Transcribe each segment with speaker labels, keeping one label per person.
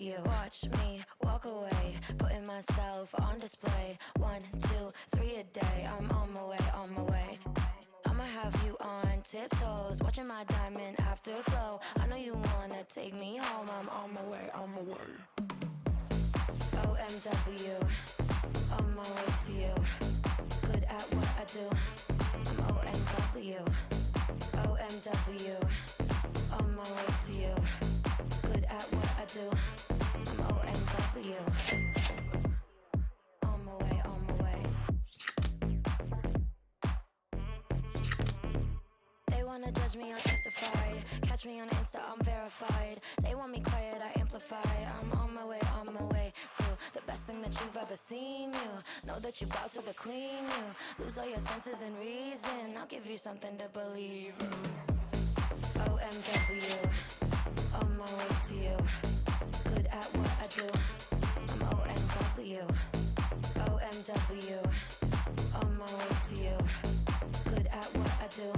Speaker 1: W. Watch me walk away, putting myself on display. 1, 2, 3 a day. I'm on my way, on my way. I'ma have you on tiptoes, watching my diamond afterglow. I know you wanna take me home. I'm on my way, on my way. OMW, on my way to you. Good at what I do. I'm OMW. OMW, on my way to you. Good at what I do. I'm OMW. On my way, on my way. They wanna judge me, I'll testify. Catch me on Insta, I'm verified. They want me quiet, I amplify. I'm on my way to the best thing that you've ever seen. You know that you bow to the queen. You lose all your senses and reason. I'll give you something to believe in. OMW, on my way to you. Good at what I do. I'm OMW. OMW, on my way to you. Good at what I do.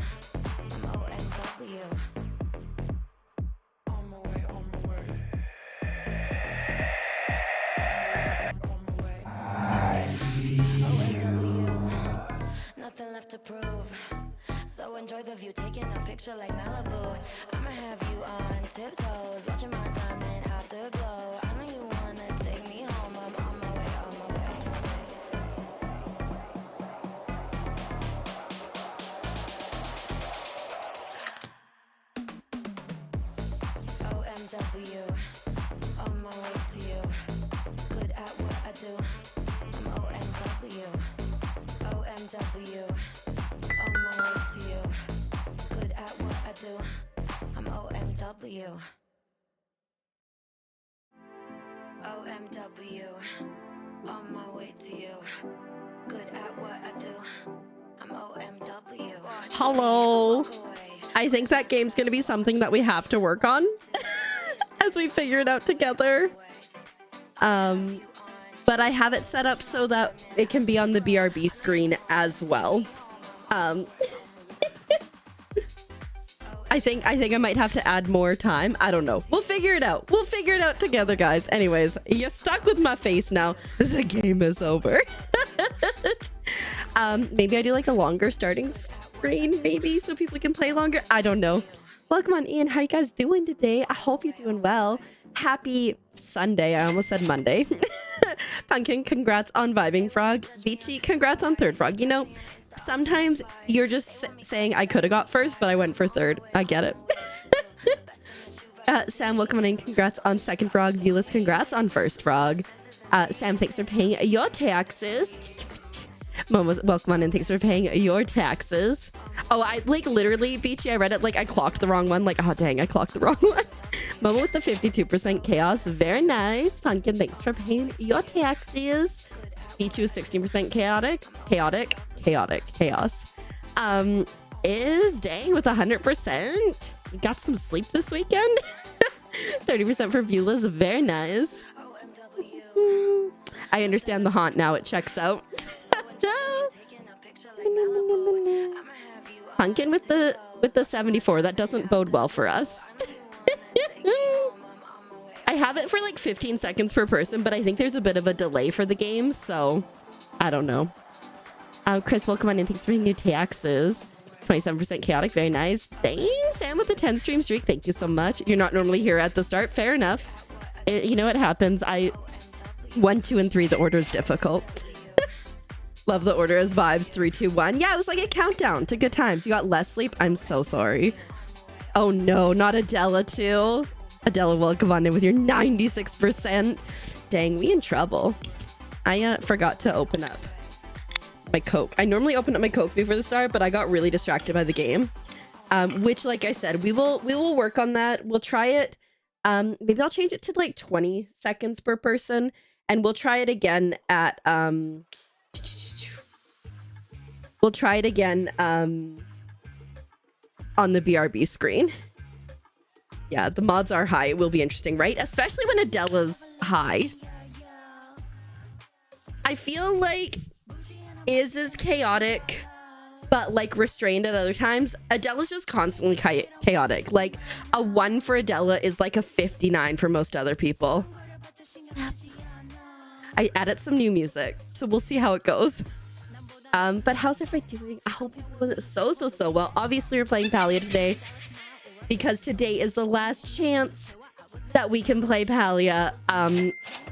Speaker 1: I'm OMW. On my way, on my way. On my way. OMW, nothing left to prove. So enjoy the view, taking a picture like Malibu. I'ma have you on tiptoes, watching my diamond afterglow. I know you wanna take me home. I'm on my way, on my way. OMW, on my way to you. Good at what I do. I'm OMW. OMW, on my way to you. Good at what I do. I'm OMW. OMW, on my way to you. Good at what I do. I'm OMW.
Speaker 2: Hello. I think that game's gonna be something that we have to work on as we figure it out together. But I have it set up so that it can be on the BRB screen as well. I think I might have to add more time. I don't know. We'll figure it out. We'll figure it out together, guys. Anyways, you're stuck with my face now. The game is over. Maybe I do like a longer starting screen, maybe, so people can play longer. I don't know. Welcome on in. How you guys doing today? I hope you're doing well. Happy Sunday. I almost said Monday. Pumpkin, congrats on Vibing Frog. Beachy, congrats on Third Frog. You know, sometimes you're just saying I could have got first, but I went for third. I get it. Sam, welcome on in. Congrats on Second Frog. Vilas, congrats on First Frog. Sam, thanks for paying your taxes. Momo, welcome on in. Thanks for paying your taxes. Oh, I like literally, Beachy, I read it like I clocked the wrong one. Like, oh dang, I clocked the wrong one. Momo with the 52% chaos. Very nice. Pumpkin, thanks for paying your taxes. Beachy with 16% chaos. Is dang with 100%. You got some sleep this weekend. 30% for Viewless. Very nice. I understand the haunt now. It checks out. Pumpkin with the 74. That doesn't bode well for us. I have it for like 15 seconds per person, but I think there's a bit of a delay for the game, so I don't know. Chris, welcome on in. Thanks for your taxes. 27% chaotic. Very nice. Dang, Sam with the 10 stream streak. Thank you so much. You're not normally here at the start. Fair enough. You know what happens. 1, 2, and 3. The order is difficult. Love the order as vibes. 3, 2, 1. Yeah, it was like a countdown to good times. You got less sleep. I'm so sorry. Oh no, not Adela too. Adela, welcome on in with your 96%. Dang, we in trouble. I forgot to open up my Coke. I normally open up my Coke before the start, but I got really distracted by the game. Which, like I said, we will work on that. We'll try it. Maybe I'll change it to like 20 seconds per person, and we'll try it again at we'll try it again on the BRB screen. Yeah, the mods are high. It will be interesting, right? Especially when Adela's high. I feel like is chaotic, but like restrained at other times. Adela's just constantly chaotic. Like a 1 for Adela is like a 59 for most other people. I added some new music, so we'll see how it goes. But how's everybody doing? I hope everyone so well. Obviously, we're playing Palia today because today is the last chance that we can play Palia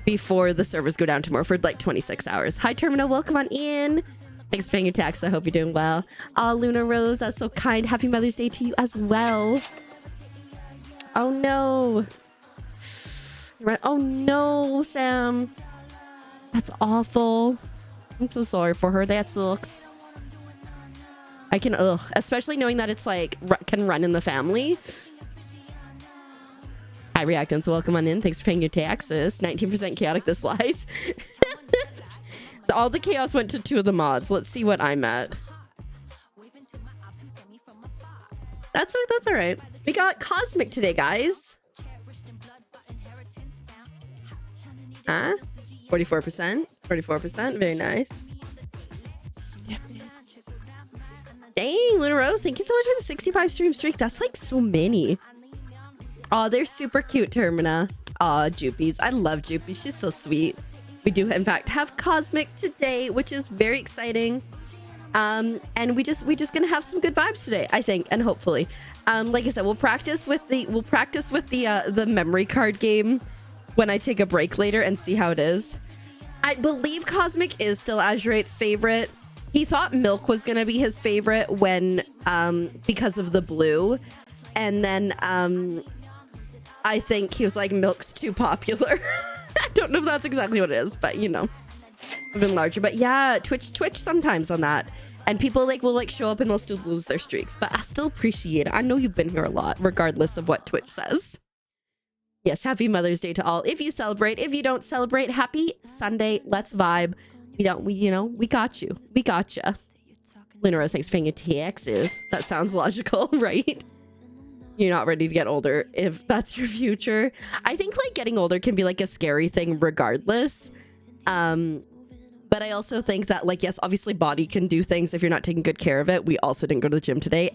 Speaker 2: before the servers go down tomorrow for like 26 hours. Hi, Terminal. Welcome on in. Thanks for paying your tax. I hope you're doing well. Luna Rose, that's so kind. Happy Mother's Day to you as well. Oh, no. Oh, no, Sam. That's awful. I'm so sorry for her. That sucks. I can, especially knowing that it's like, can run in the family. Hi, Reactants. Welcome on in. Thanks for paying your taxes. 19% chaotic this lies. All the chaos went to 2 of the mods. Let's see what I'm at. That's all right. We got Cosmic today, guys. Huh? 44%. 44%. Very nice. Dang, Luna Rose, thank you so much for the 65 stream streak. That's like so many. Oh, they're super cute, Termina. Aw, Jupies. I love Jupies. She's so sweet. We do, in fact, have Cosmic today, which is very exciting. And we just gonna have some good vibes today, I think, and hopefully. Like I said, we'll practice with the memory card game when I take a break later and see how it is. I believe Cosmic is still Azurate's favorite. He thought Milk was gonna be his favorite when because of the blue, and then I think he was like, Milk's too popular. I don't know if that's exactly what it is, but you know, even larger. But yeah, Twitch sometimes on that, and people like will like show up and they'll still lose their streaks. But I still appreciate it. I know you've been here a lot, regardless of what Twitch says. Yes, happy Mother's Day to all. If you celebrate, if you don't celebrate, happy Sunday. Let's vibe. We got you. We gotcha. Luna Rose, thanks for paying your taxes. That sounds logical, right? You're not ready to get older if that's your future. I think like getting older can be like a scary thing regardless. But I also think that like, yes, obviously body can do things if you're not taking good care of it. We also didn't go to the gym today.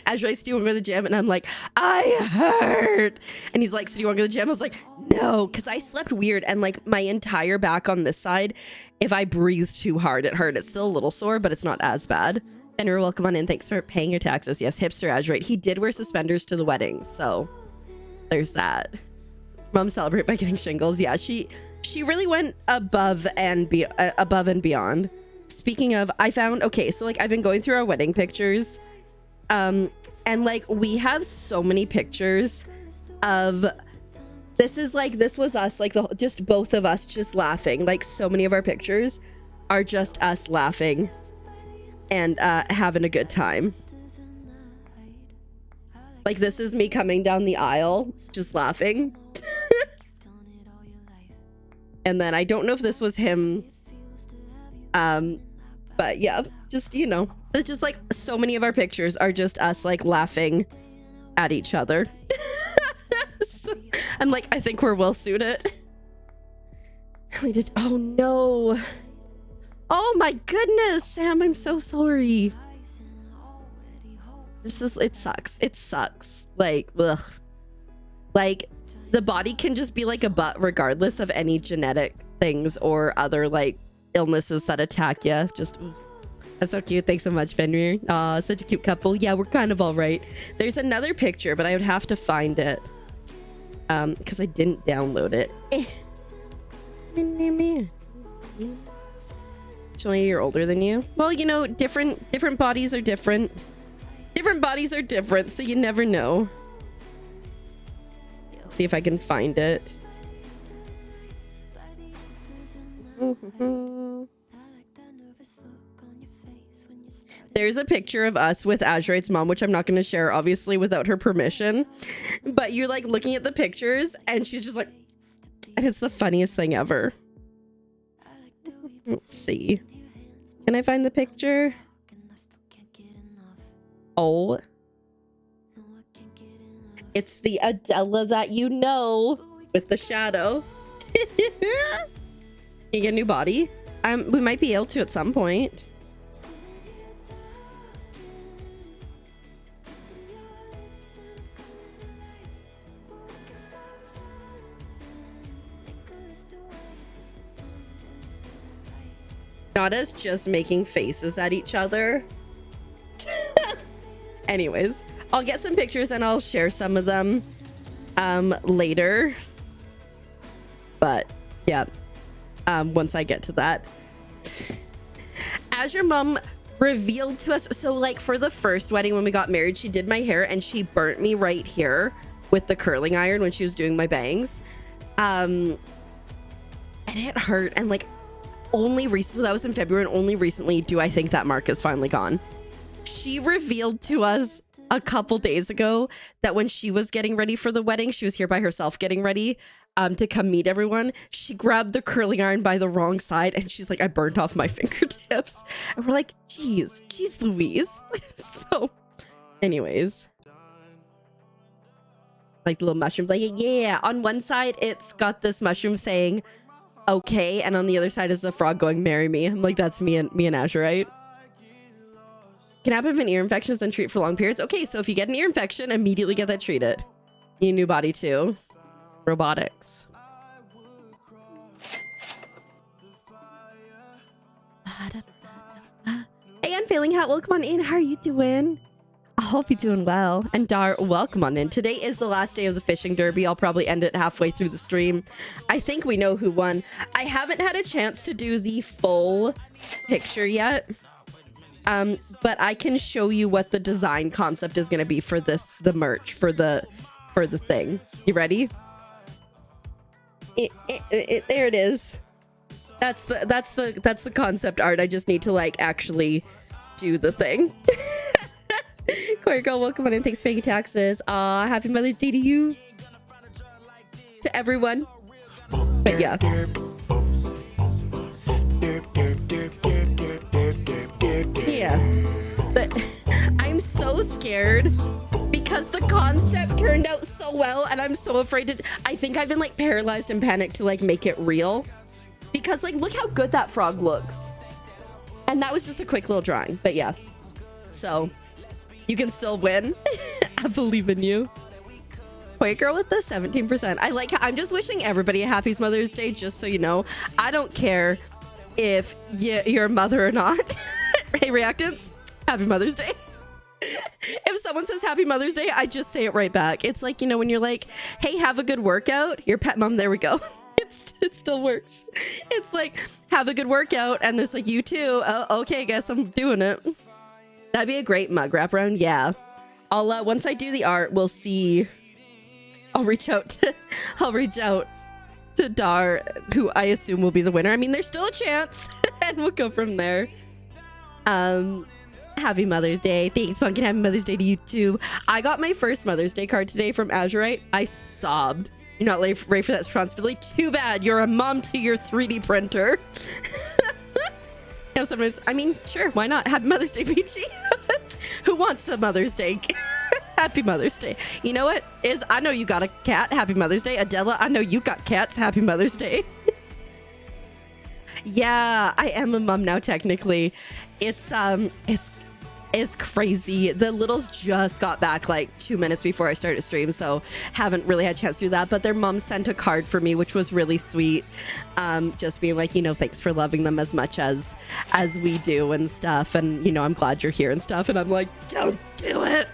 Speaker 2: Azrael still went to the gym and I'm like, I hurt. And he's like, so do you want to go to the gym? I was like, no, because I slept weird and like my entire back on this side, if I breathed too hard, it hurt. It's still a little sore, but it's not as bad. And you're welcome on in. Thanks for paying your taxes. Yes, hipster Azurite. He did wear suspenders to the wedding, so there's that. Mom celebrate by getting shingles. Yeah, she really went above and beyond. Speaking of, I found, okay, so like I've been going through our wedding pictures, and like we have so many pictures of this was us, like just both of us just laughing. Like so many of our pictures are just us laughing and having a good time. Like this is me coming down the aisle just laughing. And then I don't know if this was him, but yeah, just, you know, it's just like so many of our pictures are just us like laughing at each other. So, I'm like, I think we're well suited. Oh no. Oh my goodness, Sam, I'm so sorry. It sucks. Like, ugh. Like, the body can just be like a butt regardless of any genetic things or other like illnesses that attack you. Just, that's so cute. Thanks so much, Fenrir. Aw, such a cute couple. Yeah, we're kind of all right. There's another picture, but I would have to find it. Because I didn't download it. Actually, you're older than you. Well, you know, different bodies are different. Different bodies are different, so you never know. See if I can find it. There's a picture of us with Azurate's mom, which I'm not going to share, obviously, without her permission. But you're like looking at the pictures, and she's just like, and it's the funniest thing ever. Let's see. Can I find the picture? Oh. It's the Adela that you know with the shadow. You get a new body? We might be able to at some point. Not as just making faces at each other. Anyways, I'll get some pictures and I'll share some of them later. But yeah, once I get to that. As your mom revealed to us, so like for the first wedding when we got married, she did my hair and she burnt me right here with the curling iron when she was doing my bangs. And it hurt, and like only recently, that was in February, and only recently do I think that mark is finally gone. She revealed to us a couple days ago that when she was getting ready for the wedding, she was here by herself getting ready to come meet everyone. She grabbed the curling iron by the wrong side and she's like, I burnt off my fingertips. And we're like, geez Louise. So anyways, like the little mushroom, like, yeah, on one side it's got this mushroom saying okay, and on the other side is the frog going marry me. I'm like, that's me and Azure, right? Can happen if an ear infection is treated for long periods. Okay, so if you get an ear infection, immediately get that treated. You need a new body too. Robotics. Hey, Unfailing Hat, welcome on in. How are you doing? I hope you're doing well. And Dar, welcome on in. Today is the last day of the fishing derby. I'll probably end it halfway through the stream. I think we know who won. I haven't had a chance to do the full picture yet. But I can show you what the design concept is going to be for this, the merch for the thing. You ready? There it is. That's the concept art. I just need to like actually do the thing. Corey girl, welcome on in. Thanks for paying taxes. Happy Mother's Day to you. To everyone. But yeah. Yeah. But I'm so scared because the concept turned out so well and I'm so afraid to... I think I've been like paralyzed and panicked to like make it real. Because like, look how good that frog looks. And that was just a quick little drawing. But yeah. So... you can still win. I believe in you. White girl with the 17%. I like how I'm just wishing everybody a happy Mother's Day, just so you know. I don't care if you're a mother or not. Hey, reactants, happy Mother's Day. If someone says happy Mother's Day, I just say it right back. It's like, you know, when you're like, hey, have a good workout. Your pet mom, there we go. It still works. It's like, have a good workout. And there's like, you too. Okay, guess I'm doing it. That'd be a great mug wraparound. Yeah. I'll once I do the art, we'll see. I'll reach out to Dar, who I assume will be the winner. I mean, there's still a chance. And we'll go from there. Happy Mother's Day. Thanks, Pumpkin. Happy Mother's Day to you too. I got my first Mother's Day card today from Azurite. I sobbed. You're not ready for that responsibility. Too bad. You're a mom to your 3D printer. Yeah, sometimes, I mean, sure, why not? Happy Mother's Day, Peachy. Who wants a Mother's Day? Happy Mother's Day. You know what? I know you got a cat. Happy Mother's Day. Adela, I know you got cats. Happy Mother's Day. Yeah, I am a mom now, technically. It's crazy. The littles just got back like 2 minutes before I started stream, so haven't really had a chance to do that. But their mom sent a card for me, which was really sweet. Just being like, you know, thanks for loving them as much as we do and stuff. And, you know, I'm glad you're here and stuff. And I'm like, don't do it.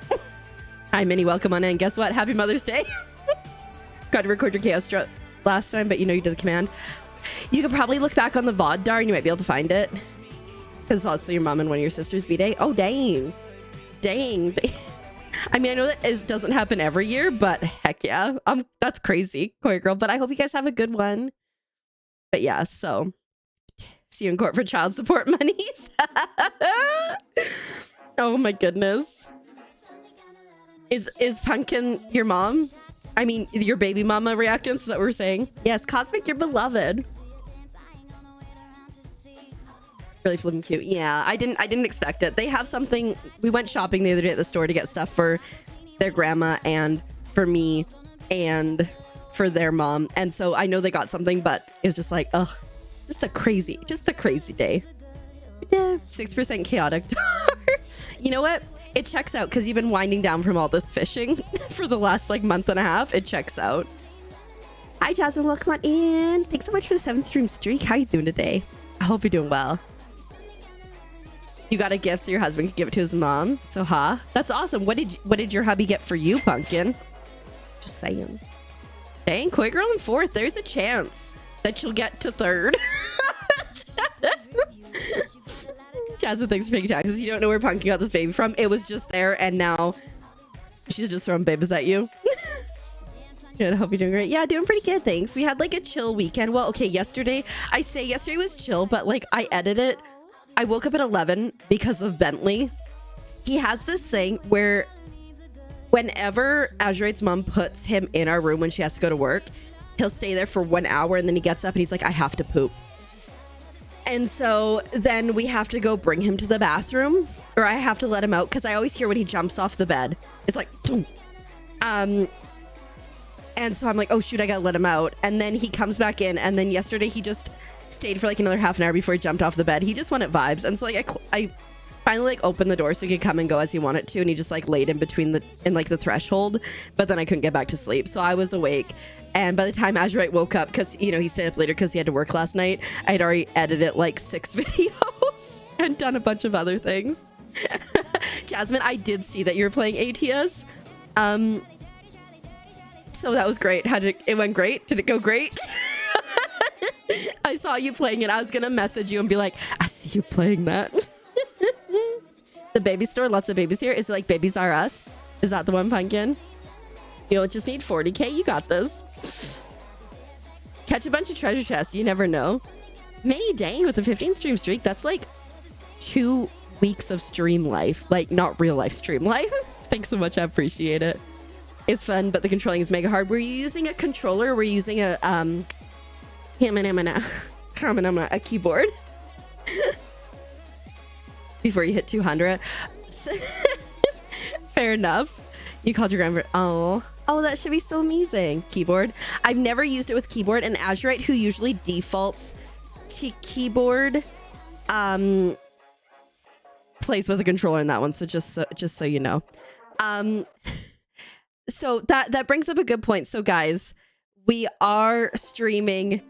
Speaker 2: Hi, Minnie. Welcome on in. Guess what? Happy Mother's Day. Got to record your chaos drop last time, but you know you did the command. You could probably look back on the VOD, Dar, and you might be able to find it. Because it's also your mom and one of your sister's B-Day. Oh, dang. Dang. I mean, I know that doesn't happen every year, but heck yeah. That's crazy, Corey girl. But I hope you guys have a good one. But yeah, so see you in court for child support monies. Oh my goodness. Is Pumpkin your mom? I mean, your baby mama reactants, is that what we're saying? Yes, Cosmic, you're beloved. Really flipping cute. Yeah, I didn't expect it. They have something. We went shopping the other day at the store to get stuff for their grandma and for me and for their mom. And so I know they got something, but it was just like, ugh, just a crazy day. Yeah, 6% chaotic. You know what? It checks out because you've been winding down from all this fishing for the last like month and a half. It checks out. Hi, Jasmine. Welcome on in. Thanks so much for the 7th stream streak. How are you doing today? I hope you're doing well. You got a gift so your husband could give it to his mom. So, that's awesome. What did your hubby get for you, Pumpkin? Just saying. Dang, Koi Girl in 4th. There's a chance that you'll get to 3rd. Jasmine, thanks for paying taxes. You don't know where Pumpkin got this baby from. It was just there, and now she's just throwing babies at you. Good, I hope you're doing great. Yeah, doing pretty good, thanks. We had like a chill weekend. Well, okay, yesterday was chill, but like I edited it. I woke up at 11 because of Bentley. He has this thing where whenever Azurite's mom puts him in our room when she has to go to work, he'll stay there for 1 hour and then he gets up and he's like, I have to poop. And so then we have to go bring him to the bathroom, or I have to let him out because I always hear when he jumps off the bed. It's like, boom. And so I'm like, oh shoot, I gotta let him out. And then he comes back in, and then yesterday he just stayed for like another half an hour before he jumped off the bed. He just wanted vibes. And so like I finally like opened the door so he could come and go as he wanted to, and he just like laid in between the threshold, but then I couldn't get back to sleep. So I was awake. And by the time Azurite woke up, because you know he stayed up later because he had to work last night, I had already edited like 6 videos and done a bunch of other things. Jasmine, I did see that you were playing ATS. So that was great. It went great? Did it go great? I saw you playing it. I was gonna message you and be like, I see you playing that. The baby store, lots of babies here. Is it like Babies R Us? Is that the one, Pumpkin? You'll just need 40k. You got this. Catch a bunch of treasure chests. You never know. May, dang, with a 15 stream streak, that's like 2 weeks of stream life. Like, not real life stream life. Thanks so much. I appreciate it. It's fun, but the controlling is mega hard. Were you using a controller? Or were you using a a keyboard? Before you hit 200. Fair enough. You called your grandma. Oh, that should be so amazing. Keyboard. I've never used it with keyboard, and Azurite, who usually defaults to keyboard, plays with a controller in that one. So just so you know. So that brings up a good point. So guys, we are streaming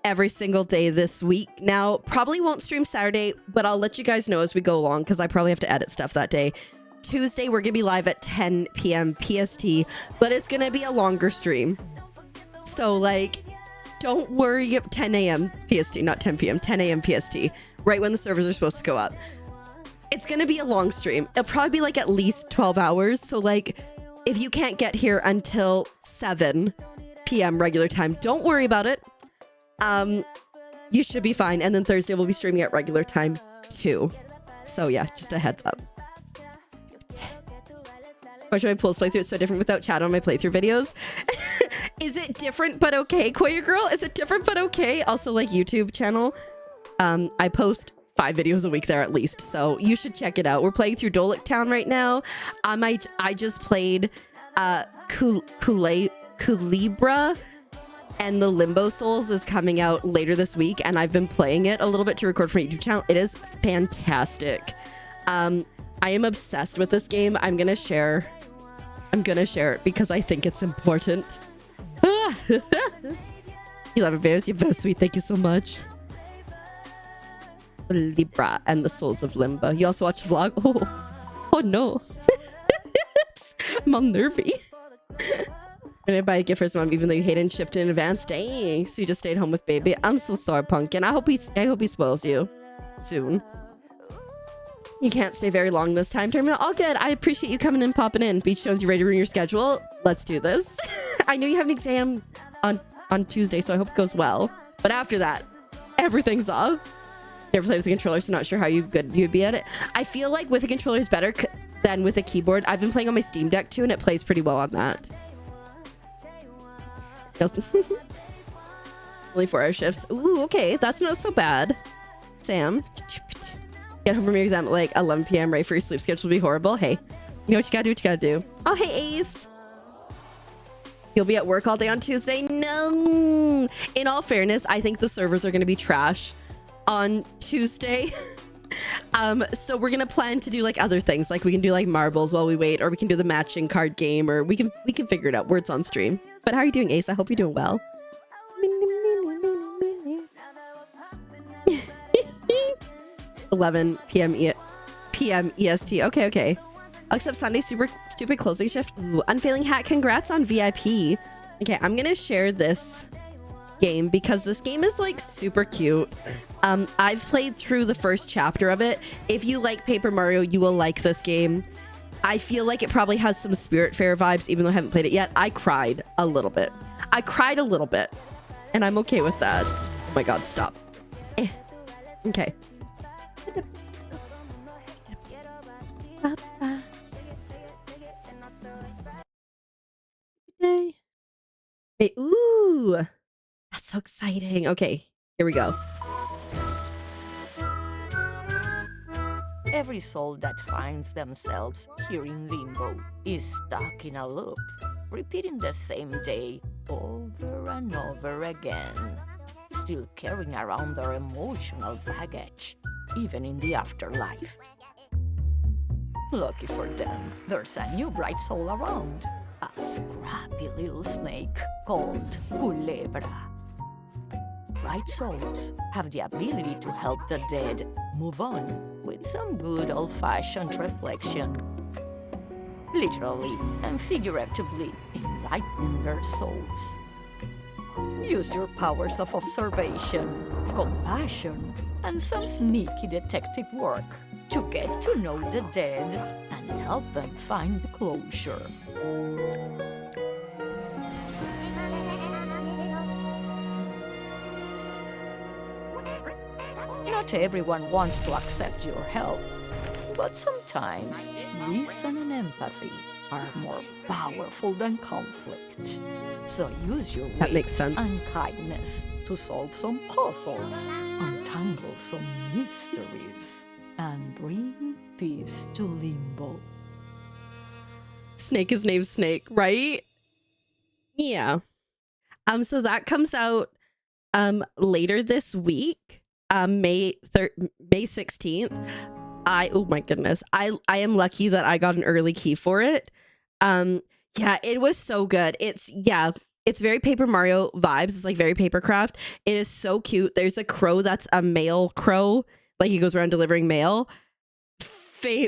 Speaker 2: every single day this week. Now, probably won't stream Saturday, but I'll let you guys know as we go along because I probably have to edit stuff that day. Tuesday, we're going to be live at 10 p.m. PST, but it's going to be a longer stream. So, like, don't worry. 10 a.m. PST, not 10 p.m., 10 a.m. PST, right when the servers are supposed to go up. It's going to be a long stream. It'll probably be, like, at least 12 hours. So, like, if you can't get here until 7 p.m. regular time, don't worry about it. You should be fine. And then Thursday, we'll be streaming at regular time, too. So, yeah, just a heads up. Or should my pulse playthrough? It's so different without chat on my playthrough videos. Is it different but okay, Koya Girl? Is it different but okay? Also, like, YouTube channel. I post 5 videos a week there at least, so you should check it out. We're playing through Dolic Town right now. I just played Culebra, and the Limbo Souls is coming out later this week, and I've been playing it a little bit to record for my YouTube channel. It is fantastic. I am obsessed with this game. I'm gonna share it because I think it's important. You love it, bears. You're very sweet. Thank you so much. Libra and the Souls of Limbo. You also watch vlog? Oh no. I'm all nervy. I'm gonna buy a gift for his mom even though you hate it and shipped it in advance. Dang. So you just stayed home with baby. I'm so sorry, Pumpkin. I hope he spoils you soon. You can't stay very long this time. Terminal, all good. I appreciate you coming and popping in. Beach Jones, you ready to ruin your schedule? Let's do this. I know you have an exam on Tuesday, so I hope it goes well. But after that, everything's off. Never played with a controller, so not sure how good you'd be at it. I feel like with a controller is better than with a keyboard. I've been playing on my Steam Deck too, and it plays pretty well on that. Only 4-hour shifts. Ooh, okay. That's not so bad. Sam. Get home from your exam at like 11 p.m. right for your sleep schedule will be horrible. Hey, you know what you gotta do, what you gotta do. Oh, hey, Ace. You'll be at work all day on Tuesday? No. In all fairness, I think the servers are gonna be trash on Tuesday. So we're gonna plan to do like other things. Like we can do like marbles while we wait, or we can do the matching card game, or we can figure it out. Words on stream. But how are you doing, Ace? I hope you're doing well. 11 p.m. p.m. EST. Okay, okay. I'll accept Sunday super stupid closing shift. Ooh, Unfailing Hat, congrats on VIP. Okay, I'm gonna share this game because this game is like super cute. I've played through the first chapter of it. If you like Paper Mario, you will like this game. I feel like it probably has some Spirit Fair vibes, even though I haven't played it yet. I cried a little bit. And I'm okay with that. Oh my god, stop. Okay. Wait, ooh, that's so exciting. Okay, here we go.
Speaker 3: Every soul that finds themselves here in limbo is stuck in a loop, repeating the same day over and over again, still carrying around their emotional baggage, even in the afterlife. Lucky for them, there's a new bright soul around, a scrappy little snake called Culebra. Bright souls have the ability to help the dead move on with some good old-fashioned reflection, literally and figuratively enlightening their souls. Use your powers of observation, compassion, and some sneaky detective work to get to know the dead and help them find closure. Not everyone wants to accept your help, but sometimes reason and empathy are more powerful than conflict. So use your
Speaker 2: That makes
Speaker 3: wits
Speaker 2: sense.
Speaker 3: and kindness to solve some puzzles, untangle some mysteries, and bring peace to limbo.
Speaker 2: Snake is named Snake, right? Yeah. So that comes out later this week, May 16th. Oh my goodness. I am lucky that I got an early key for it. Yeah, it was so good. It's very Paper Mario vibes. It's like very papercraft. It is so cute. There's a crow that's a mail crow, like he goes around delivering mail.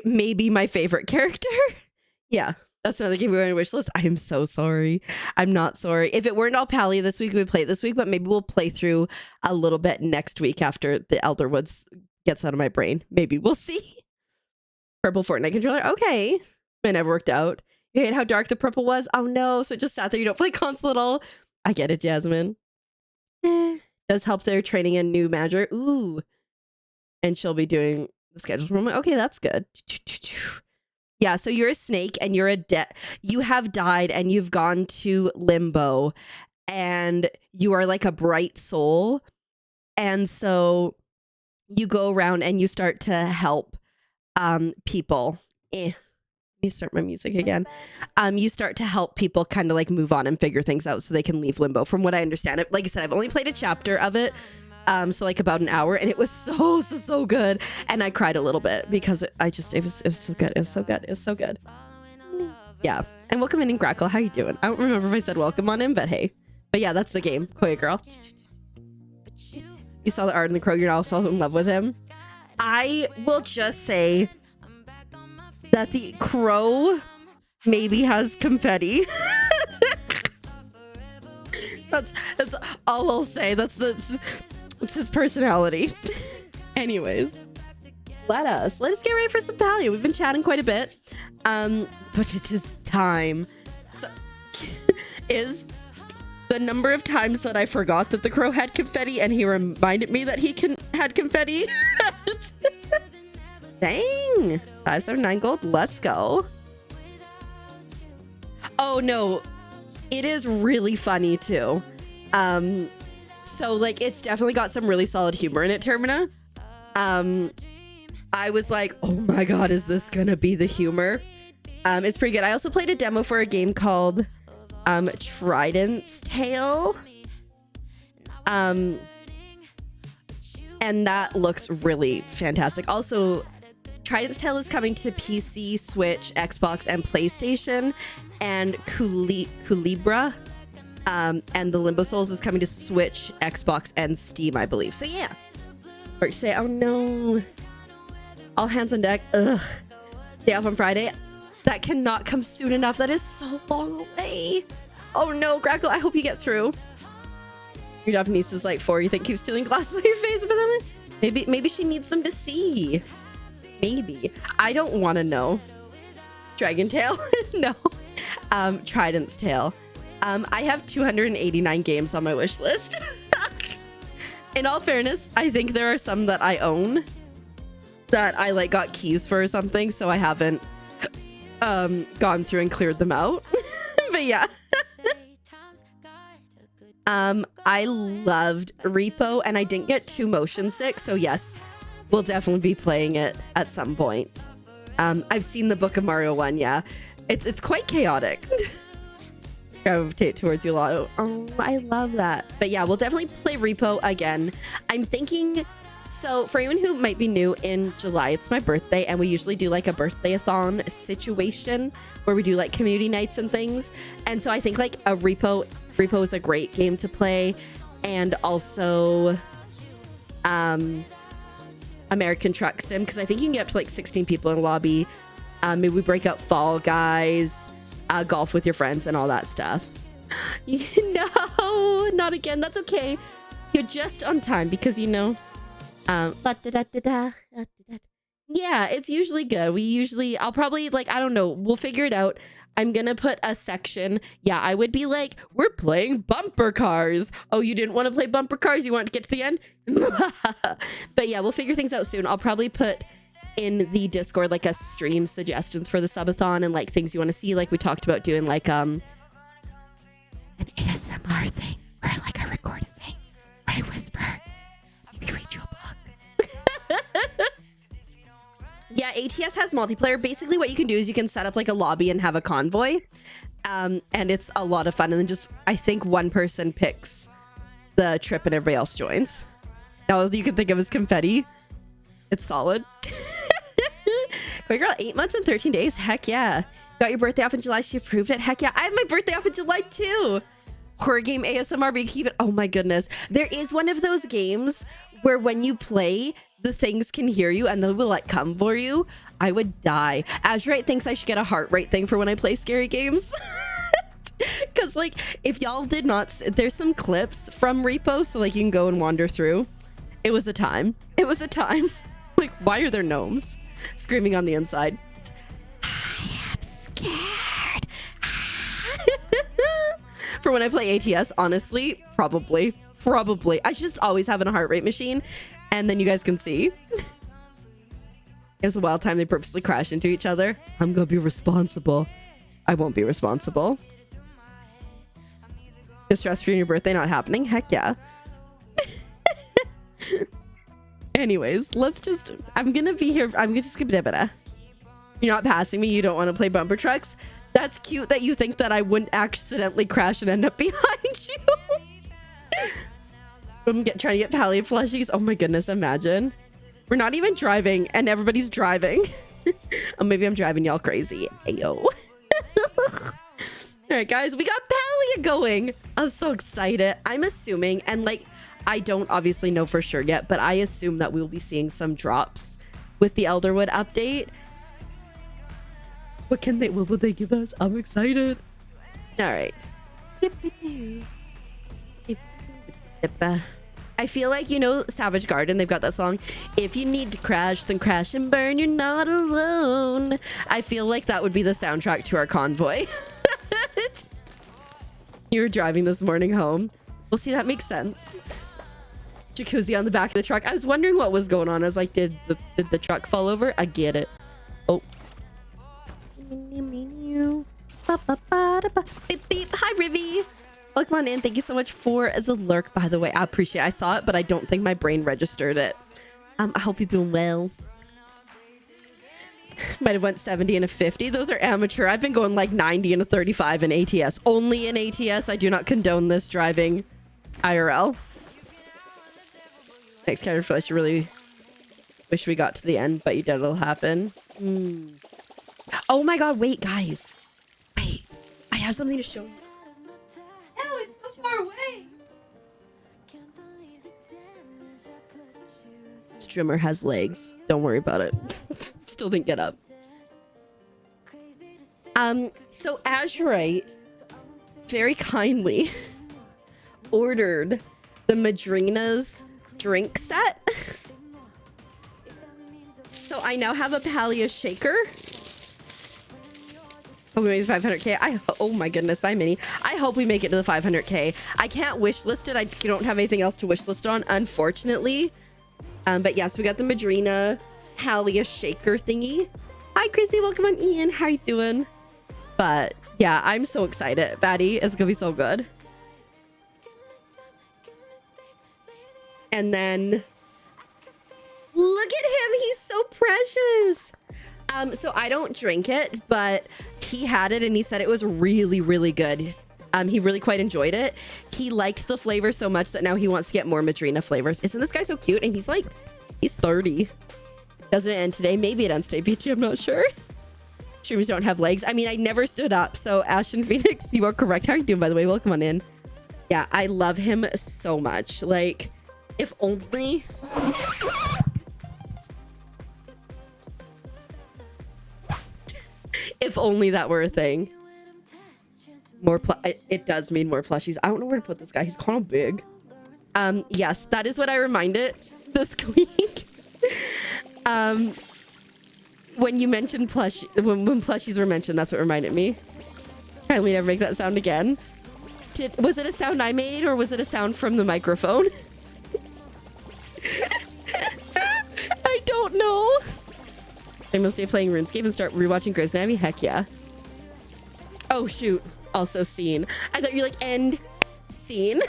Speaker 2: Maybe my favorite character. Yeah, that's another game we were on my wish list. I am so sorry. I'm not sorry. If it weren't all Palia this week, we would play it this week, but maybe we'll play through a little bit next week after the Elder Woods gets out of my brain. Maybe we'll see. Purple Fortnite controller. Okay. It never worked out. You hate how dark the purple was? Oh no. So it just sat there. You don't play console at all. I get it, Jasmine. Does help their training a new manager. Ooh. And she'll be doing the schedule for me. Okay, that's good. Yeah, so you're a snake and you're you have died and you've gone to limbo and you are like a bright soul. And so you go around and you start to help people. Let me start my music again. You start to help people kind of like move on and figure things out so they can leave limbo. From what I understand, like I said, I've only played a chapter of it. So like about an hour, and it was so good, and I cried a little bit because it was so good. It was so good. Yeah, and welcome in Grackle. How you doing? I don't remember if I said welcome on him, but hey. But yeah, that's the game. Koya girl. You saw the art in the crow. You're also in love with him. I will just say that the crow maybe has confetti. That's all I'll say. That's his personality. Anyways, let us get ready for some Palia. We've been chatting quite a bit, but it is time. So, is the number of times that I forgot that the crow had confetti and he reminded me that he had confetti. Dang, 579 gold. Let's go. Oh no, it is really funny too. So like it's definitely got some really solid humor in it, Termina. I was like, oh my god, is this gonna be the humor? It's pretty good. I also played a demo for a game called Trident's Tale. And that looks really fantastic. Also, Trident's Tale is coming to PC, Switch, Xbox, and PlayStation. And Culebra and the Limbo Souls is coming to Switch, Xbox, and Steam, I believe. So yeah. Or say, oh no. All hands on deck. Ugh. Day off on Friday. That cannot come soon enough. That is so long away. Oh no, Grackle, I hope you get through. Your Japanese is like 4. You think keep stealing glasses on your face? Maybe she needs them to see. Maybe. I don't want to know. Dragon Tail? No. Trident's Tail. I have 289 games on my wish list. In all fairness, I think there are some that I own that I like got keys for or something, so I haven't gone through and cleared them out. But yeah. I loved Repo and I didn't get too motion sick, so yes, we'll definitely be playing it at some point. I've seen the Book of Mario one, yeah. It's quite chaotic. Gravitate towards you a lot. Oh, I love that. But yeah, we'll definitely play Repo again. I'm thinking, so for anyone who might be new, in July, it's my birthday, and we usually do like a birthday-a-thon situation where we do like community nights and things. And so I think like a Repo is a great game to play. And also American Truck Sim, because I think you can get up to like 16 people in a lobby. Maybe we break out Fall Guys, golf with your friends and all that stuff. No, not again. That's okay. You're just on time because, you know, yeah, it's usually good. I'll probably like, I don't know, we'll figure it out. I'm gonna put a section. Yeah, I would be like, we're playing bumper cars. Oh, you didn't want to play bumper cars? You want to get to the end? But yeah, we'll figure things out soon. I'll probably put in the Discord like a stream suggestions for the subathon and like things you want to see. Like we talked about doing like an ASMR thing where like I record a thing where I whisper, maybe read you a book. Yeah, ATS has multiplayer. Basically what you can do is you can set up like a lobby and have a convoy, and it's a lot of fun. And then just, I think one person picks the trip and everybody else joins. All you can think of as confetti. It's solid. Wait, girl, 8 months and 13 days. Heck yeah. Got your birthday off in July. She approved it. Heck yeah. I have my birthday off in July too. Horror game ASMR, but you keep it. Oh my goodness. There is one of those games where when you play, the things can hear you and they will like come for you. I would die. Azurite thinks I should get a heart rate thing for when I play scary games. Because like, if y'all did not, there's some clips from Repo, so like you can go and wander through. It was a time. It was a time. Like, why are there gnomes screaming on the inside? I am scared. For when I play ATS, honestly, probably. I should just always have a heart rate machine, and then you guys can see. It was a wild time. They purposely crashed into each other. I'm gonna be responsible. I won't be responsible. The stress for your birthday not happening? Heck yeah. Anyways, let's just, I'm gonna be here. I'm just gonna, you're not passing me. You don't want to play bumper trucks. That's cute that you think that I wouldn't accidentally crash and end up behind you. I'm trying to get Palia plushies. Oh my goodness, imagine. We're not even driving and everybody's driving. Oh, maybe I'm driving y'all crazy. Ayo. All right, guys, we got Palia going. I'm so excited. I'm assuming, and like, I don't obviously know for sure yet, but I assume that we'll be seeing some drops with the Elderwood update. What will they give us? I'm excited. All right. I feel like, you know, Savage Garden, they've got that song, if you need to crash, then crash and burn, you're not alone. I feel like that would be the soundtrack to our convoy. You were driving this morning home. Well, see, that makes sense. Jacuzzi on the back of the truck. I was wondering what was going on. I was like, did the truck fall over? I get it. Oh. Beep, beep. Hi, Rivy. Welcome on in. Thank you so much for the lurk, by the way. I appreciate it. I saw it, but I don't think my brain registered it. I hope you're doing well. Might have went 70 and a 50. Those are amateur. I've been going like 90 and a 35 in ATS. Only in ATS. I do not condone this driving IRL. Next character flash, you really wish we got to the end, but you did. It'll happen. Oh my god, wait, guys. Wait. I have something to show you. Oh, it's so far away. Streamer has legs. Don't worry about it. Still didn't get up. So Azurite very kindly ordered the Madrina's drink set. So I now have a Palia shaker. Oh, we made 500k. Oh my goodness, bye Minnie. I hope we make it to the 500k. I can't wish list it. I don't have anything else to wish list on, unfortunately. But yes, we got the Madrina Palia shaker thingy. Hi Chrissy, welcome on Ian. How you doing? But yeah, I'm so excited. Batty, it's gonna be so good. And then look at him, he's so precious. So I don't drink it, but he had it and he said it was really, really good. He really quite enjoyed it. He liked the flavor so much that now he wants to get more Madrina flavors. Isn't this guy so cute? And he's 30. Doesn't it end today? Maybe it ends today, Beachy, I'm not sure. Streamers don't have legs. I mean, I never stood up. So Ashton Phoenix, you are correct. How are you doing, by the way? Welcome on in. Yeah, I love him so much. Like, if only... if only that were a thing. More it does mean more plushies. I don't know where to put this guy. He's kind of big. Yes, that is what I reminded this week. When you mentioned when plushies were mentioned, that's what reminded me. Kindly never make that sound again. Was it a sound I made or was it a sound from the microphone? I don't know. I must stay playing RuneScape and start rewatching Grey's Anatomy. Heck yeah. Oh shoot. Also scene. I thought you were like end scene.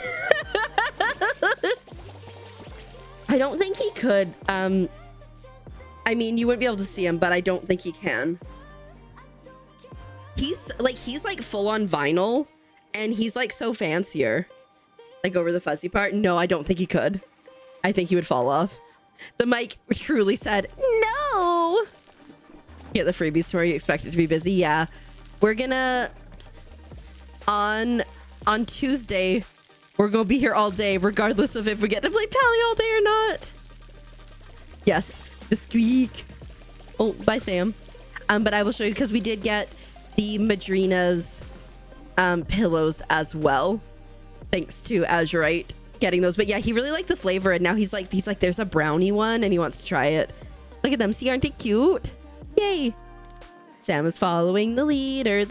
Speaker 2: I don't think he could. I mean, you wouldn't be able to see him, but I don't think he can. He's like full on vinyl and he's like so fancier. Like over the fuzzy part. No, I don't think he could. I think he would fall off. The mic truly said, no. Get the freebies tomorrow. You expect it to be busy. Yeah. We're gonna, on Tuesday, we're gonna be here all day, regardless of if we get to play Palia all day or not. Yes. The squeak. Oh, bye Sam. But I will show you because we did get the Madrina's pillows as well, thanks to Azurite getting those. But yeah, he really liked the flavor and now he's like there's a brownie one and he wants to try it. Look at them. See, aren't they cute? Yay. Sam is following the leader.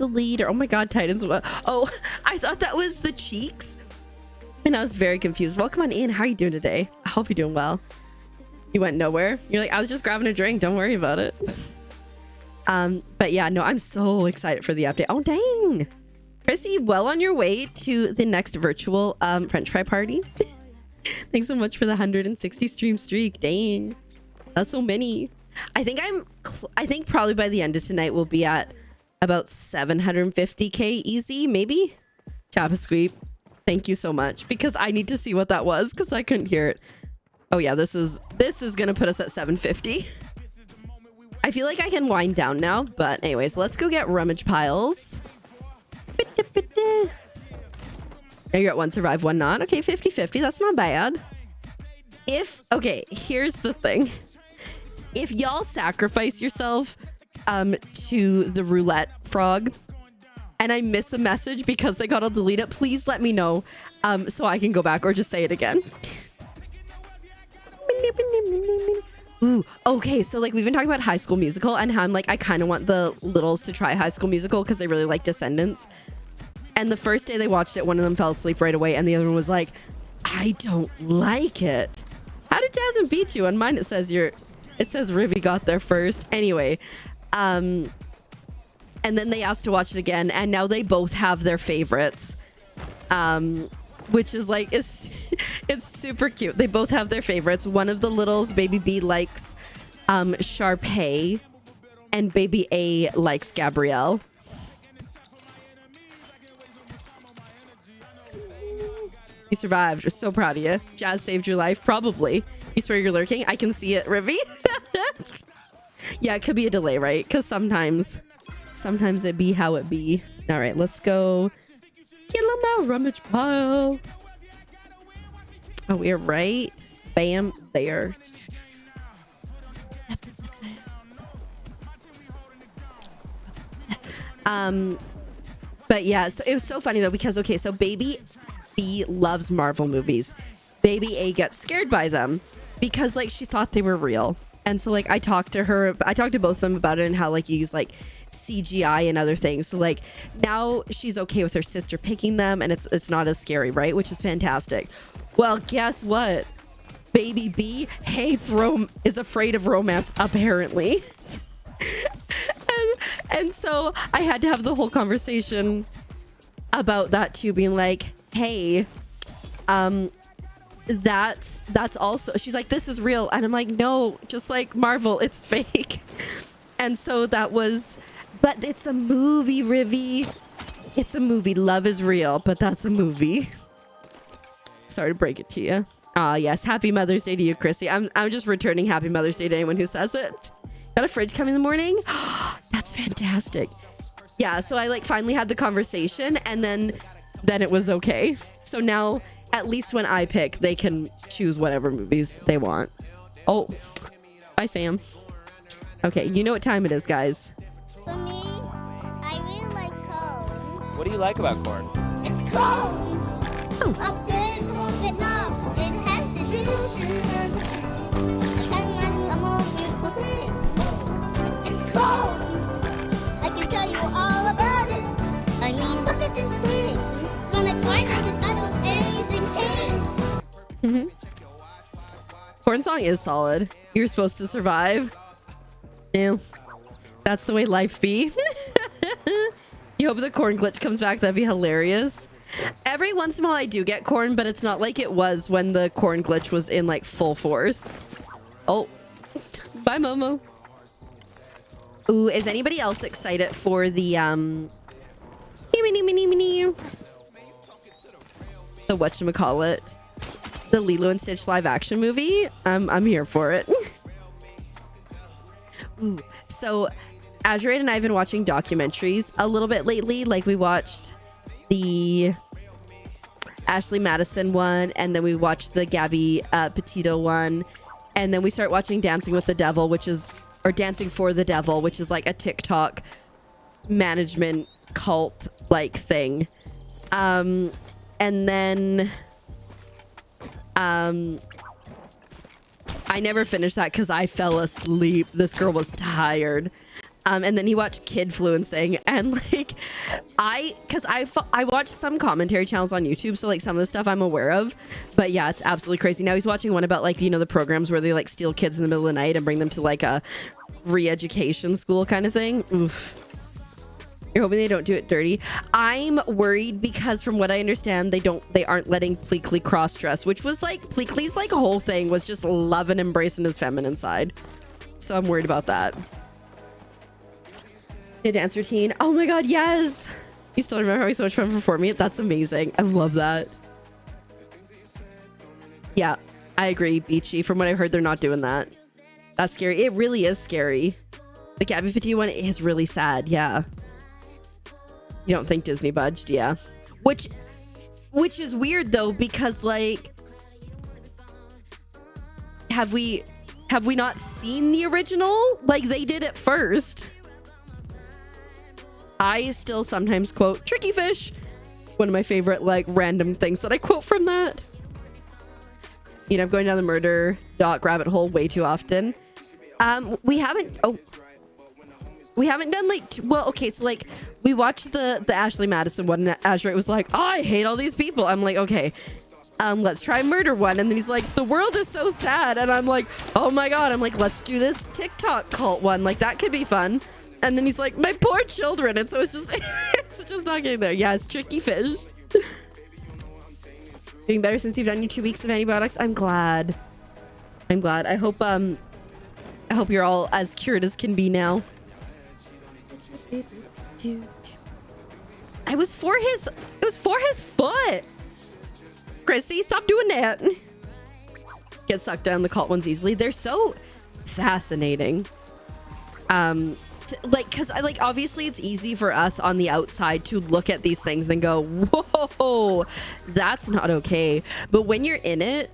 Speaker 2: Oh my god, Titans. Oh, I thought that was the cheeks and I was very confused. Welcome on in. How are you doing today? I hope you're doing well. You went nowhere. You're like, I was just grabbing a drink. Don't worry about it. But yeah, no, I'm so excited for the update. Oh, dang. Chrissy, well on your way to the next virtual French fry party. Thanks so much for the 160 stream streak. Dang. That's so many. I think probably by the end of tonight, we'll be at about 750k easy, maybe. Chappa Squeep. Thank you so much because I need to see what that was because I couldn't hear it. Oh yeah, this is gonna put us at 750. I feel like I can wind down now, but anyways, let's go get rummage piles. Now you're at one survive, one not. Okay, 50-50, that's not bad. Okay, here's the thing. If y'all sacrifice yourself to the roulette frog and I miss a message because they gotta delete it, please let me know so I can go back or just say it again. Ooh, okay, so like we've been talking about High School Musical and how I'm like I kind of want the littles to try High School Musical because they really like Descendants. And the first day they watched it, one of them fell asleep right away and the other one was like, I don't like it. How did Jasmine beat you? On mine it says Rivy got there first. Anyway, and then they asked to watch it again and now they both have their favorites. Which is like it's super cute. They both have their favorites. One of the littles, Baby B, likes Sharpay and Baby A likes Gabrielle. You survived. We're so proud of you. Jazz saved your life. Probably. You swear you're lurking? I can see it, Rivy. Yeah, it could be a delay, right? Because sometimes it be how it be. All right, let's go. Kill him out, rummage pile. Oh, we're right. Bam, there. But yeah, so it was so funny though, because okay, so baby B loves Marvel movies. Baby A gets scared by them because like she thought they were real. And so like I talked to both of them about it and how like you use like CGI and other things. So like now she's okay with her sister picking them and it's not as scary, right? Which is fantastic. Well, guess what? Baby B is afraid of romance apparently. and so I had to have the whole conversation about that too, being like, hey, that's also, she's like, this is real, and I'm like, no, just like Marvel, it's fake. And so that was, but it's a movie, Rivy. It's a movie. Love is real, but that's a movie. Sorry to break it to you. Yes, happy Mother's Day to you, Chrissy. I'm just returning happy Mother's Day to anyone who says it. Got a fridge coming in the morning? That's fantastic. Yeah, so I like finally had the conversation, and then it was okay. So now at least when I pick, they can choose whatever movies they want. Oh, bye, Sam. Okay, you know what time it is, guys.
Speaker 4: For me, I really like corn.
Speaker 5: What do you like about corn?
Speaker 4: It's corn. A big corn Vietnam. It has the juice. I can't imagine a more beautiful thing. It's corn. I can tell you all about it. I mean, look at this thing. When I try to get out of anything change.
Speaker 2: Corn song is solid. You're supposed to survive. Yeah, that's the way life be. You hope the corn glitch comes back. That'd be hilarious. Every once in a while I do get corn, but it's not like it was when the corn glitch was in like full force. Oh, bye, Momo. Ooh, is anybody else excited for the whatchamacallit, the Lilo and Stitch live action movie? I'm here for it. Ooh, so Azure and I have been watching documentaries a little bit lately. Like we watched the Ashley Madison one, and then we watched the Gabby Petito one, and then we start watching Dancing with the Devil, or Dancing for the Devil, which is like a TikTok management cult like thing. And then I never finished that because I fell asleep. This girl was tired. And then he watched Kid Fluencing, and like I watch some commentary channels on YouTube, so like some of the stuff I'm aware of, but yeah, it's absolutely crazy. Now he's watching one about like, you know, the programs where they like steal kids in the middle of the night and bring them to like a re-education school kind of thing. Oof. You're hoping they don't do it dirty. I'm worried because from what I understand, they aren't letting Pleakley cross-dress, which was like Pleakley's like whole thing was just love and embracing his feminine side. So I'm worried about that. A dance routine. Oh my god, yes! You still remember having so much fun performing it? That's amazing. I love that. Yeah, I agree, Beachy. From what I've heard, they're not doing that. That's scary. It really is scary. The Gabby 51 is really sad, yeah. You don't think Disney budged? Yeah. Which is weird though, because like have we not seen the original? Like they did it first. I still sometimes quote Tricky Fish, one of my favorite like random things that I quote from that. You know, I'm going down the murder doc rabbit hole way too often. We haven't done like well, okay, so like we watched the Ashley Madison one, and Azure was like, oh, I hate all these people. I'm like, okay, let's try murder one. And then he's like, the world is so sad, and I'm like, oh my god. I'm like, let's do this TikTok cult one, like that could be fun. And then he's like, my poor children. And so it's just it's just not getting there. Yeah, it's Tricky Fish. Doing better since you've done your 2 weeks of antibiotics. I'm glad. I hope you're all as cured as can be now. It was for his foot. Chrissy, stop doing that. Get sucked down the cult ones easily. They're so fascinating. Like, because like obviously it's easy for us on the outside to look at these things and go, whoa, that's not okay. But when you're in it,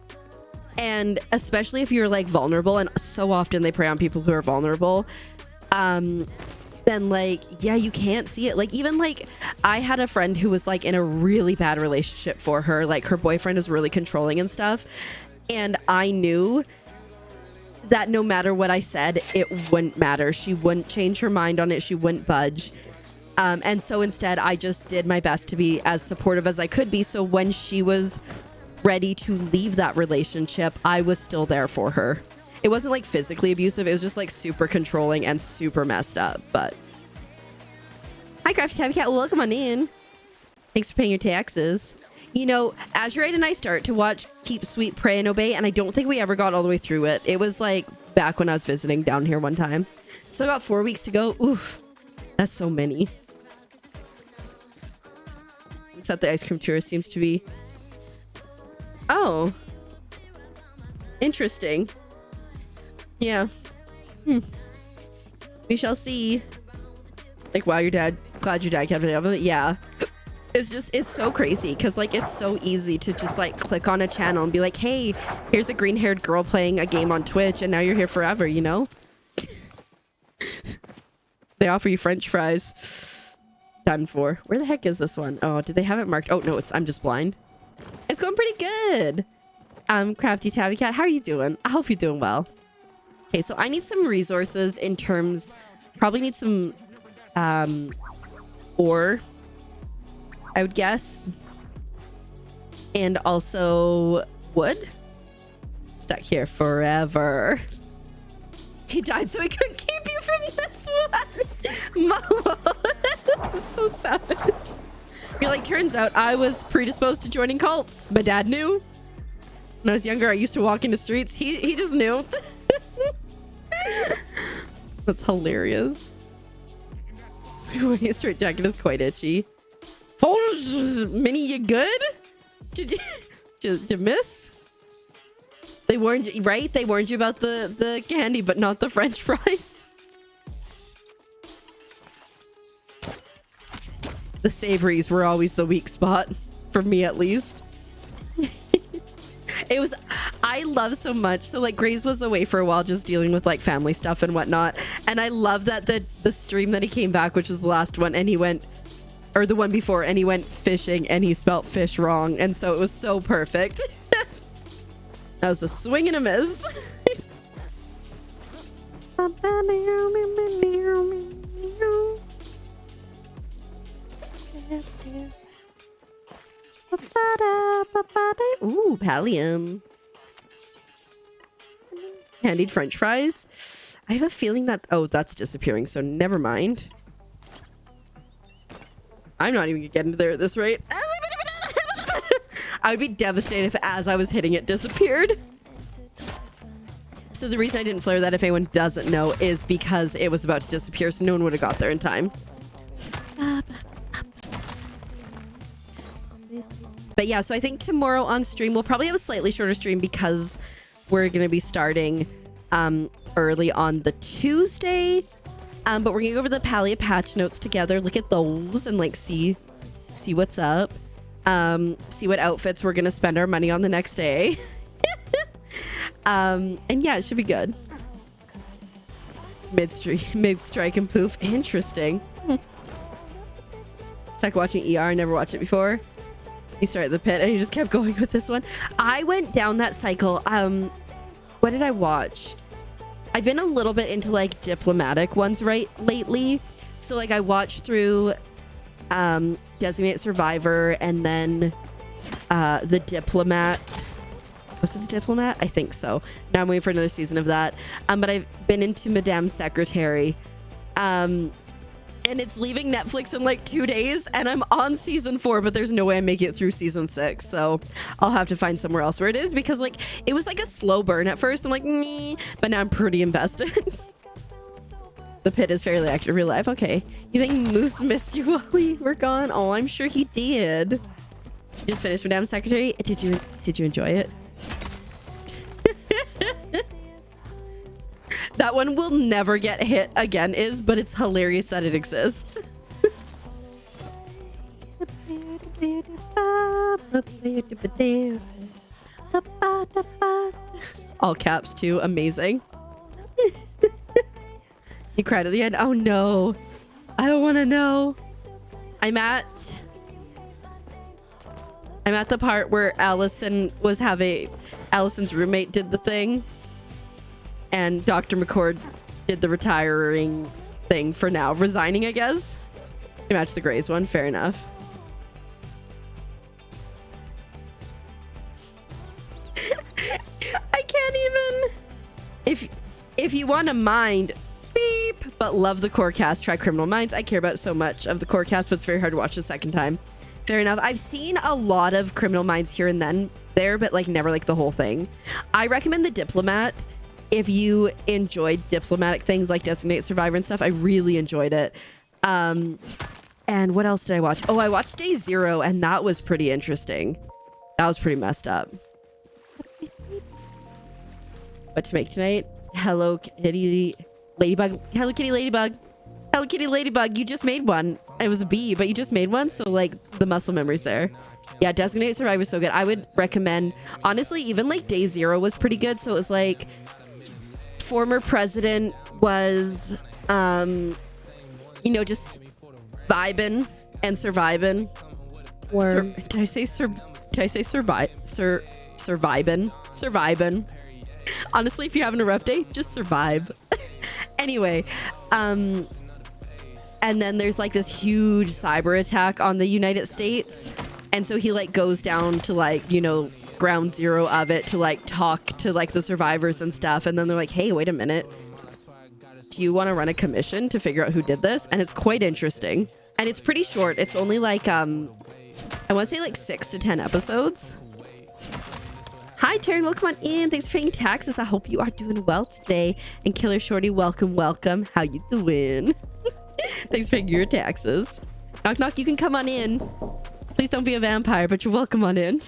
Speaker 2: And especially if you're like vulnerable, and so often they prey on people who are vulnerable, then like, yeah, you can't see it. Like, even like I had a friend who was like in a really bad relationship for her. Like, her boyfriend is really controlling and stuff. And I knew that no matter what I said, it wouldn't matter. She wouldn't change her mind on it. She wouldn't budge. And so instead, I just did my best to be as supportive as I could be. So when she was ready to leave that relationship, I was still there for her. It wasn't like physically abusive. It was just like super controlling and super messed up. But hi, Crafty Tabby Cat. Welcome on in. Thanks for paying your taxes. You know, Azurite and I start to watch Keep Sweet, Pray, and Obey, and I don't think we ever got all the way through it. It was like back when I was visiting down here one time. So I got 4 weeks to go. Oof, that's so many. Except the ice cream tourist seems to be... Oh. Interesting. Yeah. We shall see. Like, wow, glad your dad kept it up. Yeah. It's so crazy because like it's so easy to just like click on a channel and be like, hey, here's a green-haired girl playing a game on Twitch and now you're here forever, you know? They offer you French fries. Done for. Where the heck is this one? Oh, did they have it marked? Oh no, I'm just blind. It's going pretty good. Crafty Tabby Cat, how are you doing? I hope you're doing well. Okay, so I need some resources in terms, probably need some ore, I would guess. And also wood. Stuck here forever. He died so he couldn't keep you from this one. Mo, this is so savage. You're like, turns out I was predisposed to joining cults. My dad knew. When I was younger, I used to walk into streets. He just knew. That's hilarious. Straight jacket is quite itchy. Oh, Minnie, you good? Did you miss? They warned you, right? They warned you about the candy, but not the French fries. The savories were always the weak spot, for me at least. It was, I love so much. So like Grace was away for a while just dealing with like family stuff and whatnot. And I love that the stream that he came back, which was the last one, and he went, or the one before, and he went fishing and he spelt fish wrong. And so it was so perfect. That was a swing and a miss. Ooh, Palia. Candied French fries. I have a feeling that... Oh, that's disappearing, so never mind. I'm not even gonna get into there at this rate. I would be devastated if as I was hitting it disappeared. So the reason I didn't flare that, if anyone doesn't know, is because it was about to disappear, so no one would have got there in time. But yeah, so I think tomorrow on stream, we'll probably have a slightly shorter stream because we're going to be starting early on the Tuesday. But we're going to go over the Palia patch notes together, look at those and like see what's up. See what outfits we're going to spend our money on the next day. And yeah, it should be good. Mid-strike and poof. Interesting. It's like watching ER. I never watched it before. You start at the pit and you just kept going with this one. I went down that cycle. What did I watch? I've been a little bit into like diplomatic ones lately. So like I watched through Designated Survivor and then The Diplomat. Was it The Diplomat? I think so. Now I'm waiting for another season of that. But I've been into Madame Secretary. And it's leaving Netflix in like 2 days, and I'm on season 4, but there's no way I make it through season 6. So I'll have to find somewhere else where it is, because like it was like a slow burn at first. I'm like, nee, but now I'm pretty invested. The pit is fairly active in real life. Okay. You think Moose missed you while we were gone? Oh, I'm sure he did. You just finished Madame Secretary. Did you enjoy it? That one will never get hit again, but it's hilarious that it exists. All caps too. Amazing. You cried at the end. Oh no. I don't want to know. I'm at the part where Allison's roommate did the thing, and Dr. McCord did the retiring thing for now. Resigning, I guess. I matched the Grays one. Fair enough. I can't even. If you want to mind, beep, but love the core cast, try Criminal Minds. I care about so much of the core cast, but it's very hard to watch the second time. Fair enough. I've seen a lot of Criminal Minds here and then there, but like never like the whole thing. I recommend The Diplomat if you enjoyed diplomatic things like Designated Survivor and stuff. I really enjoyed it. And what else did I watch? Oh, I watched Day Zero, and that was pretty interesting. That was pretty messed up. What to make tonight? Hello Kitty Ladybug. Hello Kitty Ladybug. Hello Kitty Ladybug. You just made one. It was a bee, but you just made one. So like the muscle memory's there. Yeah, Designated Survivor was so good. I would recommend, honestly, even like Day Zero was pretty good. So it was like former president was, just vibing and surviving. Did I say surviving? Surviving. Honestly, if you're having a rough day, just survive. Anyway, and then there's like this huge cyber attack on the United States, and so he like goes down to like ground zero of it to like talk to like the survivors and stuff, and then they're like, hey, wait a minute, do you want to run a commission to figure out who did this? And it's quite interesting, and it's pretty short. It's only like I want to say like 6 to 10 episodes. Hi, Taryn. Welcome on in. Thanks for paying taxes. I hope you are doing well today. And Killer Shorty, welcome. How you doing? Thanks for paying your taxes. Knock, knock. You can come on in. Please don't be a vampire, but you're welcome on in.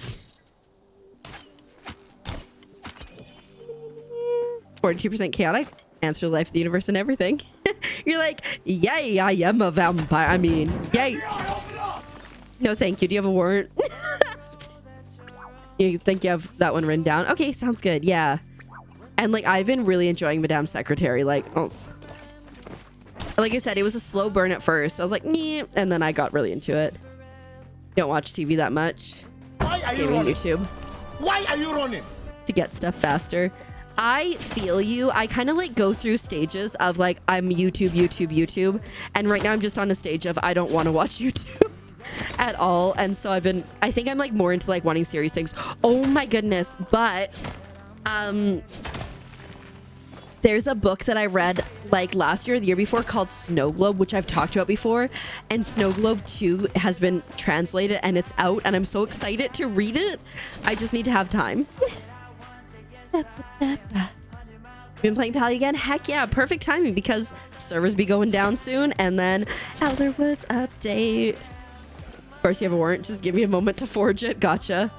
Speaker 2: 42% chaotic. Answer life, the universe, and everything. You're like, yay, I am a vampire. I mean, yay. No, thank you. Do you have a warrant? You think you have that one written down? Okay, sounds good. Yeah. And like I've been really enjoying Madame Secretary. Like I said, it was a slow burn at first. I was like, nee, and then I got really into it. Don't watch TV that much.
Speaker 5: Why are you running?
Speaker 2: YouTube.
Speaker 5: Why are you running?
Speaker 2: To get stuff faster. I feel you. I kind of like go through stages of like I'm YouTube, and right now I'm just on a stage of I don't want to watch YouTube at all. And so I think I'm like more into like wanting serious things. Oh my goodness. But there's a book that I read like last year or the year before called Snow Globe, which I've talked about before, and Snow Globe 2 has been translated and it's out, and I'm so excited to read it. I just need to have time. Been playing Palia again? Heck yeah, perfect timing because servers be going down soon, and then Elder Woods update. Of course, you have a warrant. Just give me a moment to forge it. Gotcha.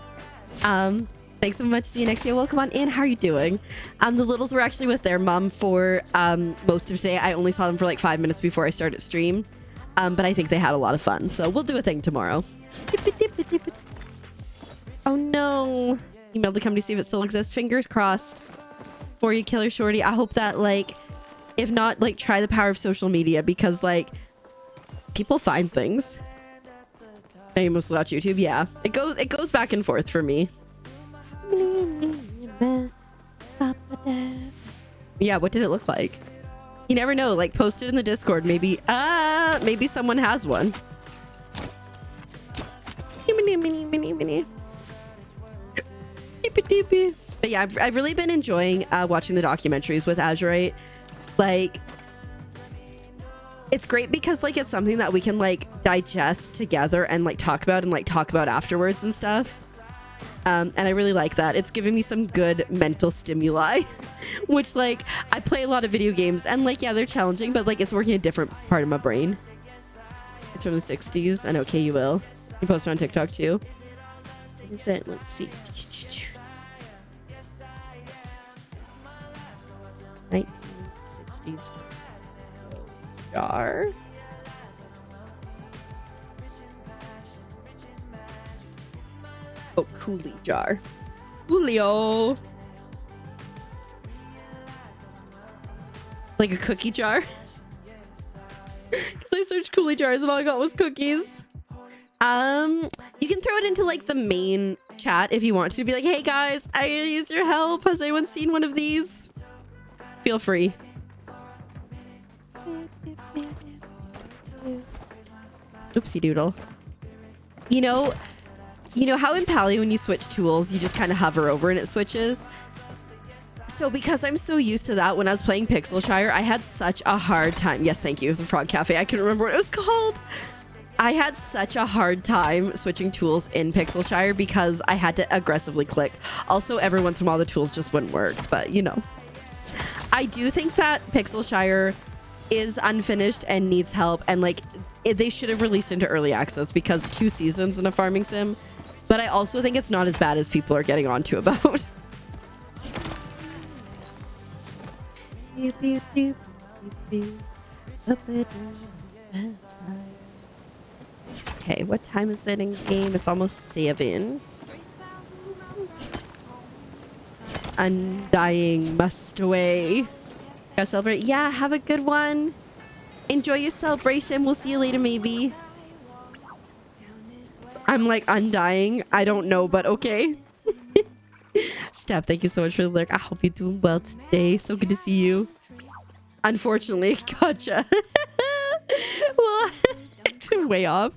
Speaker 2: Thanks so much. See you next year. Welcome on in. How are you doing? The littles were actually with their mom for most of today. I only saw them for like 5 minutes before I started stream. But I think they had a lot of fun. So we'll do a thing tomorrow. Oh no. Emailed the company to see if it still exists. Fingers crossed for you, Killer Shorty. I hope that like, if not, like try the power of social media, because like people find things. I mostly watch YouTube. Yeah, it goes back and forth for me. Yeah, what did it look like? You never know. Like, post it in the Discord. Maybe someone has one. But yeah, I've really been enjoying watching the documentaries with Azurite. Like, it's great because like it's something that we can like digest together and like talk about afterwards and stuff. And I really like that. It's giving me some good mental stimuli, which like I play a lot of video games and like, yeah, they're challenging, but like it's working a different part of my brain. It's from the 60s, and okay, you will. You post it on TikTok too. Let's see. 1960s jar. Oh, coolie jar. Julio. Like a cookie jar. Because I searched cookie jars and all I got was cookies. You can throw it into like the main chat if you want to. Be like, hey guys, I use your help. Has anyone seen one of these? Feel free. Oopsie doodle. You know how in Palia when you switch tools, you just kind of hover over and it switches? So because I'm so used to that, when I was playing Pixelshire, I had such a hard time. Yes, thank you, the Frog Cafe. I couldn't remember what it was called. I had such a hard time switching tools in Pixelshire because I had to aggressively click. Also, every once in a while, the tools just wouldn't work. But, you know. I do think that Pixelshire is unfinished and needs help. And, like, they should have released into early access because 2 seasons in a farming sim. But I also think it's not as bad as people are getting onto about. Okay, what time is it in game? It's almost 7. Undying must away. Gotta celebrate. Yeah, have a good one. Enjoy your celebration. We'll see you later, maybe. I'm like undying. I don't know, but okay. Steph, thank you so much for the lurk. I hope you're doing well today. So good to see you. Unfortunately, gotcha. Well, it's way off.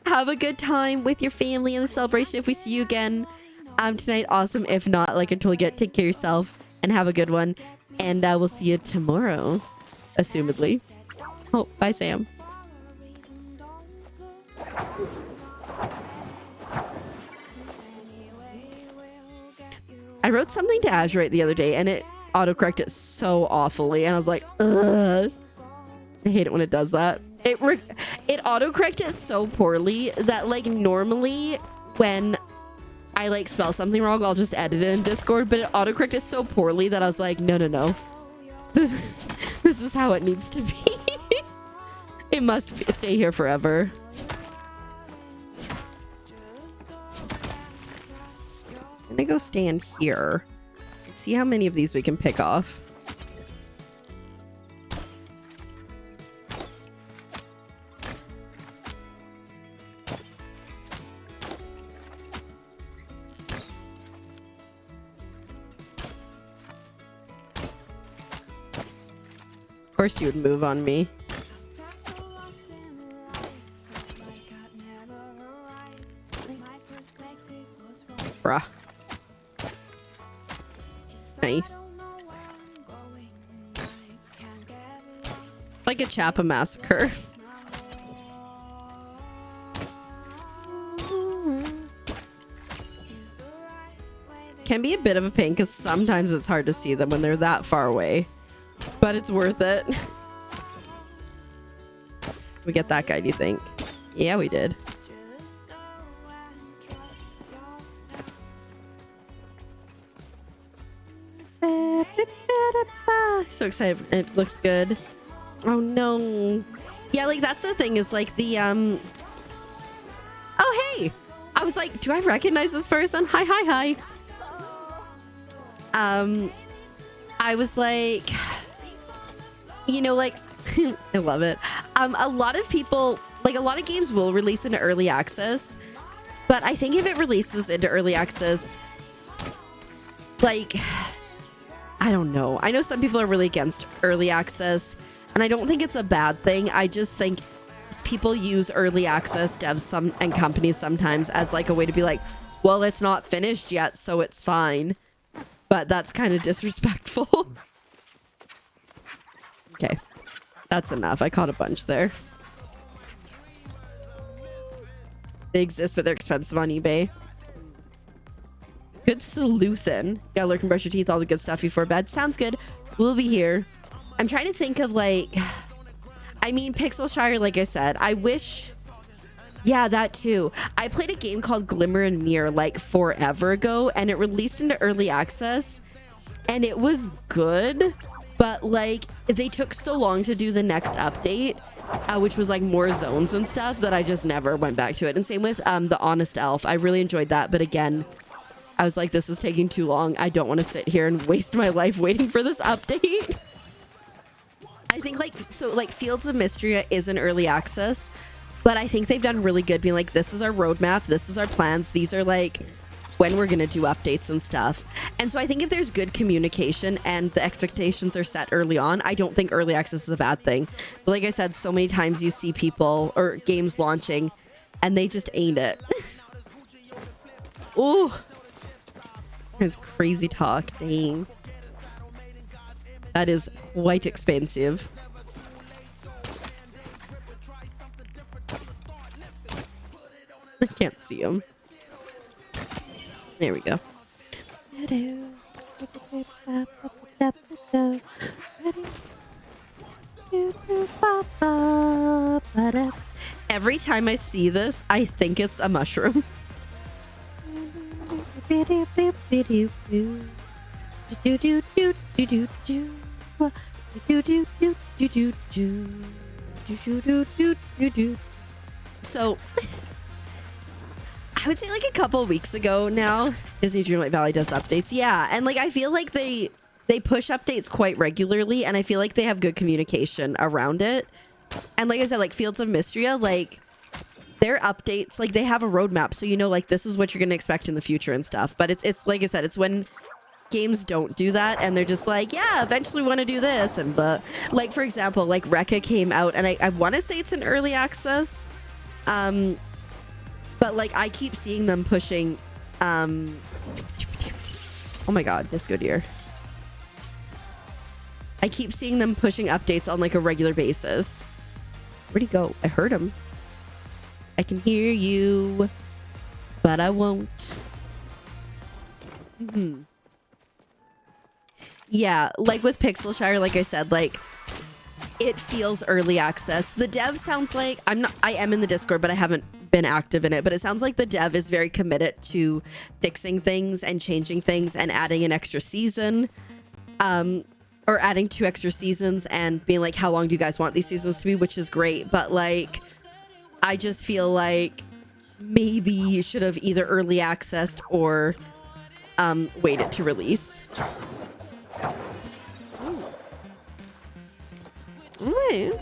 Speaker 2: Have a good time with your family in the celebration. If we see you again tonight, awesome. If not, like I totally get, take care of yourself and have a good one. And we'll see you tomorrow, assumedly. Oh, bye, Sam. I wrote something to Azurite the other day and it autocorrected so awfully. And I was like, ugh. I hate it when it does that. It autocorrected so poorly that like normally when I like spell something wrong, I'll just edit it in Discord. But it autocorrected so poorly that I was like, no. This is how it needs to be. It must stay here forever. I'm gonna go stand here. See how many of these we can pick off. Of course you would move on me. Bruh. Nice. Like a Chappa massacre. Can be a bit of a pain because sometimes it's hard to see them when they're that far away. But it's worth it. We get that guy, do you think? Yeah, we did. So excited. It looked good. Oh no. Yeah, like that's the thing is like the oh hey, I was like, do I recognize this person? Hi. I was like, you know, like I love it. A lot of people, like a lot of games will release into early access, but I think if it releases into early access, like I don't know. I know some people are really against early access, and I don't think it's a bad thing. I just think people use early access devs and companies sometimes as like a way to be like, well, it's not finished yet, so it's fine. But that's kind of disrespectful. Okay. That's enough. I caught a bunch there. They exist, but they're expensive on eBay. Good sleuthin'. Gotta lurk and brush your teeth, all the good stuff before bed. Sounds good. We'll be here. I'm trying to think of like... I mean, Pixelshire, like I said. I wish... Yeah, that too. I played a game called Glimmer and Mirror like forever ago, and it released into early access, and it was good, but like they took so long to do the next update, which was like more zones and stuff, that I just never went back to it. And same with The Honest Elf. I really enjoyed that, but again, I was like, this is taking too long. I don't want to sit here and waste my life waiting for this update. think like Fields of Mystria is an early access, but I think they've done really good being like, this is our roadmap, this is our plans, these are like when we're gonna do updates and stuff. And so I think if there's good communication and the expectations are set early on, I don't think early access is a bad thing. But like I said, so many times you see people or games launching and they just ain't it. Ooh, there's crazy talk. Dang, that is quite expensive. I can't see him. There we go. Every time I see this, I think it's a mushroom. So I would say like a couple weeks ago now, Disney Dreamlight Valley does updates. Yeah. And like, I feel like they push updates quite regularly, and I feel like they have good communication around it. And like I said, like Fields of Mystria, like their updates, like they have a roadmap. So, you know, like this is what you're going to expect in the future and stuff. But it's like I said, it's when games don't do that and they're just like, yeah, eventually want to do this. And but like, for example, like Rekka came out and I want to say it's an early access. But like I keep seeing them pushing oh my god, Disco Deer. I keep seeing them pushing updates on like a regular basis. Where'd he go? I heard him. I can hear you, but I won't. Yeah, like with Pixelshire, like I said, like it feels early access. The dev sounds like I am in the Discord, but I haven't been active in it, but it sounds like the dev is very committed to fixing things and changing things and adding an extra season, or adding 2 extra seasons and being like, how long do you guys want these seasons to be, which is great. But like I just feel like maybe you should have either early accessed or waited to release. Right.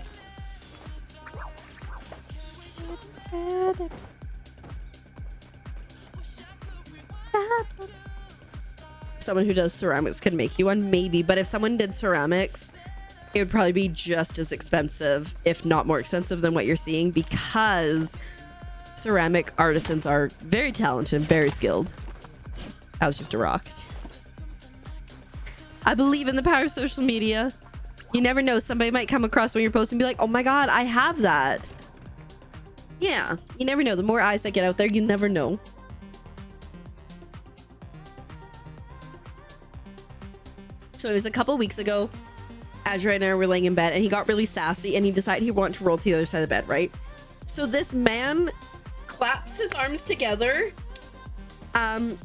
Speaker 2: Someone who does ceramics could make you one, maybe, but if someone did ceramics, it would probably be just as expensive, if not more expensive than what you're seeing, because ceramic artisans are very talented and very skilled. That was just a rock. I believe in the power of social media. You never know, somebody might come across when you're posting and be like, oh my god, I have that. Yeah, you never know. The more eyes that get out there, you never know. So it was a couple weeks ago. Azure and I were laying in bed and he got really sassy and he decided he wanted to roll to the other side of the bed, right? So this man claps his arms together, and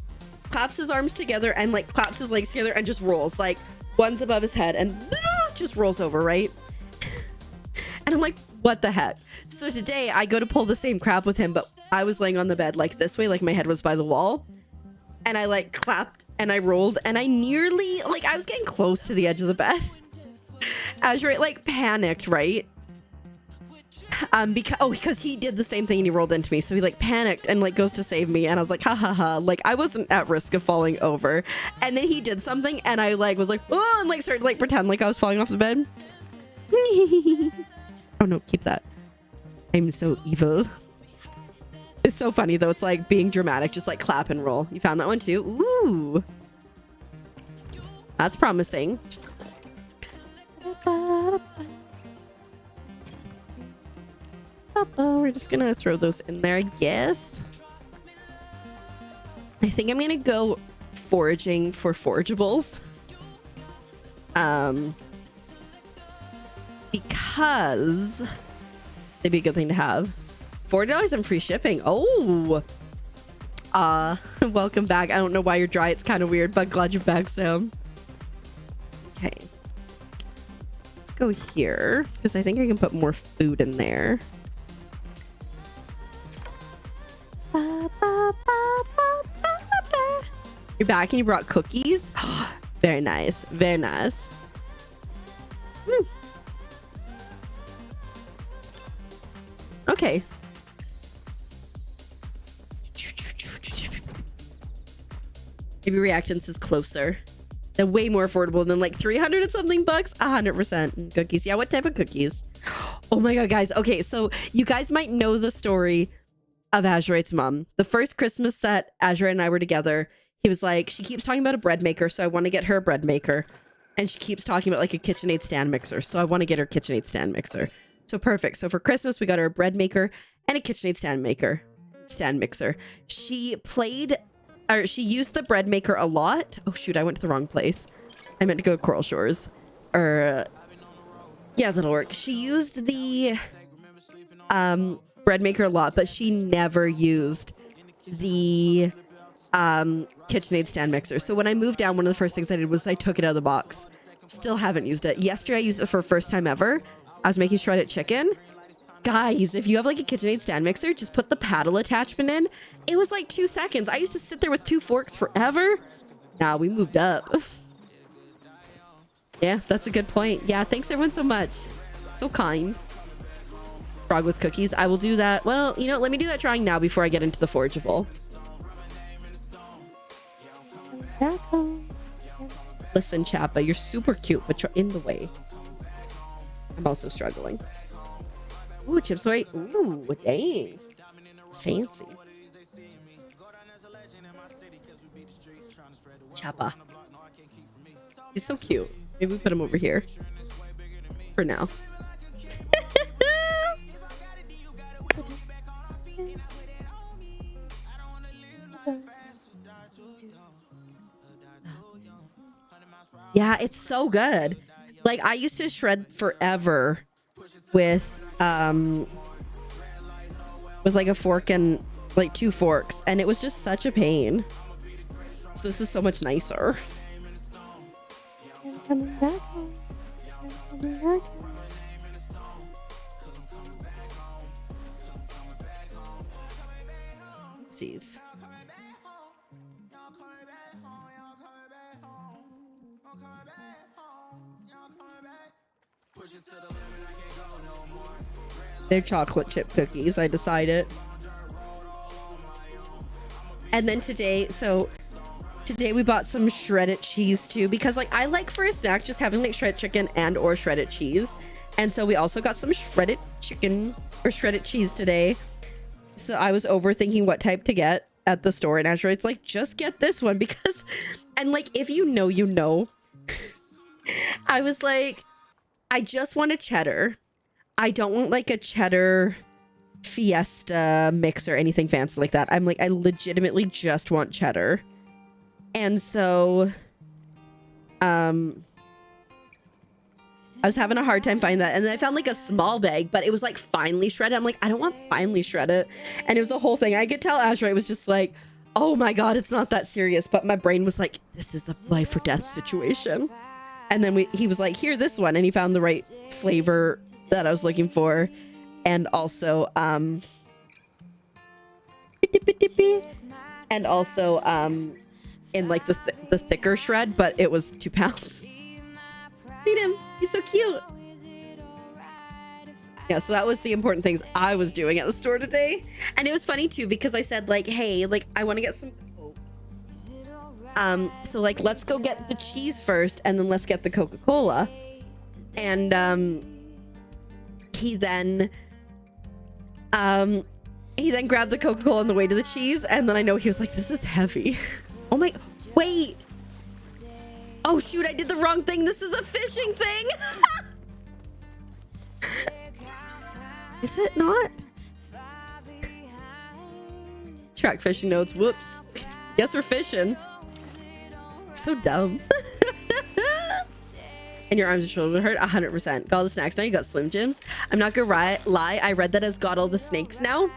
Speaker 2: like claps his legs together and just rolls, like one's above his head and just rolls over, right? And I'm like, what the heck? So today I go to pull the same crap with him, but I was laying on the bed like this way, like my head was by the wall, and I like clapped and I rolled and I nearly, like I was getting close to the edge of the bed. Azure like panicked, right? Because he did the same thing and he rolled into me, so he like panicked and like goes to save me, and I was like, ha ha ha, like I wasn't at risk of falling over. And then he did something and I like was like, oh, and like started like pretend like I was falling off the bed. Oh no, keep that. I'm so evil. It's so funny though. It's like being dramatic, just like clap and roll. You found that one too? Ooh, that's promising. We're just gonna throw those in there, I guess. I think I'm gonna go foraging for forageables. Because it'd be a good thing to have. $4 and free shipping. Oh, welcome back. I don't know why you're dry. It's kind of weird, but glad you're back, Sam. Okay, let's go here because I think I can put more food in there. You're back and you brought cookies. Very nice, very nice. Okay. Maybe Reactance is closer. They're way more affordable than like 300 and something bucks. 100% cookies. Yeah, what type of cookies? Oh my god, guys. Okay, so you guys might know the story of Azurite's mom. The first Christmas that Azurite and I were together, he was like, she keeps talking about a bread maker, so I want to get her a bread maker. And she keeps talking about like a KitchenAid stand mixer, so I want to get her a KitchenAid stand mixer. So perfect. So for Christmas, we got her a bread maker and a KitchenAid stand mixer. She used the bread maker a lot. Oh shoot, I went to the wrong place. I meant to go to Coral Shores. Yeah, that'll work. She used the bread maker a lot, but she never used the KitchenAid stand mixer. So when I moved down, one of the first things I did was I took it out of the box. Still haven't used it. Yesterday I used it for the first time ever. I was making shredded chicken. Guys, if you have like a KitchenAid stand mixer, just put the paddle attachment in. It was like 2 seconds. I used to sit there with 2 forks forever. Nah, we moved up. Yeah, that's a good point. Yeah, thanks everyone so much. So kind. Frog with cookies. I will do that. Well, you know, let me do that drawing now before I get into the forageable. Listen, Chappa, you're super cute, but you're in the way. I'm also struggling. Ooh, chips away. Ooh, dang. It's fancy. Chappa. He's so cute. Maybe we put him over here. For now. Yeah, it's so good. Like, I used to shred forever with like a fork and like 2 forks, and it was just such a pain. So this is so much nicer. Oopsies. They're chocolate chip cookies, I decided. And then today we bought some shredded cheese too, because like I like for a snack just having like shredded chicken and or shredded cheese. And so we also got some shredded chicken or shredded cheese today. So I was overthinking what type to get at the store, and actually it's like, just get this one, because, and like, if you know, you know. I was like, I just want a cheddar. I don't want like a cheddar fiesta mix or anything fancy like that. I'm like, I legitimately just want cheddar. And so I was having a hard time finding that, and then I found like a small bag, but it was like finely shredded. I'm like, I don't want finely shredded. And it was a whole thing. I could tell Azurite was just like, oh my god, it's not that serious, but my brain was like, this is a life or death situation. And then he was like, here, this one, and he found the right flavor that I was looking for. And also in like the thicker shred, but it was 2 pounds. Meet him, he's so cute. Yeah, so that was the important things I was doing at the store today. And it was funny too, because I said like, hey, like I want to get some Coke. So like, let's go get the cheese first, and then let's get the Coca-Cola. And he then grabbed the Coca-Cola on the way to the cheese, and then I know he was like, this is heavy. Oh my, wait. Oh shoot, I did the wrong thing. This is a fishing thing. Is it not? Track fishing notes. Whoops. Guess we're fishing. So dumb. And your arms and shoulders hurt. 100%. Got all the snacks now. You got Slim Jims. I'm not gonna lie. I read that as got all the snakes now.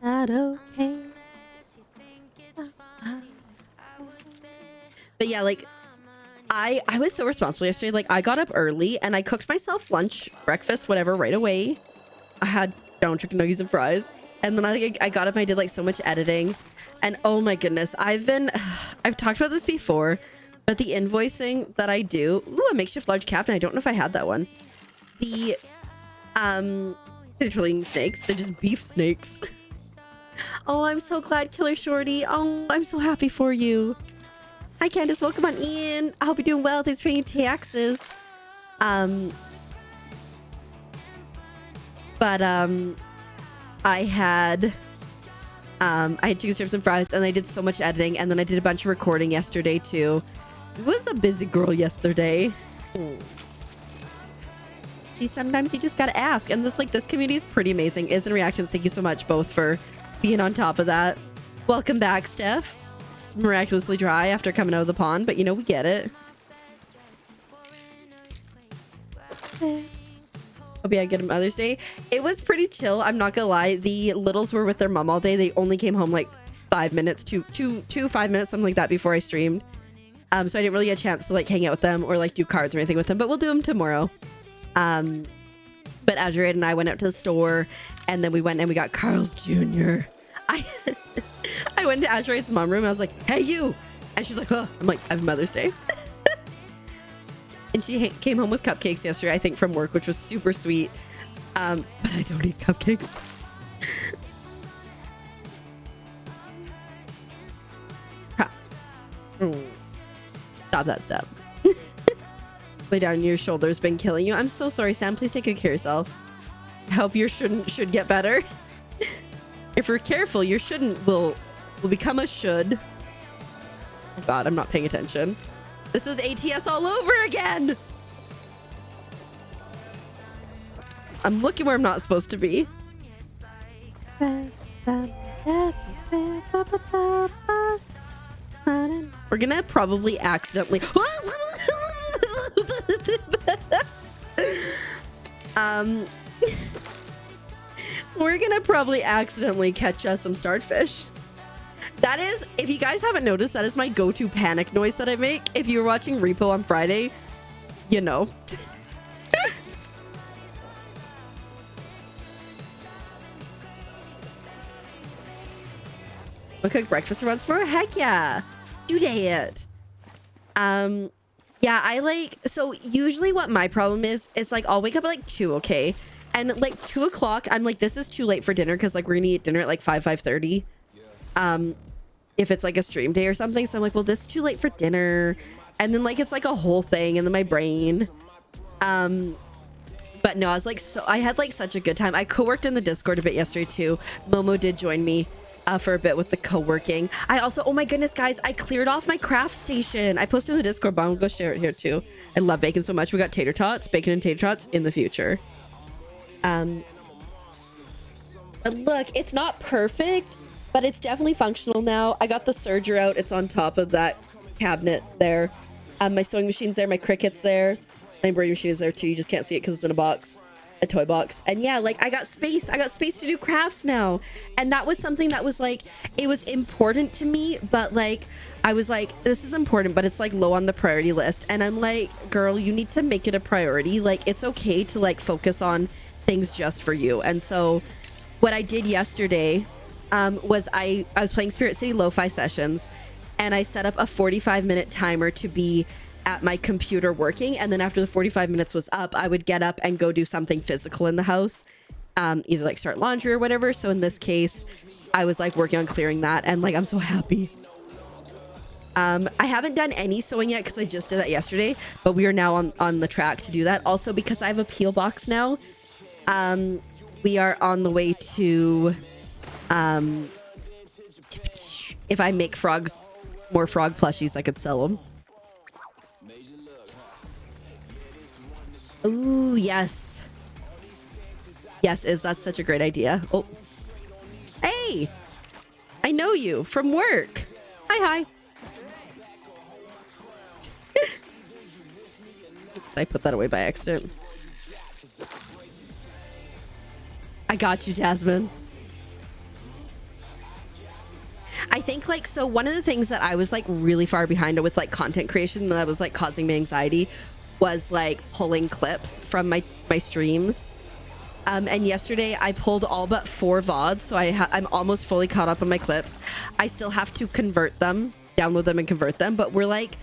Speaker 2: Not okay. But yeah, like I was so responsible yesterday. Like I got up early and I cooked myself lunch, breakfast, whatever, right away. I had down chicken nuggets and fries. And then I got up and I did like so much editing. And oh my goodness, I've talked about this before, but the invoicing that I do, ooh, a makeshift large cap, and I don't know if I had that one. the controlling snakes. They're just beef snakes. Oh, I'm so glad, Killer Shorty. Oh, I'm so happy for you. Hi, Candace. Welcome on, Ian. I hope you're doing well. Thanks for paying taxes. But I had chicken strips and fries, and I did so much editing, and then I did a bunch of recording yesterday too. I was a busy girl yesterday. See, sometimes you just gotta ask, and this community is pretty amazing. Isn't Reactions? Thank you so much both for being on top of that. Welcome back, Steph. It's miraculously dry after coming out of the pond, but you know, we get it. Hope you had a good Mother's Day. It was pretty chill. I'm not gonna lie. The littles were with their mom all day. They only came home like 5 minutes, 5 minutes, something like that before I streamed. So I didn't really get a chance to like hang out with them or like do cards or anything with them, but we'll do them tomorrow. But Azure and I went out to the store, and then we went and we got Carl's Jr. I went to Azure's mom room and I was like, hey, you. And she's like, huh. I'm like, I have Mother's Day. And she came home with cupcakes yesterday, I think, from work, which was super sweet. But I don't eat cupcakes. Stop that step. Lay down, your shoulder's been killing you. I'm so sorry, Sam. Please take good care of yourself. I hope your should get better. If we're careful, your shouldn't will become a should. Oh God, I'm not paying attention. This is ATS all over again. I'm looking where I'm not supposed to be. We're gonna probably accidentally we're gonna probably accidentally catch us some starfish. That is, if you guys haven't noticed, that is my go-to panic noise that I make. If you were watching Repo on Friday, you know. We'll cook breakfast for once more? Heck yeah. Do it. Yeah, I like, so usually what my problem is like I'll wake up at like 2, okay? And like 2 o'clock, I'm like, this is too late for dinner because like we're gonna eat dinner at like 5:30. If it's like a stream day or something. So I'm like, well, this is too late for dinner. And then like it's like a whole thing and then my brain. But no, I was like, so I had like such a good time. I co-worked in the Discord a bit yesterday too. Momo did join me for a bit with the co-working. I also, oh my goodness, guys, I cleared off my craft station. I posted in the Discord, but I'm gonna go share it here too. I love bacon so much. We got tater tots, bacon and tater tots in the future. But look, it's not perfect, but it's definitely functional now. I got the serger out. It's on top of that cabinet there. My sewing machine's there. My Cricut's there. My embroidery machine is there too. You just can't see it because it's in a box, a toy box. And yeah, like I got space. I got space to do crafts now. And that was something that was like, it was important to me, but like, I was like, this is important, but it's like low on the priority list. And I'm like, girl, you need to make it a priority. Like, it's okay to like focus on things just for you. And so what I did yesterday was I was playing Spirit City Lo-Fi Sessions, and I set up a 45-minute timer to be at my computer working, and then after the 45 minutes was up, I would get up and go do something physical in the house, either like start laundry or whatever. So in this case, I was like working on clearing that, and like I'm so happy. I haven't done any sewing yet because I just did that yesterday, but we are now on the track to do that. Also because I have a peel box now, we are on the way to if I make more frog plushies, I could sell them. Ooh, yes. Yes, that's such a great idea. Oh, hey, I know you from work. Hi. Oops, I put that away by accident. I got you, Jasmine. I think like, so one of the things that I was like really far behind with like content creation that was like causing me anxiety was like pulling clips from my streams. And yesterday I pulled all but 4 VODs. So I'm almost fully caught up on my clips. I still have to convert them, download them and convert them. But we're like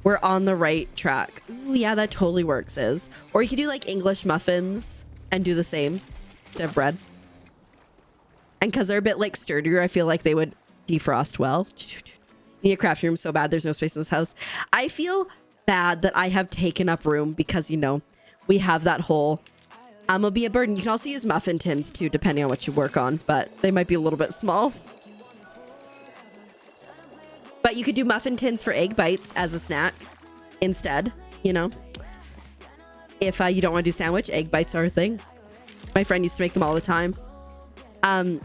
Speaker 2: We're on the right track. Ooh, yeah, that totally works, Is. Or you could do like English muffins and do the same instead of bread. And because they're a bit like sturdier, I feel like they would defrost well. Need a crafting room so bad. There's no space in this house. I feel bad that I have taken up room because, you know, we have that whole will be a burden. You can also use muffin tins too, depending on what you work on, but they might be a little bit small. But you could do muffin tins for egg bites as a snack instead, you know. If you don't want to do sandwich, egg bites are a thing. My friend used to make them all the time. You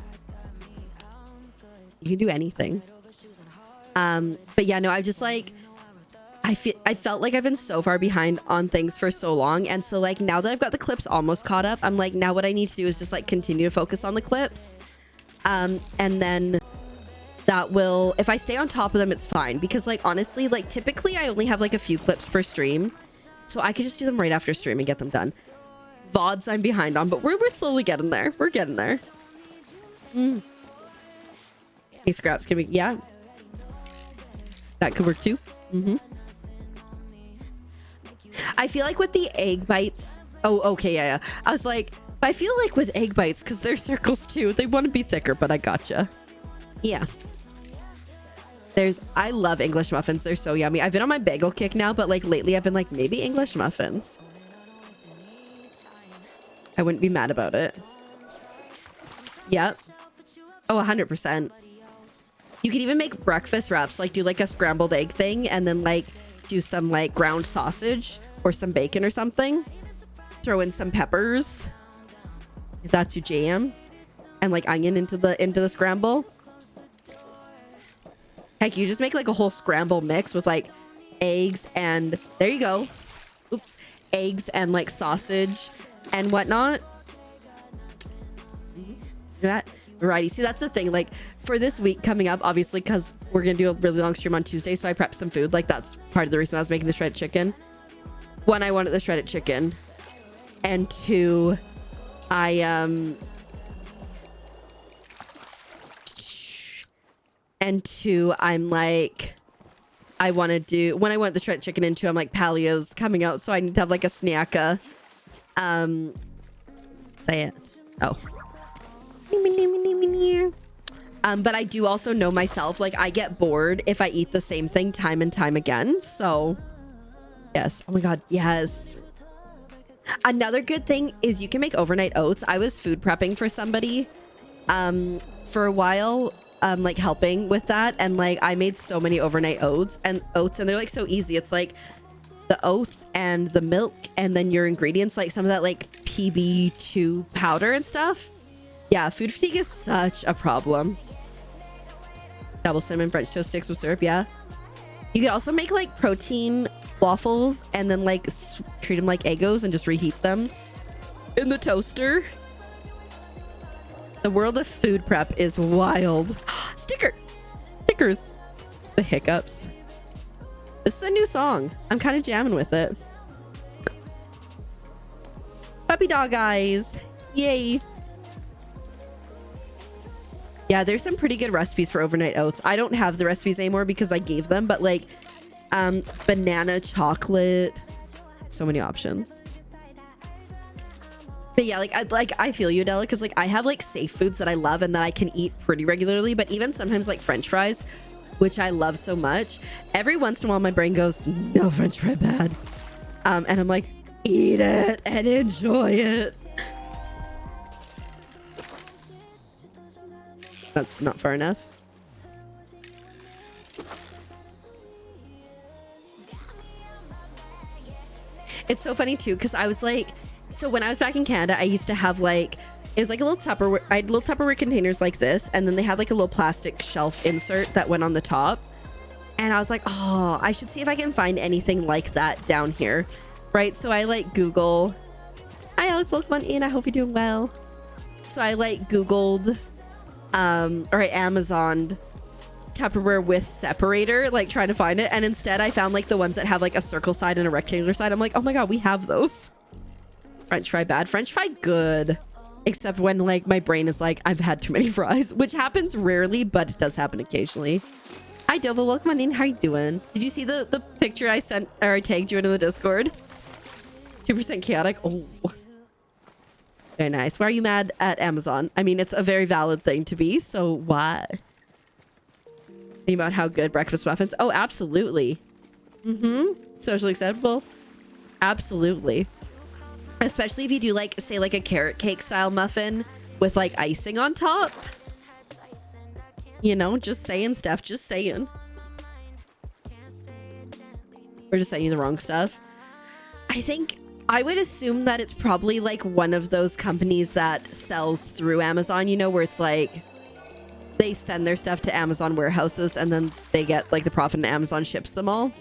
Speaker 2: can do anything. But yeah, no, I just like, I felt like I've been so far behind on things for so long. And so like now that I've got the clips almost caught up, I'm like, now what I need to do is just like continue to focus on the clips. And then that will, if I stay on top of them, it's fine. Because like, honestly, like typically I only have like a few clips per stream. So I could just do them right after stream and get them done. VODs I'm behind on, but we're slowly getting there. We're getting there. Hey, scraps can be, yeah. That could work too. I feel like with the egg bites, oh, okay, yeah. I was like, I feel like with egg bites, because they're circles too, they want to be thicker, but I gotcha. Yeah. I love English muffins. They're so yummy. I've been on my bagel kick now, but like lately I've been like, maybe English muffins. I wouldn't be mad about it. Yep. Oh, 100%. You could even make breakfast wraps, like do like a scrambled egg thing and then like do some like ground sausage or some bacon or something. Throw in some peppers if that's your jam, and like onion into the scramble. Heck, you just make like a whole scramble mix with like eggs and there you go. Oops. Eggs and like sausage and whatnot. That variety. See, that's the thing. Like for this week coming up, obviously, because we're gonna do a really long stream on Tuesday, so I prepped some food. Like that's part of the reason I was making the shredded chicken. One, I wanted the shredded chicken, and two, I'm like, I want to do, when I want the shredded chicken into, I'm like, Palia's coming out, so I need to have like a snack. Say it. Oh. But I do also know myself, like I get bored if I eat the same thing time and time again. So yes. Oh my God. Yes. Another good thing is you can make overnight oats. I was food prepping for somebody for a while, like helping with that, and like I made so many overnight oats and they're like so easy. It's like the oats and the milk and then your ingredients, like some of that like PB2 powder and stuff. Yeah, food fatigue is such a problem. Double cinnamon French toast sticks with syrup, yeah. You could also make like protein waffles and then like treat them like Eggos and just reheat them in the toaster. The world of food prep is wild. Stickers. The hiccups. This is a new song. I'm kind of jamming with it. Puppy dog eyes. Yay. Yeah, there's some pretty good recipes for overnight oats. I don't have the recipes anymore because I gave them, but like banana chocolate, so many options. But yeah, like I feel you, Adela, because like I have like safe foods that I love and that I can eat pretty regularly, but even sometimes like French fries, which I love so much, every once in a while my brain goes, no, French fry bad. And I'm like, eat it and enjoy it. That's not far enough. It's so funny too, because I was like, so when I was back in Canada, I used to have like, it was like a little Tupperware, I had little Tupperware containers like this, and then they had like a little plastic shelf insert that went on the top. And I was like, oh, I should see if I can find anything like that down here. Right? So I like Google. Hi Alice, welcome on in. I hope you're doing well. So I like Googled, or I Amazoned Tupperware with separator, like trying to find it. And instead I found like the ones that have like a circle side and a rectangular side. I'm like, oh my God, we have those. French fry bad. French fry good. Except when like my brain is like, I've had too many fries, which happens rarely, but it does happen occasionally. Hi, Dova. Welcome on in. How you doing? Did you see the picture I sent or I tagged you into the Discord? 2% chaotic. Oh, very nice. Why are you mad at Amazon? I mean, it's a very valid thing to be. So why? Think about how good breakfast muffins. Oh, absolutely. Socially acceptable. Absolutely. Especially if you do like, say, like a carrot cake style muffin with like icing on top. You know, just saying stuff. Just saying. We're just saying the wrong stuff. I think I would assume that it's probably like one of those companies that sells through Amazon, you know, where it's like they send their stuff to Amazon warehouses and then they get like the profit and Amazon ships them all.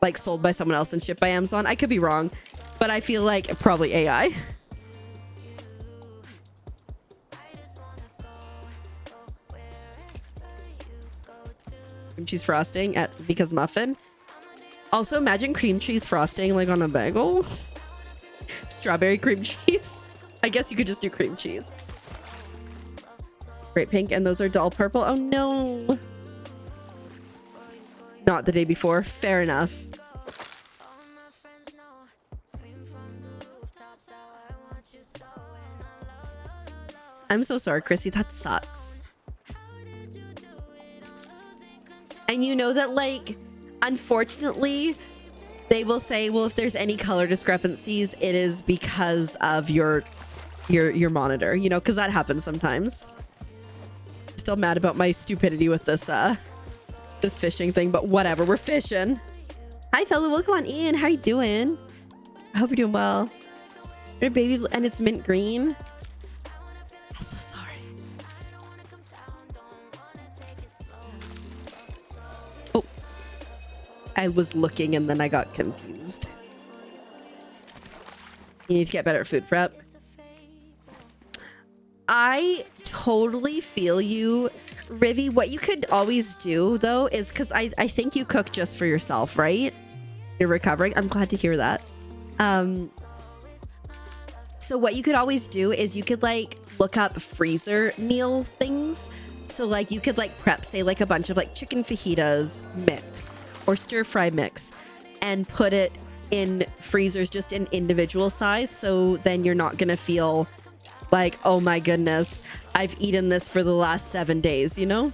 Speaker 2: Like sold by someone else and shipped by Amazon. I could be wrong, but I feel like probably AI. Cream cheese frosting at because muffin. Also, imagine cream cheese frosting like on a bagel. Strawberry cream cheese. I guess you could just do cream cheese. Great pink, and those are dull purple. Oh no. Not the day before. Fair enough. I'm so sorry, Chrissy. That sucks. And you know that, like, unfortunately, they will say, well, if there's any color discrepancies, it is because of your monitor, you know, because that happens sometimes. Still mad about my stupidity with this this fishing thing, but whatever, we're fishing. Hi fella, welcome on in. How you doing? I hope you're doing well. Your baby, and it's mint green. I'm so sorry. Oh, I was looking and then I got confused. You need to get better at food prep. I totally feel you, Rivi. What you could always do though is, because I think you cook just for yourself, right? You're recovering. I'm glad to hear that. So what you could always do is you could like look up freezer meal things. So like you could like prep, say like a bunch of like chicken fajitas mix or stir fry mix and put it in freezers just in individual size. So then you're not going to feel like, oh my goodness, I've eaten this for the last 7 days, you know?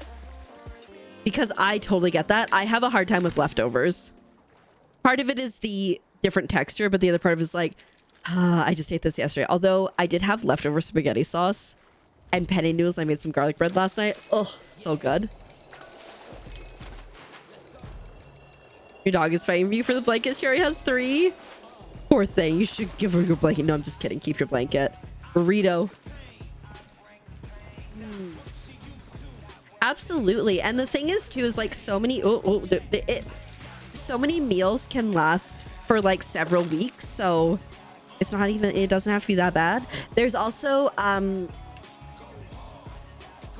Speaker 2: Because I totally get that. I have a hard time with leftovers. Part of it is the different texture, but the other part of it is like, I just ate this yesterday. Although I did have leftover spaghetti sauce and penne noodles. I made some garlic bread last night. Oh, so good. Your dog is fighting for you for the blanket. Sherry has 3. Poor thing. You should give her your blanket. No, I'm just kidding. Keep your blanket. Burrito. Absolutely. And the thing is too is like so many so many meals can last for like several weeks, so it's not even, it doesn't have to be that bad. There's also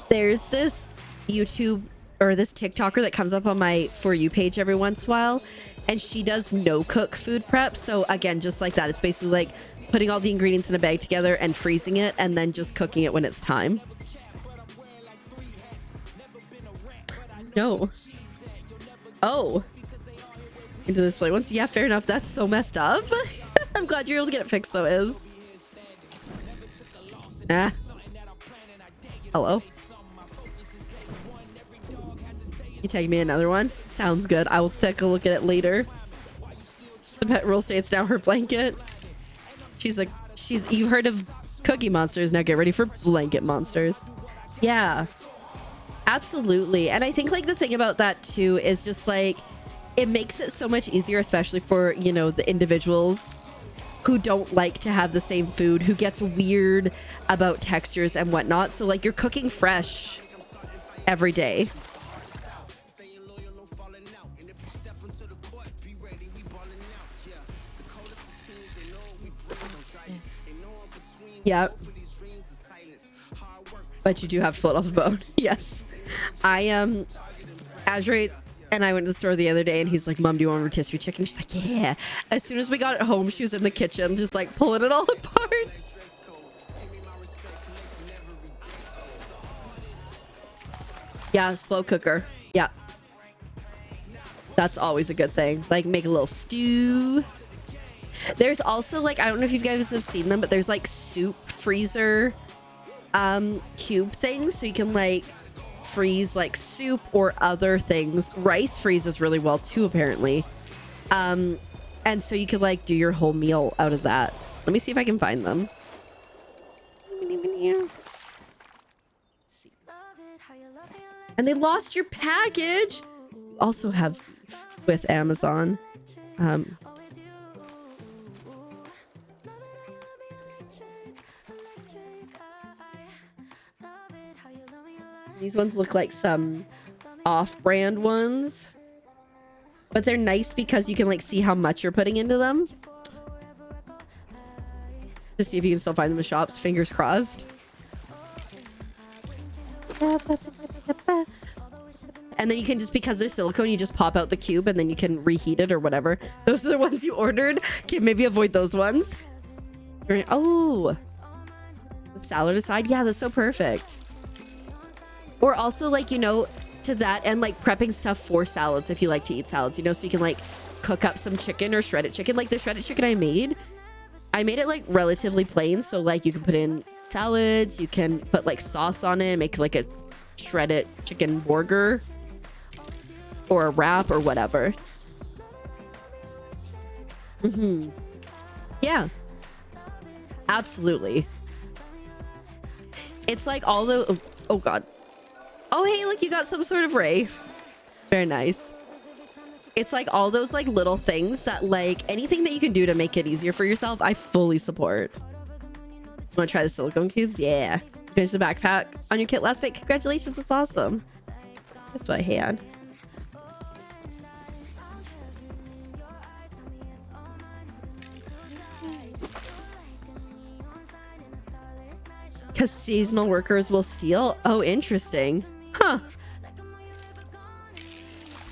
Speaker 2: there's this YouTube or this TikToker that comes up on my For You page every once in a while, and she does no cook food prep. So again, just like that, it's basically like putting all the ingredients in a bag together and freezing it and then just cooking it when it's time. No. Oh. Into the display once. Yeah, fair enough. That's so messed up. I'm glad you're able to get it fixed though, Is. Hello. You tag me another one? Sounds good. I will take a look at it later. The pet rule states now her blanket. She's like, you've heard of Cookie Monsters, now get ready for blanket monsters. Yeah, absolutely. And I think like the thing about that too is just like, it makes it so much easier, especially for, you know, the individuals who don't like to have the same food, who gets weird about textures and whatnot. So like you're cooking fresh every day. Yep. But you do have to float off the boat. Yes. Azure and I went to the store the other day and he's like, Mom, do you want rotisserie chicken? She's like, yeah. As soon as we got it home, she was in the kitchen just like pulling it all apart. Yeah, slow cooker. Yeah. That's always a good thing. Like make a little stew. There's also like, I don't know if you guys have seen them, but there's like soup freezer cube things, so you can like freeze like soup or other things. Rice freezes really well too, apparently. And so you could like do your whole meal out of that. Let me see if I can find them. And they lost your package. You also have with Amazon. These ones look like some off-brand ones, but they're nice because you can like see how much you're putting into them. To see if you can still find them in shops. Fingers crossed. And then you can just, because they're silicone, you just pop out the cube and then you can reheat it or whatever. Those are the ones you ordered. Okay, maybe avoid those ones. Oh, salad aside. Yeah, that's so perfect. Or also like, you know, to that and like prepping stuff for salads if you like to eat salads, you know, so you can like cook up some chicken or shredded chicken. Like the shredded chicken I made it like relatively plain. So like you can put in salads, you can put like sauce on it, make like a shredded chicken burger or a wrap or whatever. Yeah, absolutely. It's like all the, oh god. Oh, hey, look, you got some sort of ray. Very nice. It's like all those like little things that like anything that you can do to make it easier for yourself, I fully support. Want to try the silicone cubes? Yeah. Finish the backpack on your kit last night. Congratulations, it's awesome. That's what I had. Because seasonal workers will steal? Oh, interesting. Huh.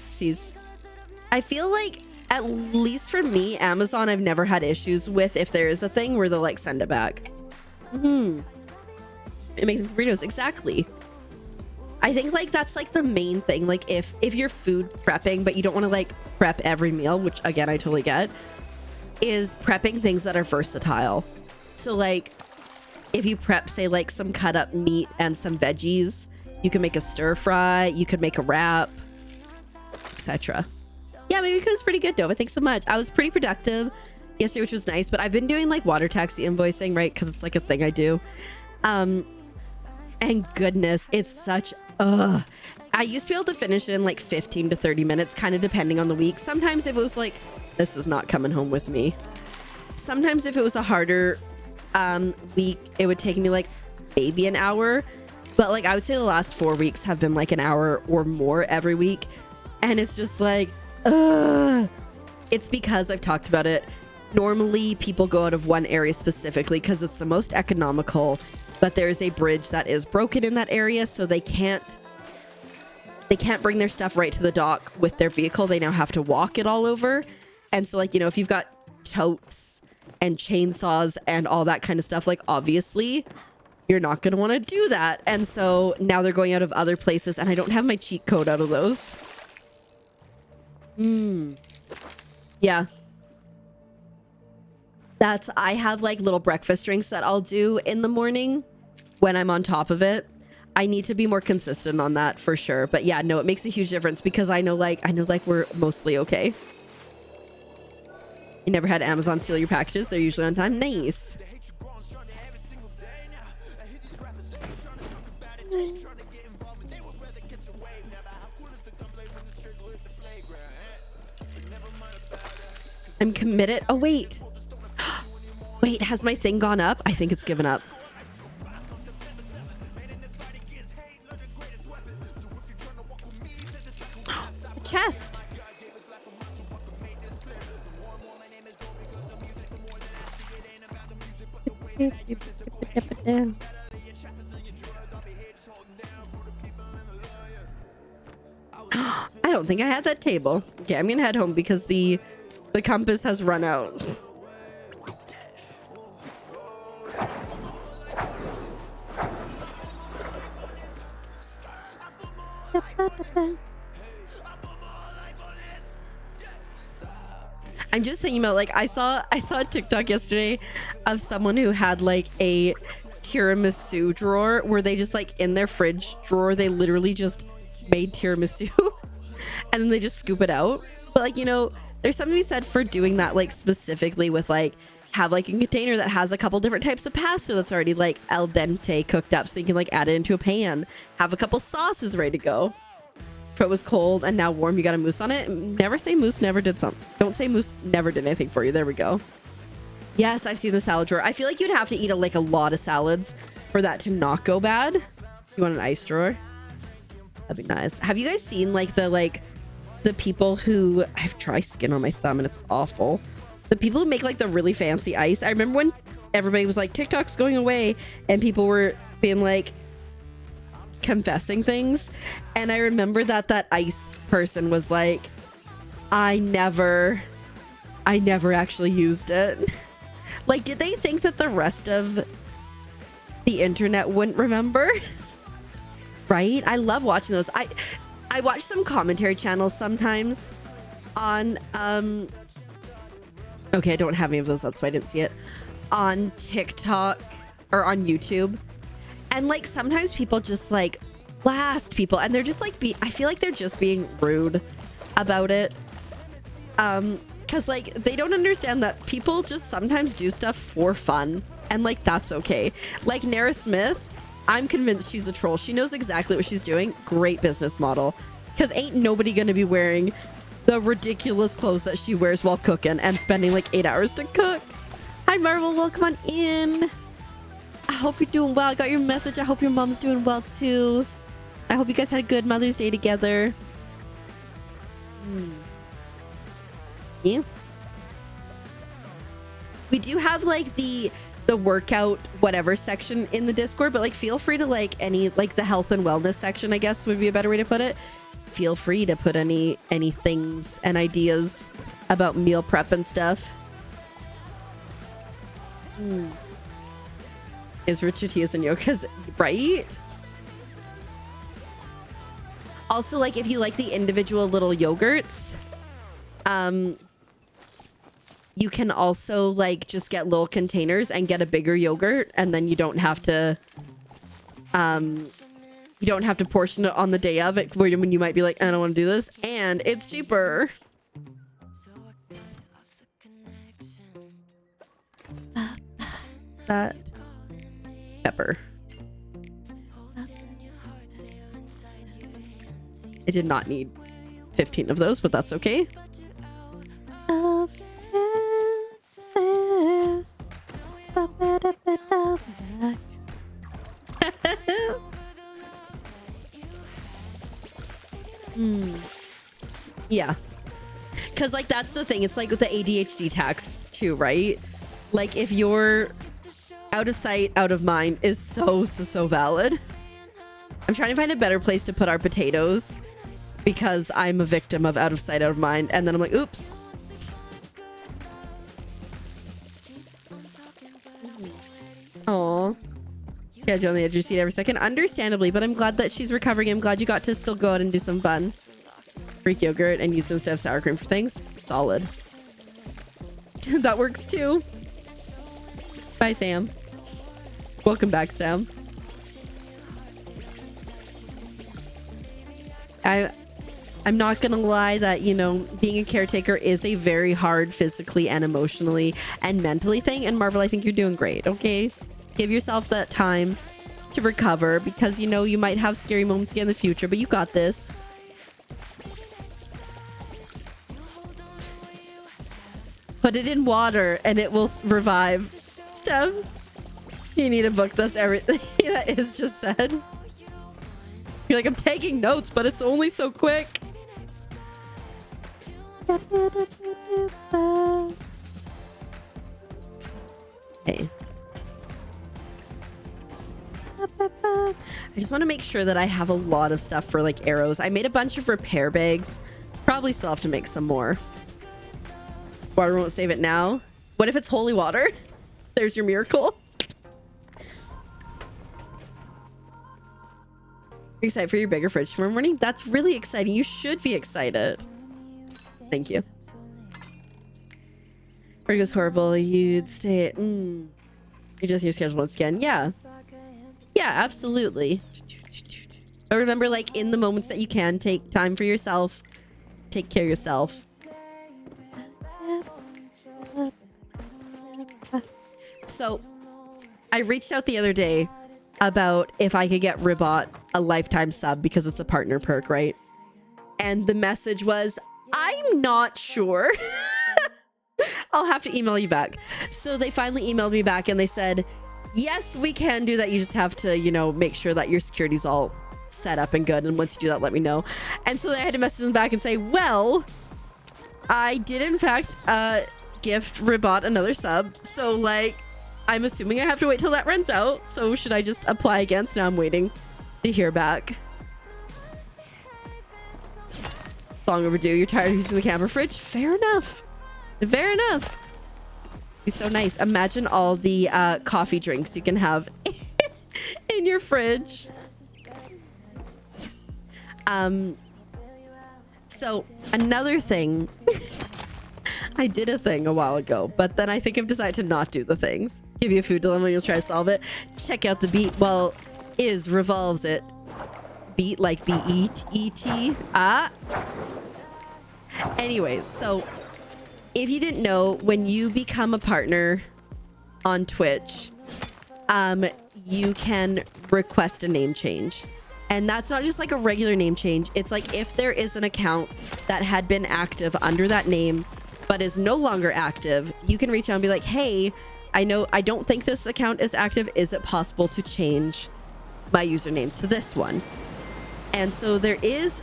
Speaker 2: Sees. I feel like, at least for me, Amazon I've never had issues with if there is a thing where they'll like send it back. It makes burritos. Exactly. I think like that's like the main thing. Like if you're food prepping, but you don't want to like prep every meal, which again, I totally get, is prepping things that are versatile. So like if you prep, say like some cut up meat and some veggies, you can make a stir fry, you could make a wrap, etc. Yeah, maybe it was pretty good, Dova. Thanks so much. I was pretty productive yesterday, which was nice, but I've been doing like water taxi invoicing, right? Because it's like a thing I do. And goodness, it's such, I used to be able to finish it in like 15 to 30 minutes, kind of depending on the week. Sometimes if it was like, this is not coming home with me. Sometimes if it was a harder week, it would take me like maybe an hour. But like I would say the last 4 weeks have been like an hour or more every week. And it's just like, it's because I've talked about it. Normally people go out of one area specifically because it's the most economical, but there is a bridge that is broken in that area, so they can't bring their stuff right to the dock with their vehicle. They now have to walk it all over. And so like, you know, if you've got totes and chainsaws and all that kind of stuff, like obviously you're not going to want to do that. And so now they're going out of other places, and I don't have my cheat code out of those. Yeah. I have like little breakfast drinks that I'll do in the morning when I'm on top of it. I need to be more consistent on that for sure. But yeah, no, it makes a huge difference because I know like we're mostly okay. You never had Amazon steal your packages? They're usually on time. Nice. I'm committed. Oh, wait. Wait, has my thing gone up? I think it's given up. Chest. I don't think I had that table. Okay, I'm gonna head home because the compass has run out. I'm just thinking about like I saw a TikTok yesterday of someone who had like a tiramisu drawer where they just like in their fridge drawer they literally just made tiramisu and then they just scoop it out. But like, you know, there's something to be said for doing that like specifically with like have like a container that has a couple different types of pasta that's already like al dente cooked up so you can like add it into a pan, have a couple sauces ready to go. If it was cold and now warm, you got a mousse on it. Never say mousse never did something. Don't say mousse never did anything for you. There we go. Yes, I've seen the salad drawer. I feel like you'd have to eat like a lot of salads for that to not go bad. You want an ice drawer? That'd be nice. Have you guys seen like the people who I have dry skin on my thumb and it's awful. The people who make like the really fancy ice. I remember when everybody was like TikTok's going away and people were being like confessing things, and I remember that ice person was like, I never actually used it. Like, did they think that the rest of the internet wouldn't remember? Right? I love watching those. I watch some commentary channels sometimes on okay, I don't have any of those, that's why I didn't see it, on TikTok or on YouTube. And like sometimes people just like blast people and they're just like I feel like they're just being rude about it. Cause like they don't understand that people just sometimes do stuff for fun and like that's okay. Like Nara Smith, I'm convinced she's a troll. She knows exactly what she's doing. Great business model. Cause ain't nobody gonna be wearing the ridiculous clothes that she wears while cooking and spending like 8 hours to cook. Hi Marvel, welcome on in. I hope you're doing well. I got your message. I hope your mom's doing well too. I hope you guys had a good Mother's Day together. Yeah. We do have like the workout whatever section in the Discord, but like feel free to like any like the health and wellness section, I guess would be a better way to put it. Feel free to put any things and ideas about meal prep and stuff. Is Richard Tias and Yoka's right? Also, like if you like the individual little yogurts, you can also like just get little containers and get a bigger yogurt, and then you don't have to portion it on the day of it when you might be like, I don't want to do this, and it's cheaper. Is that pepper? I did not need 15 of those, but that's okay. Yeah, because like that's the thing, it's like with the ADHD tax too, right? Like if you're out of sight out of mind is so valid. I'm trying to find a better place to put our potatoes because I'm a victim of out of sight out of mind, and then I'm like, oops. Oh yeah, on the edge of your seat every second, understandably, but I'm glad that she's recovering. I'm glad you got to still go out and do some fun. Greek yogurt and use it instead of sour cream for things. Solid. That works too. Bye, Sam. Welcome back, Sam. I'm not gonna lie that, you know, being a caretaker is a very hard physically and emotionally and mentally thing. And Marvel, I think you're doing great. Okay, give yourself that time to recover because, you know, you might have scary moments again in the future, but you got this. Put it in water and it will revive. Steph, you need a book that's everything that is just said. You're like, I'm taking notes, but it's only so quick. Hey. I just want to make sure that I have a lot of stuff for like arrows. I made a bunch of repair bags. Probably still have to make some more. Water won't save it now. What if it's holy water? There's your miracle. You're excited for your bigger fridge tomorrow morning? That's really exciting. You should be excited. Thank you. Work is horrible. You'd stay. You're just in your schedule once again. Yeah. Yeah, absolutely. But remember, like, in the moments that you can, take time for yourself. Take care of yourself. So, I reached out the other day about if I could get Ribot a lifetime sub because it's a partner perk, right? And the message was, I'm not sure. I'll have to email you back. So they finally emailed me back and they said, yes, we can do that. You just have to, you know, make sure that your security's all set up and good. And once you do that, let me know. And so I had to message them back and say, well, I did in fact gift Ribot another sub. So like, I'm assuming I have to wait till that runs out. So should I just apply again? So now I'm waiting to hear back. It's long overdue. You're tired of using the camera fridge? Fair enough. Fair enough. It's so nice. Imagine all the coffee drinks you can have in your fridge. So another thing, I did a thing a while ago, but then I think I've decided to not do the things. Give you a food dilemma, you'll try to solve it. Check out the beat. Well, revolves it. Beat like B-E-E-T. Anyways, so if you didn't know, when you become a partner on Twitch, you can request a name change. And that's not just like a regular name change. It's like if there is an account that had been active under that name, but is no longer active, you can reach out and be like, hey, I don't think this account is active. Is it possible to change my username to this one? And so there is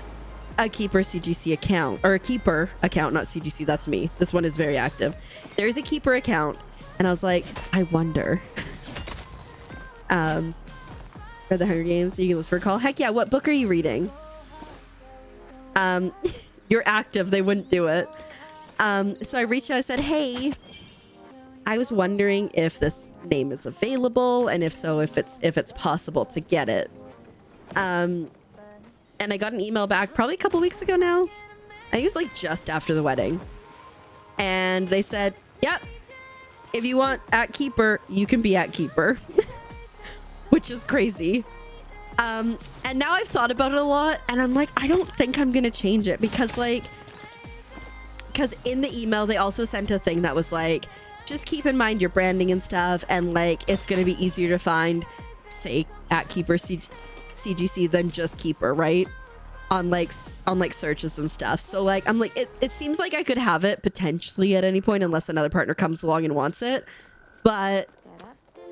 Speaker 2: a Keeper CGC account, or a Keeper account, not CGC, that's me. This one is very active. There is a Keeper account, and I was like, I wonder. Read the Hunger Games, you can listen for a call. Heck yeah, what book are you reading? You're active, they wouldn't do it. So I reached out, I said, hey, I was wondering if this name is available, and if so, if it's possible to get it. And I got an email back probably a couple weeks ago now. I think it was like just after the wedding. And they said, yep, if you want at Keeper, you can be at Keeper. Which is crazy. And now I've thought about it a lot, and I'm like, I don't think I'm gonna change it because in the email they also sent a thing that was like, just keep in mind your branding and stuff, and like it's gonna be easier to find, say, at Keeper CGC than just Keeper, right? On like searches and stuff. So like I'm like, it seems like I could have it potentially at any point unless another partner comes along and wants it. But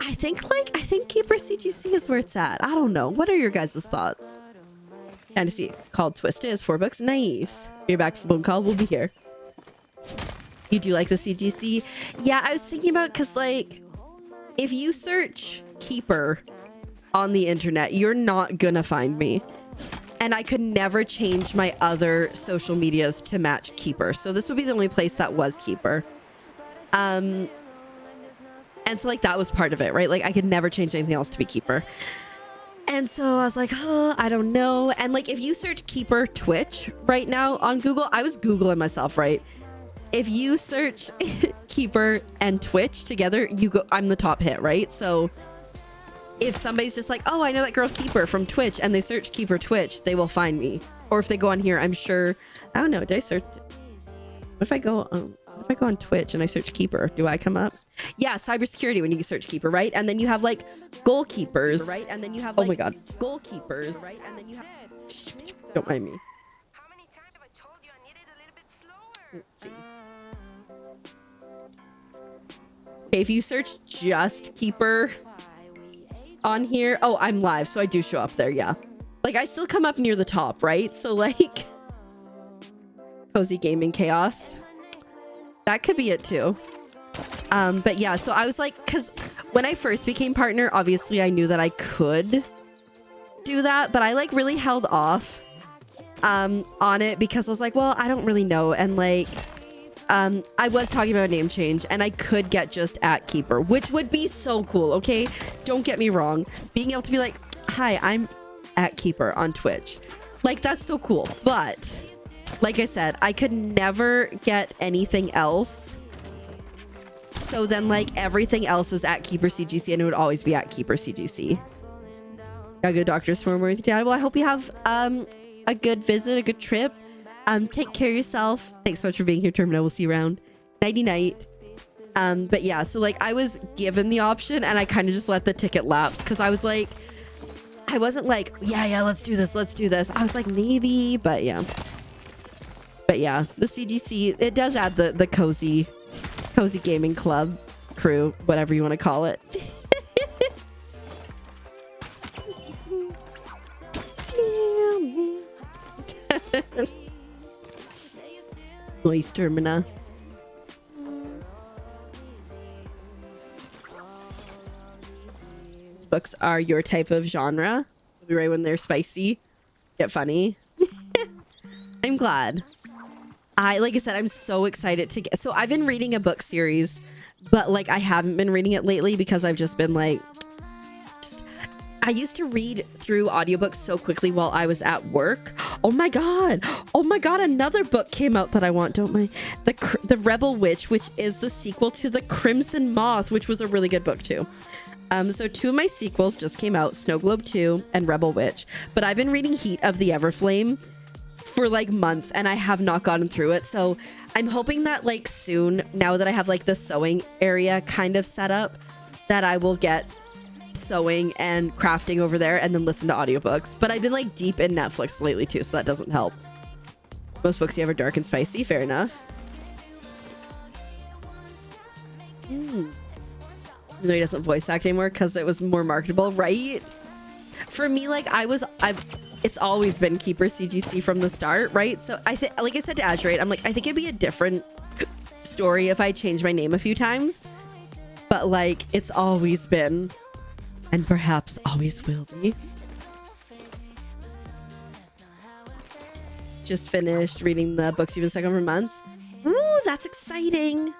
Speaker 2: I think Keeper CGC is where it's at. I don't know. What are your guys' thoughts? Fantasy called Twisted is $4. Nice. You're back for phone call. We'll be here. You do like the CGC? Yeah, I was thinking about, because like if you search Keeper on the internet, you're not gonna find me. And I could never change my other social medias to match Keeper. So this would be the only place that was Keeper. And so like that was part of it, right? Like I could never change anything else to be Keeper. And so I was like, oh, I don't know. And like if you search Keeper Twitch right now on Google, I was Googling myself, right? If you search Keeper and Twitch together, I'm the top hit, right? So if somebody's just like, oh, I know that girl Keeper from Twitch, and they search Keeper Twitch, they will find me. Or if they go on here, I'm sure, I don't know, did I search? What if I go on Twitch and I search Keeper, do I come up? Yeah, cybersecurity when you search Keeper, right? And then you have like goalkeepers, right? And then you have like, oh my god, goalkeepers, right? And then you have, don't mind me.
Speaker 6: How many times have I told you I needed a little bit slower?
Speaker 2: Let's see. Okay, if you search just Keeper on here, oh, I'm live, so I do show up there, yeah. Like I still come up near the top, right? So like Cozy Gaming Chaos, that could be it too. But yeah, so I was like, because when I first became partner, obviously I knew that I could do that, but I like really held off on it because I was like, well, I don't really know. And like I was talking about a name change, and I could get just at Keeper, which would be so cool. Okay, don't get me wrong, being able to be like, hi, I'm at Keeper on Twitch, like that's so cool. But like I said, I could never get anything else so then like everything else is at Keeper CGC, and it would always be at Keeper CGC. Gotta go to doctor's tomorrow morning with your dad. Well, I hope you have a good visit, a good trip. Take care of yourself. Thanks so much for being here, Terminal. We'll see you around. Nighty night. But yeah, so like I was given the option and I kind of just let the ticket lapse because I was like, I wasn't like, yeah, let's do this. I was like, maybe, but yeah. But yeah, the CGC, it does add the cozy gaming club crew, whatever you want to call it. Noise Termina. Books are your type of genre. You'll be right when they're spicy, get funny. I'm glad. Like I said, I'm so excited to get. So I've been reading a book series, but like I haven't been reading it lately because I've just been like, I used to read through audiobooks so quickly while I was at work. Oh my god, another book came out that I want, don't mind. The Rebel Witch, which is the sequel to The Crimson Moth, which was a really good book too. So 2 of my sequels just came out, Snow Globe 2 and Rebel Witch. But I've been reading Heat of the Everflame for like months and I have not gotten through it. So I'm hoping that like soon, now that I have like the sewing area kind of set up, that I will get sewing and crafting over there and then listen to audiobooks. But I've been like deep in Netflix lately too, so that doesn't help. Most books you have are dark and spicy. Fair enough. Even though he doesn't voice act anymore because it was more marketable, right? For me, like it's always been Keeper CGC from the start, right? So I think, like I said to Azurate, I'm like, I think it'd be a different story if I changed my name a few times, but like it's always been, and perhaps always will be. Just finished reading the books you've been stuck on for months. Ooh, that's exciting.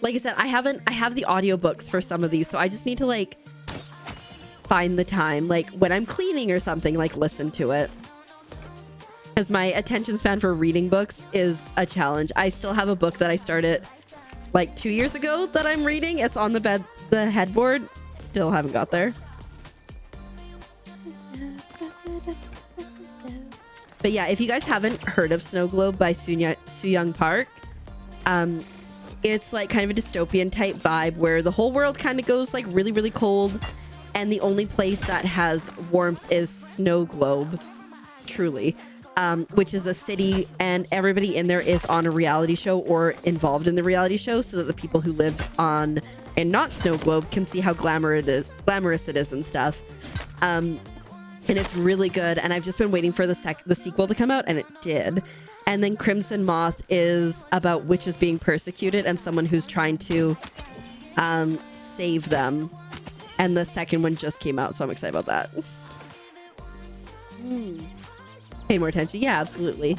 Speaker 2: Like I said, I have the audiobooks for some of these, so I just need to like find the time, like when I'm cleaning or something, like listen to it. Because my attention span for reading books is a challenge. I still have a book that I started like 2 years ago that I'm reading. It's on the headboard. Still haven't got there. But yeah, if you guys haven't heard of Snow Globe by Soo-young Park, it's like kind of a dystopian type vibe where the whole world kind of goes like really, really cold. And the only place that has warmth is Snow Globe, truly, which is a city. And everybody in there is on a reality show or involved in the reality show so that the people who live on and not Snow Globe can see how glamorous it is and stuff. And it's really good. And I've just been waiting for the sequel to come out, and it did. And then Crimson Moth is about witches being persecuted and someone who's trying to save them. And the second one just came out, so I'm excited about that. Pay more attention. Yeah, absolutely.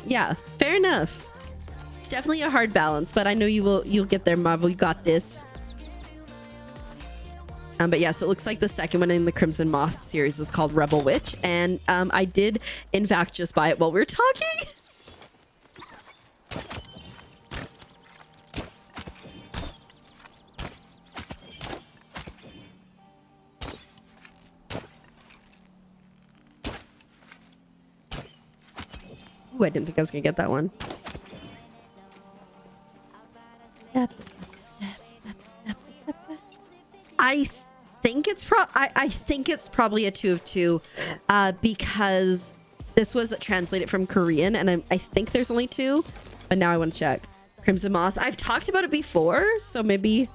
Speaker 2: Yeah, fair enough. It's definitely a hard balance, but I know you'll get there, Marvel. You got this. But yeah, so it looks like the second one in the Crimson Moth series is called Rebel Witch. And I did, in fact, just buy it while we were talking. Ooh, I didn't think I was gonna get that one. I think it's probably a 2 of 2 because this was translated from Korean, and I think there's only 2, but now I want to check. Crimson Moth. I've talked about it before, so maybe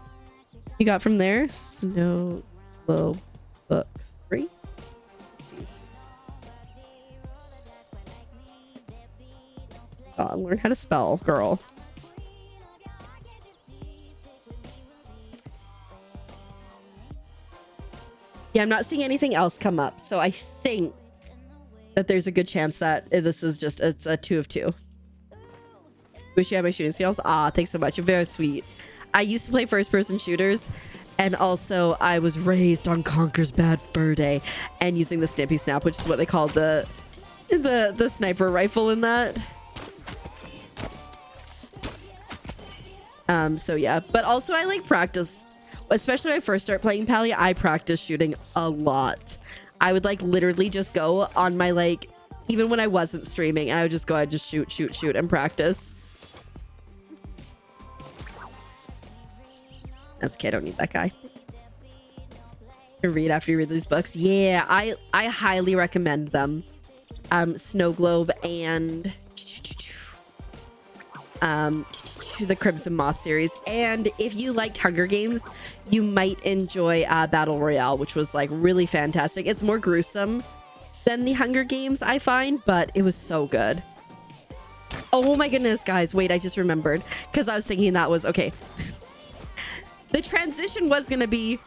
Speaker 2: you got from there. Snow Globe Book 3. Learn how to spell, girl. Yeah, I'm not seeing anything else come up, so I think that there's a good chance that this is just, it's a 2 of 2. Wish you had my shooting skills. Ah, thanks so much. You're very sweet. I used to play first-person shooters, and also I was raised on Conker's Bad Fur Day and using the Snippy Snap, which is what they call the sniper rifle in that. So yeah, but also I like practice, especially when I first start playing Palia, I practice shooting a lot. I would like literally just go on my like, even when I wasn't streaming, and I would just go, I'd just shoot and practice. That's okay, I don't need that guy. Read after you read these books. Yeah, I highly recommend them. Snow Globe and the Crimson Moss series. And if you liked Hunger Games, you might enjoy Battle Royale, which was like really fantastic. It's more gruesome than the Hunger Games, I find, but it was so good. Oh my goodness, guys, wait, I just remembered, because I was thinking that was okay. The transition was gonna be,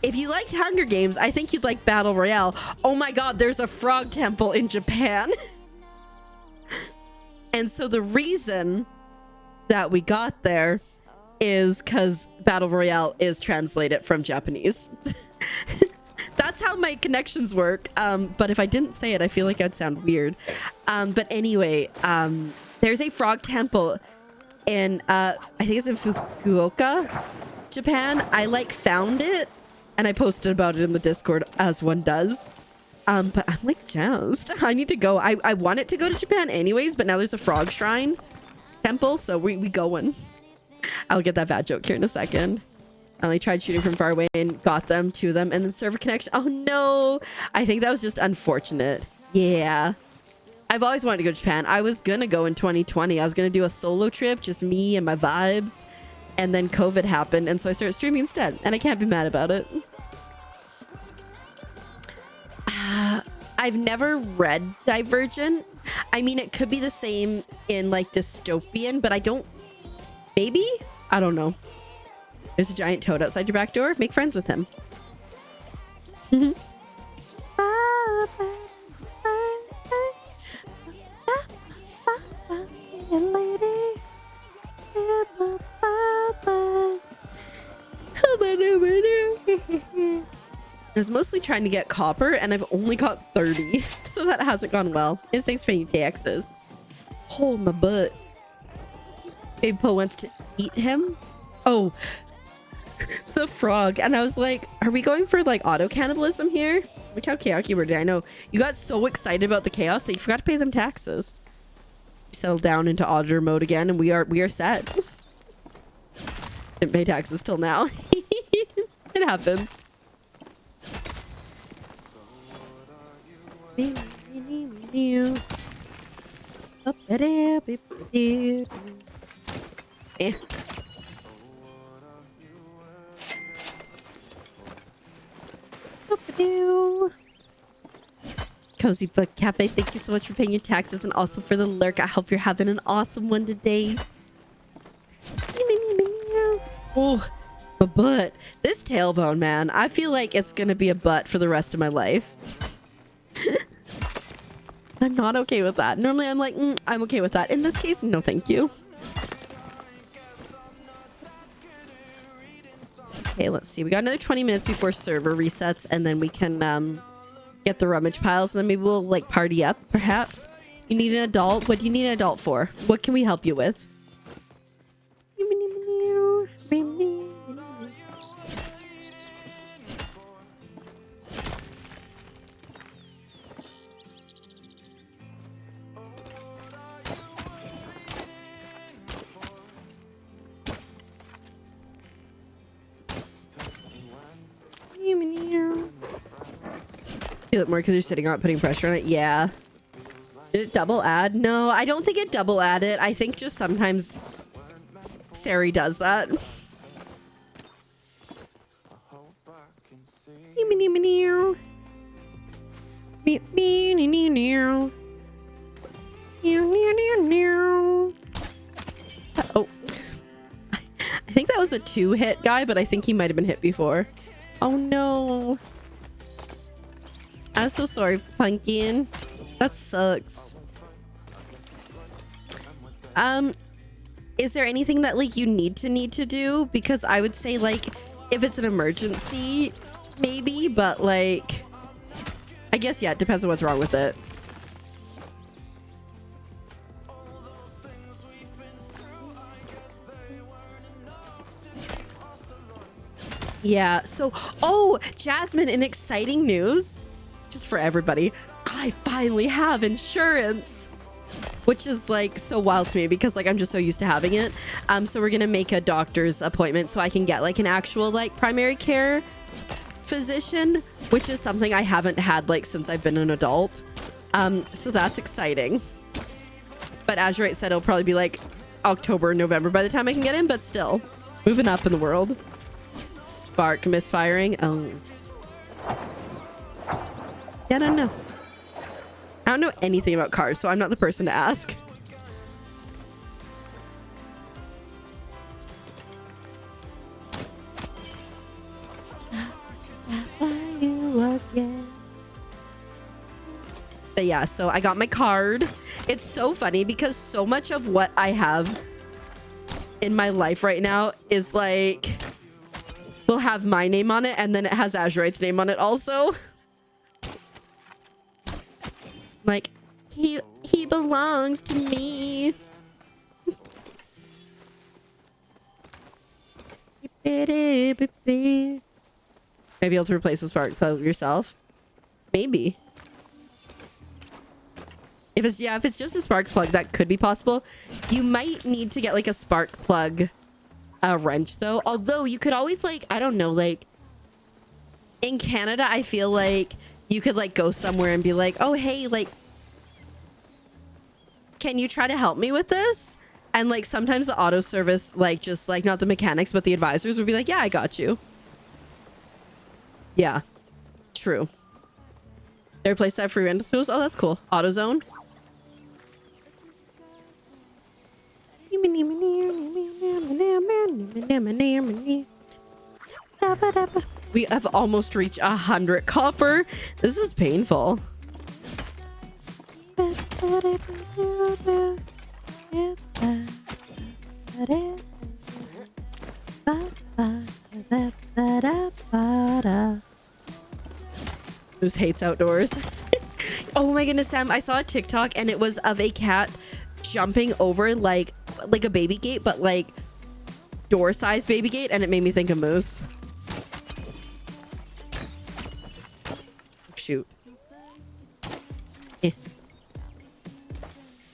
Speaker 2: if you liked Hunger Games, I think you'd like Battle Royale. Oh my god, there's a frog temple in Japan. And so the reason that we got there is because Battle Royale is translated from Japanese. That's how my connections work. But if I didn't say it, I feel like I'd sound weird. But anyway, there's a frog temple in, I think it's in Fukuoka, Japan. I like found it and I posted about it in the Discord, as one does. But I'm like jazzed. I need to go. I wanted to go to Japan anyways, but now there's a frog shrine temple, so we going. I'll get that bad joke here in a second. I only tried shooting from far away and got them to them, and then server connection. Oh no, I think that was just unfortunate. Yeah, I've always wanted to go to Japan. I was gonna go in 2020. I was gonna do a solo trip, just me and my vibes, and then COVID happened, and so I started streaming instead, and I can't be mad about it. I've never read Divergent. I mean, it could be the same in like dystopian, but I don't, maybe? I don't know. There's a giant toad outside your back door. Make friends with him. I was mostly trying to get copper, and I've only got 30, so that hasn't gone well. It's thanks for your taxes. Hold my butt. Baby Po wants to eat him. Oh, the frog. And I was like, are we going for like auto cannibalism here? Look how chaotic you were today. I know you got so excited about the chaos that you forgot to pay them taxes. Settle down into auditor mode again, and we are set. Didn't pay taxes till now. It happens. Eh. Cozy Book Cafe, thank you so much for paying your taxes and also for the lurk. I hope you're having an awesome one today. Oh, my butt. This tailbone, man. I feel like it's gonna be a butt for the rest of my life. I'm not okay with that. Normally I'm like, I'm okay with that. In this case, no thank you. Okay, let's see. We got another 20 minutes before server resets, and then we can get the rummage piles, and then maybe we'll like party up, perhaps. You need an adult? What do you need an adult for? What can we help you with? Feel it more because you're sitting on it, putting pressure on it. Yeah. Did it double add? No, I don't think it double added. I think just sometimes Sari does that. Oh. I think that was a 2-hit guy, but I think he might have been hit before. Oh no. I'm so sorry, Pumpkin. That sucks. Is there anything that like you need to do? Because I would say like if it's an emergency, maybe, but like I guess yeah, it depends on what's wrong with it. Yeah. So, oh, Jasmine, in exciting news, just for everybody, I finally have insurance, which is like so wild to me because like I'm just so used to having it. So we're gonna make a doctor's appointment so I can get like an actual like primary care physician, which is something I haven't had like since I've been an adult. So that's exciting. But Azurite said it'll probably be like October, November by the time I can get in, but still moving up in the world. Spark misfiring. Oh, yeah, I don't know. I don't know anything about cars, so I'm not the person to ask. But yeah, so I got my card. It's so funny because so much of what I have in my life right now is like, will have my name on it, and then it has Azurite's name on it also. Like, he belongs to me. Maybe able to replace the spark plug yourself. Maybe. If it's just a spark plug, that could be possible. You might need to get like a spark plug wrench though. Although you could always like, I don't know, like in Canada, I feel like you could like go somewhere and be like, oh, hey, like, can you try to help me with this? And like sometimes the auto service, like just like not the mechanics, but the advisors would be like, yeah, I got you. Yeah, true. They replaced that free rental fuels. Oh, that's cool. AutoZone. We have almost reached 100 copper. This is painful. Who hates outdoors? Oh my goodness, Sam, I saw a TikTok and it was of a cat jumping over like a baby gate, but like door-sized baby gate, and it made me think of Moose. Shoot.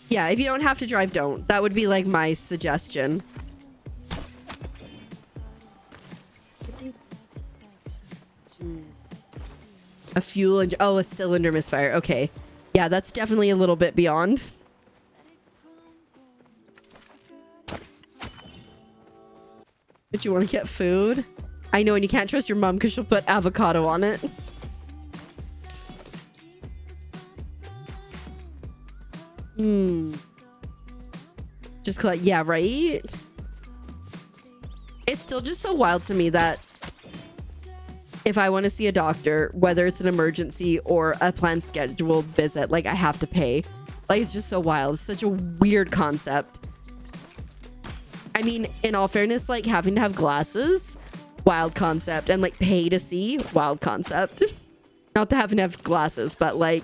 Speaker 2: Yeah, if you don't have to drive, don't. That would be like my suggestion. A fuel and a cylinder misfire. Okay, yeah, that's definitely a little bit beyond. But you want to get food? I know, and you can't trust your mom because she'll put avocado on it. Just collect. Yeah, right. It's still just so wild to me that if I want to see a doctor, whether it's an emergency or a planned scheduled visit, like I have to pay. Like it's just so wild. It's such a weird concept. I mean, in all fairness, like having to have glasses, wild concept, and like pay to see, wild concept. Not to having to have glasses, but like,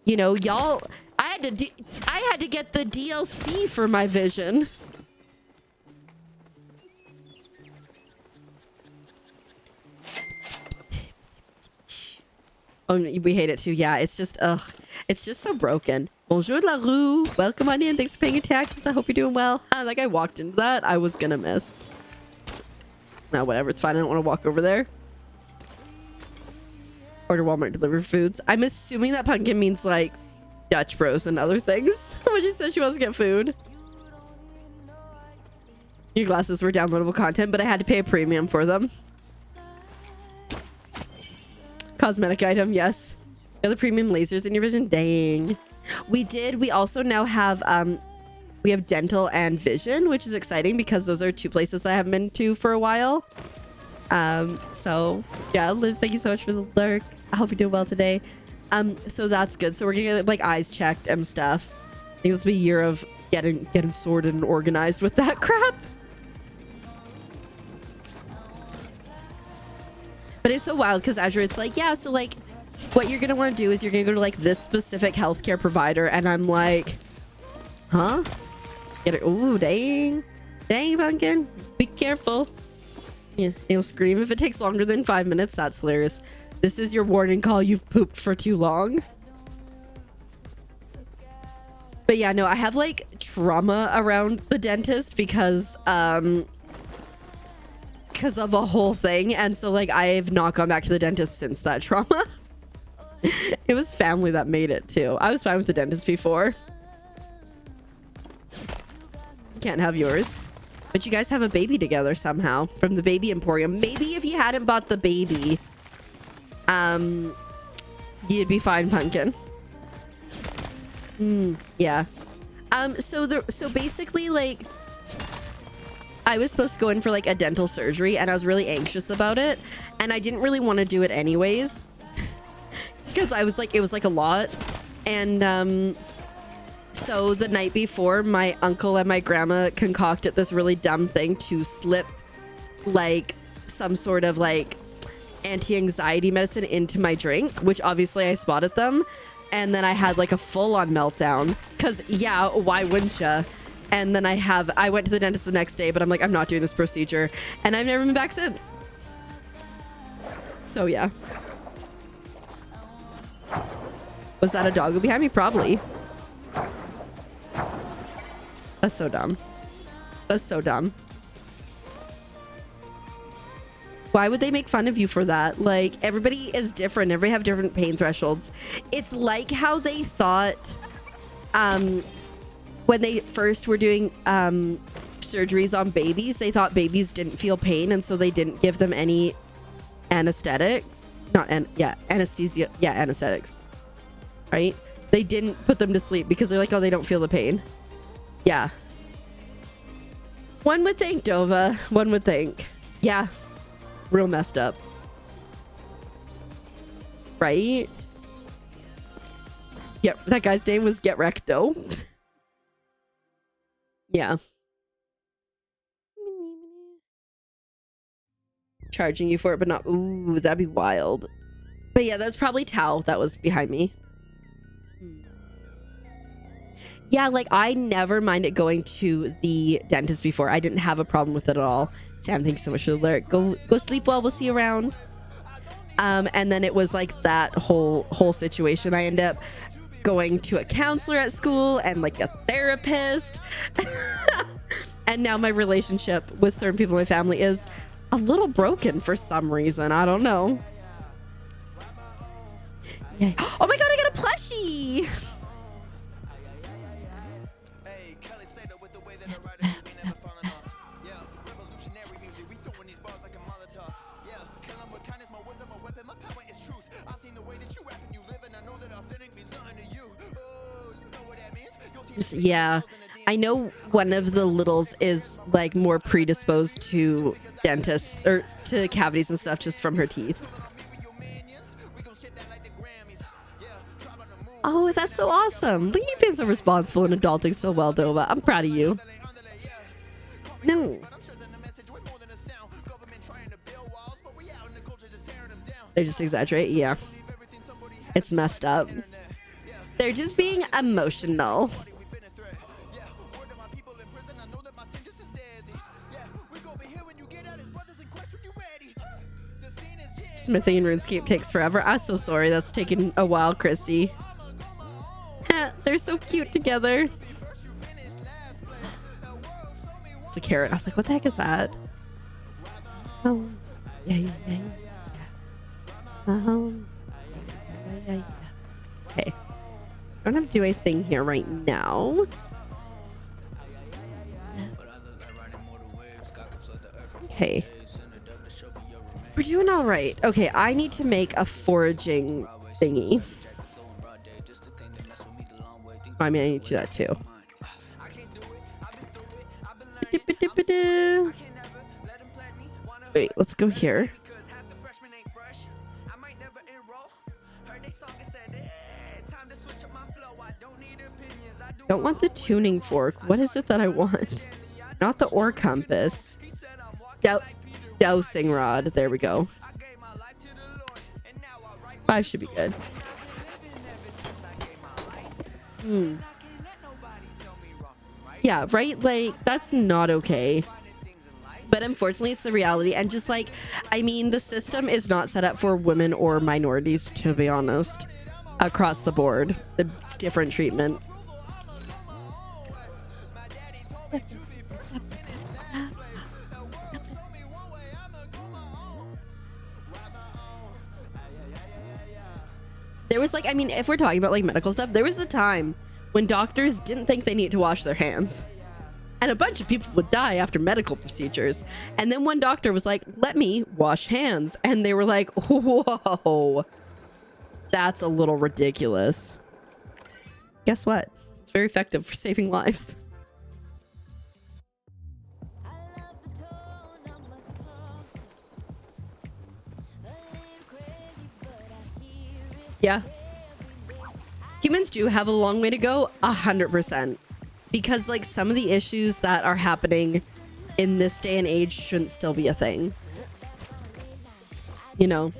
Speaker 2: you know, y'all, I had to get the DLC for my vision. Oh, we hate it too. Yeah, it's just, it's just so broken. Bonjour la rue. Welcome on in. Thanks for paying your taxes. I hope you're doing well. Like I walked into that, I was gonna miss. No, whatever. It's fine. I don't want to walk over there. Order Walmart deliver foods. I'm assuming that pumpkin means like Dutch Bros and other things. When she said she wants to get food. Your glasses were downloadable content, but I had to pay a premium for them. Cosmetic item, yes. The other premium lasers in your vision. Dang. We did. We also now have we have dental and vision, which is exciting because those are two places I haven't been to for a while. So yeah, Liz, thank you so much for the lurk. I hope you're doing well today. So that's good. So we're gonna get like eyes checked and stuff. I think this will be a year of getting sorted and organized with that crap. But it's so wild because Azure, it's like, yeah, so like what you're gonna want to do is you're gonna go to like this specific healthcare provider, and I'm like, huh? Get it? Ooh, dang, pumpkin, be careful. Yeah, it'll scream if it takes longer than 5 minutes. That's hilarious. This is your warning call. You've pooped for too long. But yeah, no, I have like trauma around the dentist because of a whole thing. And so like I've not gone back to the dentist since that trauma. It was family that made it too. I was fine with the dentist before. Can't have yours. But you guys have a baby together somehow from the Baby Emporium. Maybe if you hadn't bought the baby, you'd be fine, Pumpkin. Yeah. So basically, like, I was supposed to go in for like a dental surgery, and I was really anxious about it, and I didn't really want to do it anyways, because I was like, it was like a lot, and so the night before, my uncle and my grandma concocted this really dumb thing to slip like some sort of like anti-anxiety medicine into my drink, which obviously I spotted them. And then I had like a full-on meltdown because, yeah, why wouldn't you? And then I went to the dentist the next day, but I'm like, I'm not doing this procedure. And I've never been back since. So, yeah. Was that a doggo behind me? Probably. That's so dumb. That's so dumb. Why would they make fun of you for that? Like, everybody is different. Everybody have different pain thresholds. It's like how they thought when they first were doing surgeries on babies, they thought babies didn't feel pain, and so they didn't give them any anesthetics. Anesthesia. Yeah, anesthetics. Right? They didn't put them to sleep because they're like, oh, they don't feel the pain. Yeah. One would think, Dova. One would think. Yeah. Real messed up. Right? Yep, that guy's name was Get Recto. Yeah. Charging you for it, but not... Ooh, that'd be wild. But yeah, that's probably Tao that was behind me. Yeah, like, I never minded going to the dentist before. I didn't have a problem with it at all. Sam, thanks so much for the alert. Go sleep well. We'll see you around. And then it was like that whole situation. I ended up going to a counselor at school and like a therapist. And now my relationship with certain people in my family is a little broken for some reason. I don't know. Yeah. Oh my god, I got a plushie. Yeah, I know one of the littles is like more predisposed to dentists or to cavities and stuff just from her teeth. Oh, that's so awesome. Look at you being so responsible and adulting so well, Dova. I'm proud of you. No. They just exaggerate. Yeah. It's messed up. They're just being emotional. Smithing and RuneScape takes forever. I'm so sorry. That's taking a while, Chrissy. They're so cute together. It's a carrot. I was like, what the heck is that? Oh, yeah. Yeah. Okay. I don't have to do anything here right now. Okay. We're doing all right. Okay, I need to make a foraging thingy. I mean, I need to do that too. Wait, let's go here. Don't want the tuning fork. What is it that I want? Not the ore compass. Dowsing rod. There we go. 5 should be good. Yeah, right? Like, that's not okay. But unfortunately, it's the reality. And just like, I mean, the system is not set up for women or minorities, to be honest, across the board. The different treatment. There was like, I mean, if we're talking about like medical stuff, there was a time when doctors didn't think they need to wash their hands. And a bunch of people would die after medical procedures. And then one doctor was like, let me wash hands. And they were like, whoa, that's a little ridiculous. Guess what? It's very effective for saving lives. Yeah. Humans do have a long way to go, 100%. Because like some of the issues that are happening in this day and age shouldn't still be a thing. You know,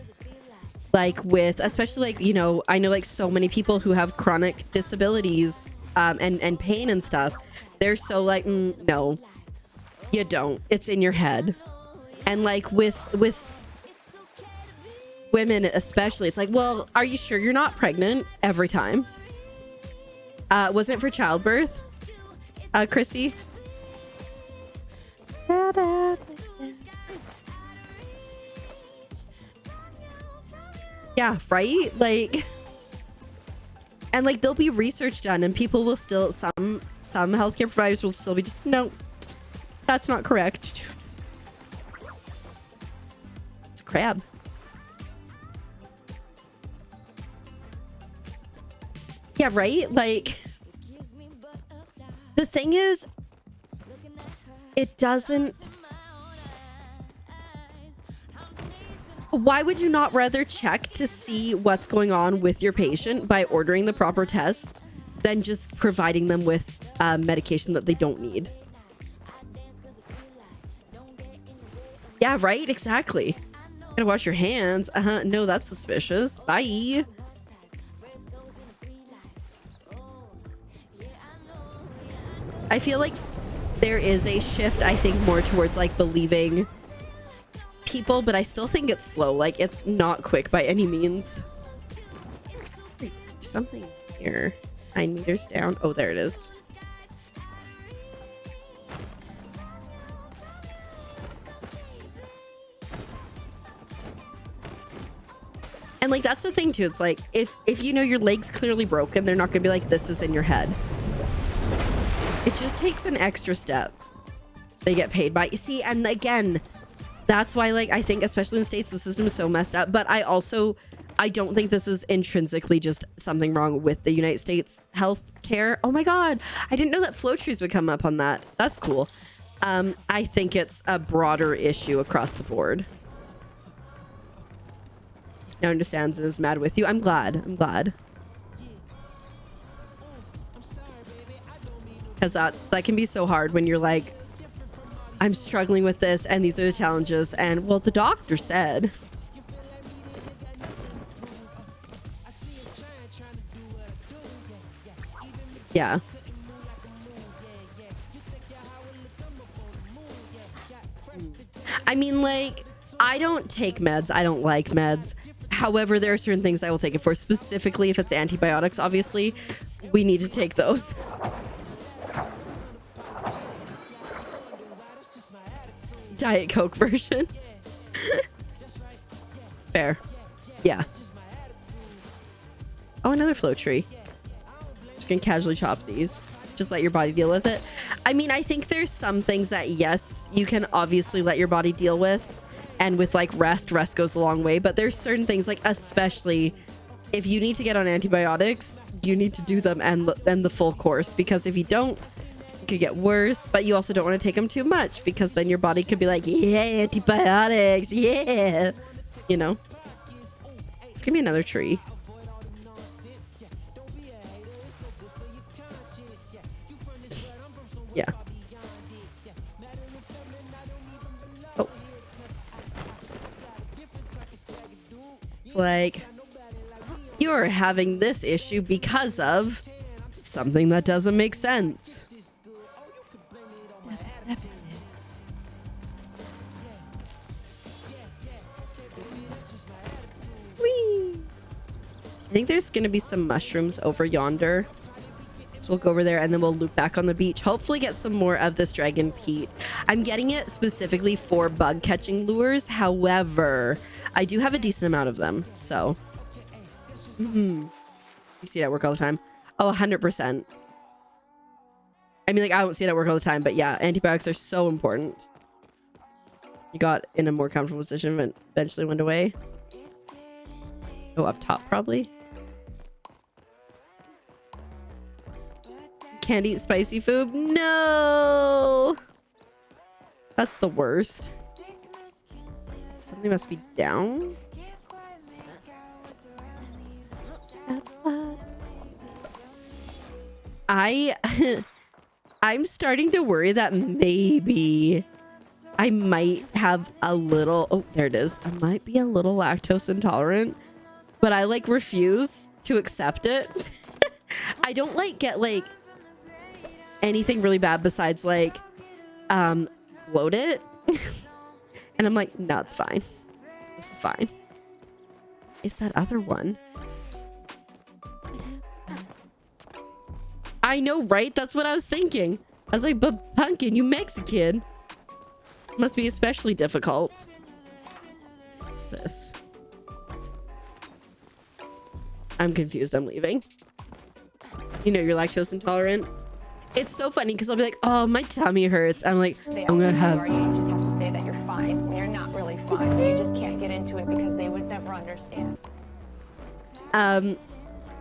Speaker 2: like with, especially like, you know, I know like so many people who have chronic disabilities and pain and stuff. They're so like, no, you don't. It's in your head. And like with women especially, it's like, well, are you sure you're not pregnant every time? Wasn't it for childbirth? Chrissy? Yeah, right? Like, and like there'll be research done and people will still, some healthcare providers will still be just, no, that's not correct. It's a crab. Yeah, right? Like, the thing is, it doesn't... Why would you not rather check to see what's going on with your patient by ordering the proper tests than just providing them with medication that they don't need? Yeah, right? Exactly. Gotta wash your hands. No, that's suspicious. Bye. I feel like there is a shift, I think, more towards like believing people, but I still think it's slow. Like, it's not quick by any means. There's something here. 9 meters down. Oh, there it is. And like, that's the thing too. It's like, if you know your leg's clearly broken, they're not gonna be like, this is in your head. It just takes an extra step. They get paid by, you see, and again, that's why, like, I think especially in the States, the system is so messed up. But I don't think this is intrinsically just something wrong with the United States health care. Oh my God, I didn't know that flow trees would come up on that. That's cool. I think it's a broader issue across the board. Now understands and is mad with you. I'm glad. Because that can be so hard when you're like, I'm struggling with this and these are the challenges, and well, the doctor said. Yeah. I mean, like, I don't take meds. I don't like meds. However, there are certain things I will take it for. Specifically, if it's antibiotics, obviously, we need to take those. Diet Coke version. Fair. Yeah. Oh, another flow tree. Just gonna casually chop these. Just let your body deal with it. I mean, I think there's some things that, yes, you can obviously let your body deal with. And with like rest goes a long way. But there's certain things, like especially if you need to get on antibiotics, you need to do them and the full course. Because if you don't, it could get worse. But you also don't want to take them too much, because then your body could be like, yeah, antibiotics, yeah. You know? It's gonna be another tree. Yeah. Oh. It's like, you're having this issue because of something that doesn't make sense. I think there's gonna be some mushrooms over yonder. So we'll go over there and then we'll loop back on the beach. Hopefully get some more of this dragon peat. I'm getting it specifically for bug catching lures. However, I do have a decent amount of them. So, you see it at work all the time. Oh, 100%. I mean, like, I don't see it at work all the time, but yeah, antibiotics are so important. You got in a more comfortable position and eventually went away. Oh, up top probably. Can't eat spicy food. No, that's the worst. Something must be down. I'm starting to worry that maybe I might have a little, oh, there it is. I might be a little lactose intolerant, but I like refuse to accept it. I don't like get like anything really bad besides like bloated. And I'm like, no, it's fine. This is fine. It's that other one. I know, right? That's what I was thinking. I was like, but Pumpkin, you Mexican. Must be especially difficult. What's this? I'm confused. I'm leaving. You know you're lactose intolerant. It's so funny because I'll be like, oh, my tummy hurts. I'm like,
Speaker 6: They
Speaker 2: I'm gonna
Speaker 6: also
Speaker 2: have...
Speaker 6: are, you just have to say that you're fine when you're not really fine. You just can't get into it because they would never understand.
Speaker 2: I'll be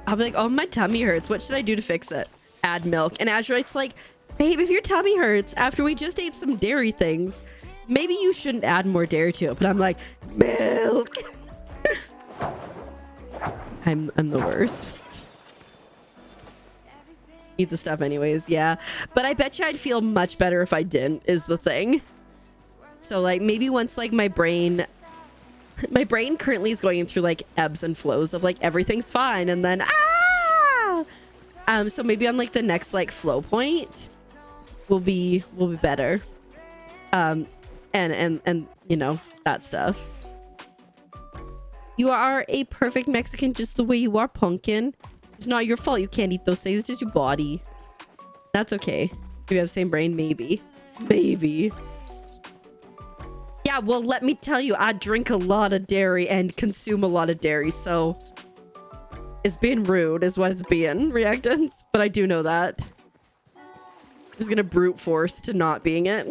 Speaker 2: like, oh, my tummy hurts. What should I do to fix it? Add milk. And Azurite's like, babe, if your tummy hurts after we just ate some dairy things, maybe you shouldn't add more dairy to it. But I'm like, milk. I'm the worst. Eat the stuff anyways, yeah. But I bet you I'd feel much better if I didn't, is the thing. So like maybe once like my brain currently is going through like ebbs and flows of like everything's fine and then so maybe on like the next like flow point will be better. And you know, that stuff. You are a perfect Mexican just the way you are, Pumpkin. It's not your fault you can't eat those things. It's just your body. That's okay. Do we have the same brain? Maybe. Maybe. Yeah, well, let me tell you, I drink a lot of dairy and consume a lot of dairy, so it's being rude is what it's being, reactants. But I do know that. I'm just gonna brute force to not being it.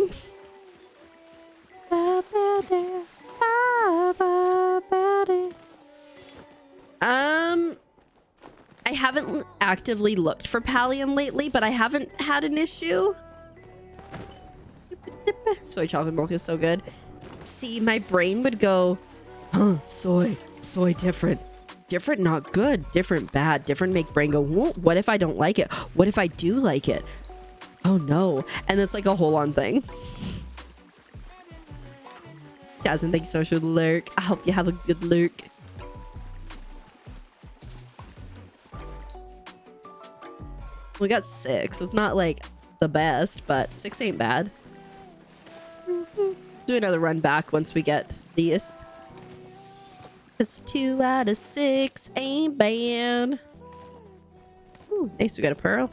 Speaker 2: I haven't actively looked for Palium lately, but I haven't had an issue. Soy chocolate milk is so good. See, my brain would go, huh, soy different. Different, not good. Different, bad. Different, make brain go, what if I don't like it? What if I do like it? Oh no. And it's like a whole on thing. Jasmine, thank you so much for the lurk. I hope you have a good lurk. We got 6. It's not like the best, but 6 ain't bad. Do another run back once we get these. It's 2 out of 6 ain't bad. Ooh, nice. We got a pearl.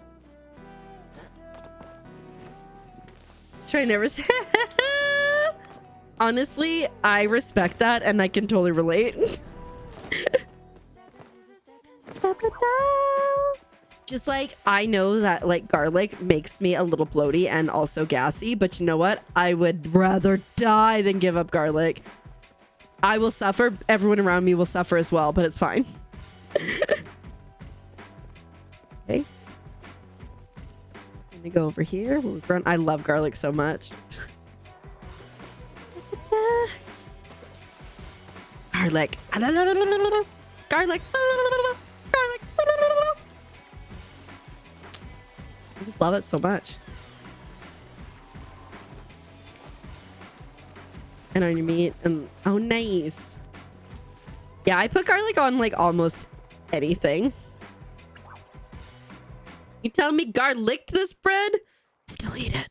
Speaker 2: Try never. Honestly, I respect that and I can totally relate. Just like, I know that like garlic makes me a little bloaty and also gassy, but you know what? I would rather die than give up garlic. I will suffer. Everyone around me will suffer as well, but it's fine. Okay. Let me go over here. I love garlic so much. Garlic. Garlic. Garlic. I just love it so much. And on your meat. And oh, nice. Yeah, I put garlic on like almost anything. You telling me garlic this bread? Still eat it.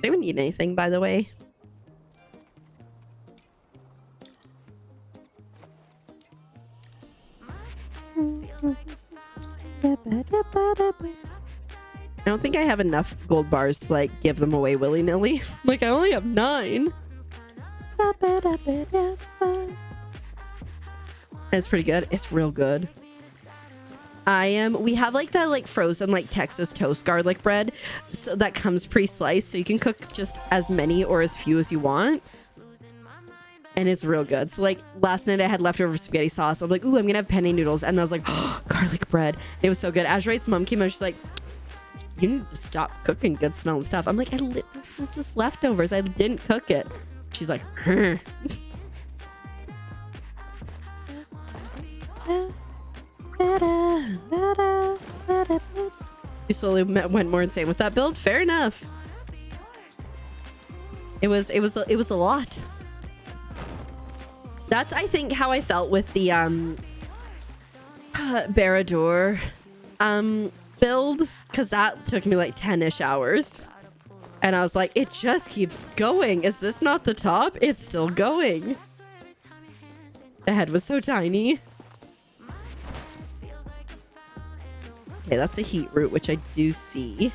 Speaker 2: Does anyone eat anything, by the way? I don't think I have enough gold bars to like give them away willy-nilly. Like, I only have 9. It's pretty good. It's real good. We have like that like frozen like Texas toast garlic bread, so that comes pre-sliced, so you can cook just as many or as few as you want, and it's real good. So like last night I had leftover spaghetti sauce. I'm like, ooh, I'm gonna have penne noodles, and I was like, oh, garlic bread. And it was so good. Azurite's mom came out, she's like, you need to stop cooking good smelling stuff. I'm like, this is just leftovers, I didn't cook it. She's like, you slowly went more insane with that build. Fair enough. It was a lot. That's, I think, how I felt with the Barador build, because that took me like 10-ish hours, and I was like, it just keeps going. Is this not the top? It's still going. The head was so tiny. Okay, that's a heat root, which I do see.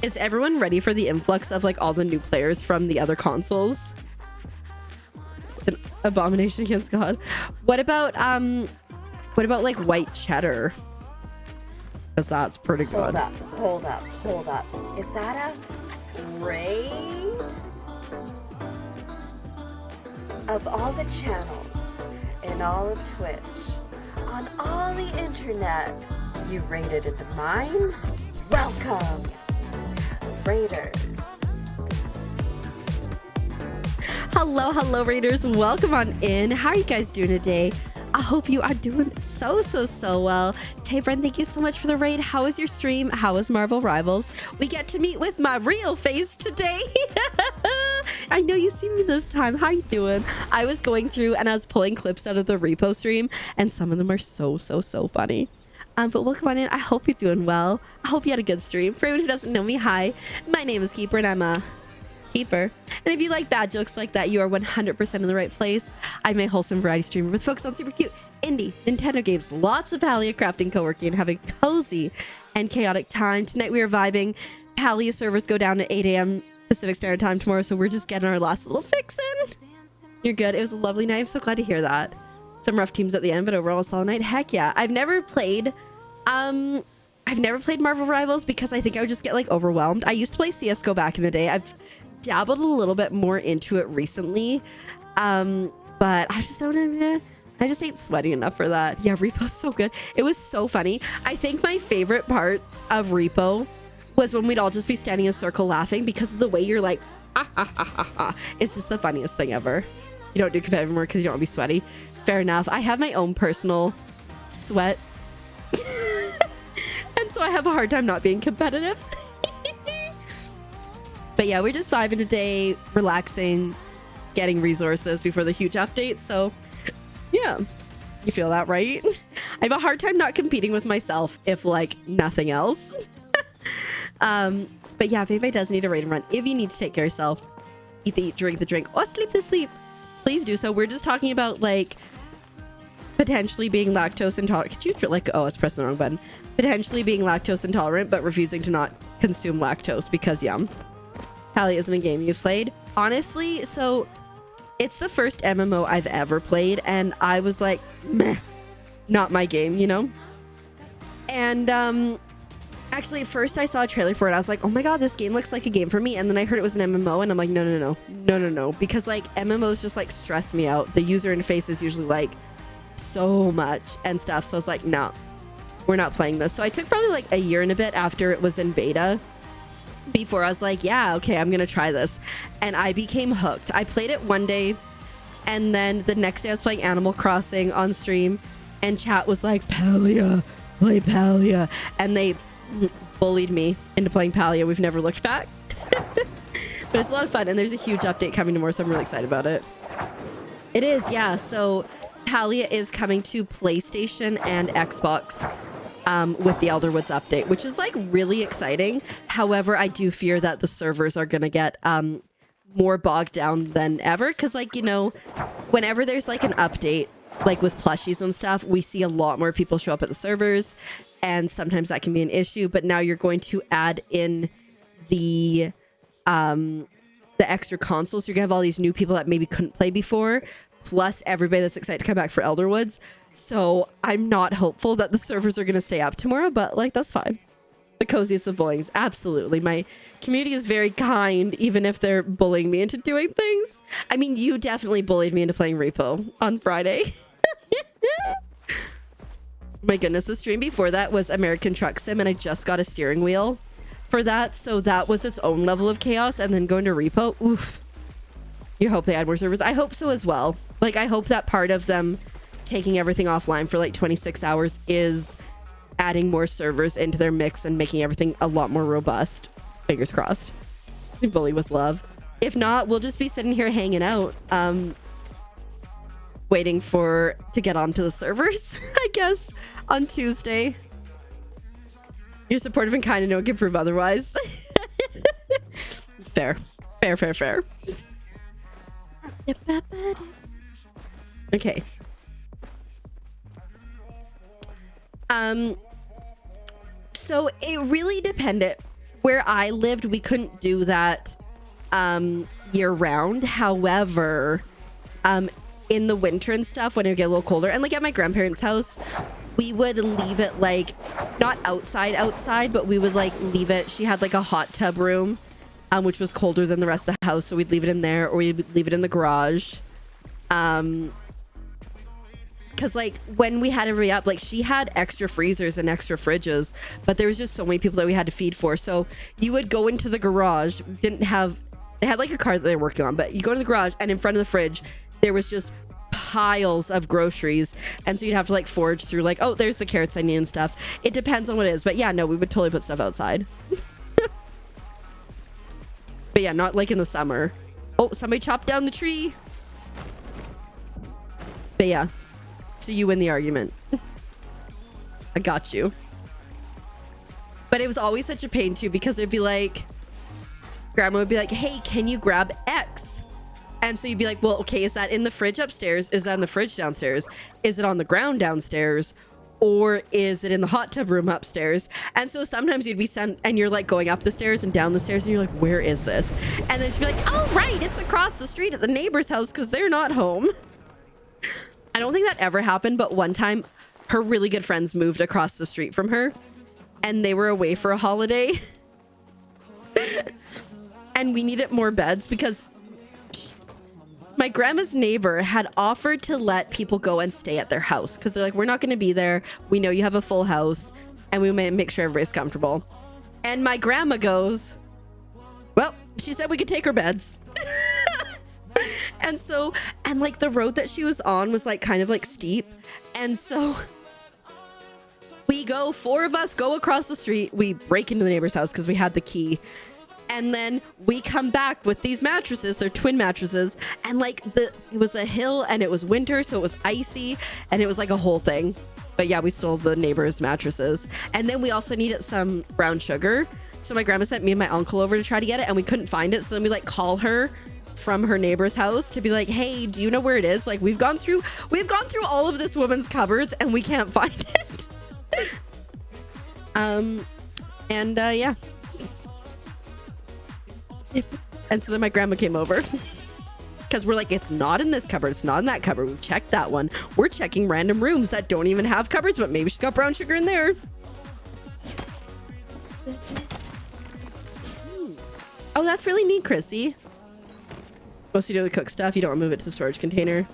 Speaker 2: Is everyone ready for the influx of like all the new players from the other consoles? It's an abomination against God. What about like white cheddar? Because that's pretty good.
Speaker 7: Hold up. Is that a raid? Of all the channels in all of Twitch, on all the internet, you raided into mine? Welcome, Raiders.
Speaker 2: Hello, Raiders. Welcome on in. How are you guys doing today? I hope you are doing so well. Tavren, thank you so much for the raid. How was your stream? How was Marvel Rivals? We get to meet with my real face today. I know you see me this time. How you doing? I was going through and I was pulling clips out of the repo stream, and some of them are so funny. But welcome on in. I hope you're doing well. I hope you had a good stream. For anyone who doesn't know me, hi. My name is Keeper, and I'm a Keeper. And if you like bad jokes like that, you are 100% in the right place. I'm a wholesome variety streamer with focus on super cute indie Nintendo games, lots of Palia crafting, co-working, and having cozy and chaotic time. Tonight we are vibing. Palia servers go down at 8 a.m. Pacific Standard Time tomorrow, so we're just getting our last little fix in. You're good. It was a lovely night. I'm so glad to hear that. Some rough teams at the end, but overall a solid night. Heck yeah. I've never played Marvel Rivals because I think I would just get like overwhelmed. I used to play CSGO back in the day. I've dabbled a little bit more into it recently, but I just ain't sweaty enough for that. Yeah, Repo's so good. It was so funny. I think my favorite parts of Repo was when we'd all just be standing in a circle laughing because of the way you're like, it's just the funniest thing ever. You don't do competitive anymore because you don't want to be sweaty. Fair enough. I have my own personal sweat, and so I have a hard time not being competitive. But yeah, we're just vibing today, relaxing, getting resources before the huge update. So yeah, you feel that, right? I have a hard time not competing with myself, if like nothing else. But yeah, if anybody does need a raid and run, if you need to take care of yourself, eat the eat, drink the drink, or sleep the sleep, please do so. We're just talking about like potentially being lactose intolerant. Could you like, oh, it's pressing the wrong button. Potentially being lactose intolerant, but refusing to not consume lactose because yum. Palia isn't a game you've played. Honestly, so it's the first MMO I've ever played, and I was like, meh, not my game, you know? And actually, at first I saw a trailer for it. I was like, oh my god, this game looks like a game for me. And then I heard it was an MMO, and I'm like, no. Because like MMOs just like stress me out. The user interface is usually like so much and stuff. So I was like, no, we're not playing this. So I took probably like a year and a bit after it was in beta before I was like, yeah, okay, I'm gonna try this. And I became hooked. I played it one day, and then the next day I was playing Animal Crossing on stream, and chat was like, Palia, play Palia, and they bullied me into playing Palia. We've never looked back. But it's a lot of fun, and there's a huge update coming tomorrow, so I'm really excited about it. It is, yeah. So Palia is coming to PlayStation and Xbox with the Elder Woods update, which is like really exciting. However, I do fear that the servers are going to get more bogged down than ever, because like, you know, whenever there's like an update, like with plushies and stuff, we see a lot more people show up at the servers, and sometimes that can be an issue. But now you're going to add in the extra consoles. You're gonna have all these new people that maybe couldn't play before, plus everybody that's excited to come back for Elderwoods. So I'm not hopeful that the servers are gonna stay up tomorrow, but like that's fine. The coziest of bullyings, absolutely. My community is very kind, even if they're bullying me into doing things. I mean, you definitely bullied me into playing Repo on Friday. My goodness, the stream before that was American Truck Sim, and I just got a steering wheel for that, so that was its own level of chaos. And then going to Repo, oof. You hope they add more servers. I hope so as well. Like, I hope that part of them taking everything offline for like 26 hours is adding more servers into their mix and making everything a lot more robust. Fingers crossed. We bully with love. If not, we'll just be sitting here hanging out, waiting to get onto the servers, I guess, on Tuesday. You're supportive and kind, and no one can prove otherwise. Fair. Okay. So it really depended. Where I lived, we couldn't do that year round. However, in the winter and stuff, when it would get a little colder, and like at my grandparents' house, we would leave it like not outside, but we would like leave it. She had like a hot tub room, which was colder than the rest of the house, so we'd leave it in there, or we'd leave it in the garage. Because like when we had to re-up, like she had extra freezers and extra fridges, but there was just so many people that we had to feed for. So you would go into the garage, they had like a car that they were working on, but you go to the garage, and in front of the fridge there was just piles of groceries, and so you'd have to like forage through, like, oh, there's the carrots I need and stuff. It depends on what it is, but yeah, no, we would totally put stuff outside. But yeah, not like in the summer. Oh, somebody chopped down the tree. But yeah, so you win the argument. I got you. But it was always such a pain too, because it'd be like, grandma would be like, hey, can you grab X? And so you'd be like, well, okay, is that in the fridge upstairs? Is that in the fridge downstairs? Is it on the ground downstairs? Or is it in the hot tub room upstairs? And so sometimes you'd be sent, and you're like going up the stairs and down the stairs, and you're like, where is this? And then she'd be like, oh, right, it's across the street at the neighbor's house because they're not home. I don't think that ever happened, but one time her really good friends moved across the street from her, and they were away for a holiday. And we needed more beds because my grandma's neighbor had offered to let people go and stay at their house because they're like, we're not going to be there. We know you have a full house, and we may make sure everybody's comfortable. And my grandma goes, well, she said we could take her beds. And so, and like the road that she was on was like kind of like steep. And so we go, 4 of us go across the street. We break into the neighbor's house because we had the key. And then we come back with these mattresses. They're twin mattresses. And like it was a hill, and it was winter, so it was icy, and it was like a whole thing. But yeah, we stole the neighbor's mattresses. And then we also needed some brown sugar. So my grandma sent me and my uncle over to try to get it, and we couldn't find it. So then we like call her from her neighbor's house to be like, hey, do you know where it is? Like, we've gone through all of this woman's cupboards, and we can't find it. Yeah. And so then my grandma came over because we're like, it's not in this cupboard, it's not in that cupboard, we've checked that one. We're checking random rooms that don't even have cupboards, but maybe she's got brown sugar in there. Oh, that's really neat, Chrissy. Most you do with cook stuff, you don't remove it to the storage container,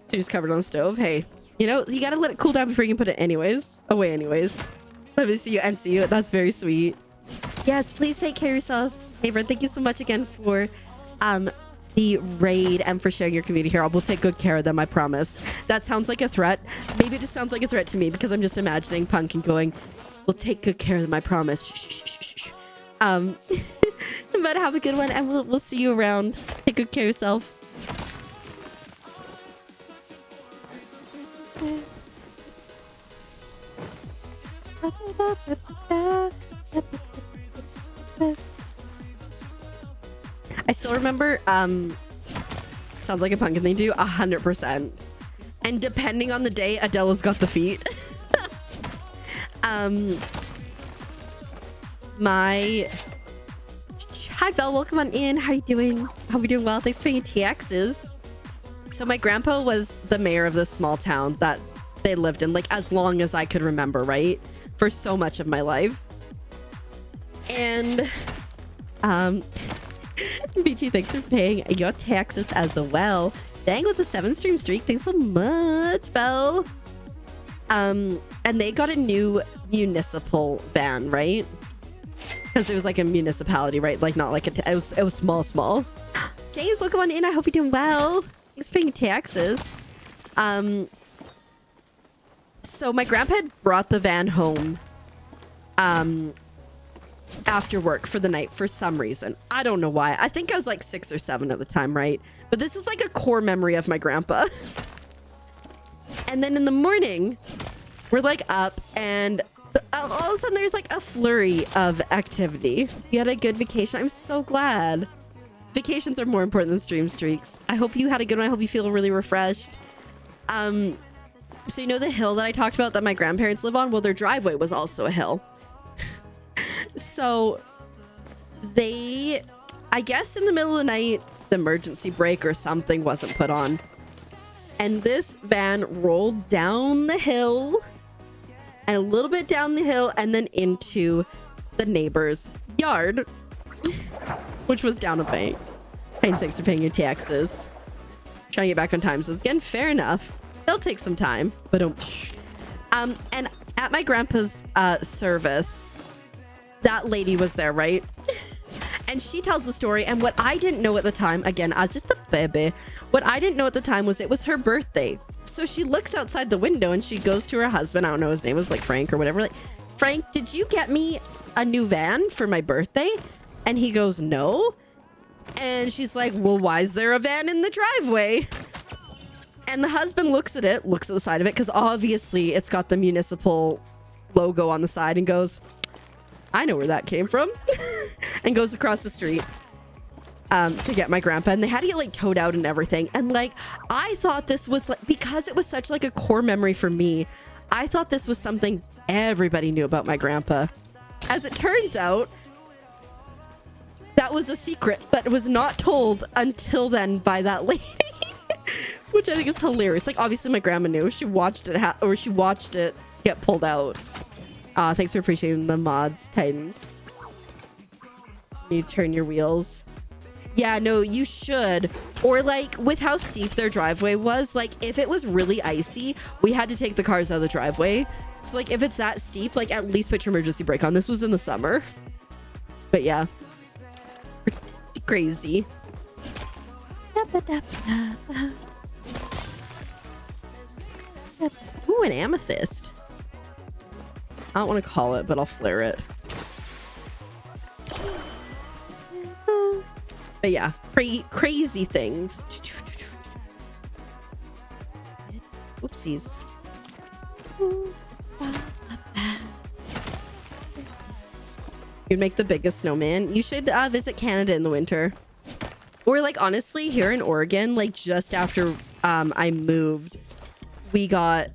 Speaker 2: so you just cover it on the stove. Hey, you know, you gotta let it cool down before you can put it away anyways. Let me see you and see you. That's very sweet. Yes, please take care of yourself. Haver, thank you so much again for the raid and for sharing your community here. We'll take good care of them, I promise. That sounds like a threat. Maybe it just sounds like a threat to me because I'm just imagining Pumpkin going, we'll take good care of them, I promise. Shh, shh, shh, shh. But have a good one, and we'll see you around. Take good care of yourself. I still remember, sounds like a Pumpkin thing to do, 100%. And depending on the day, Adela's got the feet. Hi Belle, welcome on in. How are you doing? Hope you're doing well. Thanks for paying TXs. So my grandpa was the mayor of this small town that they lived in, like as long as I could remember, right? For so much of my life. And BG, thanks for paying your taxes as well. Dang, with the 7-stream streak. Thanks so much, Belle. And they got a new municipal van, right? Because it was like a municipality, right? Like not like it was small. James, welcome on in. I hope you're doing well. Thanks for paying taxes. So my grandpa had brought the van home after work for the night for some reason. I don't know why. I think I was like 6 or 7 at the time, right? But this is like a core memory of my grandpa. And then in the morning, we're like up and all of a sudden there's like a flurry of activity. You had a good vacation. I'm so glad. Vacations are more important than stream streaks. I hope you had a good one. I hope you feel really refreshed. So you know the hill that I talked about that my grandparents live on? Well, their driveway was also a hill. So they, I guess in the middle of the night, the emergency brake or something wasn't put on. And this van rolled down the hill and a little bit down the hill and then into the neighbor's yard, which was down a bank. Paying 6 for paying your taxes. Trying to get back on time. So again, fair enough. It'll take some time, but don't. And at my grandpa's service, that lady was there, right? And she tells the story. And what I didn't know at the time, again, I was just a baby. What I didn't know at the time was it was her birthday. So she looks outside the window and she goes to her husband. I don't know, his name was like Frank or whatever. Like, Frank, did you get me a new van for my birthday? And he goes, no. And she's like, well, why is there a van in the driveway? And the husband looks at the side of it, because obviously it's got the municipal logo on the side, and goes, I know where that came from. And goes across the street to get my grandpa. And they had to get like towed out and everything. And like, I thought this was like, because it was such like a core memory for me, I thought this was something everybody knew about my grandpa. As it turns out, that was a secret, but it was not told until then by that lady. Which I think is hilarious. Like, obviously my grandma knew. She watched it she watched it get pulled out. Thanks for appreciating the mods, Titans. You turn your wheels. Yeah, no, you should. Or like, with how steep their driveway was, like if it was really icy, we had to take the cars out of the driveway. So like, if it's that steep, like at least put your emergency brake on. This was in the summer. But yeah. Crazy. Ooh, an amethyst. I don't want to call it, but I'll flare it. But yeah, crazy things. Oopsies. You'd make the biggest snowman. You should visit Canada in the winter. Or like, honestly, here in Oregon, like just after I moved, we got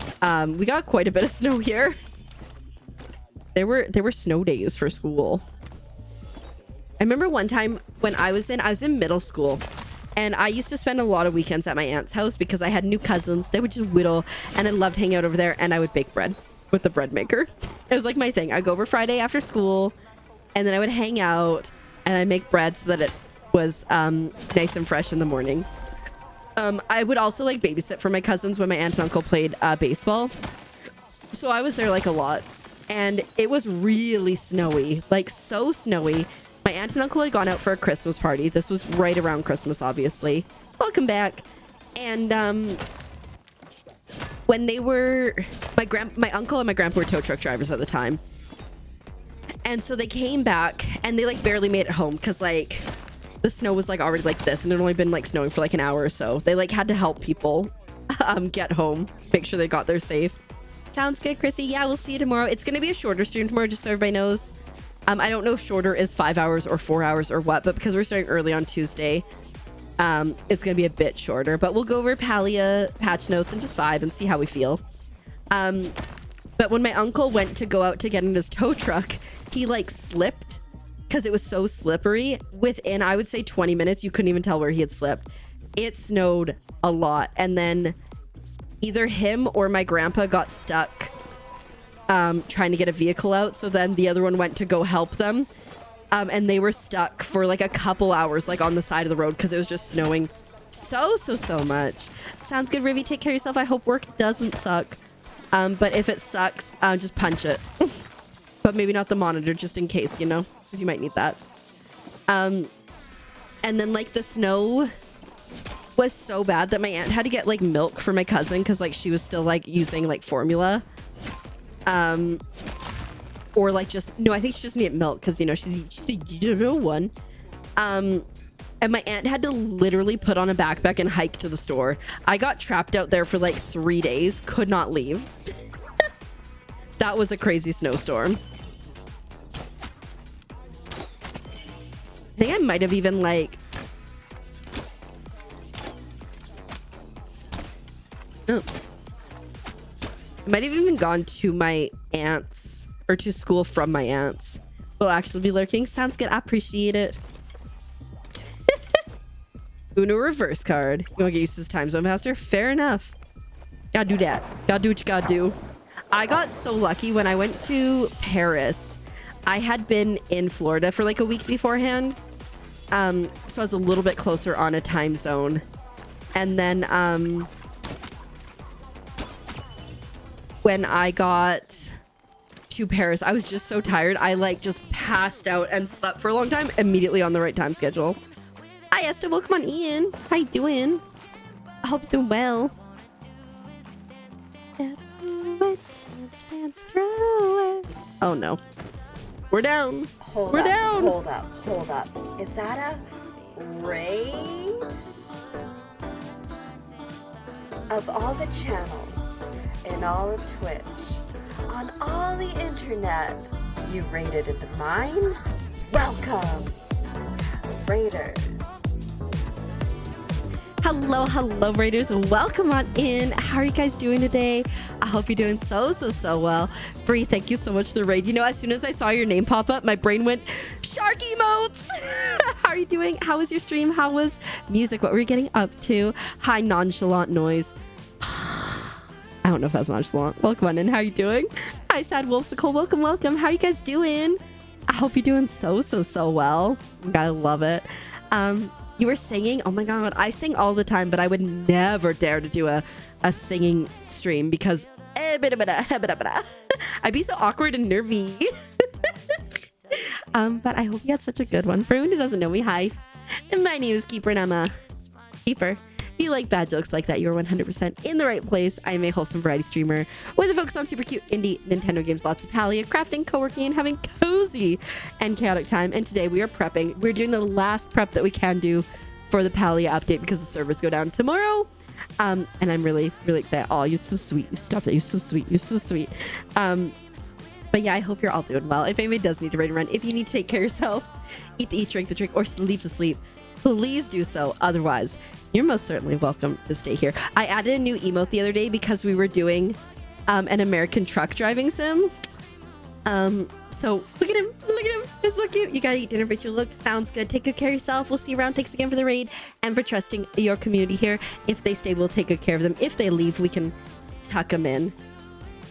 Speaker 2: quite a bit of snow here. There were snow days for school. I remember one time when I was in middle school, and I used to spend a lot of weekends at my aunt's house because I had new cousins. They would just whittle, and I loved hanging out over there, and I would bake bread with the bread maker. It was like my thing. I'd go over Friday after school, and then I would hang out, and I'd make bread so that it was nice and fresh in the morning. I would also like babysit for my cousins when my aunt and uncle played baseball. So I was there like a lot, and it was really snowy, like so snowy. My aunt and uncle had gone out for a Christmas party. This was right around Christmas, obviously. Welcome back. And when they were, my uncle and my grandpa were tow truck drivers at the time. And so they came back and they like barely made it home because like the snow was like already like this, and it had only been like snowing for like an hour or so. They like had to help people get home, make sure they got there safe. Sounds good, Chrissy. Yeah, we'll see you tomorrow. It's going to be a shorter stream tomorrow, just so everybody knows. I don't know if shorter is 5 hours or 4 hours or what, but because we're starting early on Tuesday, it's going to be a bit shorter, but we'll go over Palia patch notes and just vibe and see how we feel. But when my uncle went to go out to get in his tow truck, he like slipped because it was so slippery. Within, I would say 20 minutes, you couldn't even tell where he had slipped. It snowed a lot. And then either him or my grandpa got stuck trying to get a vehicle out. So then the other one went to go help them. And they were stuck for like a couple hours, like on the side of the road because it was just snowing so much. Sounds good, Rivy. Take care of yourself. I hope work doesn't suck. But if it sucks, just punch it. But maybe not the monitor, just in case, you know, because you might need that. And then like the snow was so bad that my aunt had to get like milk for my cousin because like she was still like using like formula. Or like just, no, I think she just needed milk because, you know, she's a little one. And my aunt had to literally put on a backpack and hike to the store. I got trapped out there for like 3 days, could not leave. That was a crazy snowstorm. I think I might have even like... Oh. I might have even gone to my aunt's or to school from my aunt's. We'll actually be lurking. Sounds good. I appreciate it. Uno reverse card. You want to get used to this time zone faster? Fair enough. Gotta do that. Gotta do what you gotta do. I got so lucky when I went to Paris. I had been in Florida for like a week beforehand. So I was a little bit closer on a time zone. And then when I got to Paris, I was just so tired. I like just passed out and slept for a long time immediately on the right time schedule. Hi Esther, welcome on Ian. How you doing? I hope you're doing well. Oh no. We're down. We're down.
Speaker 7: Hold up. Is that a raid? Of all the channels in all of Twitch, on all the internet, you raided into mine? Welcome, raiders.
Speaker 2: Hello raiders, welcome on in. How are you guys doing today? I hope you're doing so well. Bree, thank you so much for the raid. You know, as soon as I saw your name pop up, my brain went shark emotes. How are you doing? How was your stream? How was music? What were you getting up to? Hi nonchalant noise. I don't know if that's nonchalant. Welcome on in. How are you doing? Hi sad wolfsicle, welcome. How are you guys doing? I hope you're doing so well. I love it. You were singing? Oh my god, I sing all the time, but I would never dare to do a singing stream because I'd be so awkward and nervy. But I hope you had such a good one. For anyone who doesn't know me, hi. My name is Keeper and I'm a Keeper. If you like bad jokes like that, you are 100% in the right place. I am a wholesome variety streamer with a focus on super cute indie Nintendo games, lots of Palia, crafting, co-working, and having cozy and chaotic time. And today we are prepping. We're doing the last prep that we can do for the Palia update because the servers go down tomorrow. And I'm really excited. Oh, you're so sweet. You stop that. You're so sweet. But yeah, I hope you're all doing well. If anybody does need to raid and run, if you need to take care of yourself, eat the eat, drink the drink, or sleep the sleep, please do so. Otherwise, you're most certainly welcome to stay here. I added a new emote the other day because we were doing an American truck driving sim. So look at him. It's so cute. You gotta eat dinner, but you look sounds good. Take good care of yourself. We'll see you around. Thanks again for the raid and for trusting your community here. If they stay, we'll take good care of them. If they leave, we can tuck them in.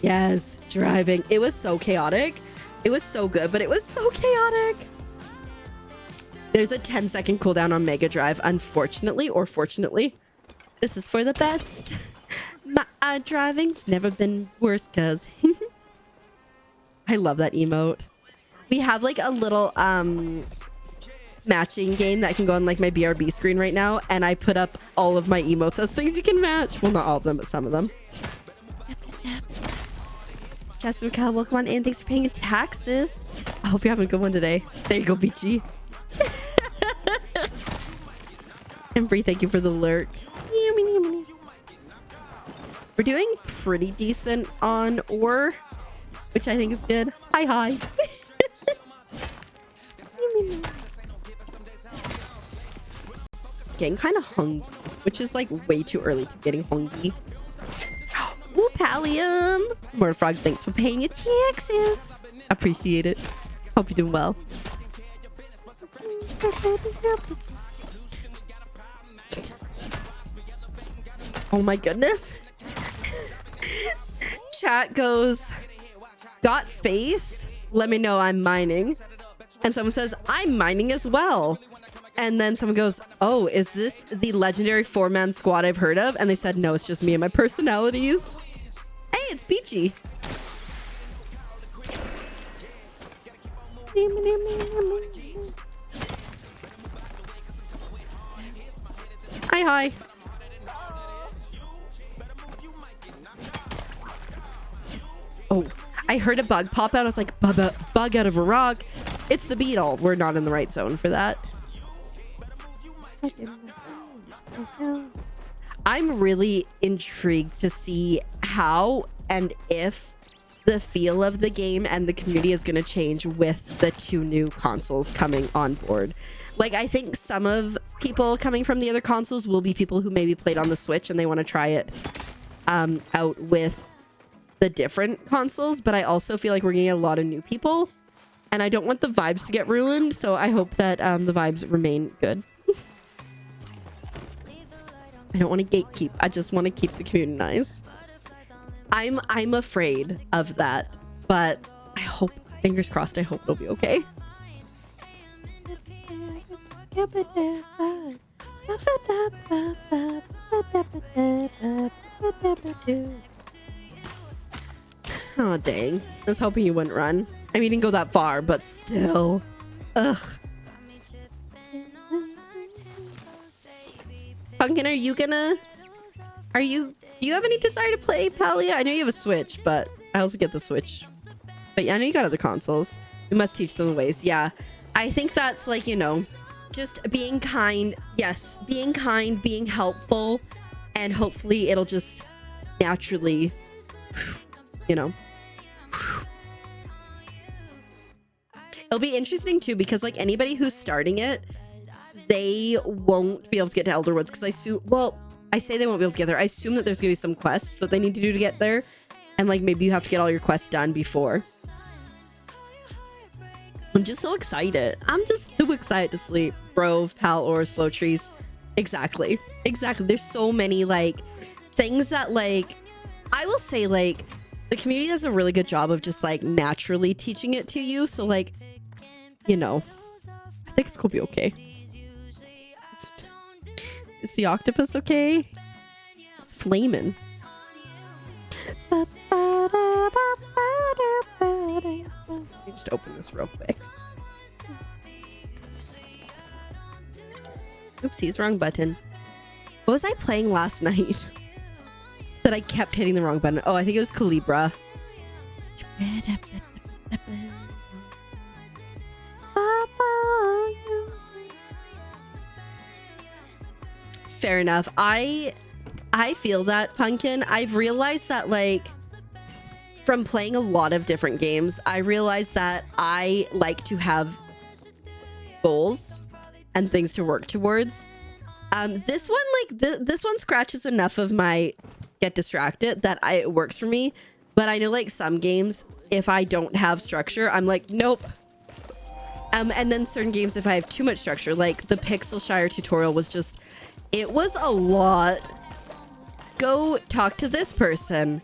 Speaker 2: Yes, driving. It was so chaotic. It was so good, but it was so chaotic. There's a 10-second cooldown on Mega Drive, unfortunately or fortunately. This is for the best. My driving's never been worse, cuz. I love that emote. We have like a little matching game that can go on like my BRB screen right now, and I put up all of my emotes as things you can match. Well, not all of them, but some of them. Justin McCall, welcome on in. Thanks for paying your taxes. I hope you're having a good one today. There you go, Beachy. And Bree, thank you for the lurk. We're doing pretty decent on ore, which I think is good. Hi. getting kind of hungry, which is like way too early to getting hungry. Ooh, Palium. Murderfrog, thanks for paying your taxes. Appreciate it. Hope you're doing well. Oh my goodness. Chat goes, got space? Let me know I'm mining. And someone says, I'm mining as well. And then someone goes, oh, is this the legendary 4-man squad I've heard of? And they said, no, it's just me and my personalities. Hey, it's Peachy. Hi. Oh, I heard a bug pop out. I was like, bug out of a rock. It's the beetle. We're not in the right zone for that. I'm really intrigued to see how and if the feel of the game and the community is going to change with the 2 new consoles coming on board. Like, I think some of people coming from the other consoles will be people who maybe played on the Switch and they want to try it out with the different consoles, but I also feel like we're getting a lot of new people and I don't want the vibes to get ruined, so I hope that the vibes remain good. I don't want to gatekeep. I just want to keep the community nice. I'm afraid of that, but I hope, fingers crossed, I hope it'll be okay. Oh, dang. I was hoping you wouldn't run. I mean, you didn't go that far, but still. Ugh. Pumpkin, do you have any desire to play Palia? I know you have a Switch, but I also get the Switch. But yeah, I know you got other consoles. We must teach them the ways. Yeah. I think that's like, you know, just being kind. Yes, being kind, being helpful, and hopefully it'll just naturally, you know. It'll be interesting too, because like anybody who's starting it, they won't be able to get to Elder Woods because I say they won't be able to get there. I assume that there's gonna be some quests that they need to do to get there, and like maybe you have to get all your quests done before. I'm just so excited. I'm just too excited to sleep. Grove, Pal, or Slow Trees. Exactly. There's so many like things that like I will say like the community does a really good job of just like naturally teaching it to you. So like, you know, I think it's gonna be okay. Is the octopus okay? Flamin'. Just open this real quick. Oopsies, wrong button. What was I playing last night that I kept hitting the wrong button? Oh, I think it was Calibra. Fair enough. I feel that, Pumpkin. I've realized that like from playing a lot of different games, I realized that I like to have goals and things to work towards. This one, like this one scratches enough of my get distracted that it works for me. But I know like some games, if I don't have structure, I'm like, nope. And then certain games, if I have too much structure, like the Pixelshire tutorial was just, it was a lot. Go talk to this person.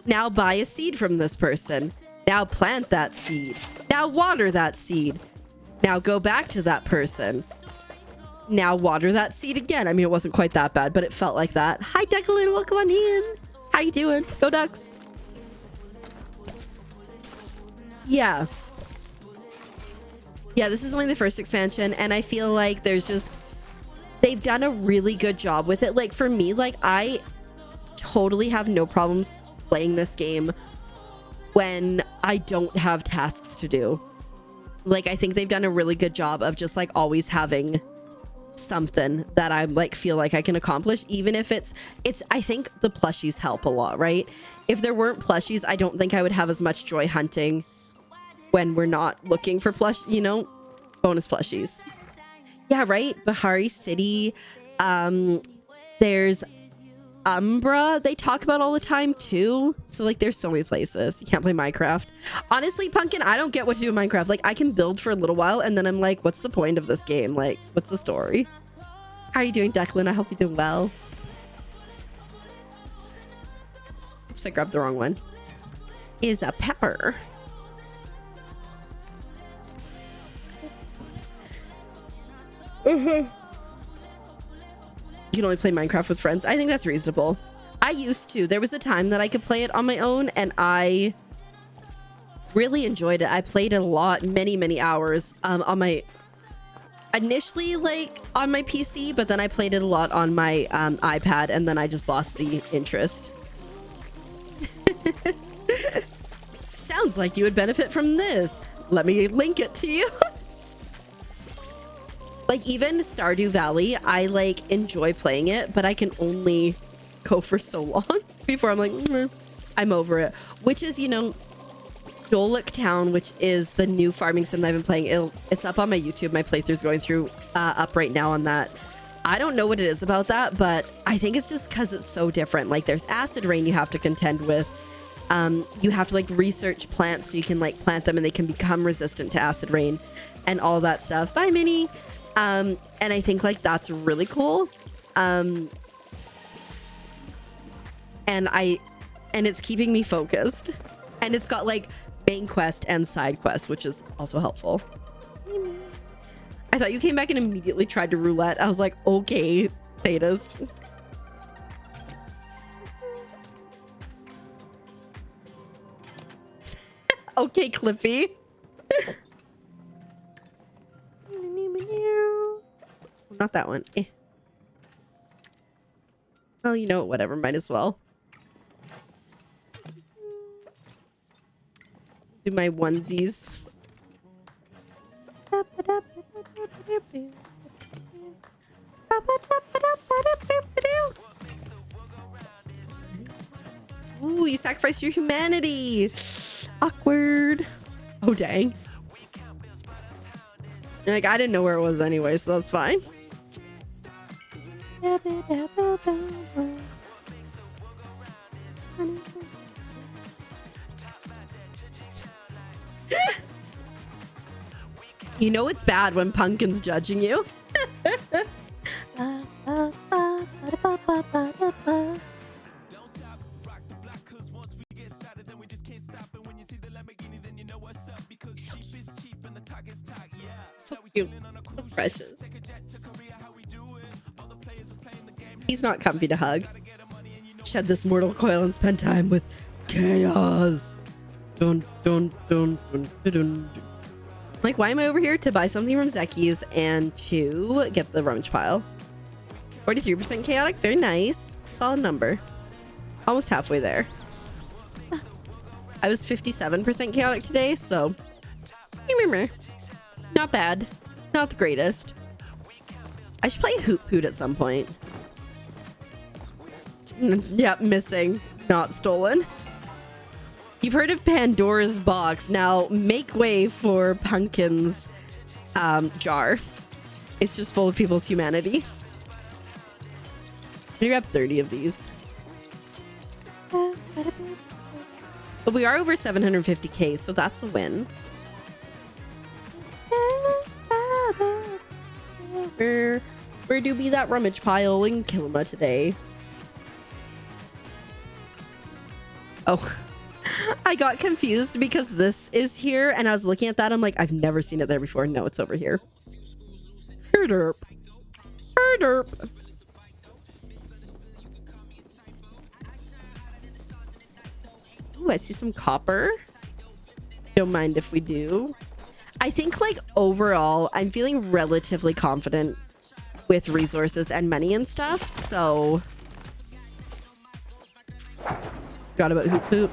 Speaker 2: Now buy a seed from this person. Now plant that seed. Now water that seed. Now go back to that person. Now water that seed again. I mean, it wasn't quite that bad, but it felt like that. Hi, Declan. Welcome on in. How you doing? Go Ducks. Yeah. Yeah, this is only the first expansion, and I feel like there's just... They've done a really good job with it. Like, for me, like, I totally have no problems playing this game when I don't have tasks to do. Like, I think they've done a really good job of just, like, always having something that I'm, like, feel like I can accomplish, even if it's I think the plushies help a lot, right? If there weren't plushies, I don't think I would have as much joy hunting when we're not looking for bonus plushies. Yeah, right? Bahari City. There's Umbra they talk about all the time too. So like there's so many places. You can't play Minecraft. Honestly, Pumpkin, I don't get what to do in Minecraft. Like I can build for a little while and then I'm like, what's the point of this game? Like, what's the story? How are you doing, Declan? I hope you're doing well. Oops, I grabbed the wrong one. Is a pepper. You can only play Minecraft with friends. I think that's reasonable. I used to. There was a time that I could play it on my own and I really enjoyed it. I played it a lot, many hours on my initially like on my PC, but then I played it a lot on my iPad and then I just lost the interest. Sounds like you would benefit from this. Let me link it to you. Like even Stardew Valley, I like enjoy playing it, but I can only go for so long before I'm like, I'm over it. Which is, you know, Dolic Town, which is the new farming sim that I've been playing. It's up on my YouTube. My playthrough's going through up right now on that. I don't know what it is about that, but I think it's just because it's so different. Like there's acid rain you have to contend with. You have to like research plants so you can like plant them and they can become resistant to acid rain and all that stuff. Bye, Minnie. And I think like that's really cool. And it's keeping me focused. And it's got like main quest and side quest, which is also helpful. I thought you came back and immediately tried to roulette. I was like, okay, sadist. Okay, Clippy. Not that one. Well, you know what? Whatever. Might as well. Do my onesies. Ooh, you sacrificed your humanity. Awkward. Oh, dang. Like, I didn't know where it was anyway, so that's fine. You know it's bad when Pumpkin's judging you. So cute. So precious. He's not comfy to hug. Shed this mortal coil and spend time with chaos. Dun, dun, dun, dun, dun, dun. Like, why am I over here? To buy something from Zeki's and to get the rummage pile. 43% chaotic. Very nice. Solid number. Almost halfway there. I was 57% chaotic today, so not bad. Not the greatest. I should play Hoot Hoot at some point. Yep, missing. Not stolen. You've heard of Pandora's box. Now make way for Pumpkin's jar. It's just full of people's humanity. You grab 30 of these. But we are over 750k, so that's a win. Where do be that rummage pile in Kilma today? Oh, I got confused because this is here and I was looking at that. I'm like, I've never seen it there before. No, it's over here. Herderp. Herderp. Ooh, I see some copper. Don't mind if we do. I think like overall, I'm feeling relatively confident with resources and money and stuff. So forgot about Hoop Hoop.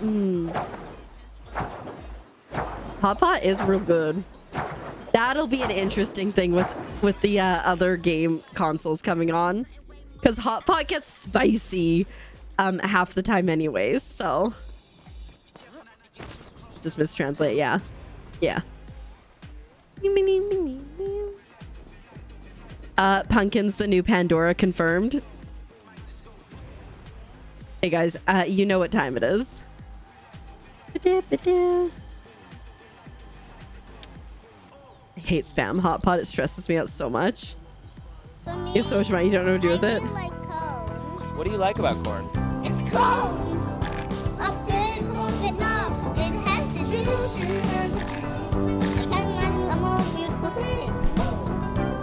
Speaker 2: Hot Pot is real good. That'll be an interesting thing with the other game consoles coming on, because Hot Pot gets spicy half the time anyways. So just mistranslate. Yeah. Pumpkin's the new Pandora confirmed. Hey guys, you know what time it is. I hate spam hot pot. It stresses me out so much.
Speaker 4: For me,
Speaker 2: You have so much money, you don't know what to do with
Speaker 4: I
Speaker 2: it.
Speaker 4: really like corn.
Speaker 8: What do you like about corn?
Speaker 4: It's corn. A good corn that knobs. It has the juice. I can't imagine a more beautiful thing.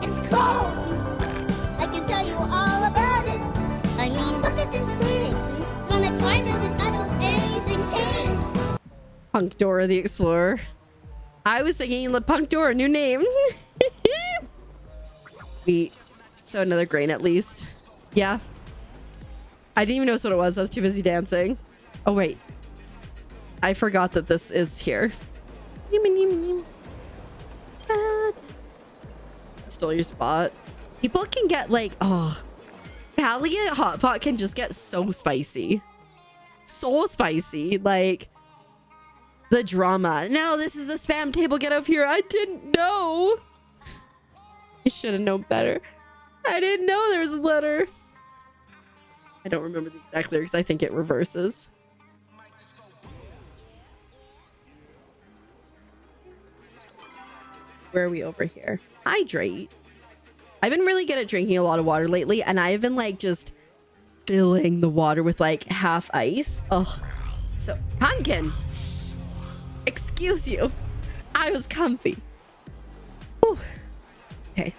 Speaker 4: It's corn. I can tell you all about it. I mean, look at this thing. When I tried it, it got anything changed.
Speaker 2: Punk Dora the Explorer. I was thinking Punk Dora, new name. So another grain at least. Yeah. I didn't even notice what it was. I was too busy dancing. Oh, wait. I forgot that this is here. Stole your spot. People can get like, oh, Palia hot pot can just get so spicy. So spicy. Like, the drama. No, this is a spam table. Get over here. I didn't know. I should have known better. I didn't know there was a letter. I don't remember the exact lyrics. I think it reverses. Where are we over here? Hydrate. I've been really good at drinking a lot of water lately, and I've been like just filling the water with like half ice. Oh, so Pumpkin. Excuse you. I was comfy. Whew. Okay.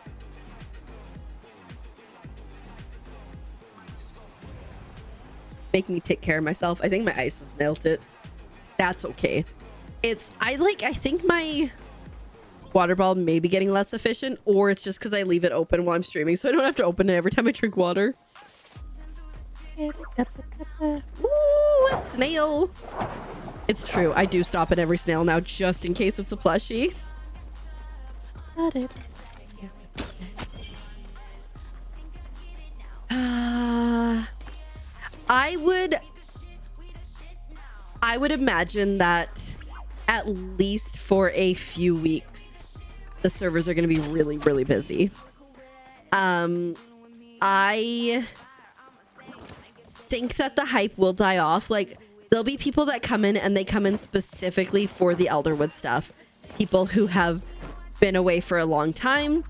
Speaker 2: Making me take care of myself. I think my ice is melted. That's okay. I think my water bottle may be getting less efficient, or it's just because I leave it open while I'm streaming, so I don't have to open it every time I drink water. Ooh, a snail. It's true. I do stop at every snail now just in case it's a plushie. I would imagine that at least for a few weeks, the servers are going to be really, really busy. I think that the hype will die off. Like, there'll be people that come in and they come in specifically for the Elderwood stuff. People who have been away for a long time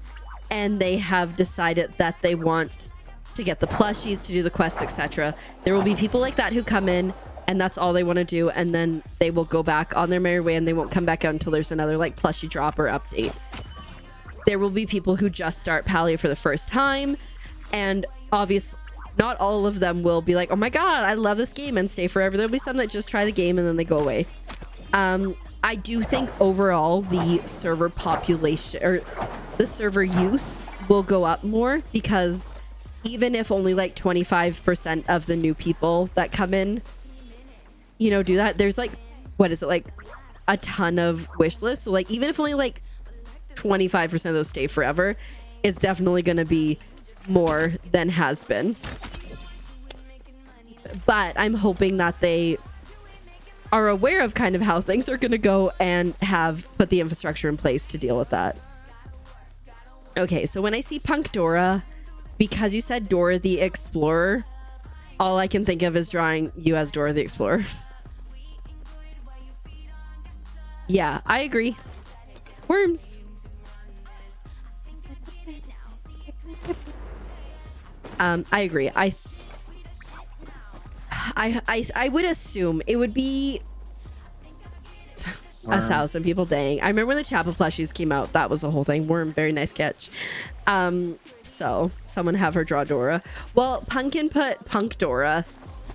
Speaker 2: and they have decided that they want to get the plushies, to do the quests, etc. There will be people like that who come in and that's all they want to do, and then they will go back on their merry way and they won't come back out until there's another like plushie drop or update. There will be people who just start Palia for the first time, and obviously not all of them will be like, oh my god, I love this game and stay forever. There'll be some that just try the game and then they go away. I do think overall the server population or the server use will go up more, because even if only like 25% of the new people that come in, you know, do that, there's like, what is it, like a ton of wish lists. So like, even if only like 25% of those stay forever, it's definitely going to be more than has been. But I'm hoping that they are aware of kind of how things are going to go and have put the infrastructure in place to deal with that. Okay, so when I see Punk Dora, because you said Dora the Explorer, all I can think of is drawing you as Dora the Explorer. Yeah, I agree. Worms. I agree. I would assume it would be 1,000 people. Dang. I remember when the Chapel plushies came out. That was the whole thing. Worm, very nice catch. So someone have her draw Dora. Well, Pumpkin put Punk Dora,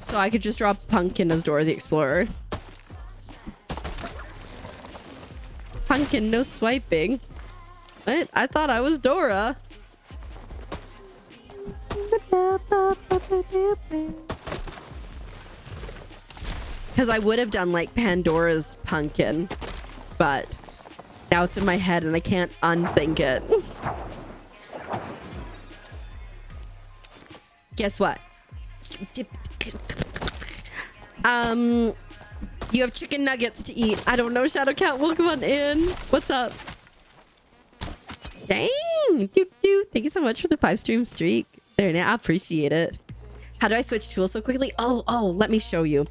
Speaker 2: so I could just draw Pumpkin as Dora the Explorer. Pumpkin, no swiping. What? I thought I was Dora. Because I would have done like Pandora's Pumpkin, but now it's in my head and I can't unthink it. Guess what? You have chicken nuggets to eat. I don't know, Shadow Cat. Welcome on in. What's up? Dang. Thank you so much for the 5-stream streak. There, now I appreciate it. How do I switch tools so quickly? Oh, let me show you.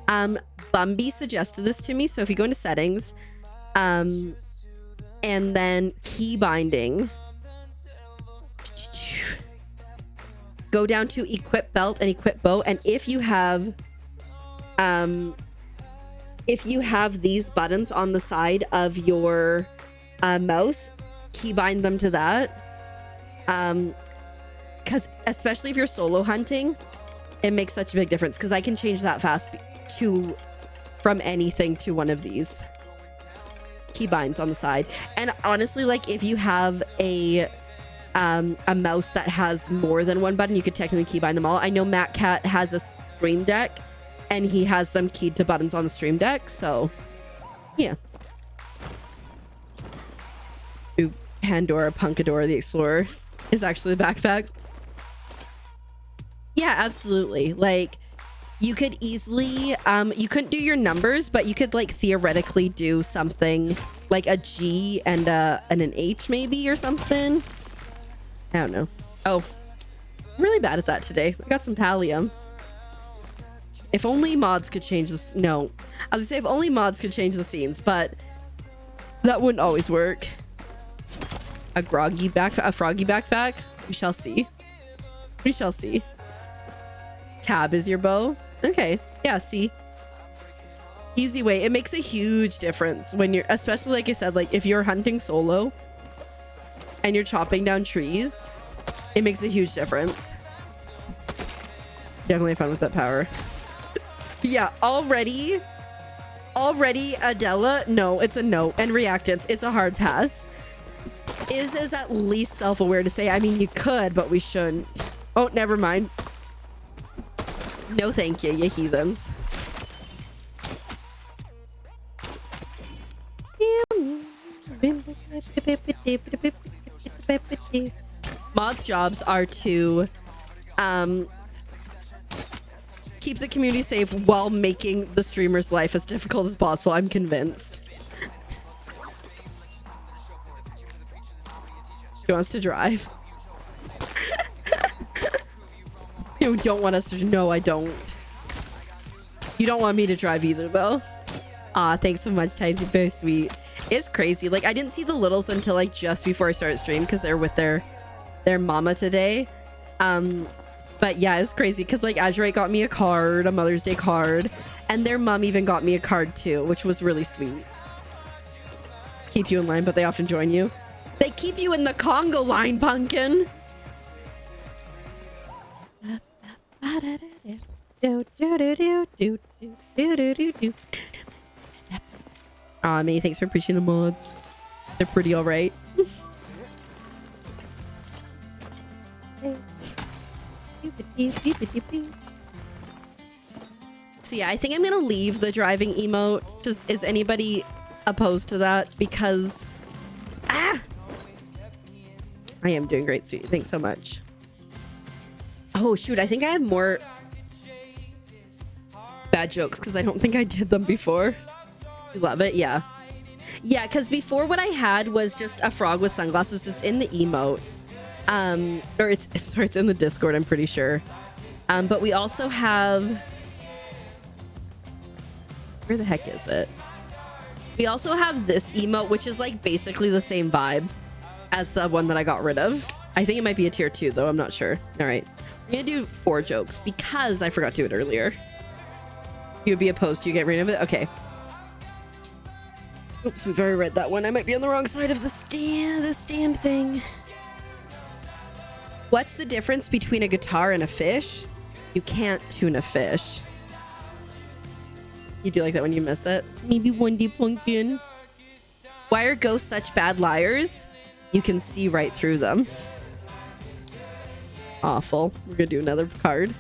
Speaker 2: Bumby suggested this to me. So if you go into settings, and then key binding, go down to equip belt and equip bow. And if you have these buttons on the side of your mouse, key bind them to that. Because especially if you're solo hunting, it makes such a big difference. Because I can change that fast from anything to one of these key binds on the side. And honestly, like if you have a mouse that has more than one button, you could technically key bind them all. I know Matt Cat has a Stream Deck and he has them keyed to buttons on the Stream Deck. So yeah. Ooh, Pandora Punkadora the Explorer is actually the backpack. Yeah, absolutely. Like you could easily you couldn't do your numbers, but you could like theoretically do something like a G and an H maybe or something. I don't know. Oh, I'm really bad at that today. I got some Palia. If only mods could change this. No, I was gonna say if only mods could change the scenes, but that wouldn't always work. A froggy backpack. We shall see. We shall see. Tab is your bow. Okay. Yeah, see. Easy way. It makes a huge difference when you're, especially like I said, like if you're hunting solo and you're chopping down trees, it makes a huge difference. Definitely have fun with that power. Yeah, already Adela, no, it's a no. And reactants, it's a hard pass. Is at least self-aware to say, I mean, you could, but we shouldn't. Oh, never mind. No thank you, you heathens. Mods' jobs are to keep the community safe while making the streamer's life as difficult as possible. I'm convinced. She wants to drive. You don't want us to. No, I don't. You don't want me to drive either, though. Aw, thanks so much, Tides. You're very sweet. It's crazy. Like, I didn't see the littles until like just before I started stream because they're with their mama today. But yeah, it's crazy because like Azurite got me a card, a Mother's Day card, and their mom even got me a card too, which was really sweet. Keep you in line, but they often join you. They keep you in the Congo line, pumpkin. Aw, me, thanks for appreciating the mods. They're pretty alright. So yeah, I think I'm gonna leave the driving emote. Is anybody opposed to that? Because I am doing great, sweetie. Thanks so much. Oh shoot, I think I have more bad jokes because I don't think I did them before. You love it? Yeah. Yeah, because before what I had was just a frog with sunglasses. It's in the emote. Or it's in the Discord, I'm pretty sure. But we also have... Where the heck is it? We also have this emote, which is like basically the same vibe as the one that I got rid of. I think it might be a tier 2 though, I'm not sure. All right. I'm gonna do 4 jokes because I forgot to do it earlier. You would be opposed to you get rid of it? Okay. Oops, we've already read that one. I might be on the wrong side of the stand thing. What's the difference between a guitar and a fish? You can't tune a fish. You do like that when you miss it? Maybe one day, pumpkin. Why are ghosts such bad liars? You can see right through them. Awful. We're gonna do another card.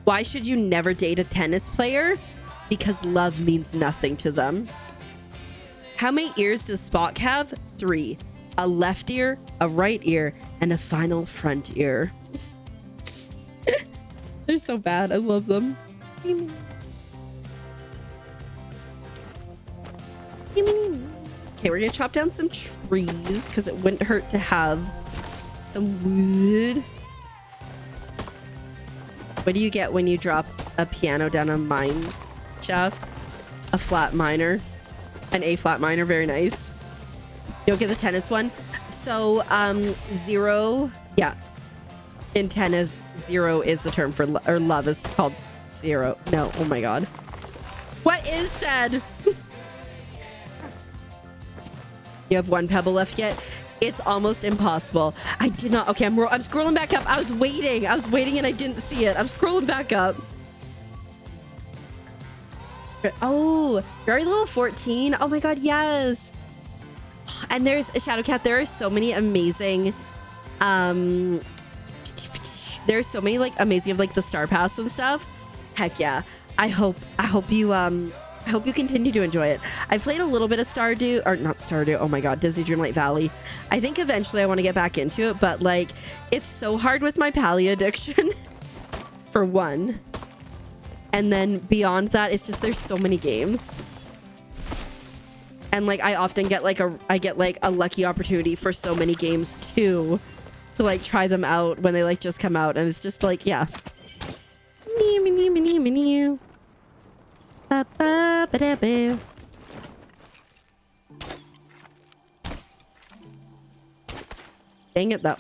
Speaker 2: Why should you never date a tennis player? Because love means nothing to them. How many ears does Spock have? 3. A left ear, a right ear, and a final front ear. They're so bad. I love them. Okay, we're gonna chop down some trees because it wouldn't hurt to have some wood. What do you get when you drop a piano down a mine shaft? A flat minor. An A flat minor, very nice. You don't get the tennis one. So, 0, yeah. In tennis, 0 is the term for, or love is called 0. No, oh my god. What is said? You have 1 pebble left yet? It's almost impossible. I did not. Okay, I'm scrolling back up. I was waiting and I didn't see it. I'm scrolling back up. Oh, very level 14. Oh my god, yes. And there's a Shadowcat. There are so many amazing there's so many like amazing of like the star pass and stuff. Heck yeah. I hope you continue to enjoy it. I've played a little bit of Stardew, or not Stardew, oh my god, Disney Dreamlight Valley. I think eventually I want to get back into it, but like it's so hard with my Palia addiction for one. And then beyond that, it's just there's so many games. And like I often get like a lucky opportunity for so many games too, to like try them out when they like just come out, and it's just like, yeah. Dang it, that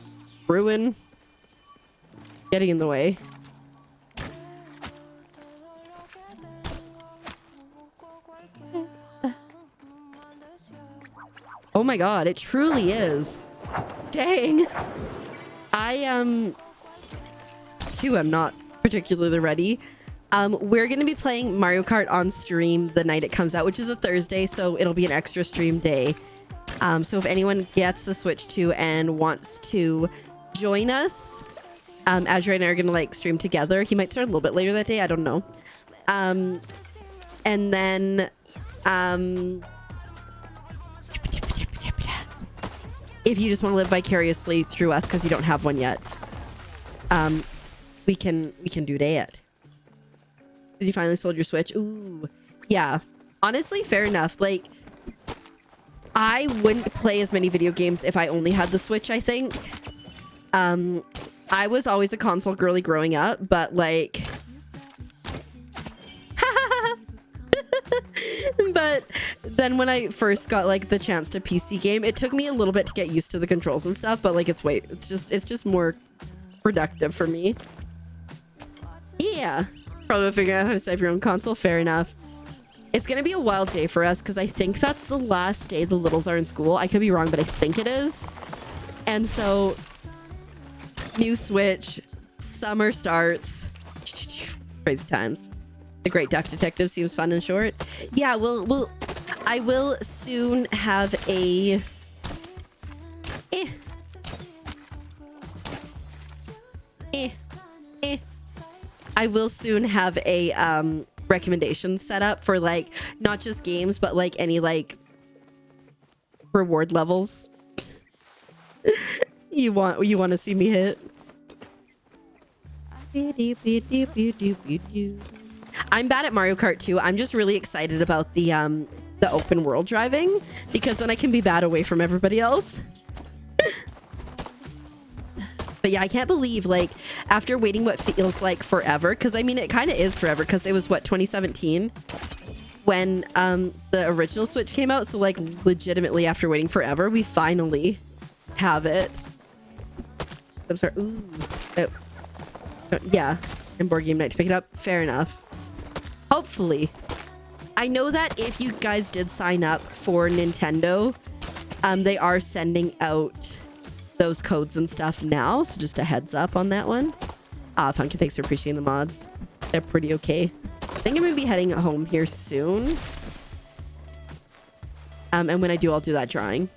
Speaker 2: ruin getting in the way. Oh my god, it truly is. Dang. I too am not particularly ready. We're gonna be playing Mario Kart on stream the night it comes out, which is a Thursday, so it'll be an extra stream day. So if anyone gets the Switch 2 and wants to join us, Azure and I are gonna like stream together. He might start a little bit later that day, I don't know. And then if you just want to live vicariously through us because you don't have one yet, we can do that. Did you finally sold your Switch? Ooh, yeah. Honestly, fair enough. Like, I wouldn't play as many video games if I only had the Switch, I think. I was always a console girly growing up, but like... But then when I first got like the chance to PC game, it took me a little bit to get used to the controls and stuff, but like it's just more productive for me. Yeah. Probably figuring out how to save your own console. Fair enough. It's gonna be a wild day for us because I think that's the last day the littles are in school. I could be wrong, but I think it is. And so new Switch, summer starts. Crazy times. The Great Duck Detective seems fun and short. Yeah, I will soon have a I will soon have a recommendation set up for like not just games but like any like reward levels you want to see me hit. I'm bad at Mario Kart too. I'm just really excited about the open world driving because then I can be bad away from everybody else. But yeah, I can't believe like after waiting what feels like forever, because I mean it kind of is forever because it was what 2017 when the original Switch came out. So like legitimately after waiting forever, we finally have it. I'm sorry. Ooh. Yeah. And board game night to pick it up. Fair enough. Hopefully. I know that if you guys did sign up for Nintendo, they are sending out those codes and stuff now. So just a heads up on that one. Funky, thanks for appreciating the mods. They're pretty okay. I think I'm going to be heading home here soon. And when I do, I'll do that drawing.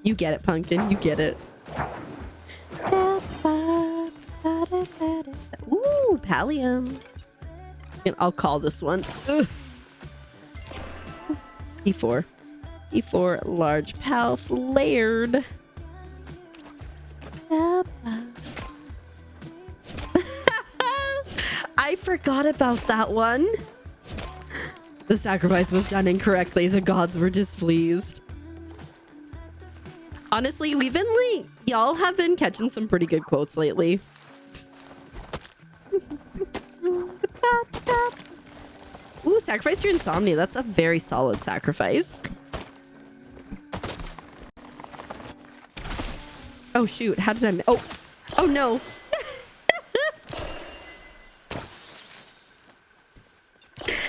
Speaker 2: You get it, Pumpkin. You get it. Ooh, Pallium. And I'll call this one. Ugh. E4. 54 large pal flared. I forgot about that one. The sacrifice was done incorrectly. The gods were displeased. Honestly, we've been like, y'all have been catching some pretty good quotes lately. Ooh, sacrifice your insomnia. That's a very solid sacrifice. Oh shoot, how did I... Oh no.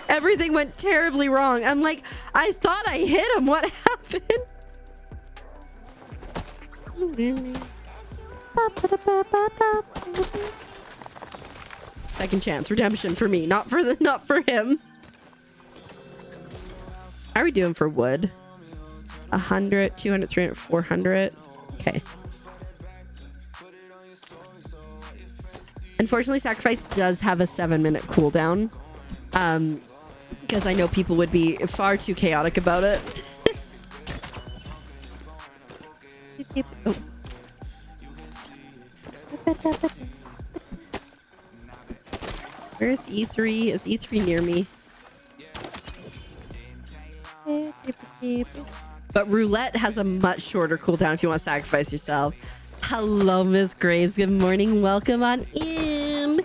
Speaker 2: Everything went terribly wrong. I'm like, I thought I hit him. What happened? Second chance redemption for me, not for him. How are we doing for wood? 100, 200, 300, 400. Okay. Unfortunately, sacrifice does have a 7-minute cooldown. Because I know people would be far too chaotic about it. Oh. Where is E3? Is E3 near me? But roulette has a much shorter cooldown if you want to sacrifice yourself. Hello, Miss Graves. Good morning. Welcome on in.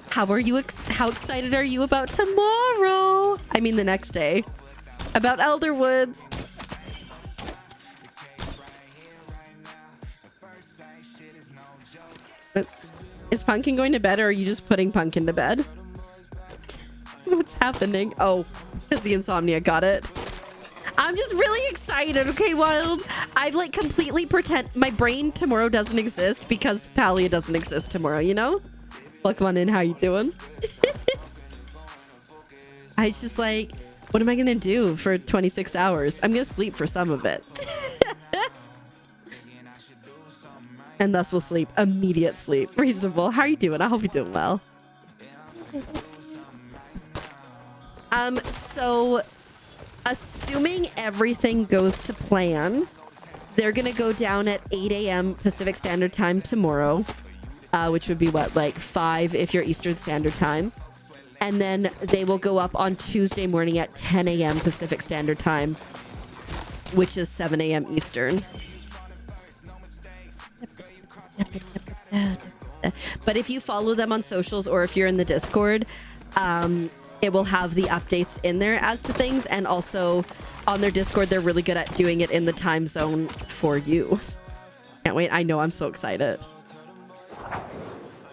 Speaker 2: How are you? How excited are you about tomorrow? I mean, the next day. About Elderwoods. Is Pumpkin going to bed, or are you just putting Pumpkin to bed? What's happening? Oh, because the insomnia got it. I'm just really excited. Okay, Wild. I've like completely pretend my brain tomorrow doesn't exist because Palia doesn't exist tomorrow, you know? Welcome on in. How you doing? I was just like, what am I going to do for 26 hours? I'm going to sleep for some of it. And thus we'll sleep. Immediate sleep. Reasonable. How are you doing? I hope you're doing well. So assuming everything goes to plan, they're gonna go down at 8 a.m. Pacific Standard Time tomorrow, which would be what, like 5 if you're Eastern Standard Time, and then they will go up on Tuesday morning at 10 a.m. Pacific Standard Time, which is 7 a.m. Eastern. But if you follow them on socials or if you're in the Discord, it will have the updates in there as to things. And also on their Discord, they're really good at doing it in the time zone for you. Can't wait. I know. I'm so excited.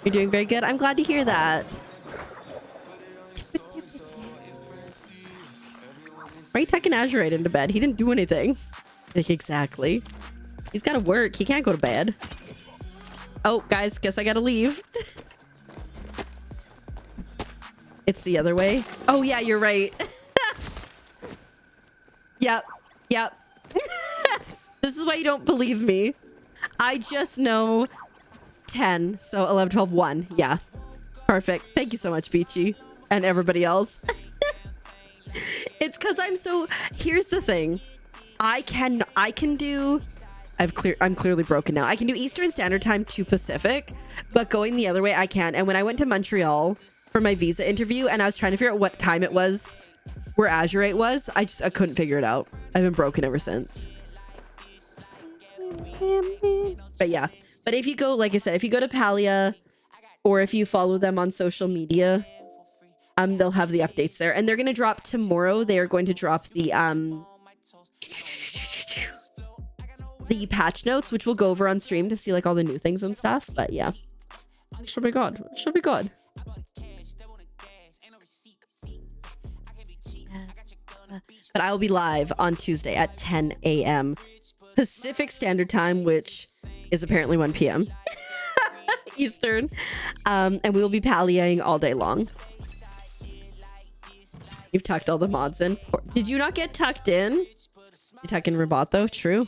Speaker 2: You're doing very good. I'm glad to hear that. Why are you tucking Azurite into bed? He didn't do anything. Like, exactly. He's got to work. He can't go to bed. Oh, guys, guess I gotta leave. It's the other way. Oh, yeah, you're right. Yep. This is why you don't believe me. I just know 10. So 11, 12, 1. Yeah. Perfect. Thank you so much, Beachy. And everybody else. It's because I'm so... Here's the thing. I can do... I'm clearly broken now. I can do Eastern Standard Time to Pacific, but going the other way, I can't. And when I went to Montreal for my visa interview and I was trying to figure out what time it was where Azurite was, I couldn't figure it out. I've been broken ever since. But yeah. But if you go, like I said, if you go to Palia or if you follow them on social media, they'll have the updates there. And they're going to drop tomorrow. They are going to drop the patch notes, which we'll go over on stream to see like all the new things and stuff. But yeah, it should be good. It should be good. But I will be live on Tuesday at 10 a.m. Pacific Standard Time, which is apparently 1 p.m. Eastern. And we will be palliating all day long. You've tucked all the mods in. Did you not get tucked in? You tuck in Rabat though? True.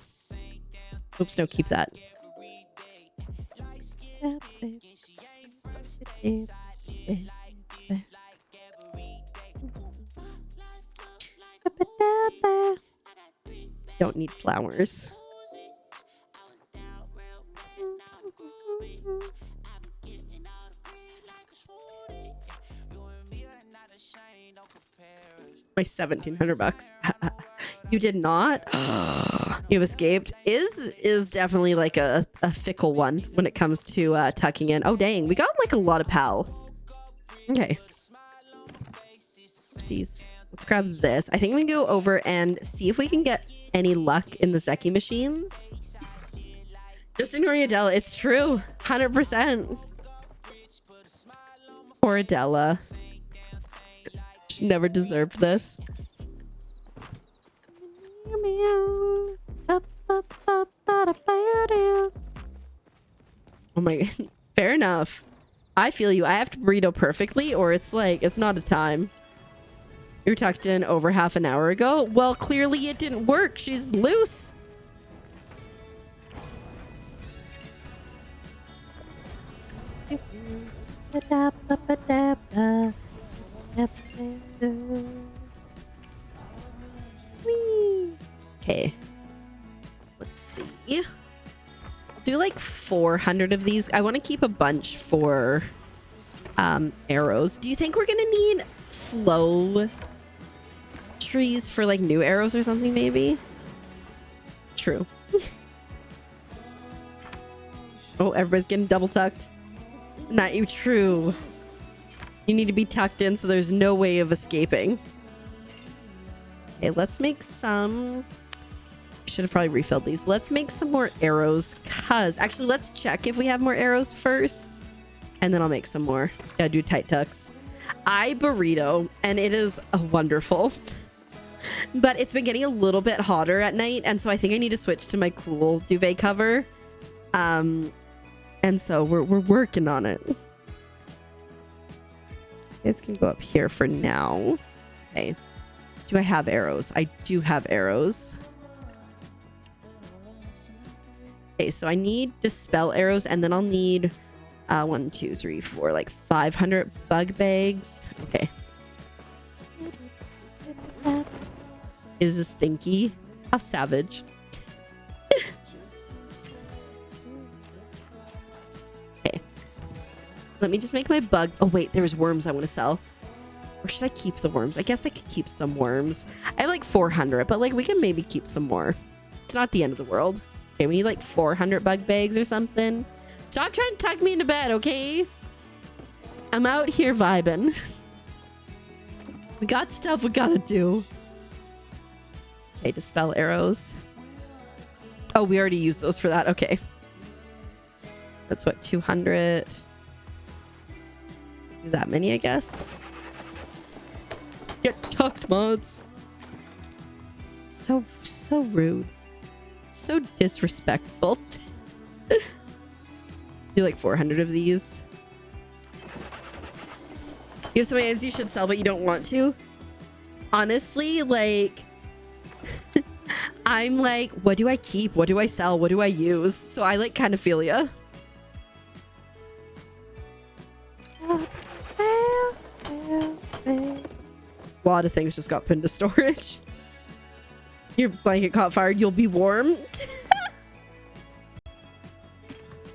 Speaker 2: Oops, no, keep that. don't need flowers. My $1,700. You did not? You've escaped. Is definitely like a fickle one when it comes to tucking in. Oh dang, we got like a lot of pal. Okay. Oopsies. Let's grab this. I think we can go over and see if we can get any luck in the Zeki machines. Just ignoring Adela. It's true. 100%. Poor Adela. She never deserved this. Oh my god. Fair enough. I feel you. I have to burrito perfectly or it's like, it's not a time. You're tucked in over half an hour ago. Well, clearly it didn't work. She's loose. Okay. Let's see. I'll do like 400 of these. I want to keep a bunch for arrows. Do you think we're gonna need flow trees for like new arrows or something maybe? True. Oh, everybody's getting double tucked. Not you. True. You need to be tucked in so there's no way of escaping. Okay, let's make some. Should have probably refilled these. Let's make some more arrows because actually let's check if we have more arrows first and then I'll make some more. Yeah, do tight tucks. I burrito and it is wonderful. But it's been getting a little bit hotter at night and so I think I need to switch to my cool duvet cover. And so we're working on it. This can go up here for now. Okay. Do I have arrows? I do have arrows. Okay, so I need dispel arrows and then I'll need 1, 2, 3, 4, like 500 bug bags. Okay. Is this stinky? How savage. Okay. Let me just make my bug. Oh wait, there's worms I want to sell. Or should I keep the worms? I guess I could keep some worms. I have like 400, but like we can maybe keep some more. It's not the end of the world. Okay, we need like 400 bug bags or something. Stop trying to tuck me into bed, okay? I'm out here vibing. We got stuff we gotta do. Okay, dispel arrows. Oh, we already used those for that. Okay. That's what, 200? Do that many, I guess. Get tucked, mods. So rude. So disrespectful. Do like 400 of these. You have some items you should sell, but you don't want to. Honestly, like, I'm like, what do I keep? What do I sell? What do I use? So I like kind of feel ya. A lot of things just got pinned to storage. Your blanket caught fire. You'll be warm.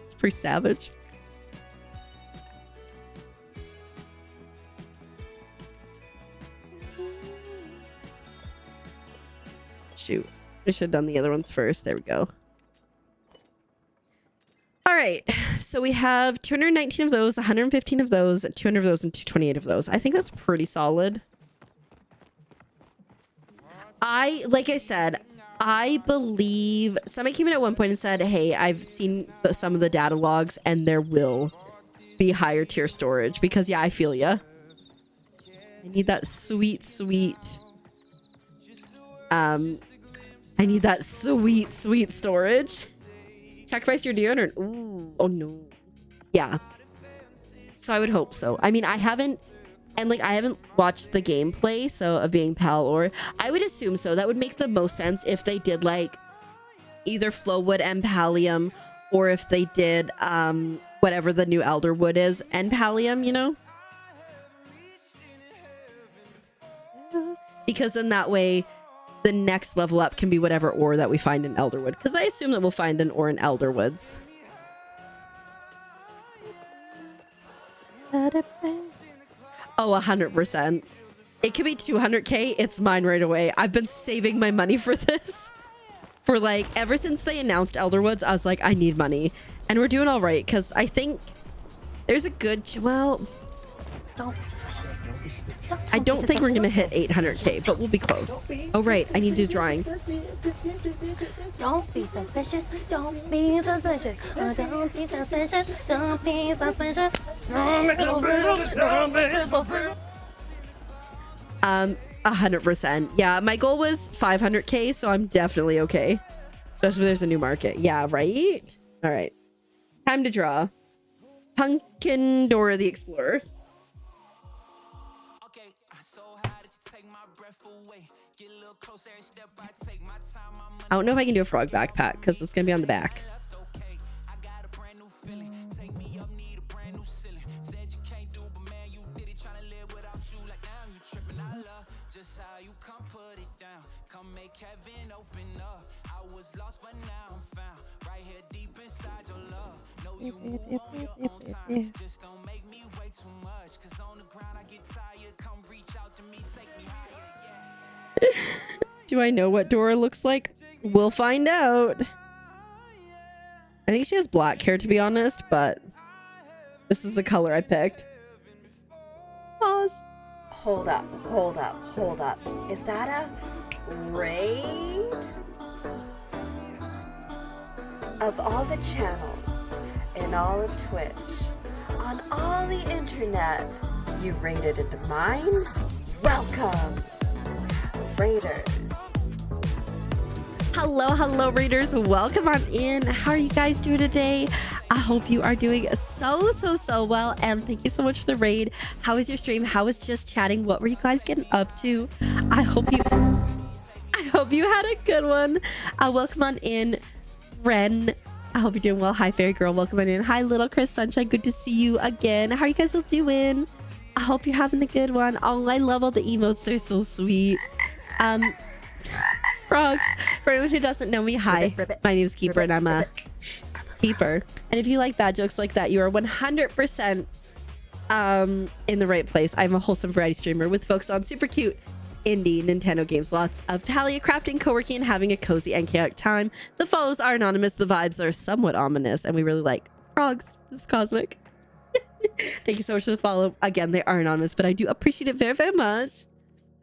Speaker 2: It's pretty savage. Shoot. I should have done the other ones first. There we go. All right. So we have 219 of those, 115 of those, 200 of those, and 228 of those. I think that's pretty solid. Like I said, I believe somebody came in at one point and said, hey, I've seen some of the data logs and there will be higher tier storage because yeah, I feel ya. I need that sweet I need that sweet storage. Sacrifice your deodorant. Ooh, oh no. Yeah. So I would hope so. I mean, I haven't watched the gameplay so of being Pal, or I would assume so. That would make the most sense if they did like either Flowwood and Pallium, or if they did whatever the new Elderwood is and Pallium, you know? Because then that way the next level up can be whatever ore that we find in Elderwood. Because I assume that we'll find an ore in Elderwoods. Oh, 100%. It could be 200k. It's mine right away. I've been saving my money for this. For like, ever since they announced Elderwoods, I was like, I need money. And we're doing all right. Because I think there's a good... Well,
Speaker 4: Don't be suspicious.
Speaker 2: I don't think we're going to hit 800k, but we'll be close. Oh, right. I need to do drawing.
Speaker 4: Don't be suspicious. Don't be suspicious. Don't be suspicious. Don't be suspicious.
Speaker 2: 100%. Yeah, my goal was 500k, so I'm definitely okay. Especially if there's a new market. Yeah, right? All right. Time to draw. Pumpkin Dora the Explorer. I don't know if I can do a frog backpack because it's going to be on the back. Do I know what Dora looks like? We'll find out. I think she has black hair, to be honest, but this is the color I picked. Pause.
Speaker 7: Hold up, hold up, hold up. Is that a raid? Of all the channels in all of Twitch, on all the internet, you raided into mine? Welcome, raiders.
Speaker 2: Hello readers, welcome on in. How are you guys doing today? I hope you are doing so well, and thank you so much for the raid. How was your stream? How was just chatting? What were you guys getting up to? I hope you had a good one. Welcome on in, Ren. I hope you're doing well. Hi Fairy Girl, welcome on in. Hi Little Chris Sunshine, good to see you again. How are you guys all doing? I hope you're having a good one. Oh, I love all the emotes, they're so sweet. Frogs. For anyone who doesn't know me, hi. My name is Keeper and I'm a Keeper. And if you like bad jokes like that, you are 100% in the right place. I'm a wholesome variety streamer with folks on super cute indie Nintendo games. Lots of Palia crafting, co-working, and having a cozy and chaotic time. The follows are anonymous. The vibes are somewhat ominous. And we really like frogs. This is cosmic. Thank you so much for the follow. Again, they are anonymous, but I do appreciate it very much.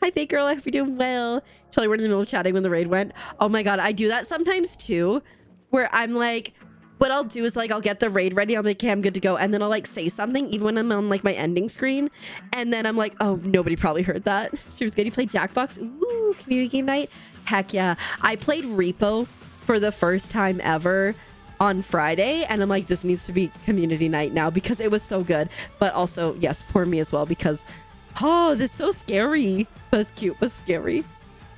Speaker 2: Hi, fake girl. I hope you're doing well. Charlie, we're in the middle of chatting when the raid went. Oh my god, I do that sometimes too, where I'm like, what I'll do is like, I'll get the raid ready. I'll be like, okay, I'm good to go. And then I'll like say something, even when I'm on like my ending screen. And then I'm like, oh, nobody probably heard that. Stuart's good. You played Jackbox? Ooh, community game night? Heck yeah. I played Repo for the first time ever on Friday. And I'm like, this needs to be community night now because it was so good. But also, yes, poor me as well because, oh, this is so scary. But it's cute, but scary.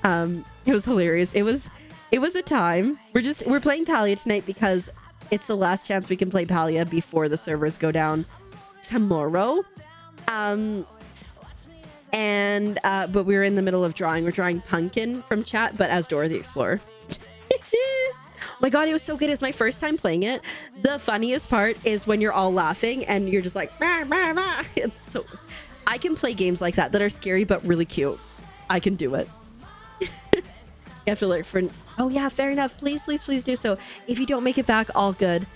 Speaker 2: It was hilarious. It was a time. We're playing Palia tonight because it's the last chance we can play Palia before the servers go down tomorrow. But we were in the middle of drawing. We're drawing Pumpkin from chat, but as Dora the Explorer. Oh my god, it was so good. It's my first time playing it. The funniest part is when you're all laughing and you're just like, rah, rah, rah. It's so... I can play games like that are scary but really cute. I can do it. You have to look for... Oh yeah, fair enough. Please do so. If you don't make it back, all good.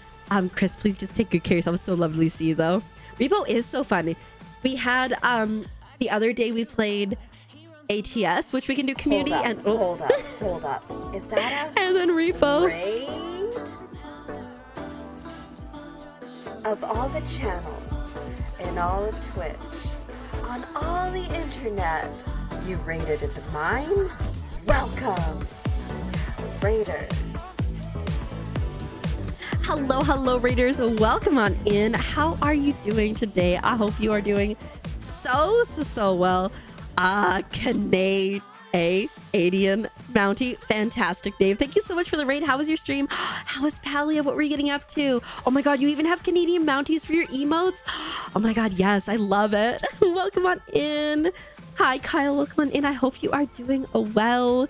Speaker 2: Chris, please just take good care of yourself. It was so lovely to see you though. Repo is so fun. We had the other day we played ATS, which we can do community
Speaker 7: Hold up. Is that a
Speaker 2: and then Repo.
Speaker 7: raid? Of all the channels in all of Twitch, on all the internet, you raided into mine? Welcome, raiders.
Speaker 2: Hello raiders, welcome on in. How are you doing today? I hope you are doing so well. Canadian Mountie, fantastic. Dave, thank you so much for the raid. How was your stream? How was Palia? What were you getting up to? Oh my god, you even have Canadian Mounties for your emotes? Oh my god, yes, I love it. Welcome on in. Hi Kyle, welcome on in. I hope you are doing well.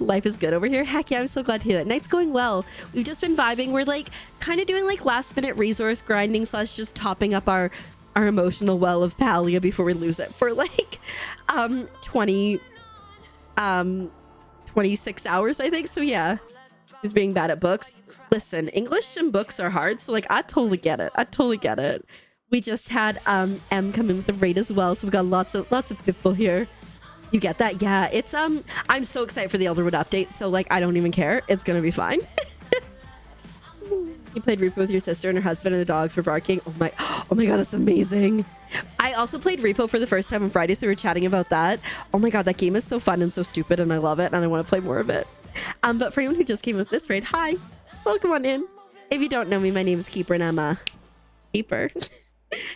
Speaker 2: Life is good over here. Heck yeah, I'm so glad to hear that. Night's going well. We've just been vibing. We're like kind of doing like last minute resource grinding / just topping up our emotional well of Palia before we lose it for like 26 hours, I think. So yeah, he's being bad at books. Listen, English and books are hard, so like I totally get it. We just had M come in with a raid as well, so we got lots of people here. You get that? Yeah, it's I'm so excited for the Elderwood update, so like I don't even care. It's gonna be fine. You played Repo with your sister and her husband and the dogs were barking. Oh my god, that's amazing. I also played Repo for the first time on Friday, so we were chatting about that. Oh my god, that game is so fun and so stupid and I love it and I want to play more of it. But for anyone who just came with this raid, hi. Welcome on in. If you don't know me, my name is Keeper and I'm a Keeper.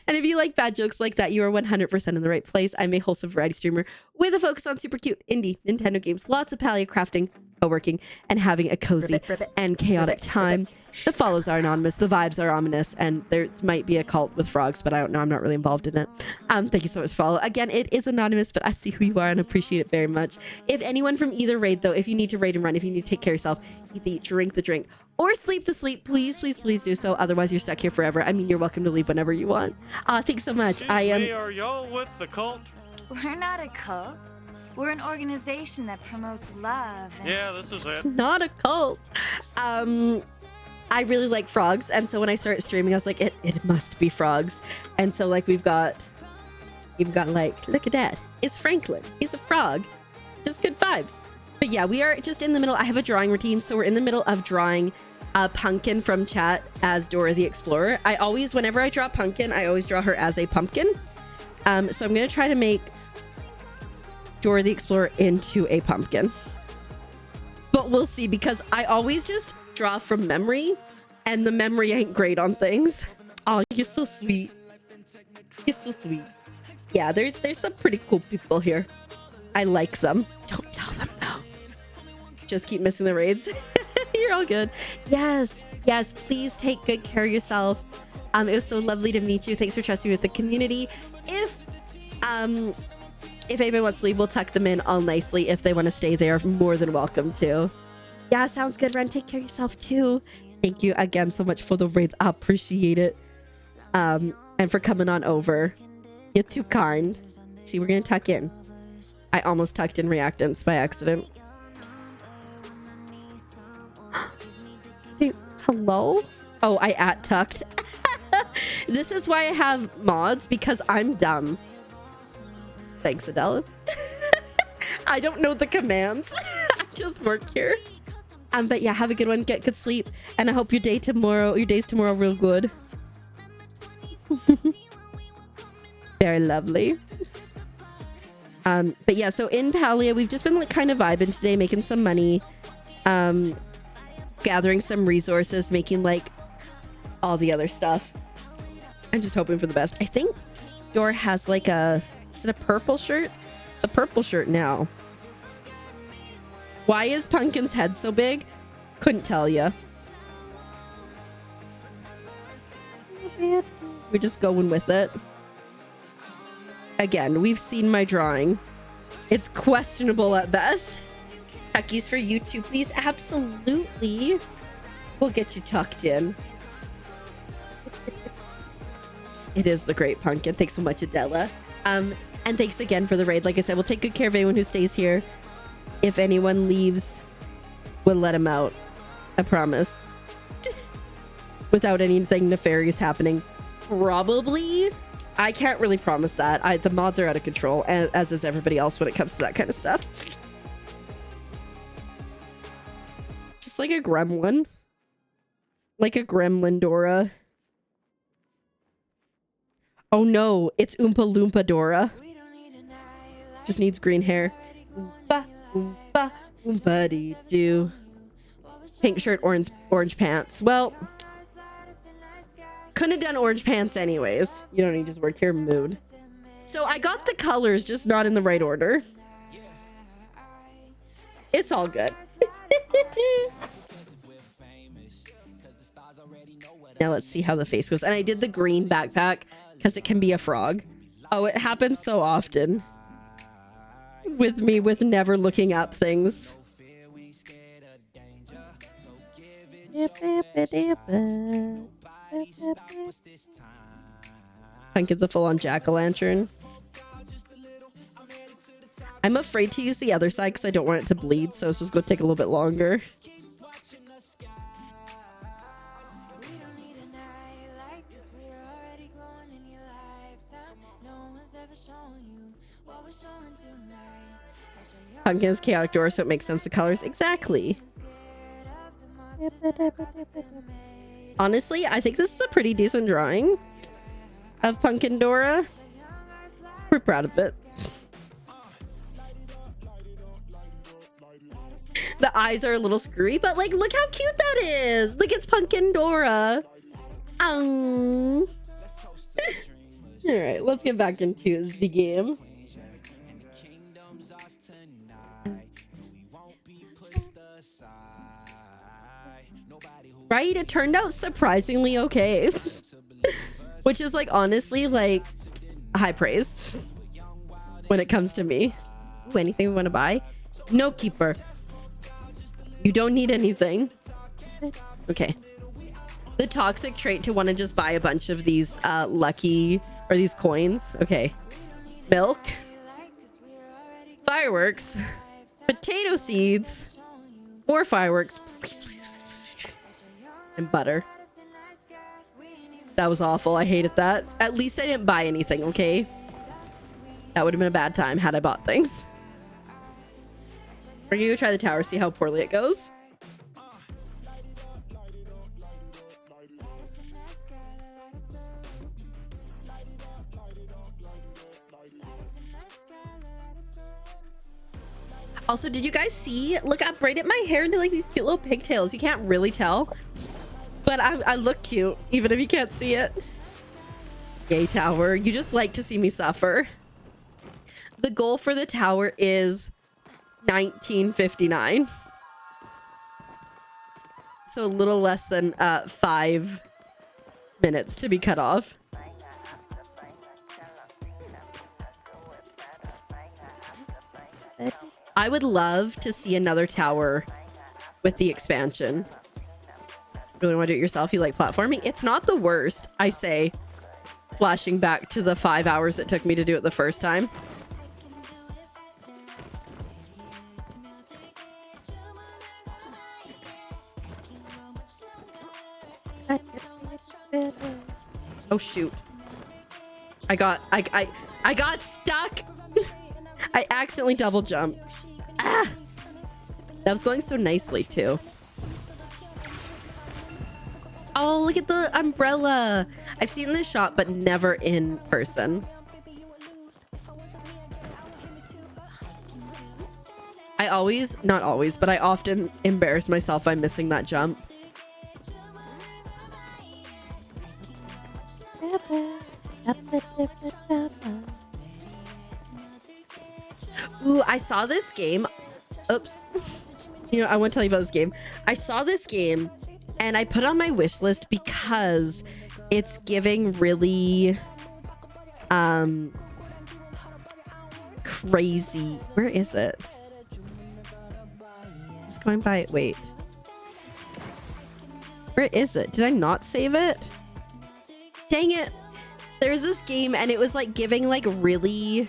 Speaker 2: And if you like bad jokes like that, you are 100% in the right place. I'm a wholesome variety streamer with a focus on super cute indie Nintendo games, lots of Palia crafting, co-working, and having a cozy and chaotic time. The follows are anonymous, the vibes are ominous, and there might be a cult with frogs, but I don't know. I'm not really involved in it. Thank you so much for follow. Again, it is anonymous, but I see who you are and appreciate it very much. If anyone from either raid, though, if you need to raid and run, if you need to take care of yourself, eat the eat, drink the drink, or sleep the sleep, please do so. Otherwise, you're stuck here forever. I mean, you're welcome to leave whenever you want. Thanks so much.
Speaker 8: Excuse me, are y'all with the cult?
Speaker 9: We're not a cult. We're an organization that promotes love.
Speaker 8: Yeah, this is it.
Speaker 2: It's not a cult. I really like frogs, and so when I started streaming, I was like, it must be frogs. And so like we've got like, look at that. It's Franklin. He's a frog. Just good vibes. But yeah, we are just in the middle. I have a drawing routine, so we're in the middle of drawing Pumpkin from chat as Dora the Explorer. Whenever I draw Pumpkin, I always draw her as a pumpkin. So I'm gonna try to make Dora the Explorer into a pumpkin. But we'll see, because I always just draw from memory, and the memory ain't great on things. Oh, you're so sweet. You're so sweet. Yeah, there's some pretty cool people here. I like them. Don't tell them though. Just keep missing the raids. You're all good. Yes, please take good care of yourself. It was so lovely to meet you. Thanks for trusting me with the community. If anybody wants to leave, we'll tuck them in all nicely. If they want to stay, they are more than welcome to. Yeah, sounds good, Ren. Take care of yourself too. Thank you again so much for the raids. I appreciate it. And for coming on over. You're too kind. See, we're gonna tuck in. I almost tucked in reactants by accident. Dude, hello? Oh, I tucked. This is why I have mods, because I'm dumb. Thanks, Adela. I don't know the commands. I just work here. But yeah, have a good one. Get good sleep, and I hope your days tomorrow real good. Very lovely. But yeah, so in Palia, we've just been like kind of vibing today, making some money, gathering some resources, making like all the other stuff. I'm just hoping for the best. I think Dor has like is it a purple shirt? It's a purple shirt now. Why is Pumpkin's head so big? Couldn't tell ya. We're just going with it. Again, we've seen my drawing. It's questionable at best. Tuckies for you too, please. Absolutely. We'll get you tucked in. It is the great Pumpkin. Thanks so much, Adela. And thanks again for the raid. Like I said, we'll take good care of anyone who stays here. If anyone leaves, we'll let him out. I promise. Without anything nefarious happening. Probably. I can't really promise that. The mods are out of control, as is everybody else when it comes to that kind of stuff. Just like a gremlin. Like a gremlin Dora. Oh no, it's Oompa Loompa Dora. Just needs green hair. Oompa, oompa, oompa-dee-doo. Pink shirt, orange pants. Well, couldn't have done orange pants anyways. You don't need to just work your mood. So I got the colors, just not in the right order. It's all good. Now let's see how the face goes. And I did the green backpack because it can be a frog. Oh, it happens so often with me with never looking up things. Pumpkin's a full-on jack-o'-lantern. I'm afraid to use the other side because I don't want it to bleed, so it's just going to take a little bit longer. Pumpkin's chaotic door, so it makes sense. The colors exactly. Honestly, I think this is a pretty decent drawing of Pumpkin Dora. We're proud of it. The eyes are a little screwy, but like, look how cute that is. Look, it's Pumpkin Dora. All right, let's get back into the game. Right? It turned out surprisingly okay. Which is like, honestly, like high praise when it comes to me. Ooh, anything we want to buy? No, keeper. You don't need anything. Okay. The toxic trait to want to just buy a bunch of these lucky or these coins. Okay. Milk. Fireworks. Potato seeds. More fireworks. Please, please. And butter. That was awful. I hated that. At least I didn't buy anything, okay? That would have been a bad time had I bought things. We're gonna go try the tower, see how poorly it goes. Also, did you guys see? Look, I braided my hair into like these cute little pigtails. You can't really tell, but I look cute, even if you can't see it. Yay, tower. You just like to see me suffer. The goal for the tower is 1959. So a little less than 5 minutes to be cut off. I would love to see another tower with the expansion. Really want to do it yourself? You like platforming? It's not the worst, I say, flashing back to the 5 hours it took me to do it the first time. Oh shoot. I got stuck. I accidentally double jumped. Ah! That was going so nicely too. Oh, look at the umbrella. I've seen this shop, but never in person. Not always, but I often embarrass myself by missing that jump. Ooh, I saw this game. Oops. You know, I want to tell you about this game. I saw this game and I put it on my wish list because it's giving really crazy. Where is it? It's going by. Wait. Where is it? Did I not save it? Dang it. There's this game and it was like giving like really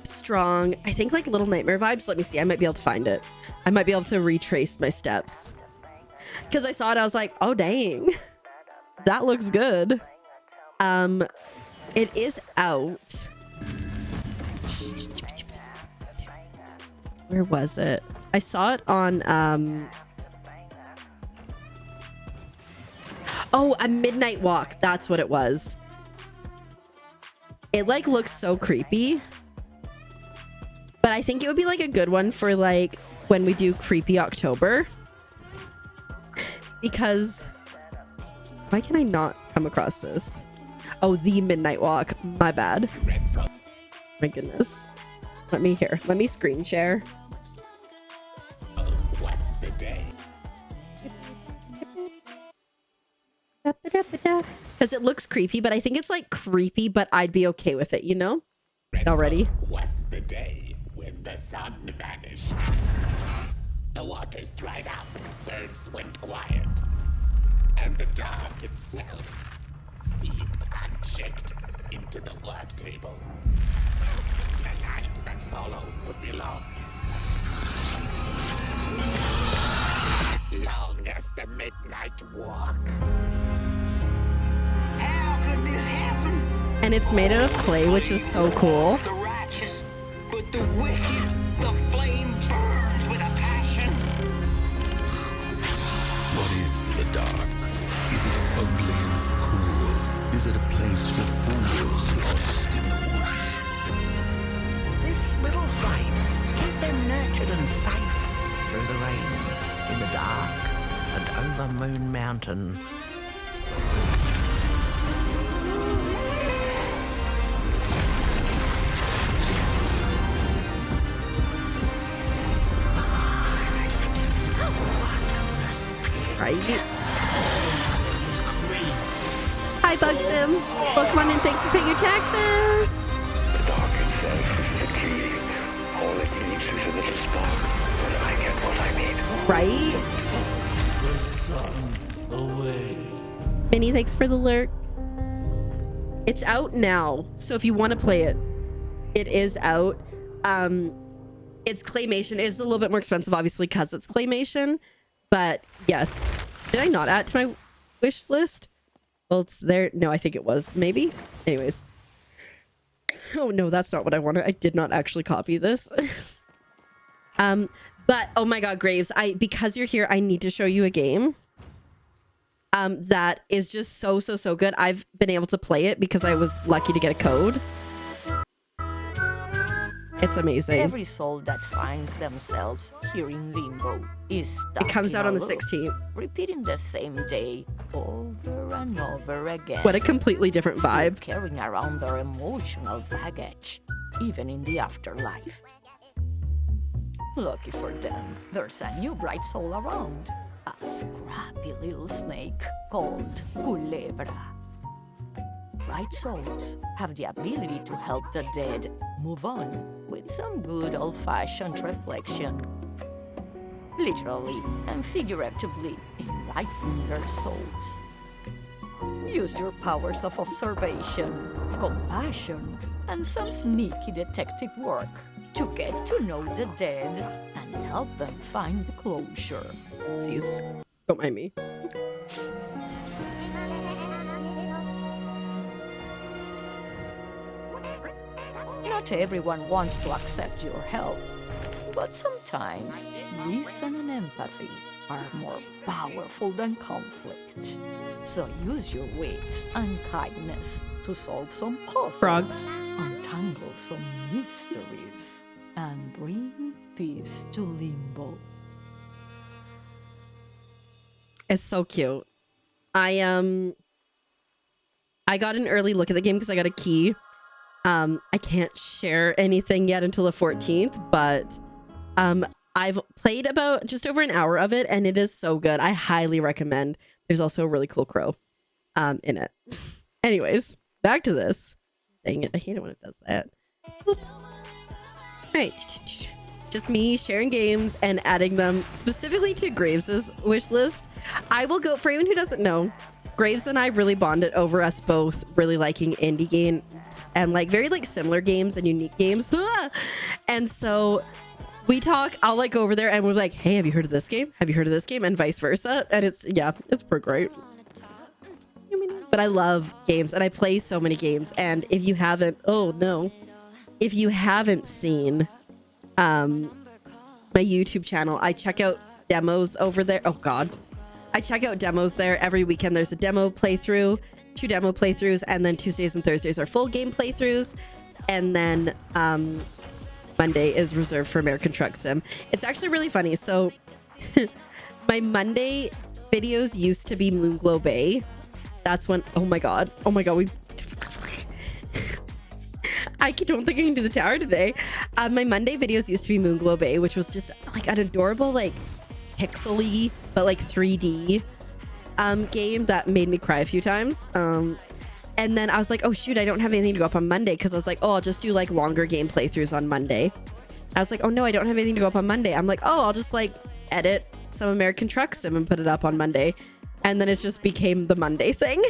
Speaker 2: strong, I think like Little Nightmare vibes. Let me see. I might be able to find it. I might be able to retrace my steps. Because I saw it, I was like, oh dang. That looks good. It is out. Where was it? I saw it on oh, A Midnight Walk. That's what it was. It like looks so creepy. But I think it would be like a good one for like when we do creepy October. Because why can I not come across this? Oh, The Midnight Walk. My bad. My goodness. Let me screen share.
Speaker 5: What's the day?
Speaker 2: Because it looks creepy, but I think it's like creepy, but I'd be okay with it, you know? Already.
Speaker 5: What's the day when the sun vanished?
Speaker 10: The waters dried up, birds went quiet, and the dark itself seeped unchecked into the work table. The night that followed would be long. As long as the midnight walk.
Speaker 11: How could this happen?
Speaker 2: And it's made out of clay, which is so cool.
Speaker 11: The righteous, but the wicked, the flame burns with a passion.
Speaker 10: What is the dark? Is it ugly and cruel? Is it a place for fools lost in the woods?
Speaker 11: This little flame, keep them nurtured and safe through the rain, in the dark, and over Moon Mountain.
Speaker 2: Right? Hi, Bugsim. Welcome on in. Thanks for paying your taxes.
Speaker 12: The dark itself is the key. All it needs is a little spark, and I get what I need.
Speaker 2: Right?
Speaker 10: The sun away.
Speaker 2: Minnie, thanks for the lurk. It's out now, so if you want to play it, it is out. It's claymation. It's a little bit more expensive, obviously, because it's claymation. But yes, did I not add to my wish list? Well, it's there. No, I think it was. Maybe. Anyways. Oh no, that's not what I wanted. I did not actually copy this. But oh my god, Graves, because you're here, I need to show you a game. That is just so good. I've been able to play it because I was lucky to get a code. It's amazing.
Speaker 3: Every soul that finds themselves here in limbo is stuck.
Speaker 2: It comes
Speaker 3: in
Speaker 2: out
Speaker 3: a
Speaker 2: on the
Speaker 3: loop,
Speaker 2: 16th.
Speaker 3: repeating the same day over and over again.
Speaker 2: What a completely different
Speaker 3: Still
Speaker 2: vibe.
Speaker 3: carrying around their emotional baggage, even in the afterlife. Lucky for them, there's a new bright soul around. A scrappy little snake called Culebra. Bright souls have the ability to help the dead move on with some good old-fashioned reflection. Literally and figuratively enlightening their souls. Use your powers of observation, compassion, and some sneaky detective work to get to know the dead and help them find closure.
Speaker 2: Jeez, don't mind me.
Speaker 3: Not everyone wants to accept your help, but sometimes reason and empathy are more powerful than conflict. So use your wits and kindness to solve some puzzles,
Speaker 2: Frogs.
Speaker 3: untangle some mysteries, and bring peace to limbo.
Speaker 2: It's so cute. I got an early look at the game because I got a key. I can't share anything yet until the 14th, but I've played about just over an hour of it, and it is so good. I highly recommend. There's also a really cool crow in it. Anyways, back to this. Dang it, I hate it when it does that. Boop. Right. Just me sharing games and adding them specifically to Graves's wish list. I will go, for anyone who doesn't know, Graves and I really bonded over us both really liking indie games and like very like similar games and unique games. And so we talk, I'll like go over there and we're like, hey, have you heard of this game? Have you heard of this game? And vice versa. And it's pretty great. But I love games and I play so many games. And if you haven't, if you haven't seen my YouTube channel, I check out demos over there. Oh God. I check out demos there every weekend. There's a demo playthrough, 2 demo playthroughs, and then Tuesdays and Thursdays are full game playthroughs. And then Monday is reserved for American Truck Sim. It's actually really funny. So my Monday videos used to be Moonglow Bay. That's when, oh my God, I don't think I can do the tower today. My Monday videos used to be Moonglow Bay, which was just like an adorable, like pixely, but like 3D game that made me cry a few times. And then I was like, oh shoot, I don't have anything to go up on Monday, because I was like, oh, I'll just do like longer game playthroughs on Monday. I was like, oh no, I don't have anything to go up on Monday. I'm like, oh, I'll just like edit some American Truck Sim and put it up on Monday. And then it just became the Monday thing.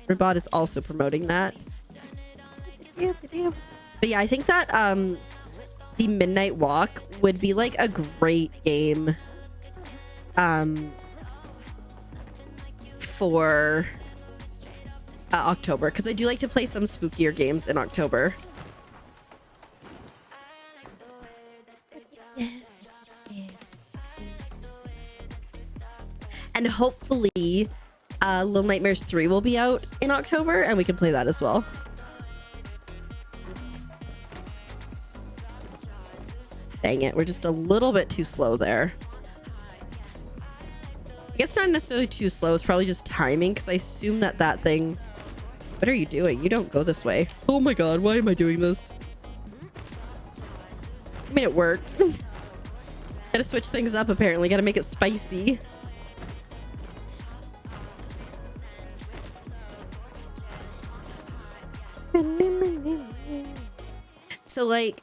Speaker 2: Robot is also promoting that. But yeah, I think that the Midnight Walk would be like a great game for October, because I do like to play some spookier games in October. And hopefully Little Nightmares 3 will be out in October and we can play that as well. Dang it, we're just a little bit too slow there. I guess not necessarily too slow, it's probably just timing, because I assume that thing... What are you doing? You don't go this way. Oh my god, why am I doing this? I mean, it worked. Gotta switch things up apparently, gotta make it spicy. So like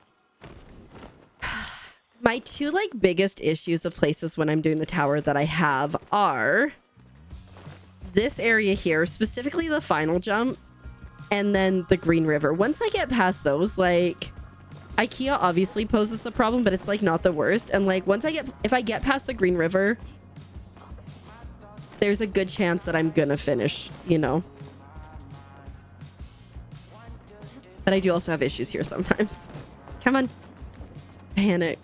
Speaker 2: my two like biggest issues of places when I'm doing the tower that I have are this area here, specifically the final jump, and then the Green River. Once I get past those, like IKEA obviously poses a problem, but it's like not the worst. And like if I get past the Green River, there's a good chance that I'm gonna finish, you know. But I do also have issues here sometimes. Come on. Panic.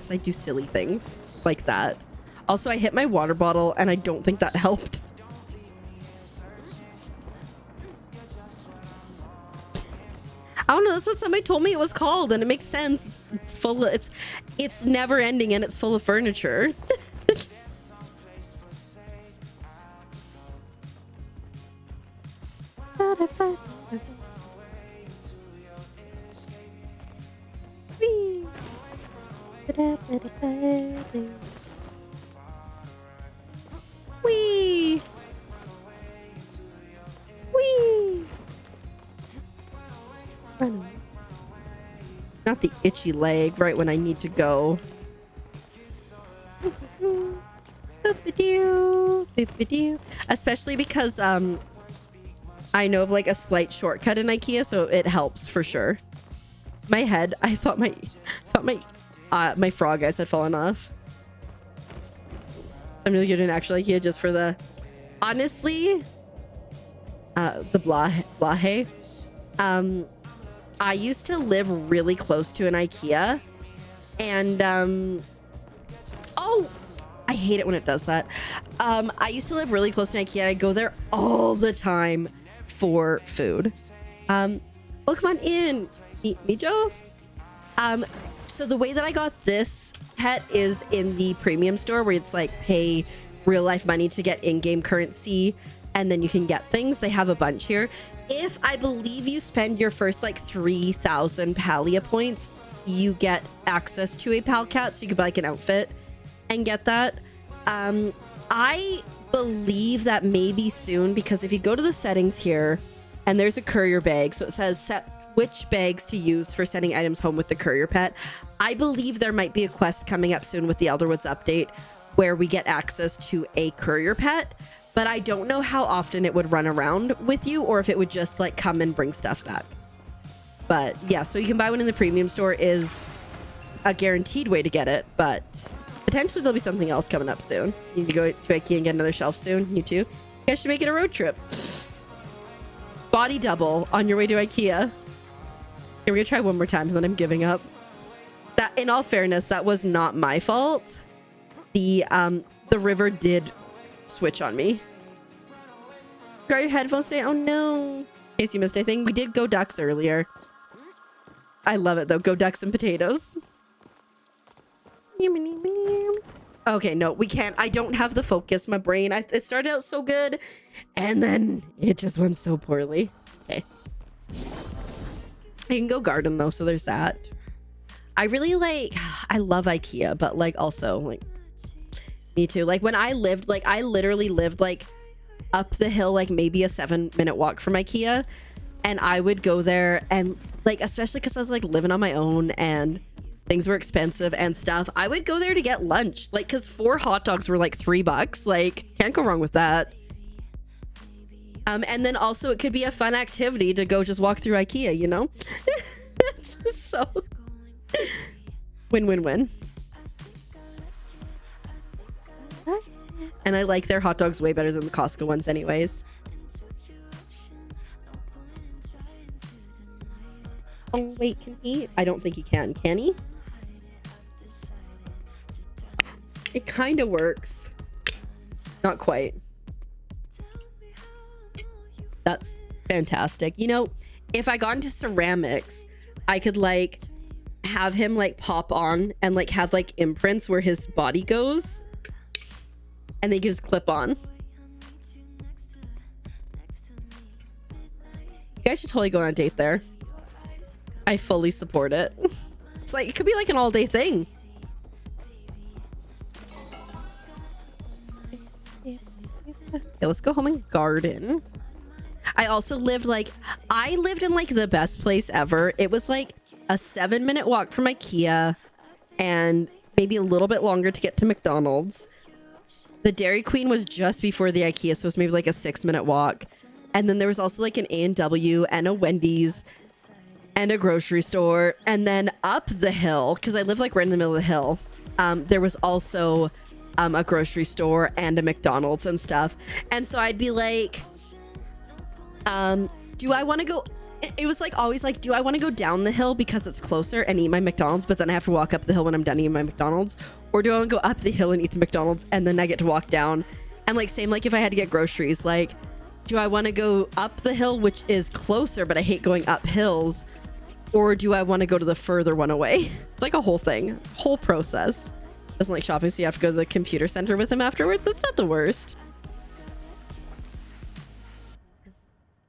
Speaker 2: I do silly things like that. Also, I hit my water bottle and I don't think that helped. I don't know, that's what somebody told me it was called, and it makes sense. It's full of, it's never ending and it's full of furniture. Wee. Wee. Not the itchy leg right when I need to go. Especially because I know of like a slight shortcut in IKEA, so it helps for sure. My head, I thought my frog eyes had fallen off. I'm really good in actual IKEA just for the, honestly, the Blahe. I used to live really close to an IKEA, and oh, I hate it when it does that. I used to live really close to an IKEA. I go there all the time for food. Well, come on in, Mijo. So the way that I got this pet is in the premium store, where it's like pay real life money to get in-game currency, and then you can get things. They have a bunch here. If I believe you spend your first like 3,000 Palia points, you get access to a pal cat, so you could buy like an outfit and get that. I believe that maybe soon, because if you go to the settings here and there's a courier bag, so it says set which bags to use for sending items home with the courier pet. I believe there might be a quest coming up soon with the Elderwoods update where we get access to a courier pet, but I don't know how often it would run around with you, or if it would just like come and bring stuff back. But yeah, so you can buy one in the premium store is a guaranteed way to get it, but potentially there'll be something else coming up soon. You need to go to IKEA and get another shelf soon. You too. You guys should make it a road trip. Body double on your way to IKEA. Here, we're gonna try one more time and then I'm giving up. That, in all fairness, that was not my fault. The river did switch on me. Got your headphones today? Oh no. In case you missed anything, we did Go Ducks earlier. I love it though. Go Ducks and potatoes. Okay, no, we can't. I don't have the focus. My brain, it started out so good and then it just went so poorly. Okay. I can go garden though, so there's that. I really I love IKEA, but like also like me too. Like when I lived, like I literally lived like up the hill, like maybe a 7-minute walk from IKEA. And I would go there and like, especially because I was like living on my own and things were expensive and stuff. I would go there to get lunch, like, because 4 hot dogs were like $3. Like, can't go wrong with that. And then also it could be a fun activity to go just walk through IKEA, you know? So win-win-win. And I like their hot dogs way better than the Costco ones anyways. Oh, wait, can he? I don't think he can. Can he? It kind of works. Not quite. That's fantastic. You know, if I got into ceramics, I could like have him like pop on and like have like imprints where his body goes. And they can just clip on. You guys should totally go on a date there. I fully support it. It's like, it could be like an all-day thing. Okay, let's go home and garden. I also lived like, I lived in like the best place ever. It was like a 7-minute walk from IKEA and maybe a little bit longer to get to McDonald's. The Dairy Queen was just before the IKEA, so it was maybe like a 6-minute walk. And then there was also like an A&W and a Wendy's and a grocery store. And then up the hill, because I lived like right in the middle of the hill, there was also a grocery store and a McDonald's and stuff. And so I'd be like, do I want to go? It was like always like, do I want to go down the hill because it's closer and eat my McDonald's, but then I have to walk up the hill when I'm done eating my McDonald's? Or do I want to go up the hill and eat the McDonald's and then I get to walk down? And like, same like if I had to get groceries, like, do I want to go up the hill, which is closer, but I hate going up hills? Or do I want to go to the further one away? It's like a whole thing, whole process. Doesn't like shopping, so you have to go to the computer center with him afterwards. That's not the worst.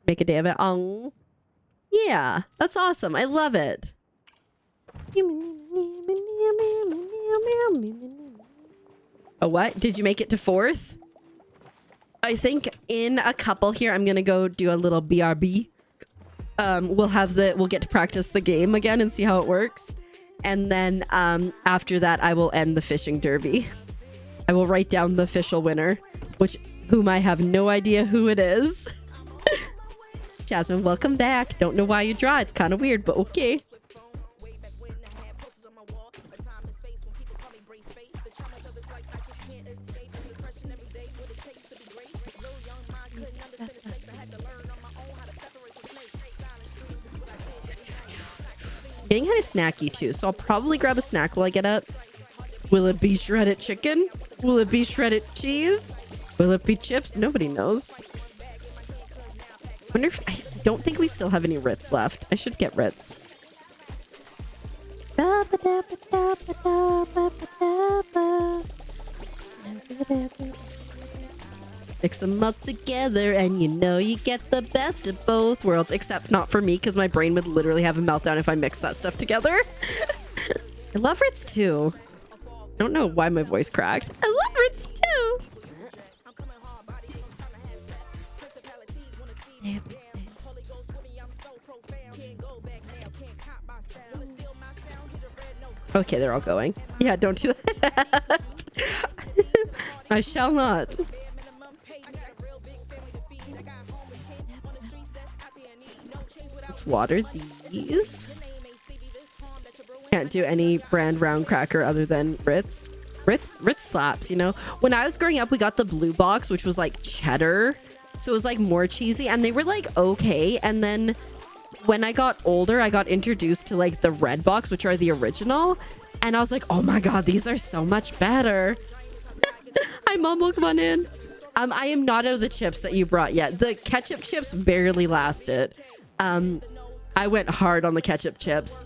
Speaker 2: Make a day of it. Oh, yeah, that's awesome. I love it. Oh, what? Did you make it to 4th? I think in a couple here, I'm gonna go do a little BRB. We'll get to practice the game again and see how it works. And then after that, I will end the fishing derby. I will write down the official winner, whom I have no idea who it is. Jasmine, welcome back. Don't know why you draw. It's kind of weird, but okay. Getting kind of snacky too, so I'll probably grab a snack while I get up. Will it be shredded chicken? Will it be shredded cheese? Will it be chips? Nobody knows. I don't think we still have any Ritz left. I should get Ritz. Mix them all together and you know you get the best of both worlds. Except not for me, because my brain would literally have a meltdown if I mix that stuff together. I love Ritz too. I don't know why my voice cracked. I love Ritz too. Okay, they're all going. Yeah, don't do that. I shall not. Let's water these. Can't do any brand round cracker other than Ritz. Ritz slaps, you know. When I was growing up, we got the blue box, which was like cheddar. So it was like more cheesy and they were like okay. And then when I got older, I got introduced to like the red box, which are the original. And I was like, oh my God, these are so much better. Hi, Mom, welcome on in. I am not out of the chips that you brought yet. The ketchup chips barely lasted. I went hard on the ketchup chips.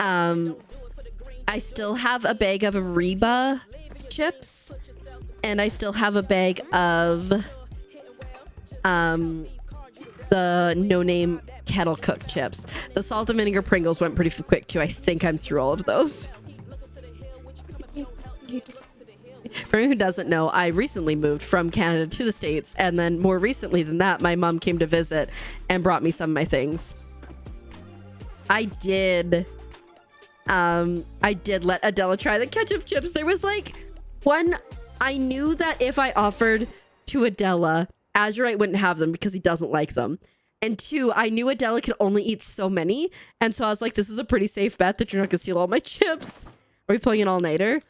Speaker 2: I still have a bag of Reba chips. And I still have a bag of the no-name kettle cooked chips. The salt and vinegar Pringles went pretty quick too. I think I'm through all of those. For anyone who doesn't know, I recently moved from Canada to the States, and then more recently than that, my mom came to visit and brought me some of my things. I did let Adela try the ketchup chips. There was like one, I knew that if I offered to Adela, Azurite wouldn't have them because he doesn't like them. And two, I knew Adela could only eat so many. And so I was like, this is a pretty safe bet that you're not going to steal all my chips. Are we pulling an all-nighter?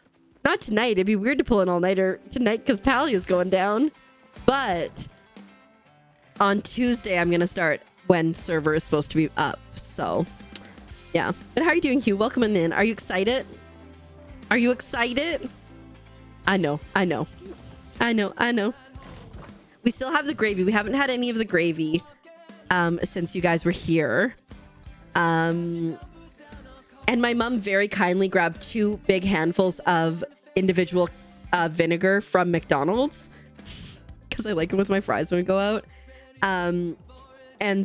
Speaker 2: Not tonight. It'd be weird to pull an all-nighter tonight because Palia's going down. But on Tuesday, I'm going to start when server is supposed to be up. So, yeah. But how are you doing, Hugh? Welcome in. Are you excited? Are you excited? I know. We still have the gravy. We haven't had any of the gravy since you guys were here. And my mom very kindly grabbed 2 big handfuls of individual vinegar from McDonald's because I like it with my fries when we go out. And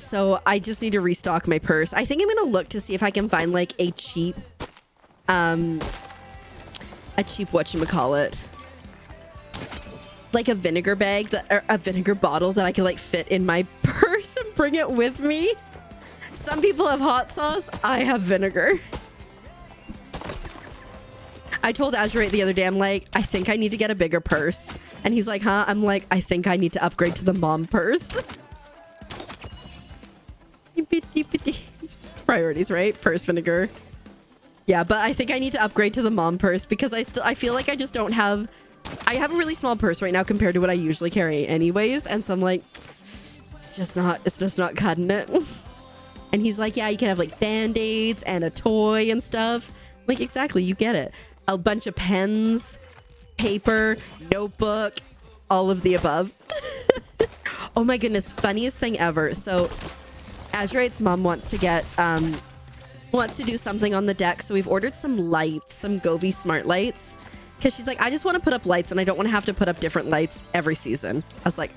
Speaker 2: so I just need to restock my purse. I think I'm going to look to see if I can find like a cheap whatchamacallit. Like a vinegar bag or a vinegar bottle that I can like fit in my purse and bring it with me. Some people have hot sauce. I have vinegar. I told Azurite the other day, I'm like, I think I need to get a bigger purse. And he's like, huh? I'm like, I think I need to upgrade to the mom purse. Priorities, right? Purse, vinegar. Yeah, but I think I need to upgrade to the mom purse because I feel like I just don't have... I have a really small purse right now compared to what I usually carry anyways. And so I'm like, it's just not cutting it. And he's like, yeah, you can have like Band-Aids and a toy and stuff. I'm like, exactly, you get it. A bunch of pens, paper, notebook, all of the above. Oh my goodness, funniest thing ever. So Azurite's mom wants to do something on the deck. So we've ordered some lights, some Govee smart lights. Because she's like, I just want to put up lights and I don't want to have to put up different lights every season. I was like,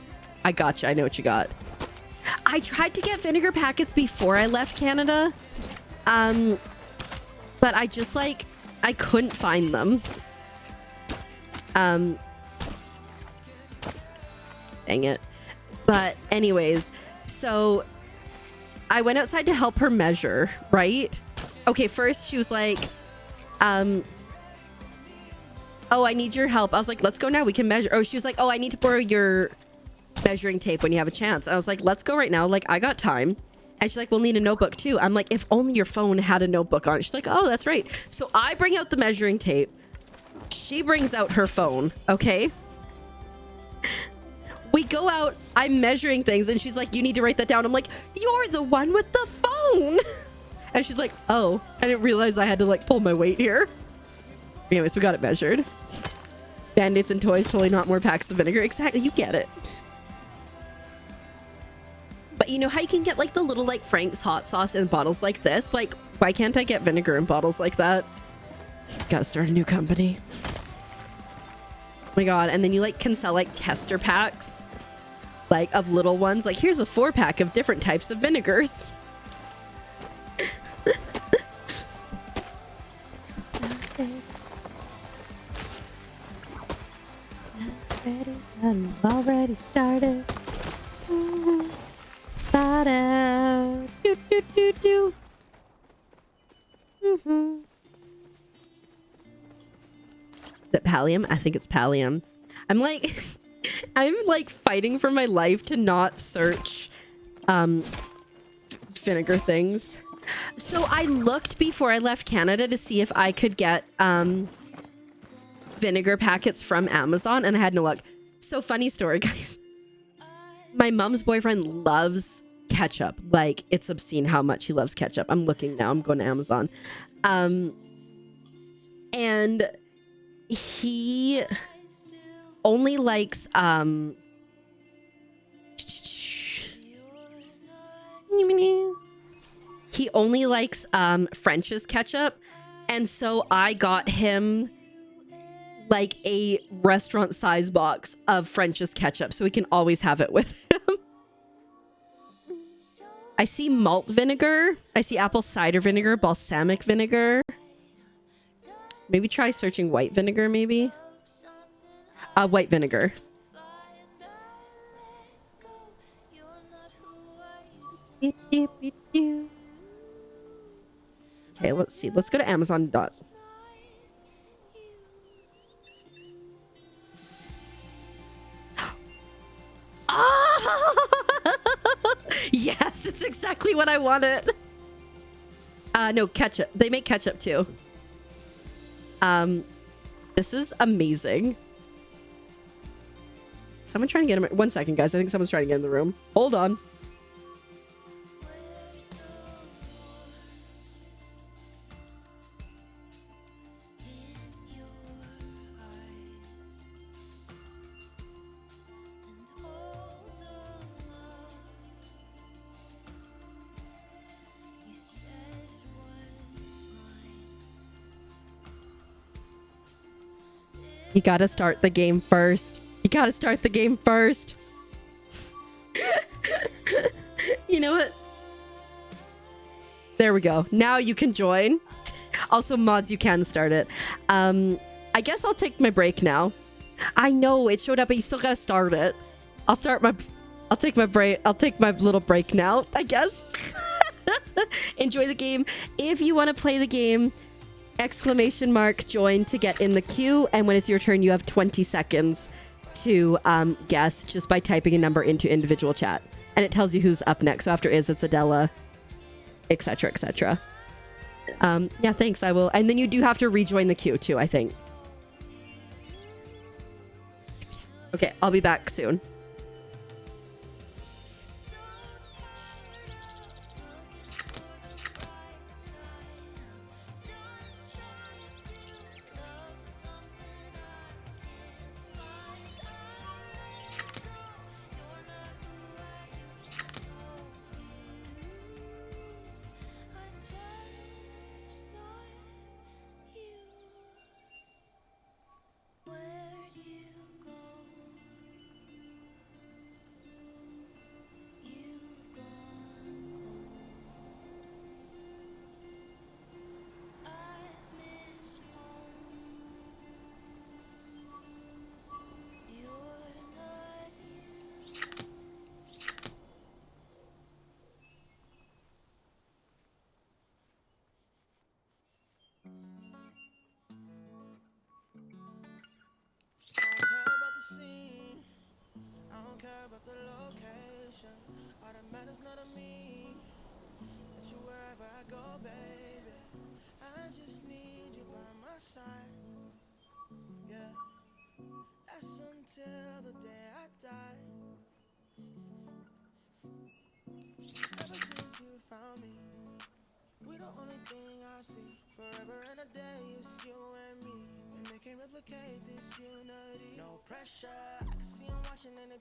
Speaker 2: I gotcha. I know what you got. I tried to get vinegar packets before I left Canada. But I just like, I couldn't find them. Dang it. But anyways, so I went outside to help her measure, right? Okay, first she was like, oh, I need your help. I was like, let's go now. We can measure. Oh, she was like, oh, I need to borrow your measuring tape when you have a chance. I was like, let's go right now. Like, I got time. And she's like, we'll need a notebook too. I'm like, if only your phone had a notebook on it. She's like, oh, that's right. So I bring out the measuring tape. She brings out her phone. Okay. We go out. I'm measuring things. And she's like, you need to write that down. I'm like, you're the one with the phone. And she's like, oh, I didn't realize I had to like pull my weight here. Anyways, we got it measured. Band-Aids and toys, totally not more packs of vinegar. Exactly, you get it. But you know how you can get like the little like Frank's hot sauce in bottles like this? Like, why can't I get vinegar in bottles like that? Gotta start a new company. Oh my god, and then you like can sell like tester packs. Like of little ones. Like here's a 4-pack of different types of vinegars. I'm already started. Do, do, do, do. Is it Pallium? I think it's Pallium. I'm like fighting for my life to not search vinegar things. So I looked before I left Canada to see if I could get vinegar packets from Amazon, and I had no luck. So funny story, guys. My mom's boyfriend loves ketchup. Like, it's obscene how much he loves ketchup. I'm looking now. I'm going to Amazon. And he only likes he only likes French's ketchup. And so I got him like a restaurant size box of French's ketchup so we can always have it with him. I see malt vinegar. I see apple cider vinegar, balsamic vinegar. Maybe try searching white vinegar, maybe. White vinegar. Okay, let's see. Let's go to Amazon. Yes, it's exactly what I wanted. No, ketchup. They make ketchup too. This is amazing. Someone trying to get him. 1 second, guys. I think someone's trying to get in the room. Hold on. You gotta start the game first. You gotta start the game first. You know what? There we go. Now you can join. Also, mods, you can start it. I guess I'll take my break now. I know it showed up, but you still gotta start it. I'll take my break. I'll take my little break now, I guess. Enjoy the game. If you want to play the game, !join to get in the queue, and when it's your turn you have 20 seconds to guess just by typing a number into individual chat, and it tells you who's up next. So after it's Adela, etc, etc. Yeah, thanks. I will. And then you do have to rejoin the queue too, I think. Okay, I'll be back soon.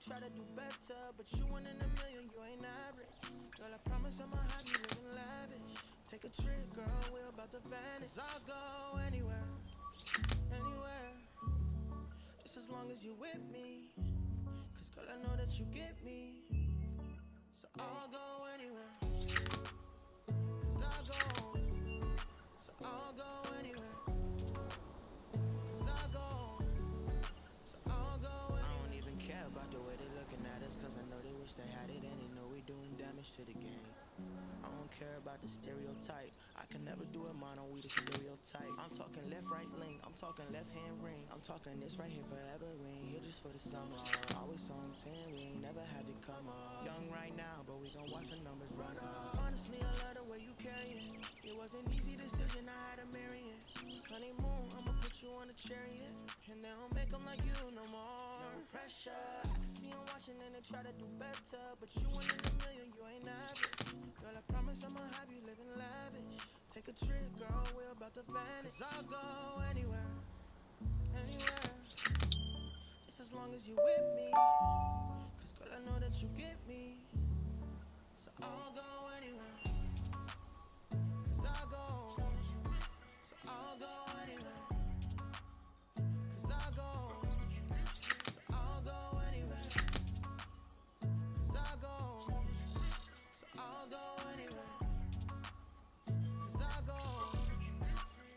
Speaker 13: Try to do better, but you 1 in a million, you ain't average. Girl, I promise I'ma have you living lavish. Take a trip, girl, we're about to vanish. 'Cause I'll go anywhere, anywhere, just as long as you with me. 'Cause girl, I know that you get me, so I'll go anywhere. 'Cause I'll go, so I'll go anywhere. 'Cause I'll go, so I'll go anywhere. I don't even care about the way they looking at us, 'cause I know they wish they had it and they know we doing damage to the game. I don't care about the stereotype. I can never do it mono, we the stereotype. I'm talking left, right link, I'm talking left hand ring. I'm talking this right here forever, we ain't here just for the summer. Always on 10, we ain't never had to come up. Young right now, but we gon' watch the numbers run up. Honestly, I love the way you carry it. It was an easy decision, I had to marry it. Honeymoon, I'ma put you on a chariot, and they don't make them like you no more. No pressure, I can see them watching and they try to do better, but you 1 in a million, you ain't average. Girl, I promise I'ma have you living lavish. Take a trip, girl, we're about to vanish. 'Cause I'll go anywhere, anywhere, just as long as you with me. 'Cause girl, I know that you get me, so I'll go anywhere. 'Cause I'll go, so I'll go anywhere. 'Cause I'll go, so I'll go anywhere. 'Cause I'll go, so I'll go anywhere. 'Cause I'll go,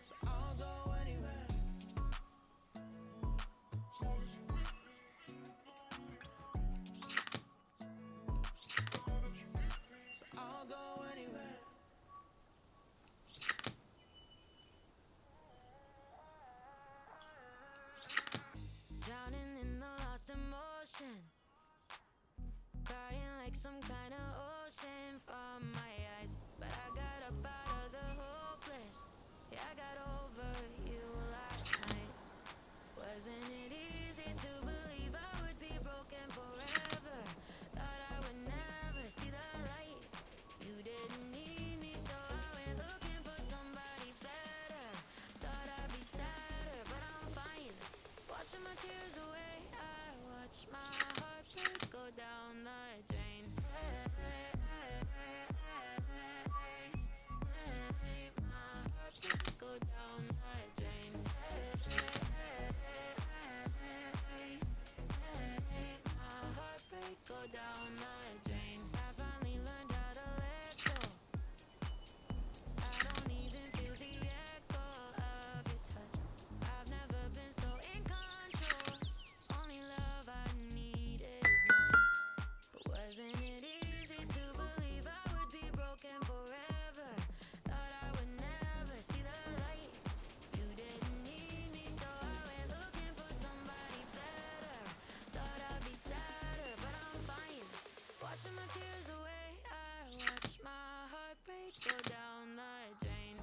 Speaker 13: so I'll go anywhere.
Speaker 1: ocean. Crying like some kind of ocean from my eyes. But I got up out of the hopeless. Yeah, I got over you last night. Wasn't it easy to believe I would be broken forever? Thought I would never see the light. You didn't need me, so I went looking for somebody better. Thought I'd be sadder, but I'm fine. Washing my tears away, I watch my heartbeat go down the drain. My heartbeat go down the drain. My heartbreak go down the drain. I finally learned how to let go. I don't even feel the echo of your touch. I've never been so in control. Only love I need is mine. But wasn't it easy to believe I would be broken forever? Thought I would never see the light. You didn't need me, so I went looking for somebody better. Thought I'd be sadder, but I'm fine. Washing my tears away, I watch my heartbreak go down the drain.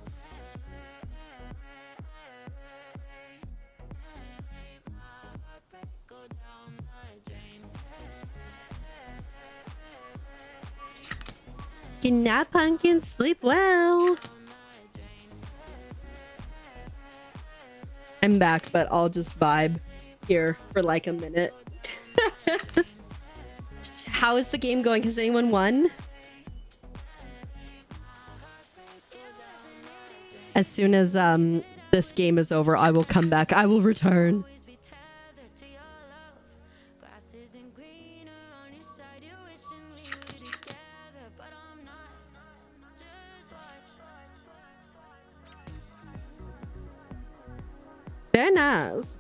Speaker 1: My heartbreak go down the drain.
Speaker 2: Good night, pumpkin. Sleep well. I'm back, but I'll just vibe here for like a minute. How is the game going? Has anyone won? As soon as this game is over, I will come back. I will return.
Speaker 1: Grass isn't greener on your side. You're wishing we were together, but I'm not. Just watch.
Speaker 2: Very nice.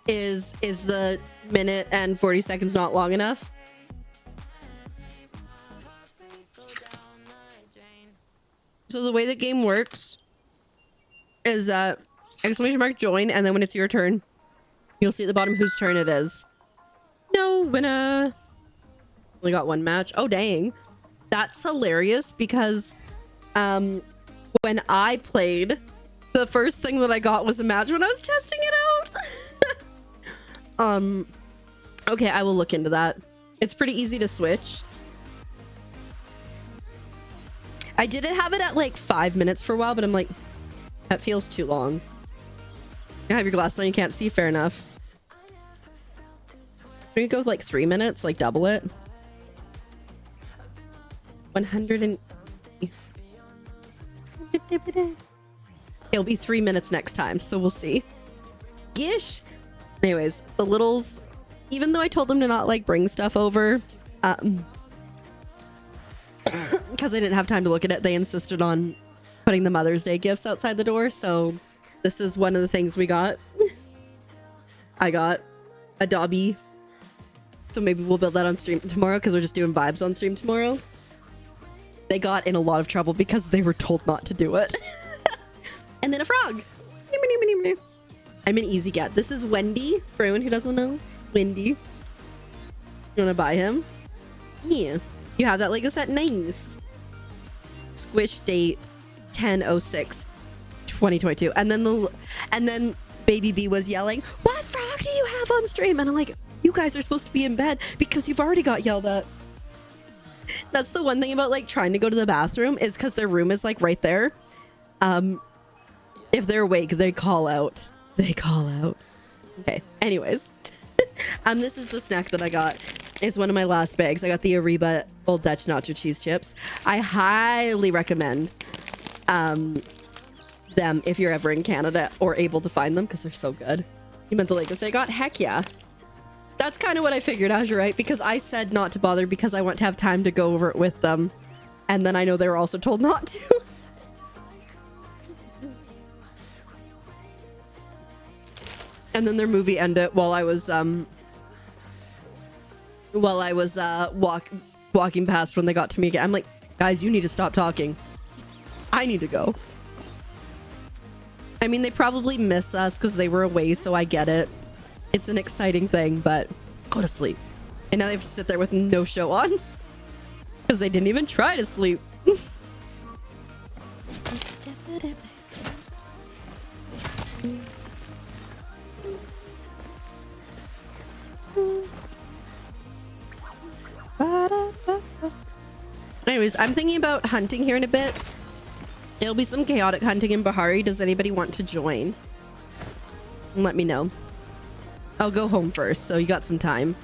Speaker 2: Is the minute and 40 seconds not long enough? So the way the game works is exclamation mark join, and then when it's your turn, you'll see at the bottom whose turn it is. No winner. Only got one match. Oh dang, that's hilarious because when I played, the first thing that I got was a match when I was testing it out. Okay, I will look into that. It's pretty easy to switch. I didn't have it at like 5 minutes for a while, but I'm like, that feels too long. You have your glasses on, you can't see, fair enough. So you go with like 3 minutes, like double it. 100 and... It'll be 3 minutes next time, so we'll see. Gish! Anyways, the littles, even though I told them to not like bring stuff over, because I didn't have time to look at it, they insisted on putting the Mother's Day gifts outside the door. So this is one of the things we got. I got a Dobby. So maybe we'll build that on stream tomorrow because we're just doing vibes on stream tomorrow. They got in a lot of trouble because they were told not to do it. And then a frog. I'm an easy get. This is Wendy, for anyone who doesn't know. Wendy. You want to buy him? Yeah. You have that Lego set? Nice. Squish date 10/06/2022. And then Baby B was yelling, "What frog do you have on stream?" And I'm like, you guys are supposed to be in bed because you've already got yelled at. That's the one thing about like trying to go to the bathroom is because their room is like right there. If they're awake, they call out. They call out. Okay. Anyways, this is the snack that I got. It's one of my last bags. I got the Ariba Old Dutch Nacho Cheese Chips. I highly recommend them if you're ever in Canada or able to find them because they're so good. You meant the Lego set I got? Heck yeah. That's kind of what I figured, Azure, right? Because I said not to bother because I want to have time to go over it with them. And then I know they were also told not to. And then their movie ended while I was walking past when they got to me again. I'm like, guys, you need to stop talking. I need to go. I mean, they probably miss us because they were away, so I get it. It's an exciting thing, but go to sleep. And now they have to sit there with no show on because they didn't even try to sleep. Anyways, I'm thinking about hunting here in a bit. It'll be some chaotic hunting in Bahari. Does anybody want to join? Let me know. I'll go home first, so you got some time.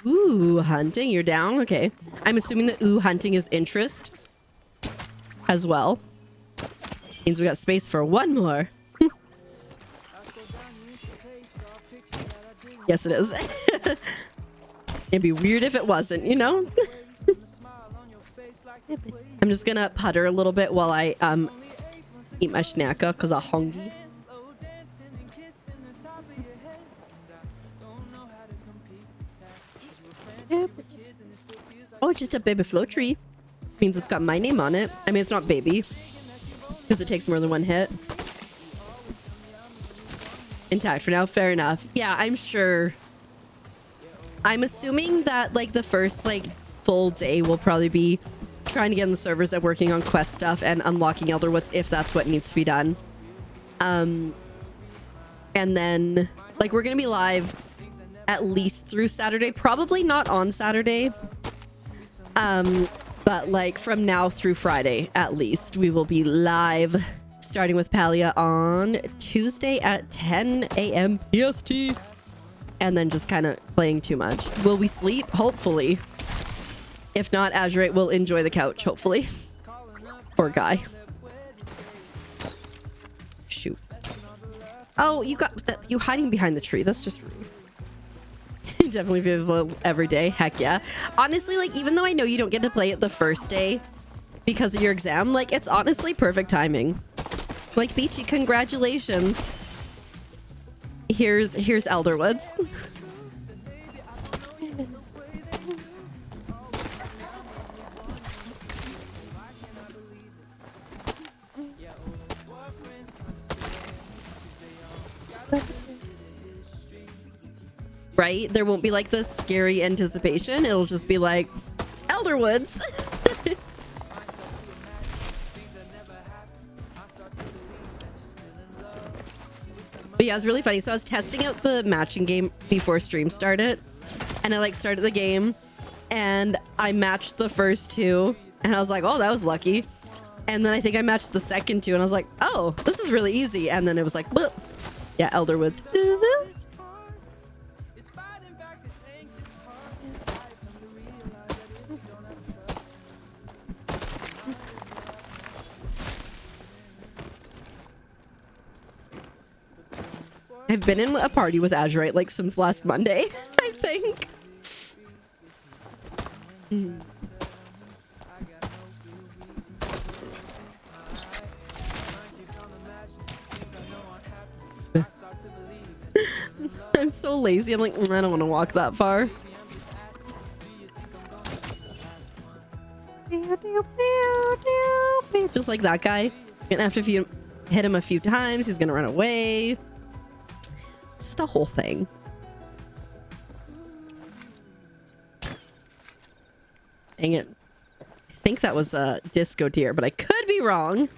Speaker 2: Ooh, hunting. You're down? Okay. I'm assuming that hunting is interest as well. Means we got space for one more. Yes, it is. It'd be weird if it wasn't, you know? I'm just gonna putter a little bit while I eat my snacka because I'm hungry. Oh, it's just a baby flow tree. Means it's got my name on it. I mean, it's not baby because it takes more than one hit. Intact for now. Fair enough. Yeah, I'm sure. I'm assuming that like the first like full day will probably be trying to get on the servers and working on quest stuff and unlocking Elderwoods if that's what needs to be done. And then like we're gonna be live at least through Saturday, probably not on Saturday, but like from now through Friday at least we will be live, starting with Palia on Tuesday at 10 a.m. PST, and then just kind of playing too much. Will we sleep? Hopefully. If not, Azurite will enjoy the couch, hopefully. Poor guy. Shoot. Oh, you got that, you hiding behind the tree. That's just rude. Definitely viewable every day. Heck yeah. Honestly, like, even though I know you don't get to play it the first day because of your exam, like, it's honestly perfect timing. Like, Beachy, congratulations. Here's Elderwoods. Right? There won't be like this scary anticipation. It'll just be like Elderwoods. But yeah, it's really funny. So I was testing out the matching game before stream started, and I like started the game and I matched the first two and I was like, oh, that was lucky. And then I think I matched the second two and I was like, oh, this is really easy. And then it was like, well, yeah, Elderwoods. I've been in a party with Azurite like since last Monday, I think. I'm so lazy. I'm like, I don't want to walk that far. Just like that guy. And after if you hit him a few times, he's gonna run away. Just a whole thing. Dang it. I think that was a disco deer, but I could be wrong.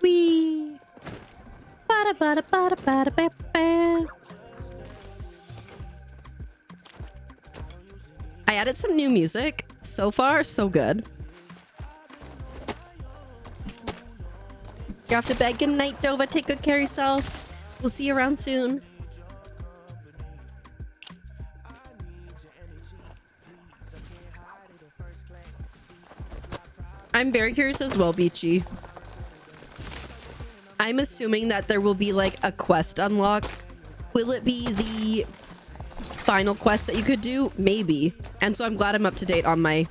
Speaker 2: Wee. I added some new music. So far, so good. You're off to bed. Good night, Dova. Take good care of yourself. We'll see you around soon. I'm very curious as well, Beachy. I'm assuming that there will be like a quest unlock. Will it be the final quest that you could do? Maybe. And so I'm glad I'm up to date on my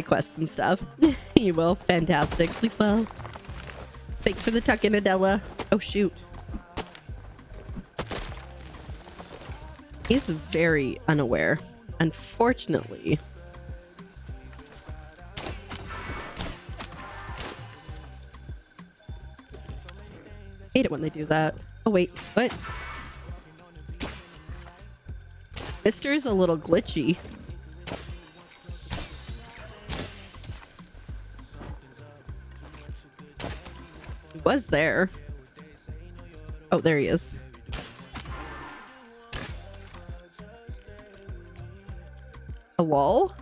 Speaker 2: quests and stuff. You will. Fantastic. Sleep well. Thanks for the tuck-in, Adela. Oh, shoot. He's very unaware, unfortunately. Hate it when they do that. Oh, wait. What? Mister's a little glitchy. He was there. Oh, there he is. A wall?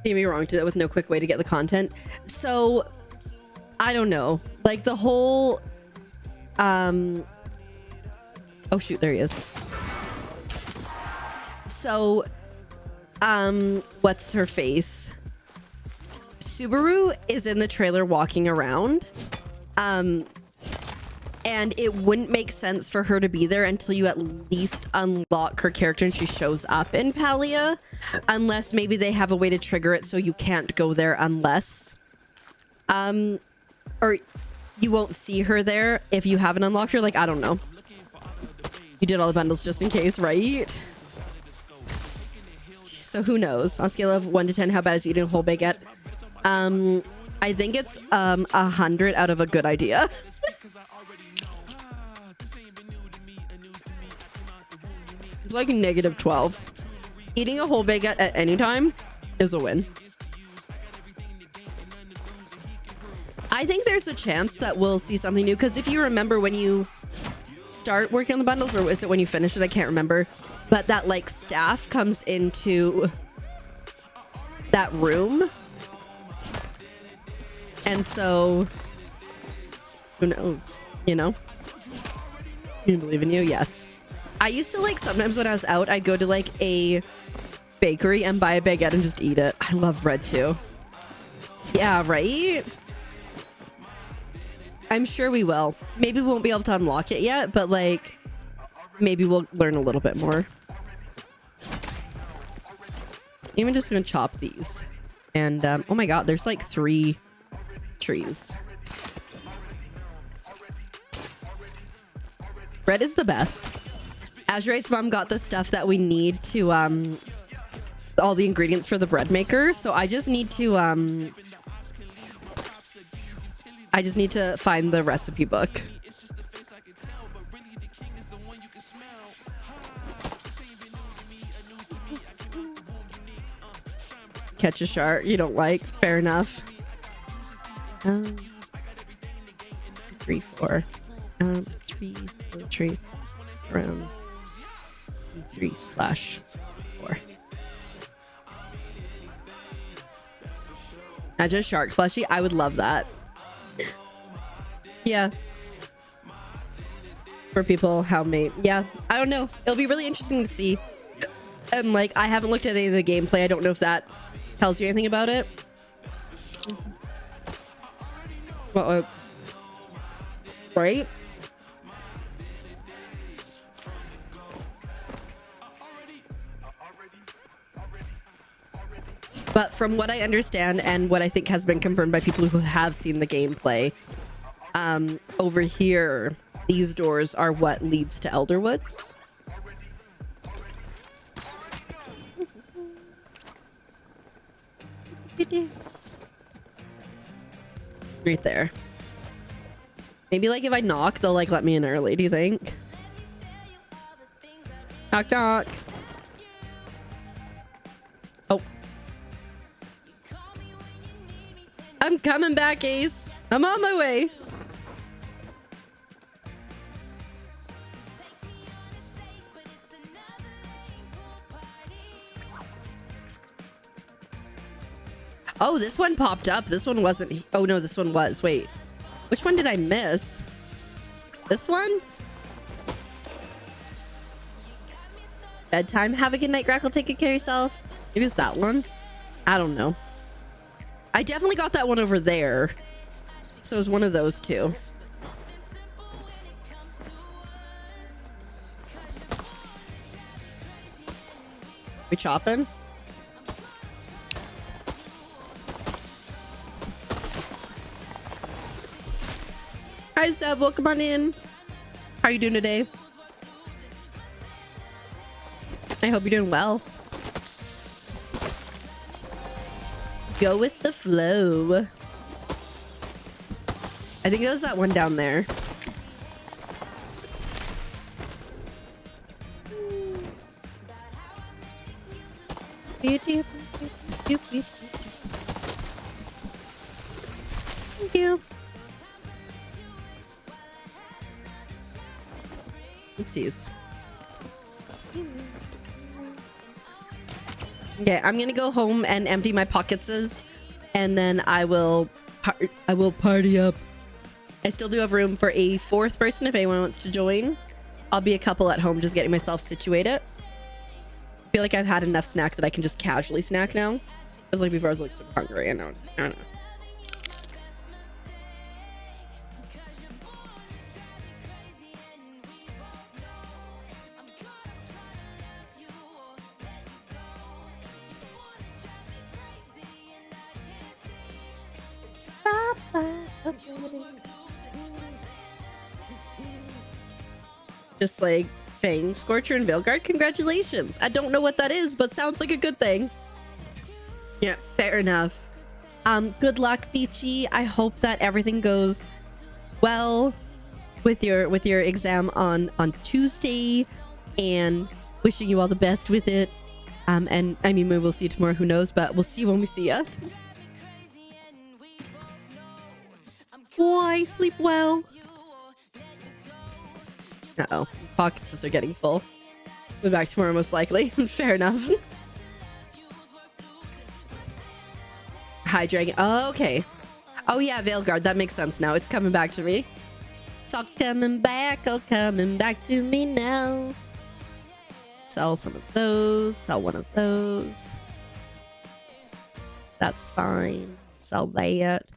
Speaker 2: Don't me wrong, do that with no quick way to get the content. So, I don't know. Like the whole oh shoot, there he is. So what's her face? Subaru is in the trailer walking around. And it wouldn't make sense for her to be there until you at least unlock her character and she shows up in Palia. Unless maybe they have a way to trigger it so you can't go there unless or you won't see her there if you haven't unlocked her. Like, I don't know. You did all the bundles just in case, right? So who knows? On a scale of 1 to 10, how bad is eating a whole baguette? I think it's 100 out of a good idea. It's like negative 12. Eating a whole baguette at any time is a win. I think there's a chance that we'll see something new, because if you remember when you start working on the bundles, or is it when you finish it? I can't remember. But that like staff comes into that room. And so who knows, you know? You believe in you? Yes. I used to like sometimes when I was out, I'd go to like a bakery and buy a baguette and just eat it. I love bread too. Yeah, right? I'm sure we will. Maybe we won't be able to unlock it yet, but like maybe we'll learn a little bit more. Even just gonna chop these. And oh my god, there's like 3 trees. Bread is the best. Azurite's mom got the stuff that we need to all the ingredients for the bread maker, so I just need to find the recipe book. Catch a shark you don't like. Fair enough. 3, 4. 3, 4, 3. Around 3/4. Imagine a shark plushie. I would love that. Yeah. For people how many. Yeah. I don't know. It'll be really interesting to see. And like, I haven't looked at any of the gameplay. I don't know if that tells you anything about it. Well, right? But from what I understand and what I think has been confirmed by people who have seen the gameplay, over here, these doors are what leads to Elderwoods. Right there. Maybe like if I knock, they'll like let me in early, do you think? Knock knock. Oh. I'm coming back, Ace. I'm on my way. Oh, this one popped up. This one wasn't. Oh, no, this one was. Wait. Which one did I miss? This one? Bedtime. Have a good night, Grackle. Take good care of yourself. Maybe it's that one. I don't know. I definitely got that one over there. So it was one of those two. We chopping? Hi, Seb. Welcome on in. How are you doing today? I hope you're doing well. Go with the flow. I think it was that one down there. Thank you. Oopsies. Okay, I'm gonna go home and empty my pocketses, and then I will party up. I still do have room for a fourth person if anyone wants to join. I'll be a couple at home, just getting myself situated. I feel like I've had enough snack that I can just casually snack now. Because like before I was like super hungry, and now I don't know. Just like Fang, Scorcher, and Veilguard, congratulations. I don't know what that is, but sounds like a good thing. Yeah, fair enough. Good luck, Beachy. I hope that everything goes well with your exam on Tuesday, and wishing you all the best with it. And I mean, maybe we'll see you tomorrow, who knows, but we'll see you when we see ya. Why? Sleep well. Uh-oh. Pockets are getting full. We'll be back tomorrow, most likely. Fair enough. Hi, Dragon. Oh, okay. Oh, yeah, Veilguard. That makes sense now. It's coming back to me. It's all coming back. All coming back to me now. Sell some of those. Sell one of those. That's fine. Sell that.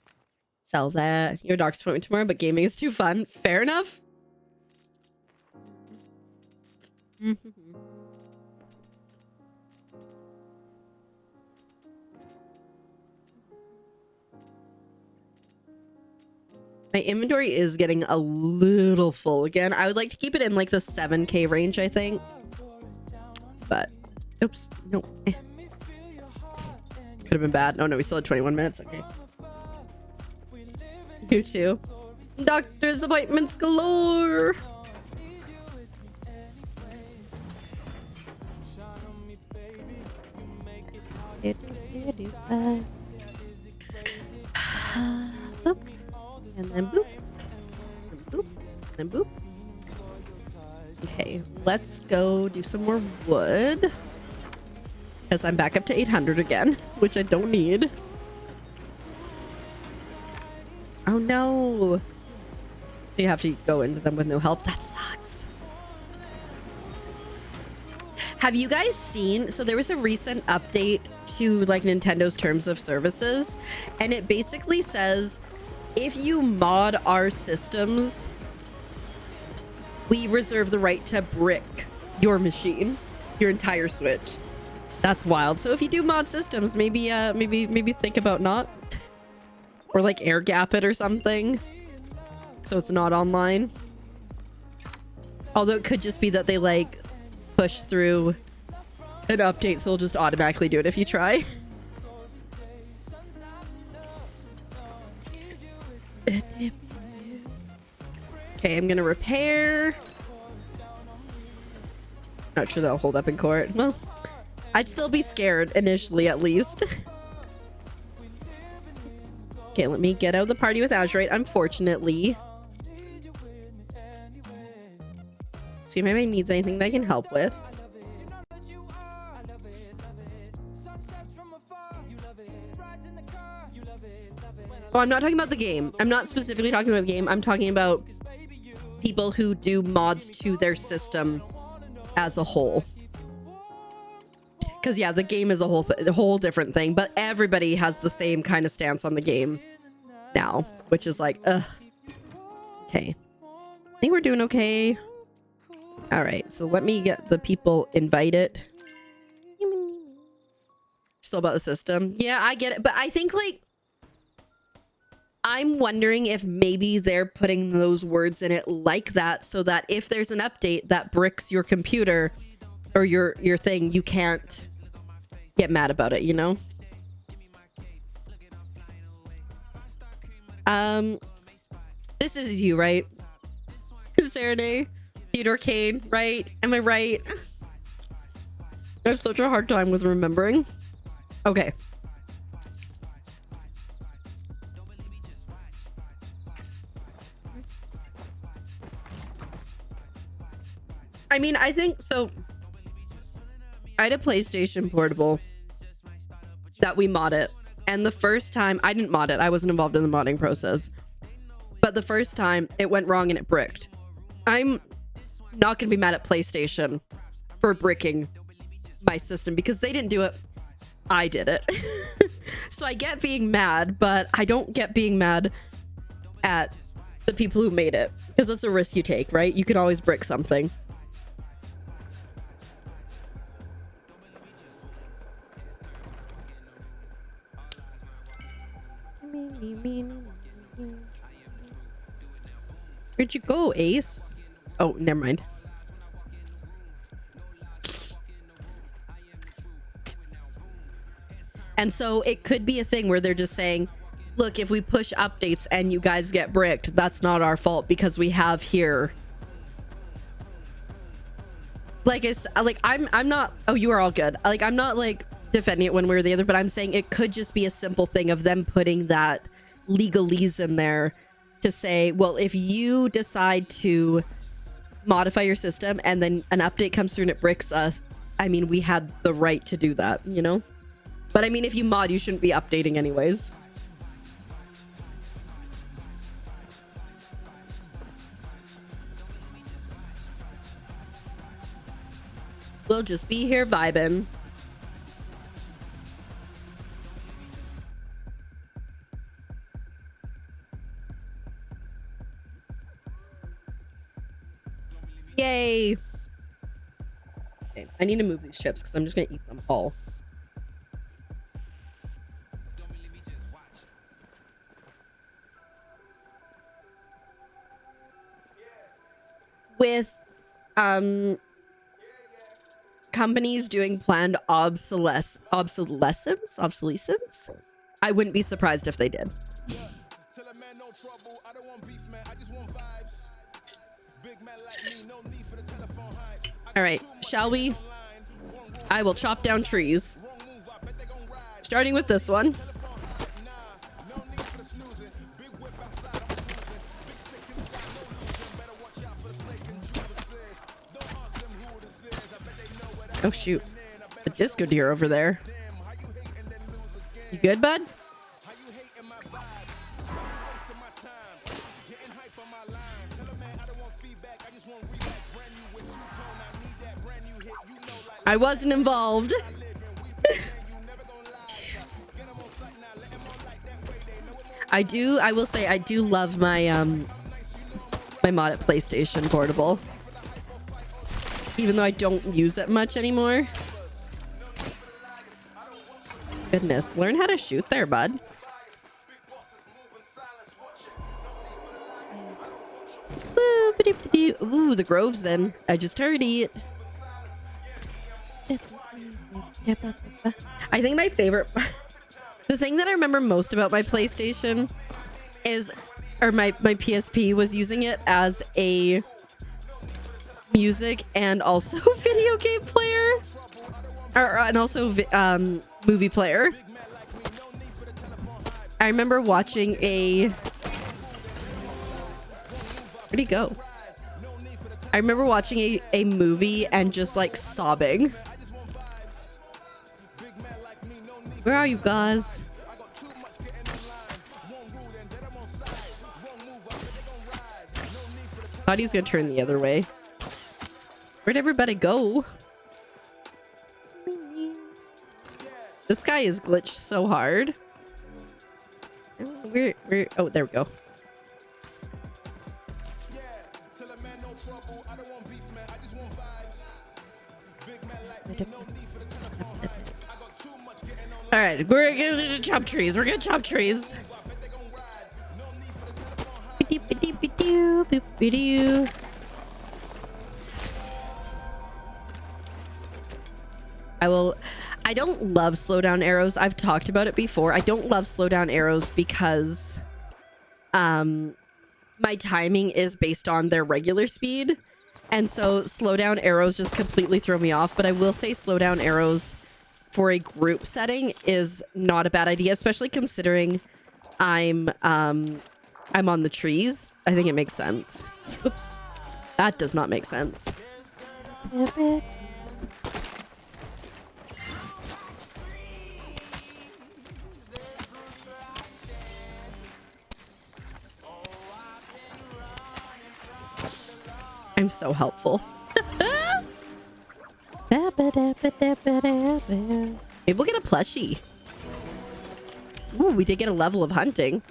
Speaker 2: Sell that. Your doctor's appointment tomorrow, but gaming is too fun. Fair enough. My inventory is getting a little full again. I would like to keep it in like the 7K range, I think. But, oops, no. Could have been bad. Oh no, we still had 21 minutes. Okay. You too. Doctor's appointments galore. Boop. And then boop. And boop. And boop. Okay, let's go do some more wood. Because I'm back up to 800 again, which I don't need. Oh no. So you have to go into them with no help. That sucks. Have you guys seen, so there was a recent update to like Nintendo's terms of services, and it basically says if you mod our systems, we reserve the right to brick your machine, your entire Switch. That's wild. So if you do mod systems, maybe think about not, or like air gap it or something, so it's not online. Although it could just be that they like push through an update, so it'll just automatically do it if you try. Okay, I'm gonna repair. Not sure that'll hold up in court. Well, I'd still be scared initially, at least. Okay, let me get out of the party with Azurite, unfortunately. See if anybody needs anything that I can help with. Oh, I'm not talking about the game. I'm not specifically talking about the game. I'm talking about people who do mods to their system as a whole. Because yeah, the game is a whole different thing, but everybody has the same kind of stance on the game now, which is like, ugh. Okay, I think we're doing okay. All right, so let me get the people invited. still about the system. Yeah, I get it. But I think like I'm wondering if maybe they're putting those words in it like that so that if there's an update that bricks your computer or your thing, you can't get mad about it, you know? This is you, right? Serenade, Theodore Kane, right? Am I right? I have such a hard time with remembering. Okay. I mean, I think so. I had a PlayStation Portable that we mod it. And the first time, I didn't mod it. I wasn't involved in the modding process. But the first time, it went wrong and it bricked. I'm not going to be mad at PlayStation for bricking my system because they didn't do it. I did it. So I get being mad, but I don't get being mad at the people who made it because that's a risk you take, right? You can always brick something. Where'd you go, Ace? Oh, never mind. And so it could be a thing where they're just saying, look, if we push updates and you guys get bricked, that's not our fault because we have here. Like it's like I'm not, oh, you are all good. Like I'm not like defending it one way or the other, but I'm saying it could just be a simple thing of them putting that legalese in there to say, well, if you decide to modify your system and then an update comes through and it bricks us, I mean, we had the right to do that, you know? But I mean, if you mod, you shouldn't be updating anyways. We'll just be here vibing. Yay. Okay, I need to move these chips because I'm just going to eat them all. With companies doing planned obsolescence, I wouldn't be surprised if they did. All right, shall we? I will chop down trees. Starting with this one. Oh shoot, the disco deer over there. You good, bud? I wasn't involved. I will say I do love my my mod at PlayStation Portable. Even though I don't use it much anymore. Goodness, learn how to shoot there, bud. Ooh, the Grove's in. I just heard it. I think my favorite... the thing that I remember most about my PlayStation is... or my PSP was using it as a... music and also video game player and also movie player. I remember watching where'd he go? I remember watching a movie and just like sobbing. Where are you guys? Thought he was gonna turn the other way. Where'd everybody go? This guy is glitched so hard. Where? Oh, there we go. All right, we're gonna chop trees. We're gonna chop trees. I don't love slowdown arrows. I've talked about it before. I don't love slowdown arrows because my timing is based on their regular speed. And so slowdown arrows just completely throw me off. But I will say slowdown arrows for a group setting is not a bad idea, especially considering I'm on the trees. I think it makes sense. Oops. That does not make sense. I'm so helpful. Maybe we'll get a plushie. Ooh, we did get a level of hunting.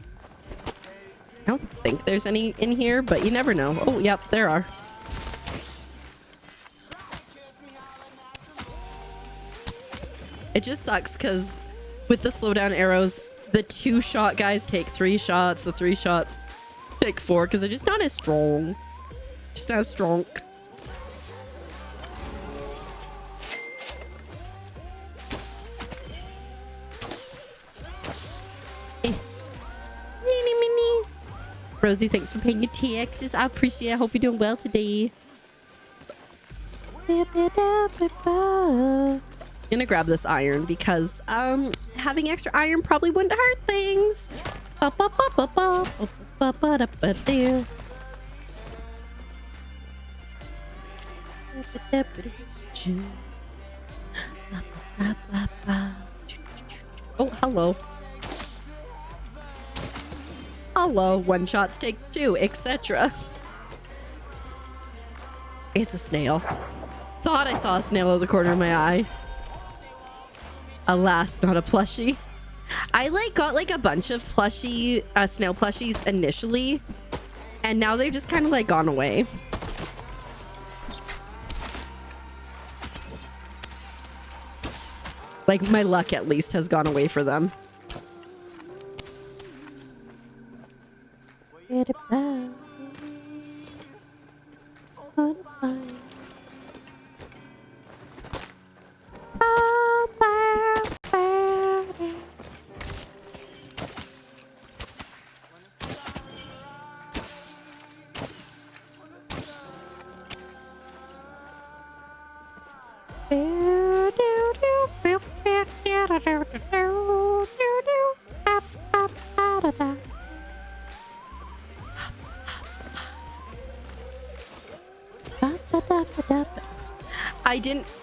Speaker 2: I don't think there's any in here, but you never know. Oh, yep, there are. It just sucks because with the slowdown arrows, the 2-shot guys take 3 shots, the 3 shots take 4 because they're just not as strong. Just not as strong. Rosie, thanks for paying your TXs. I appreciate it. I hope you're doing well today. I'm gonna grab this iron because having extra iron probably wouldn't hurt things. Oh, hello. Hello, 1 shots take 2, etc. It's a snail. Thought I saw a snail out of the corner of my eye. Alas, not a plushie. I got a bunch of plushie snail plushies initially, and now they've just kind of gone away. My luck at least has gone away for them.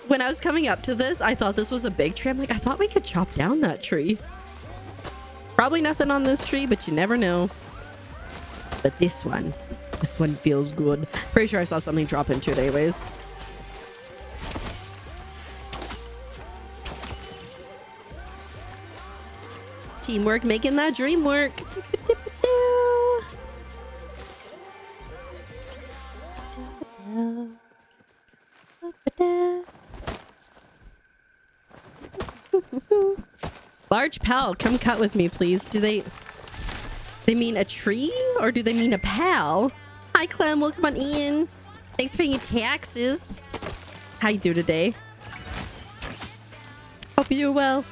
Speaker 2: When I was coming up to this, I thought this was a big tree. I'm like, I thought we could chop down that tree. Probably nothing on this tree, but you never know. But this one feels good. Pretty sure I saw something drop into it anyways. Teamwork making that dream work. Large pal, come cut with me, please. Do they mean a tree or do they mean a pal? Hi, Clem. Welcome on in. Thanks for paying your taxes. How you do today? Hope you do well.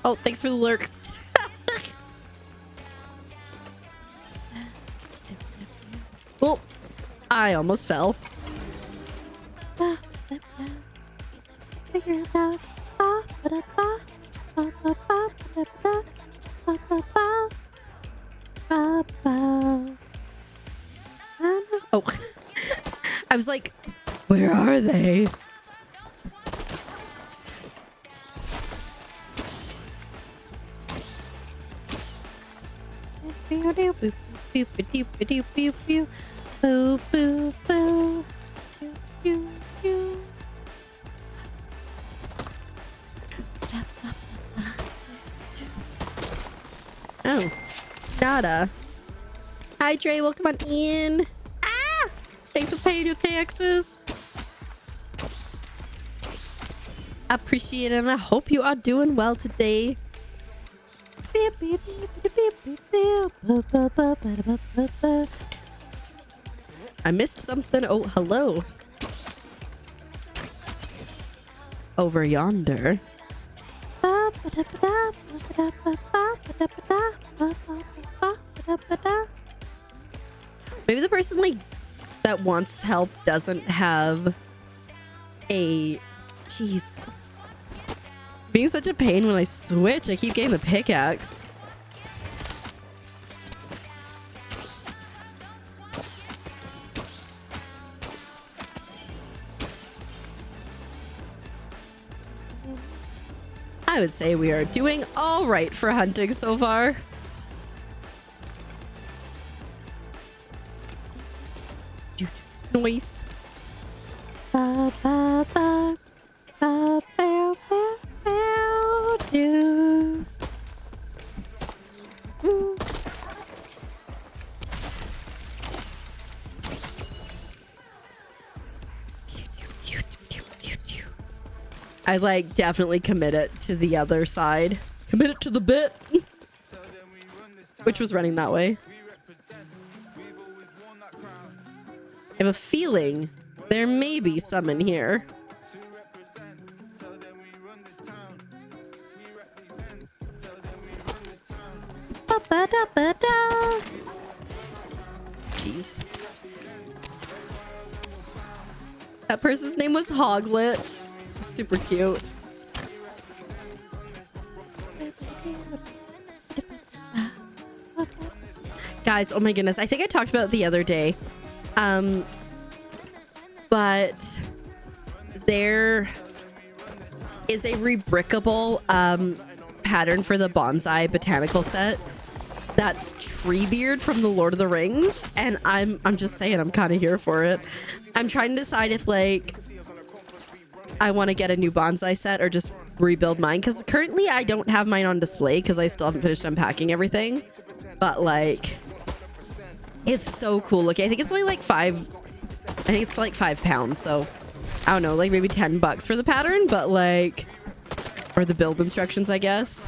Speaker 2: Oh, thanks for the lurk. Oh, I almost fell. Figure it out. Oh, I was like, where are they? Oh, nada. Hi, Dre. Welcome on in. Ah! Thanks for paying your taxes. Appreciate it, and I hope you are doing well today. I missed something. Oh, hello. Over yonder. Maybe the person like that wants help doesn't have a... Jeez. Being such a pain when I switch, I keep getting the pickaxe. I would say we are doing all right for hunting so far. Noise. Ba, ba, ba. Ba, ba, ba, ba, do. I like definitely commit it to the other side. Commit it to the bit. Which was running that way. I have a feeling there may be some in here. Jeez. That person's name was Hoglet. Super cute. Guys, oh my goodness. I think I talked about it the other day. But there is a rebrickable pattern for the bonsai botanical set that's Treebeard from the Lord of the Rings, and I'm just saying I'm kind of here for it. I'm trying to decide if like I want to get a new bonsai set or just rebuild mine, because currently I don't have mine on display because I still haven't finished unpacking everything, but like it's so cool looking. I think it's only like £5, so I don't know, like maybe $10 for the pattern, but like, or the build instructions, I guess.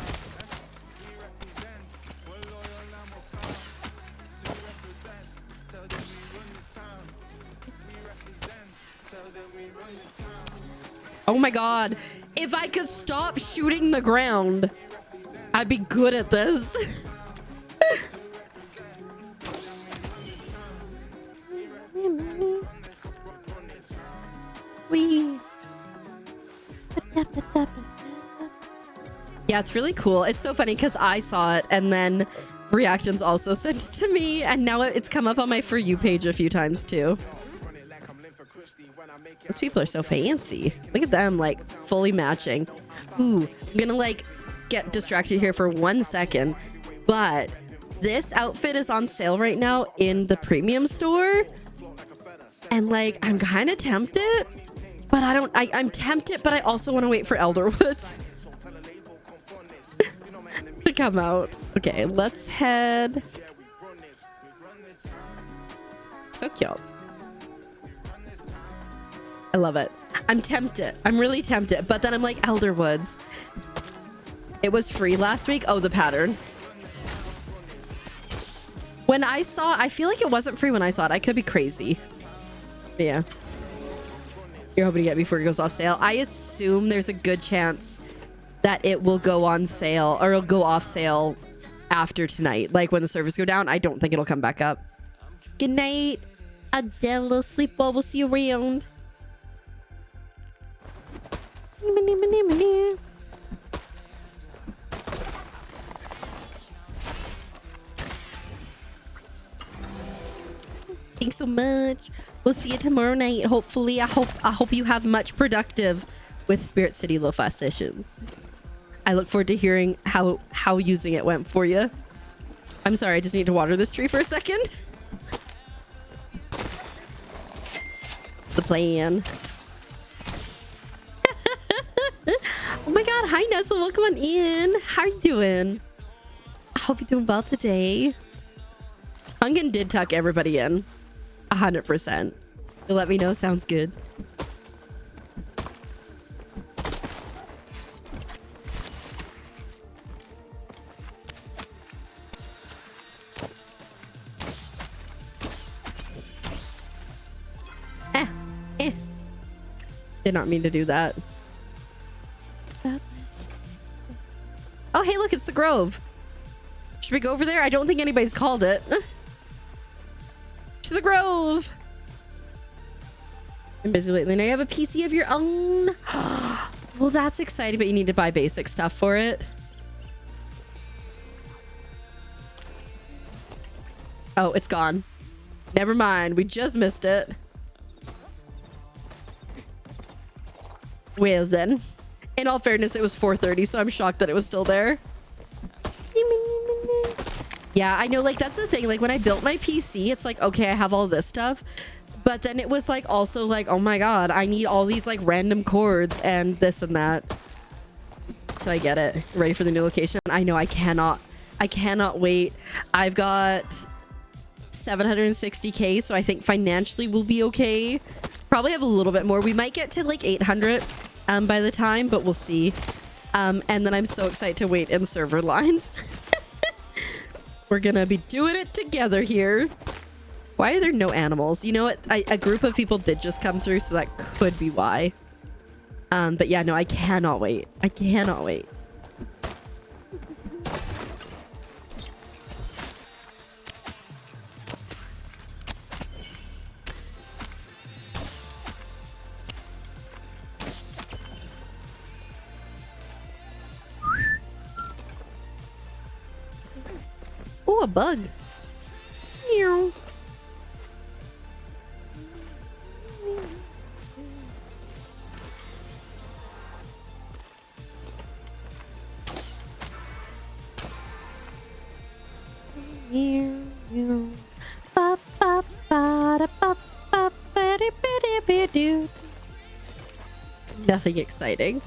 Speaker 2: Oh my god, if I could stop shooting the ground, I'd be good at this. Yeah, it's really cool. It's so funny because I saw it and then Reactions also sent it to me, and now it's come up on my For You page a few times too. Those people are so fancy. Look at them, like fully matching. Ooh, I'm gonna like get distracted here for 1 second, but this outfit is on sale right now in the premium store, and like I'm kind of tempted, but I'm tempted, but I also want to wait for Elderwoods to come out. Okay, let's head. So cute. I love it. I'm tempted. I'm really tempted, but then I'm like, Elderwoods. It was free last week. Oh, the pattern. When I saw, I feel like it wasn't free when I saw it. I could be crazy. Yeah. You're hoping to get it before it goes off sale. I assume there's a good chance that it will go on sale, or it'll go off sale after tonight. Like when the servers go down, I don't think it'll come back up. Good night, Adele. Sleep well. We'll see you around. Thanks so much. We'll see you tomorrow night. Hopefully, I hope you have much productive with Spirit City Lo-Fi sessions. I look forward to hearing how using it went for you. I'm sorry, I just need to water this tree for a second. The plan. Oh my god, hi Nessa, welcome on in. How are you doing? I hope you're doing well today. Hungan did tuck everybody in. 100%. You'll let me know, sounds good. Did not mean to do that. Oh, hey, look, it's the Grove. Should we go over there? I don't think anybody's called it. To the Grove. I'm busy lately. Now you have a PC of your own. Well, that's exciting, but you need to buy basic stuff for it. Oh, it's gone. Never mind. We just missed it. Well then. In all fairness, it was 4:30, so I'm shocked that it was still there. Yeah, I know, like, that's the thing. Like, when I built my PC, it's like, okay, I have all this stuff. But then it was, like, also, like, oh my god, I need all these, like, random cords and this and that. So I get it. Ready for the new location? I know, I cannot wait. I've got 760k, so I think financially we'll be okay. Probably have a little bit more. We might get to, like, 800 by the time, but we'll see. And then I'm so excited to wait in server lines. We're gonna be doing it together here. Why are there no animals? You know what? A group of people did just come through, so that could be why. But yeah, no, I cannot wait. I cannot wait. Oh, a bug. Meow. Nothing exciting.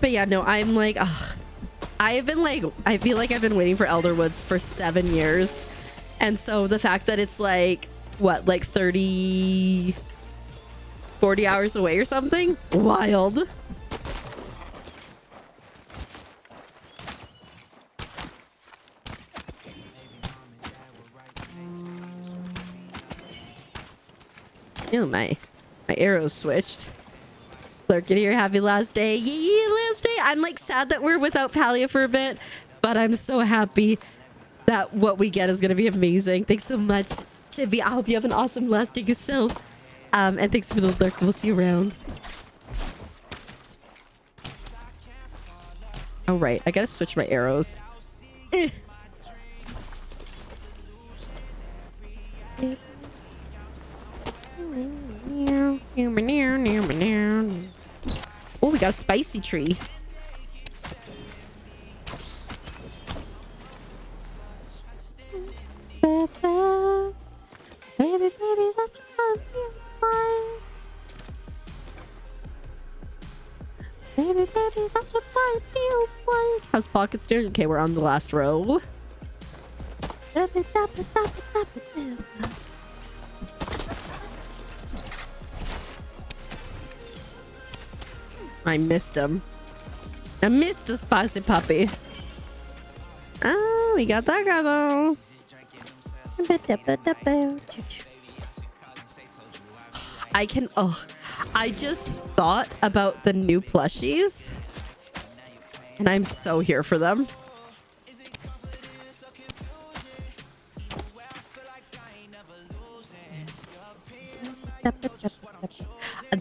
Speaker 2: But yeah, no, I'm like, ugh. I feel like I've been waiting for Elder Woods for 7 years. And so the fact that it's like, what, like 40 hours away or something? Wild. Oh, my arrows switched. Lurking here, happy last day. Yee, last day. I'm like sad that we're without Palia for a bit, but I'm so happy that what we get is going to be amazing. Thanks so much, Chibi. I hope you have an awesome last day yourself. And thanks for the lurk. We'll see you around. Oh, right. I got to switch my arrows. Oh, we got a spicy tree. Baby, baby, that's what it feels like. Baby, baby, that's what it feels like. How's pockets doing? Okay, we're on the last row. I missed him. I missed the spicy puppy. Oh, we got that guy though. I just thought about the new plushies and I'm so here for them.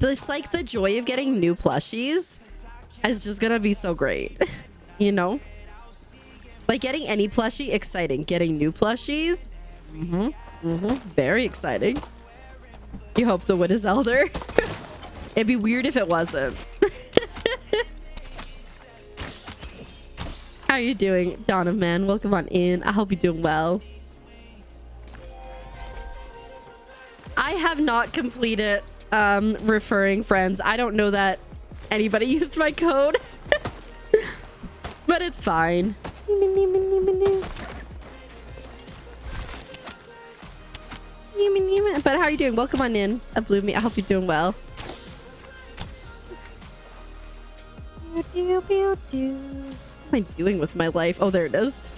Speaker 2: It's like the joy of getting new plushies is just gonna be so great. You know, like getting any plushie, exciting. Getting new plushies, very exciting. You hope the wood is elder. It'd be weird if it wasn't. How are you doing, Donovan? Welcome on in. I hope you're doing well. I have not completed referring friends. I don't know that anybody used my code. But it's fine. But how are you doing? Welcome on in. Blue me. I hope you're doing well. What am I doing with my life? Oh, there it is.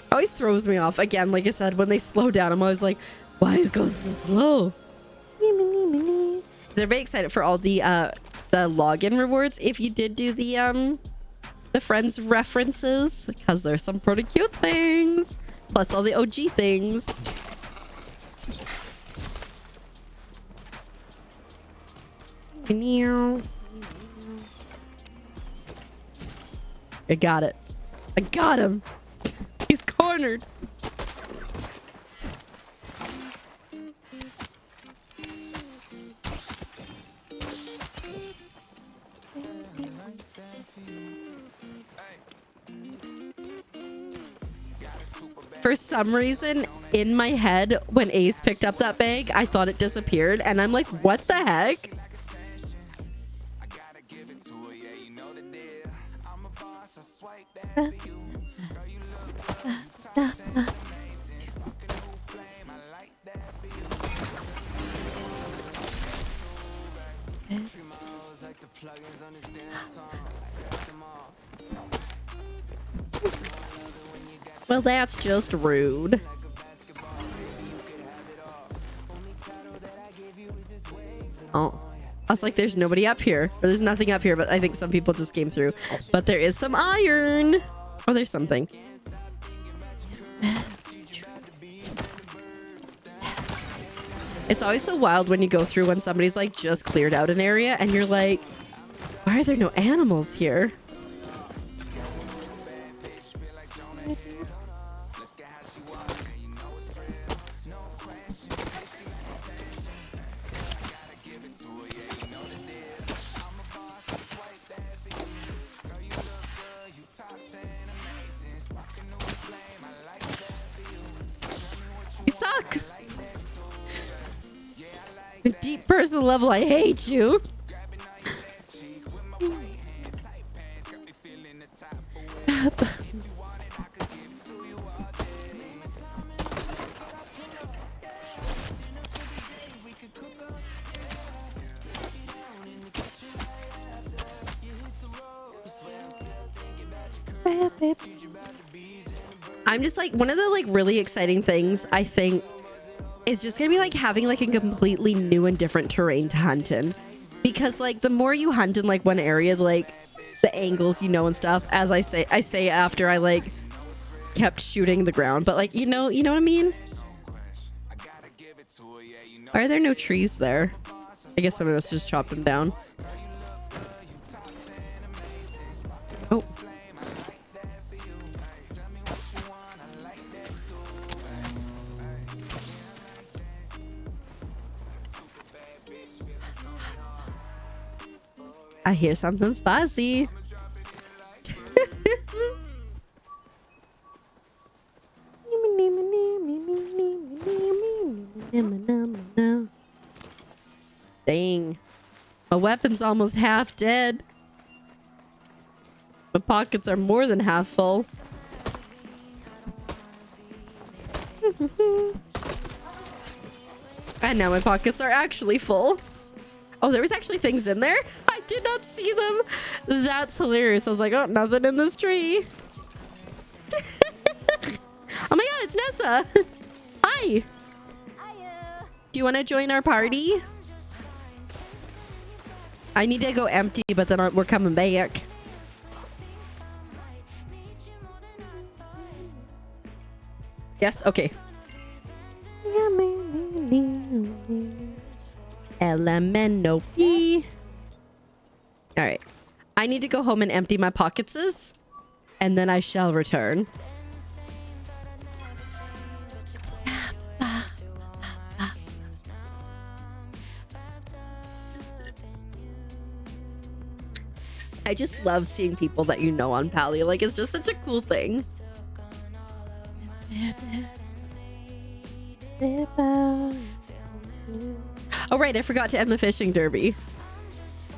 Speaker 2: Always throws me off. Again, like I said, when they slow down, I'm always like, why it goes so slow? They're very excited for all the login rewards if you did do the friends references, because there's some pretty cute things, plus all the OG things. I got it. I got him. He's cornered. For some reason, in my head, when Ace picked up that bag, I thought it disappeared, and I'm like, what the heck? Well, that's just rude. Oh, I was like, there's nobody up here. Or there's nothing up here, but I think some people just came through. But there is some iron. Oh, there's something. It's always so wild when you go through when somebody's like just cleared out an area and you're like, why are there no animals here? You suck. Deep personal level, I hate you. I'm just like, one of the like really exciting things I think is just gonna be like having like a completely new and different terrain to hunt in, because like the more you hunt in like one area, like the angles you know and stuff, as I say after I like kept shooting the ground, but like you know what I mean. Why are there no trees there? I guess some of us just chopped them down. Oh. I hear something spicy. Dang. My weapon's almost half dead. My pockets are more than half full. And now my pockets are actually full. Oh, there was actually things in there? I did not see them. That's hilarious. I was like, oh, nothing in this tree. Oh my god, it's Nessa. Hi. Do you want to join our party? I need to go empty, but then we're coming back. Yes? Okay. LMNOP. All right. I need to go home and empty my pockets, and then I shall return. I just love seeing people that you know on Palia. Like, it's just such a cool thing. Oh, right. I forgot to end the fishing derby.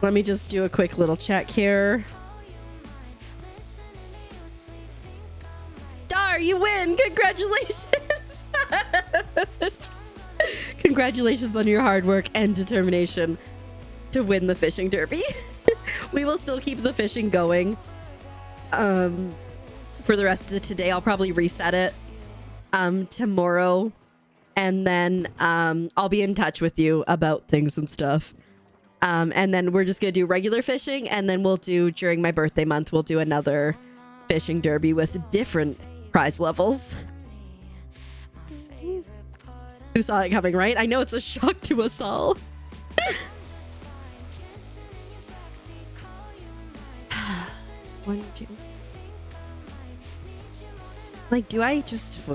Speaker 2: Let me just do a quick little check here. Dar, you win. Congratulations. Congratulations on your hard work and determination to win the fishing derby. We will still keep the fishing going for the rest of today. I'll probably reset it tomorrow, and then I'll be in touch with you about things and stuff. And then we're just gonna do regular fishing, and then we'll do, during my birthday month, we'll do another fishing derby with different prize levels. Who saw it coming, right? I know it's a shock to us all. One, two. Like, do I just... I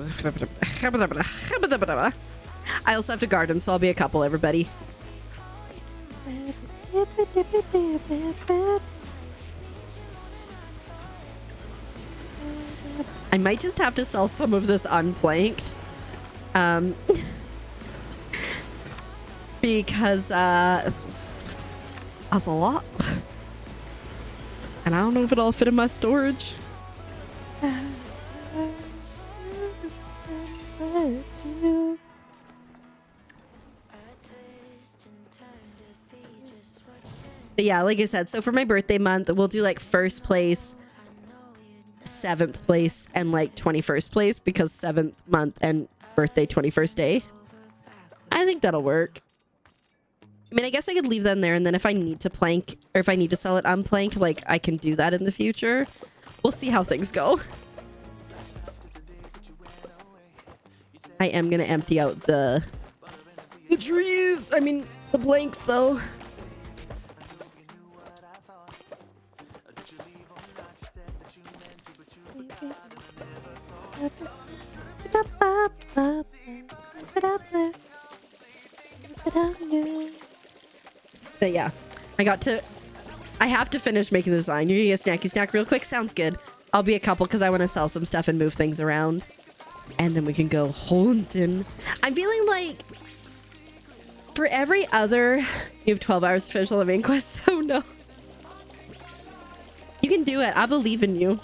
Speaker 2: also have to garden, so I'll be a couple, everybody. I might just have to sell some of this unplanked. Because that's a lot. And I don't know if it'll fit in my storage. But yeah, like I said, so for my birthday month, we'll do like first place, 7th place, and like 21st place, because 7th month and birthday 21st day. I think that'll work. I mean, I guess I could leave them there, and then if I need to plank, or if I need to sell it unplanked, like, I can do that in the future. We'll see how things go. I am gonna empty out the trees. I mean, the blanks, though. But yeah, I have to finish making the design. You're gonna get a snacky snack real quick? Sounds good. I'll be a couple because I want to sell some stuff and move things around. And then we can go hunting. I'm feeling like for every other... You have 12 hours to finish all the main quests. Oh no. You can do it. I believe in you.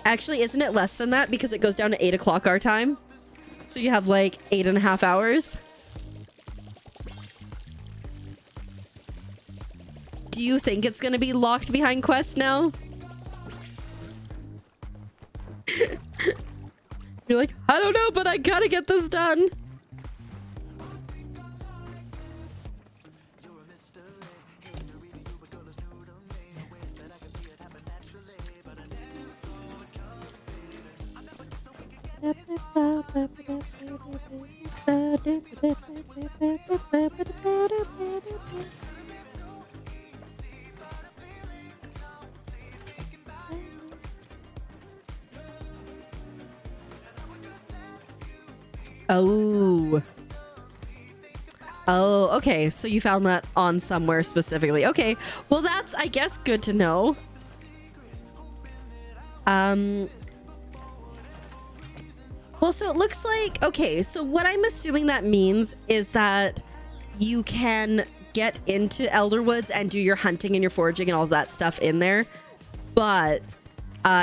Speaker 2: Actually, isn't it less than that? Because it goes down to 8 o'clock our time. So you have like 8.5 hours. Do you think it's going to be locked behind quests now? You're like, I don't know, but I gotta get this done. Oh, okay. So you found that on somewhere specifically. Okay. Well, that's, I guess, good to know. Well, so it looks like, okay, so what I'm assuming that means is that you can get into Elderwoods and do your hunting and your foraging and all that stuff in there. But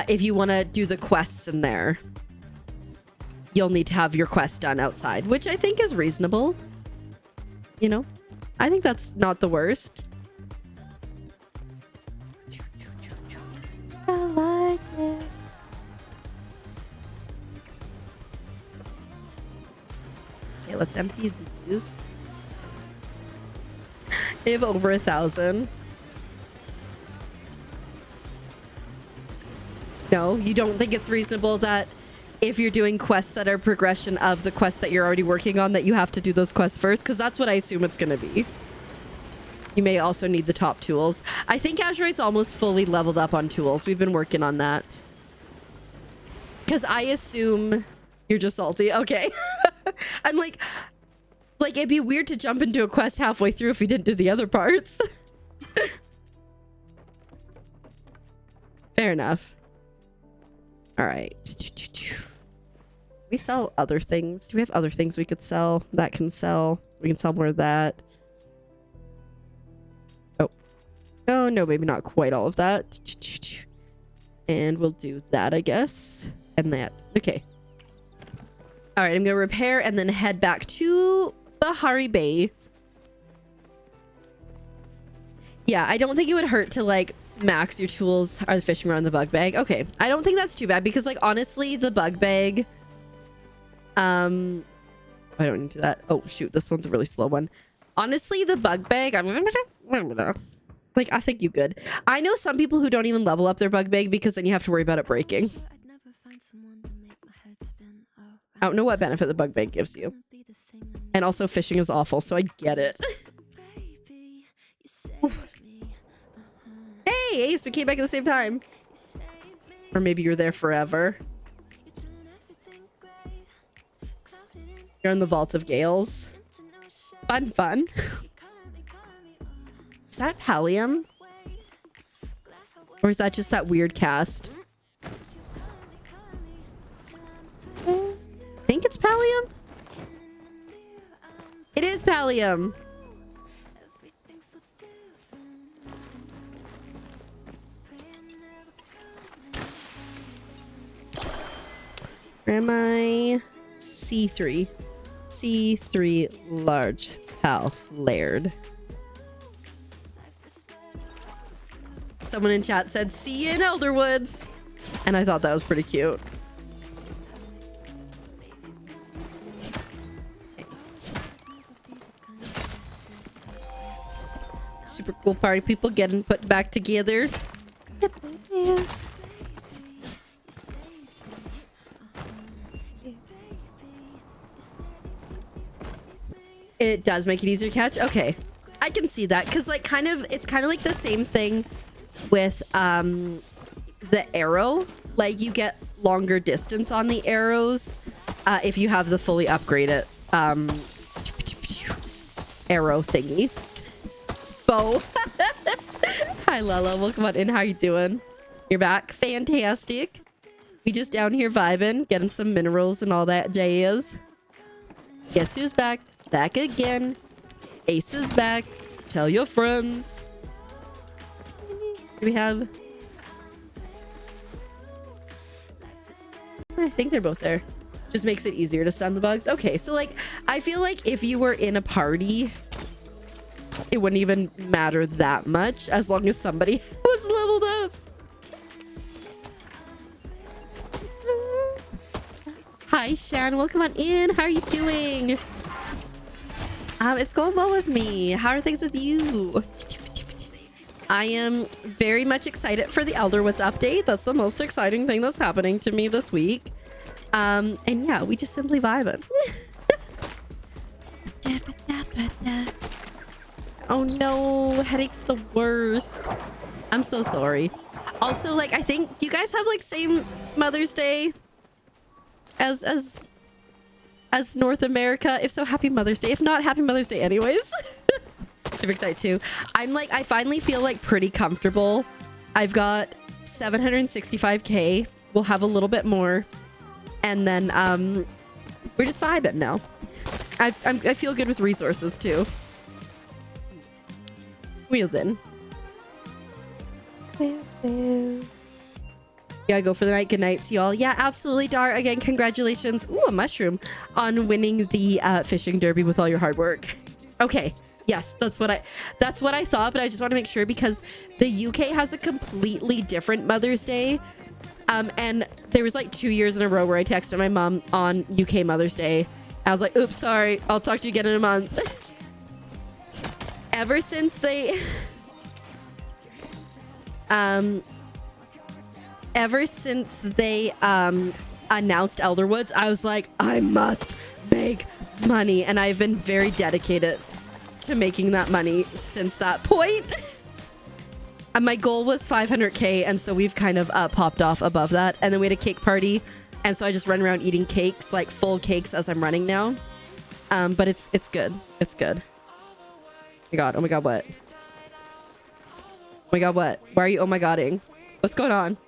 Speaker 2: if you want to do the quests in there, you'll need to have your quest done outside, which I think is reasonable. You know, I think that's not the worst. I like it. Okay, let's empty these. They have over 1,000. No, you don't think it's reasonable that if you're doing quests that are progression of the quests that you're already working on, that you have to do those quests first? Because that's what I assume it's going to be. You may also need the top tools. I think Azurite's almost fully leveled up on tools. We've been working on that. Because I assume you're just salty. Okay. I'm like, it'd be weird to jump into a quest halfway through if we didn't do the other parts. Fair enough. All right. We sell other things. Do we have other things we could sell? That can sell. We can sell more of that. Oh, no, maybe not quite all of that. And we'll do that, I guess. And that. Okay. All right, I'm gonna repair and then head back to Bahari Bay. Yeah, I don't think it would hurt to like max your tools or the fishing rod in the bug bag. Okay, I don't think that's too bad because like honestly, the bug bag. I don't need to do that. Oh shoot, this one's a really slow one. Honestly, the bug bag. Like I think you good. I know some people who don't even level up their bug bag because then you have to worry about it breaking. I don't know what benefit the bug bag gives you. And also fishing is awful, so I get it. Hey, Ace, we came back at the same time. Or maybe you're there forever. You're in the Vault of Gales. Fun, fun. Is that Pallium? Or is that just that weird cast? I think it's Pallium. It is Pallium. Where am I? C3. C3 large pal flared. Someone in chat said, see you in Elderwoods. And I thought that was pretty cute. Super cool party people getting put back together. It does make it easier to catch. Okay, I can see that because like it's kind of like the same thing with the arrow. Like you get longer distance on the arrows if you have the fully upgraded arrow thingy. Bow. Hi Lala, welcome on in. How you doing? You're back. Fantastic. We just down here vibing, getting some minerals and all that jazz. Guess who's back? Back again. Ace is back. Tell your friends. Do we have... I think they're both there. Just makes it easier to stun the bugs. Okay, so like, I feel like if you were in a party, it wouldn't even matter that much as long as somebody was leveled up. Hi, Shan. Welcome on in. How are you doing? It's going well with me. How are things with you? I am very much excited for the Elderwoods update. That's the most exciting thing that's happening to me this week. And yeah, we just simply vibing. Oh no, headache's the worst. I'm so sorry. Also, like, I think, do you guys have like same Mother's Day as North America? If so, happy Mother's Day. If not, happy Mother's Day anyways. Super excited too. I'm like, I finally feel like pretty comfortable. I've got 765k. We'll have a little bit more. And then we're just vibing now. I feel good with resources too. Wheels in. Yeah, go for the night. Good night to y'all. Yeah, absolutely, Dar. Again, congratulations. Ooh, a mushroom on winning the fishing derby with all your hard work. Okay. Yes, that's what I thought, but I just want to make sure because the UK has a completely different Mother's Day. And there was like 2 years in a row where I texted my mom on UK Mother's Day. I was like, oops, sorry. I'll talk to you again in a month. Ever since they announced Elderwoods, I was like, I must make money. And I've been very dedicated to making that money since that point. And my goal was 500k, and so we've kind of popped off above that. And then we had a cake party, and so I just run around eating cakes, like full cakes as I'm running now. But it's good. It's good. Oh my god, what? Oh my god, what? Why are you oh my godding? What's going on?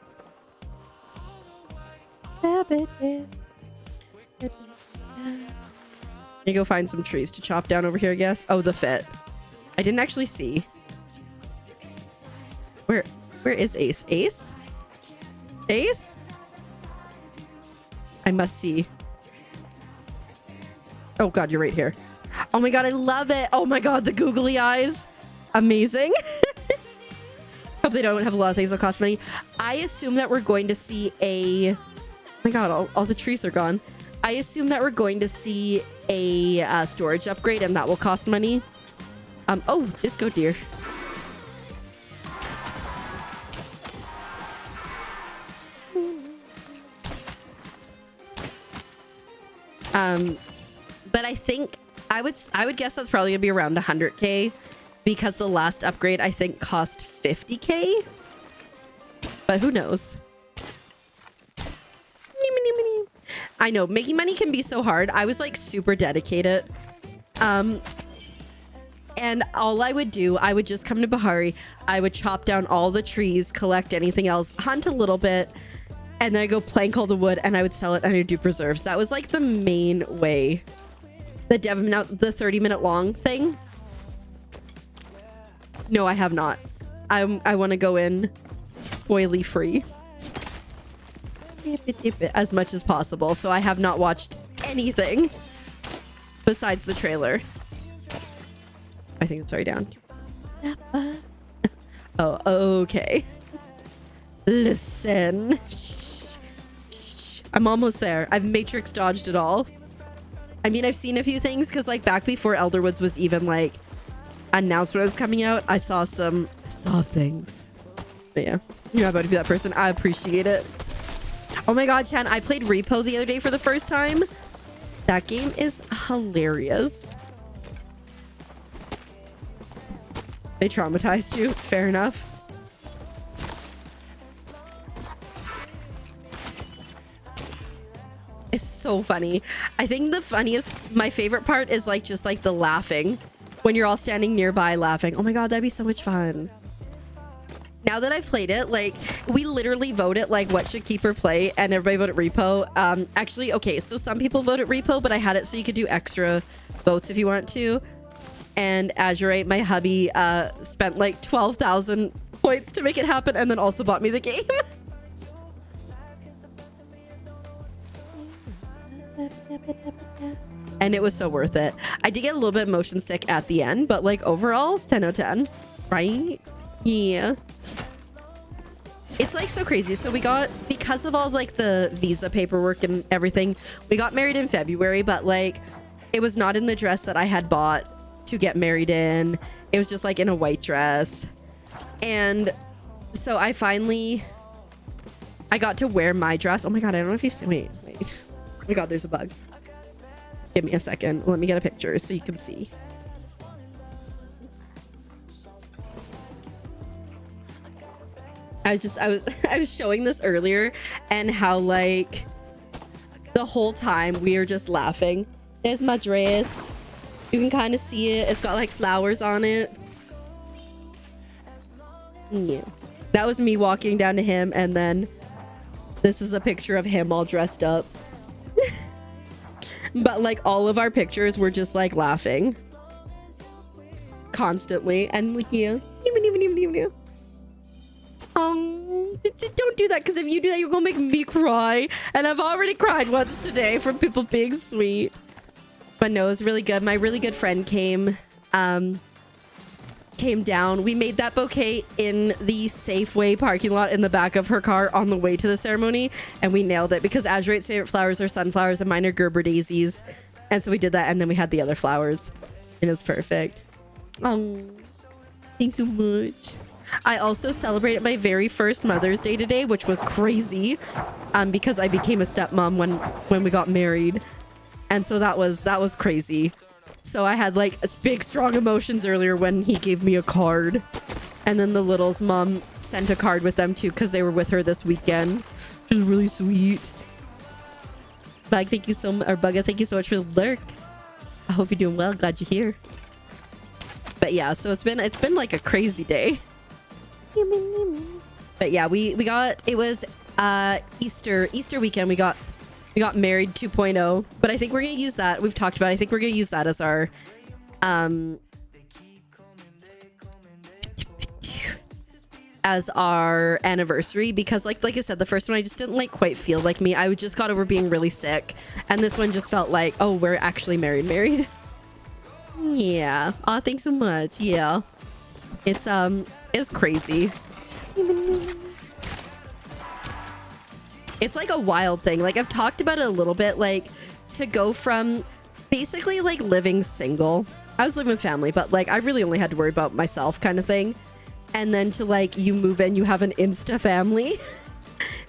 Speaker 2: You go find some trees to chop down over here, I guess. Oh, the fit. I didn't actually see. Where is Ace? Ace? Ace? I must see. Oh god, you're right here. Oh my god, I love it. Oh my god, the googly eyes. Amazing. Hope they don't have a lot of things that cost money. I assume that we're going to see a... Oh my god, all the trees are gone. I assume that we're going to see a storage upgrade and that will cost money. Oh, disco deer. But I think I would guess that's probably gonna be around 100k because the last upgrade I think cost 50k. But who knows? I know making money can be so hard. I was like super dedicated. And all I would do, I would just come to Bahari. I would chop down all the trees, collect anything else, hunt a little bit, and then I go plank all the wood and I would sell it and I would do preserves. That was like the main way. The 30-minute long thing. No, I have not. I want to go in spoily free as much as possible. So I have not watched anything besides the trailer. I think it's already down. Oh, okay. Listen. Shh. Shh. I'm almost there. I've matrix dodged it all. I mean, I've seen a few things because like back before Elderwoods was even like announced when it was coming out, I saw things. But yeah, you're not about to be that person. I appreciate it. Oh my god, Chan, I played Repo the other day for the first time. That game is hilarious. They traumatized you. Fair enough. It's so funny. I think my favorite part is like just like the laughing when you're all standing nearby laughing. Oh my god, that'd be so much fun. Now that I've played it, like we literally voted like what should Keeper play and everybody voted Repo. Actually, okay, so some people voted Repo, but I had it so you could do extra votes if you want to. And Azurite, my hubby, spent like 12,000 points to make it happen and then also bought me the game. And it was so worth it. I did get a little bit motion sick at the end, but like overall, 10 out of 10, right? Yeah. It's like so crazy. So we got, because of all like the visa paperwork and everything, we got married in February, but like it was not in the dress that I had bought to get married in. It was just like in a white dress. And so I got to wear my dress. Oh my god, I don't know if you've seen, wait. Oh my god, there's a bug. Give me a second. Let me get a picture so you can see. I was showing this earlier and how like the whole time we were just laughing. There's my dress. You can kind of see it. It's got like flowers on it. Yeah. That was me walking down to him, and then this is a picture of him all dressed up. But like all of our pictures were just like laughing constantly, and like yeah. Don't do that, because if you do that, you're gonna make me cry, and I've already cried once today from people being sweet. But no, it was really good. My really good friend came down. We made that bouquet in the Safeway parking lot in the back of her car on the way to the ceremony, and we nailed it because Azurite's favorite flowers are sunflowers and mine are Gerber daisies, and so we did that, and then we had the other flowers. It was perfect. Thanks so much. I also celebrated my very first Mother's Day today, which was crazy, because I became a stepmom when we got married, and so that was crazy. So I had like big strong emotions earlier when he gave me a card, and then the little's mom sent a card with them too because they were with her this weekend, which was really sweet. Bug, thank you so much, or Bugga, thank you so much for the lurk. I hope you're doing well. Glad you're here. But yeah, so it's been like a crazy day. But yeah, we got, it was Easter weekend. We got married 2.0, but I think we're gonna use that. We've talked about it. I think we're gonna use that as our as our anniversary because like I said, the first one I just didn't like quite feel like me. I just got over being really sick, and this one just felt like, oh, we're actually married. Yeah. Oh, thanks so much. Yeah. It's crazy. It's like a wild thing. Like I've talked about it a little bit, like to go from basically like living single. I was living with family, but like I really only had to worry about myself kind of thing. And then to like you move in, you have an insta family.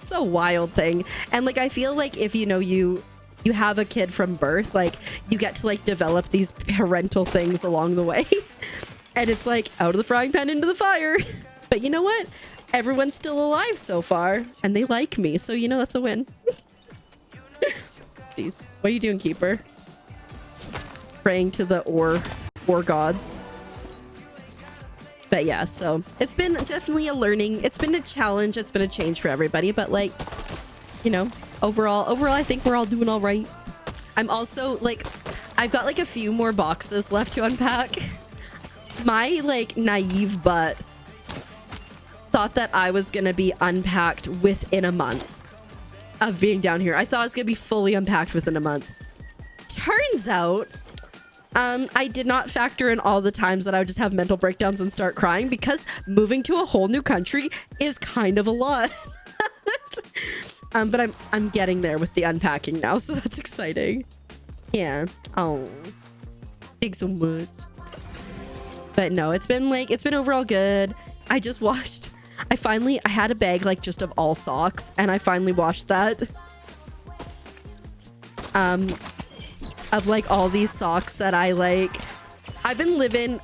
Speaker 2: It's a wild thing. And like I feel like if you have a kid from birth, like you get to like develop these parental things along the way. And it's like out of the frying pan into the fire. But you know what? Everyone's still alive so far, and they like me, so you know that's a win. Jeez, what are you doing, Keeper? Praying to the ore gods. But yeah, so it's been definitely a learning. It's been a challenge. It's been a change for everybody. But like, you know, overall, I think we're all doing all right. I'm also like, I've got like a few more boxes left to unpack. My like naive butt thought that I was gonna be unpacked within a month of being down here. I thought I was gonna be fully unpacked within a month. Turns out, I did not factor in all the times that I would just have mental breakdowns and start crying because moving to a whole new country is kind of a lot. But I'm getting there with the unpacking now, so that's exciting. Yeah. Oh, thanks so much. But no, it's been overall good. I just washed. I had a bag like just of all socks, and I finally washed that. Of like all these socks that I like. I've been living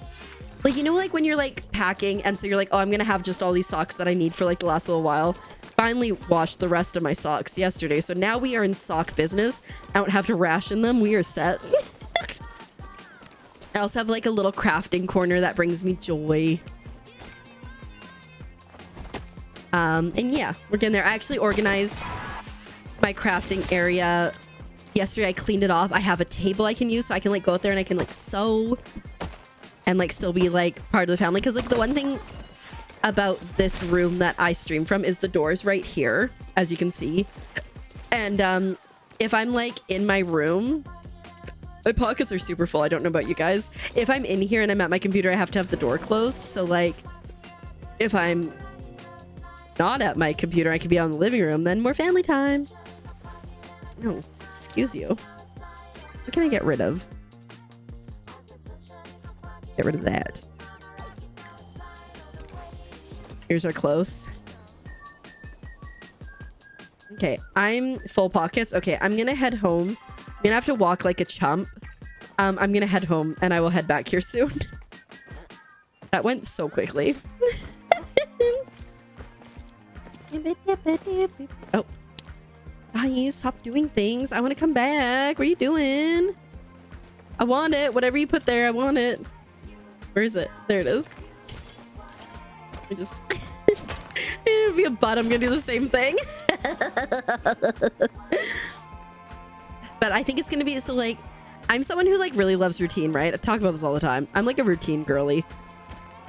Speaker 2: like, you know, like when you're like packing and so you're like, oh, I'm gonna have just all these socks that I need for like the last little while. Finally washed the rest of my socks yesterday, so now we are in sock business. I don't have to ration them. We are set. I also have like a little crafting corner that brings me joy. And yeah, we're getting there. I actually organized my crafting area yesterday. I cleaned it off. I have a table I can use, so I can like go out there and I can like sew and like still be like part of the family. Because like the one thing about this room that I stream from is the doors right here, as you can see. And if I'm like in my room, my pockets are super full. I don't know about you guys. If I'm in here and I'm at my computer, I have to have the door closed. So like if I'm not at my computer, I could be out in the living room, then more family time. Oh, excuse you. What can I get rid of? Get rid of that. Here's our close. Okay, I'm full pockets. Okay, I'm gonna head home. I'm gonna have to walk like a chump. I'm gonna head home and I will head back here soon. That went so quickly. Oh, guys, stop doing things. I want to come back. What are you doing? I want it. Whatever you put there, I want it. Where is it? There it is. I just it'd be a butt. I'm gonna do the same thing. But I think it's gonna be so like, I'm someone who like really loves routine, right? I talk about this all the time. I'm like a routine girly.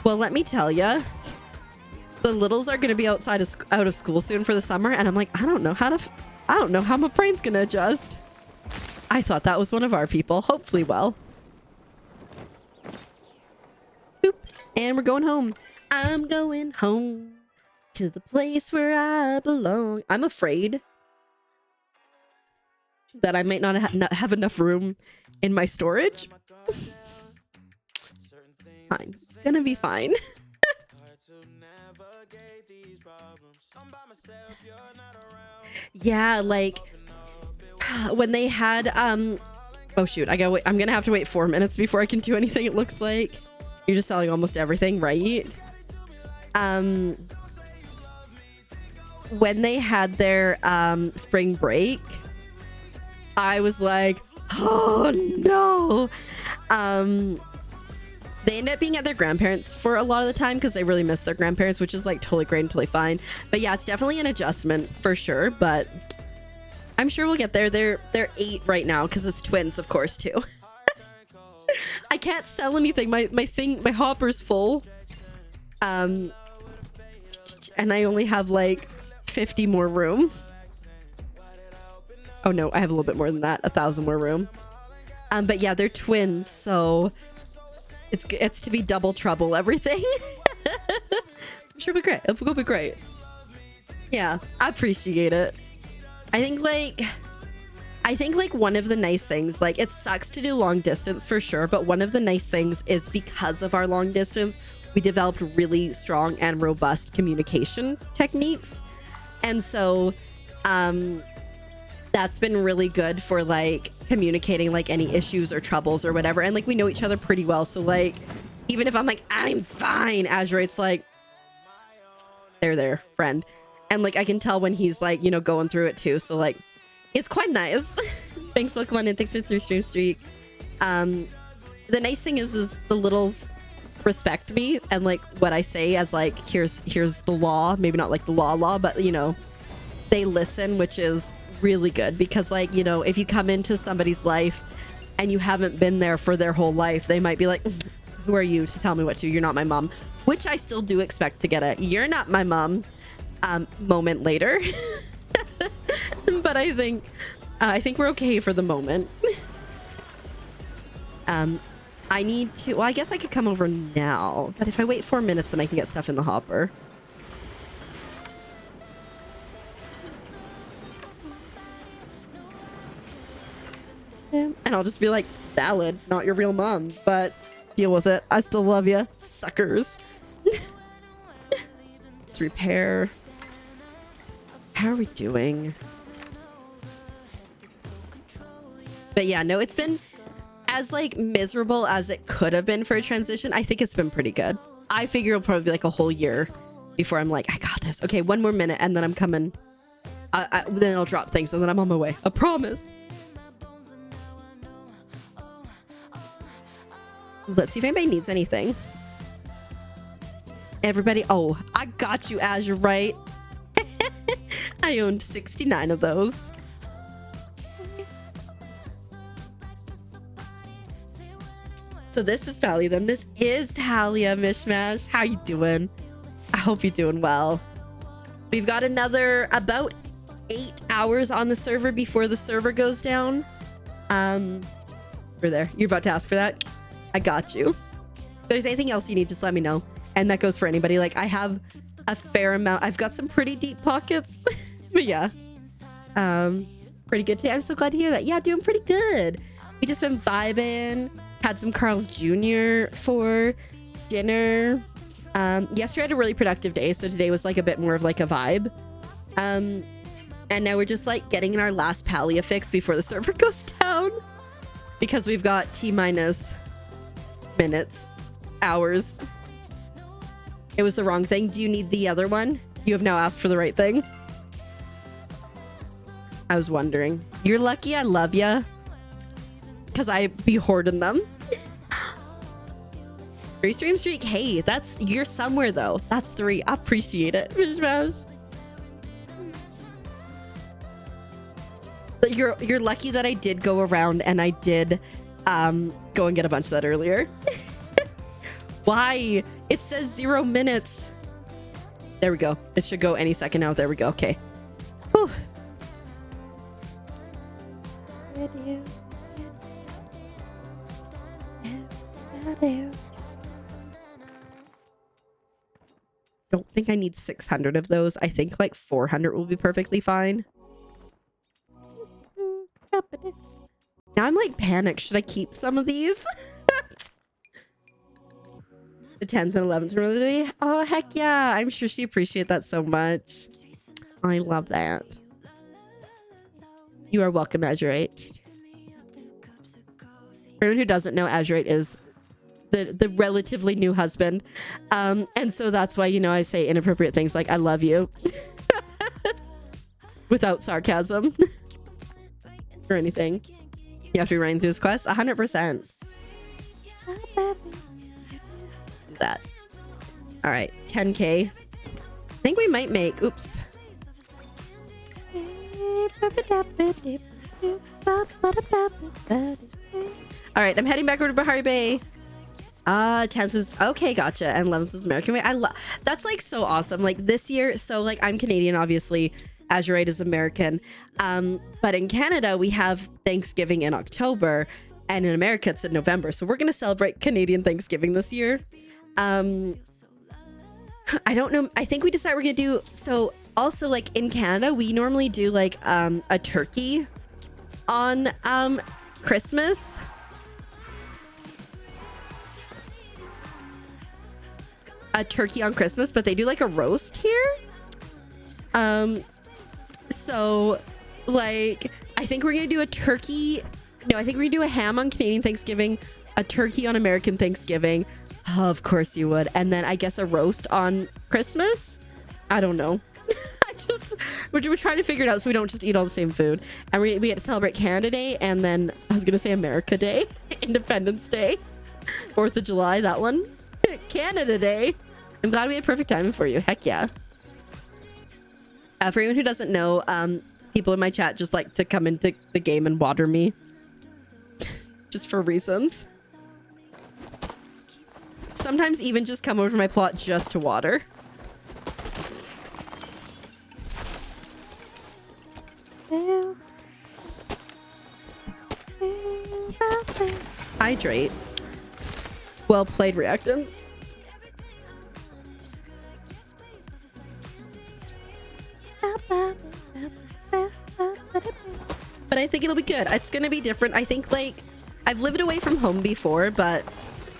Speaker 2: Well, let me tell ya, the littles are gonna be out of school soon for the summer, and I'm like, I don't know how my brain's gonna adjust. I thought that was one of our people. Hopefully well. Boop. And we're going home. I'm going home to the place where I belong. I'm afraid that I might not have enough room in my storage. Fine. It's gonna be fine. Yeah, like when they had oh shoot, I'm gonna have to wait 4 minutes before I can do anything. It looks like you're just selling almost everything, right? When they had their spring break, I was like, oh no. They end up being at their grandparents for a lot of the time because they really miss their grandparents, which is like totally great and totally fine. But yeah, it's definitely an adjustment for sure, but I'm sure we'll get there. They're 8 right now because it's twins, of course, too. I can't sell anything. My hopper's full. and I only have like 50 more room. Oh no, I have a little bit more than that, 1,000 more room. But yeah, they're twins, so it's to be double trouble everything. I'm sure it'll be great. It'll be great. Yeah, I appreciate it. I think like one of the nice things, like it sucks to do long distance for sure, but one of the nice things is because of our long distance, we developed really strong and robust communication techniques. And so that's been really good for like communicating like any issues or troubles or whatever. And like we know each other pretty well. So like even if I'm like, I'm fine, Azurite's like, there, friend. And like I can tell when he's like, you know, going through it too. So like it's quite nice. Thanks, welcome in. Thanks for the 3 stream streak. The nice thing is the littles respect me and like what I say as like here's the law. Maybe not like the law, but you know, they listen, which is really good because like, you know, if you come into somebody's life and you haven't been there for their whole life, they might be like, who are you to tell me what to do? You're not my mom, which I still do expect to get a you're not my mom moment later. But I think we're okay for the moment. I need to, well, I guess I could come over now, but if I wait 4 minutes, then I can get stuff in the hopper. And I'll just be like, valid, not your real mom, but deal with it. I still love you, suckers. Let's repair. How are we doing? But yeah, no, it's been as like miserable as it could have been for a transition. I think it's been pretty good. I figure it'll probably be like a whole year before I'm like, I got this. Okay, 1 more minute and then I'm coming. Then I'll drop things and then I'm on my way. I promise. Let's see if anybody needs anything. Everybody, oh, I got you, Azure, right? I owned 69 of those. So this is Palia then. This is Palia, Mishmash. How you doing? I hope you're doing well. We've got another about 8 hours on the server before the server goes down. We're there. You're about to ask for that? I got you. If there's anything else you need, just let me know. And that goes for anybody. Like I have a fair amount. I've got some pretty deep pockets. But yeah. Pretty good today. I'm so glad to hear that. Yeah, doing pretty good. We just been vibing. Had some Carl's Jr. for dinner. Yesterday I had a really productive day, so today was like a bit more of like a vibe. And now we're just like getting in our last Palia fix before the server goes down. Because we've got T-minus minutes, hours. It was the wrong thing. Do you need the other one? You have now asked for the right thing. I was wondering. You're lucky I love ya. Because I be hoarding them. 3 stream streak. Hey, that's, you're somewhere though. That's 3. I appreciate it. But you're lucky that I did go around and I did go and get a bunch of that earlier. Why? It says 0 minutes. There we go. It should go any second now. There we go. Okay. Whew. Don't think I need 600 of those. I think like 400 will be perfectly fine. Now I'm like panicked. Should I keep some of these? The 10th and 11th really? Oh heck yeah. I'm sure she appreciates that so much. I love that. You are welcome, Azurite. For anyone who doesn't know, Azurite is the relatively new husband. And so that's why, you know, I say inappropriate things like I love you. Without sarcasm. Or anything. You have to be running through this quest? 100%. That. Alright, 10k. I think we might make... Oops. Alright, I'm heading back over to Bahari Bay. 10th is okay, gotcha, and 11th is American way. I love that's like so awesome. Like this year, so like I'm Canadian, obviously. Azure is American, but in Canada we have Thanksgiving in October, and in America it's in November. So we're gonna celebrate Canadian Thanksgiving this year. I don't know. I think we decided we're gonna do so. Also, like in Canada, we normally do like a turkey on Christmas. A turkey on Christmas, but they do like a roast here. So like I think we're gonna do a turkey. No, I think we're gonna do a ham on Canadian Thanksgiving, a turkey on American Thanksgiving. Oh, of course you would. And then I guess a roast on Christmas. I don't know. We're trying to figure it out so we don't just eat all the same food. And we get to celebrate Canada Day, and then I was gonna say America Day, Independence Day, 4th of July, that one. Canada Day. I'm glad we had perfect timing for you. Heck yeah. For anyone who doesn't know, people in my chat just like to come into the game and water me. Just for reasons. Sometimes even just come over to my plot just to water. Hydrate. Well played, reactants. But I think it'll be good. It's gonna be different. I think like I've lived away from home before, but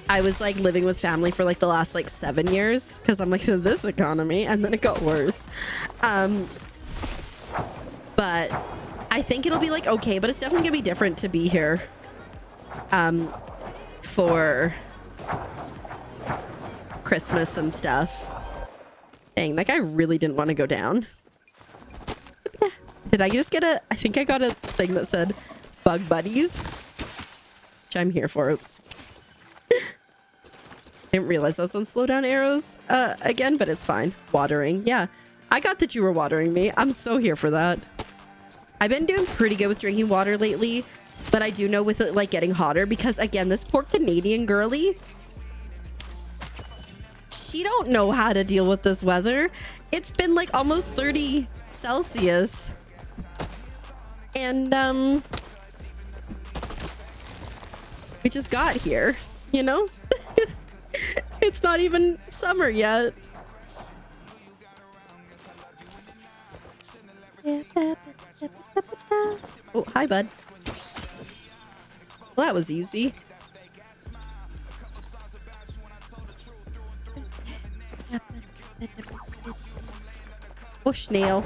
Speaker 2: I was like living with family for like the last like 7 years because I'm like this economy, and then it got worse. But I think it'll be like okay, but it's definitely gonna be different to be here for Christmas and stuff. Dang, that guy really didn't want to go down. Did I just get a... I think I got a thing that said bug buddies, which I'm here for. Oops. Didn't realize I was on slow down arrows again, but it's fine. Watering. Yeah, I got that you were watering me. I'm so here for that. I've been doing pretty good with drinking water lately, but I do know with it like getting hotter because again, this poor Canadian girly, she don't know how to deal with this weather. It's been like almost 30 Celsius. And we just got here, you know? It's not even summer yet. Oh, hi, bud. Well, that was easy. Oh, snail.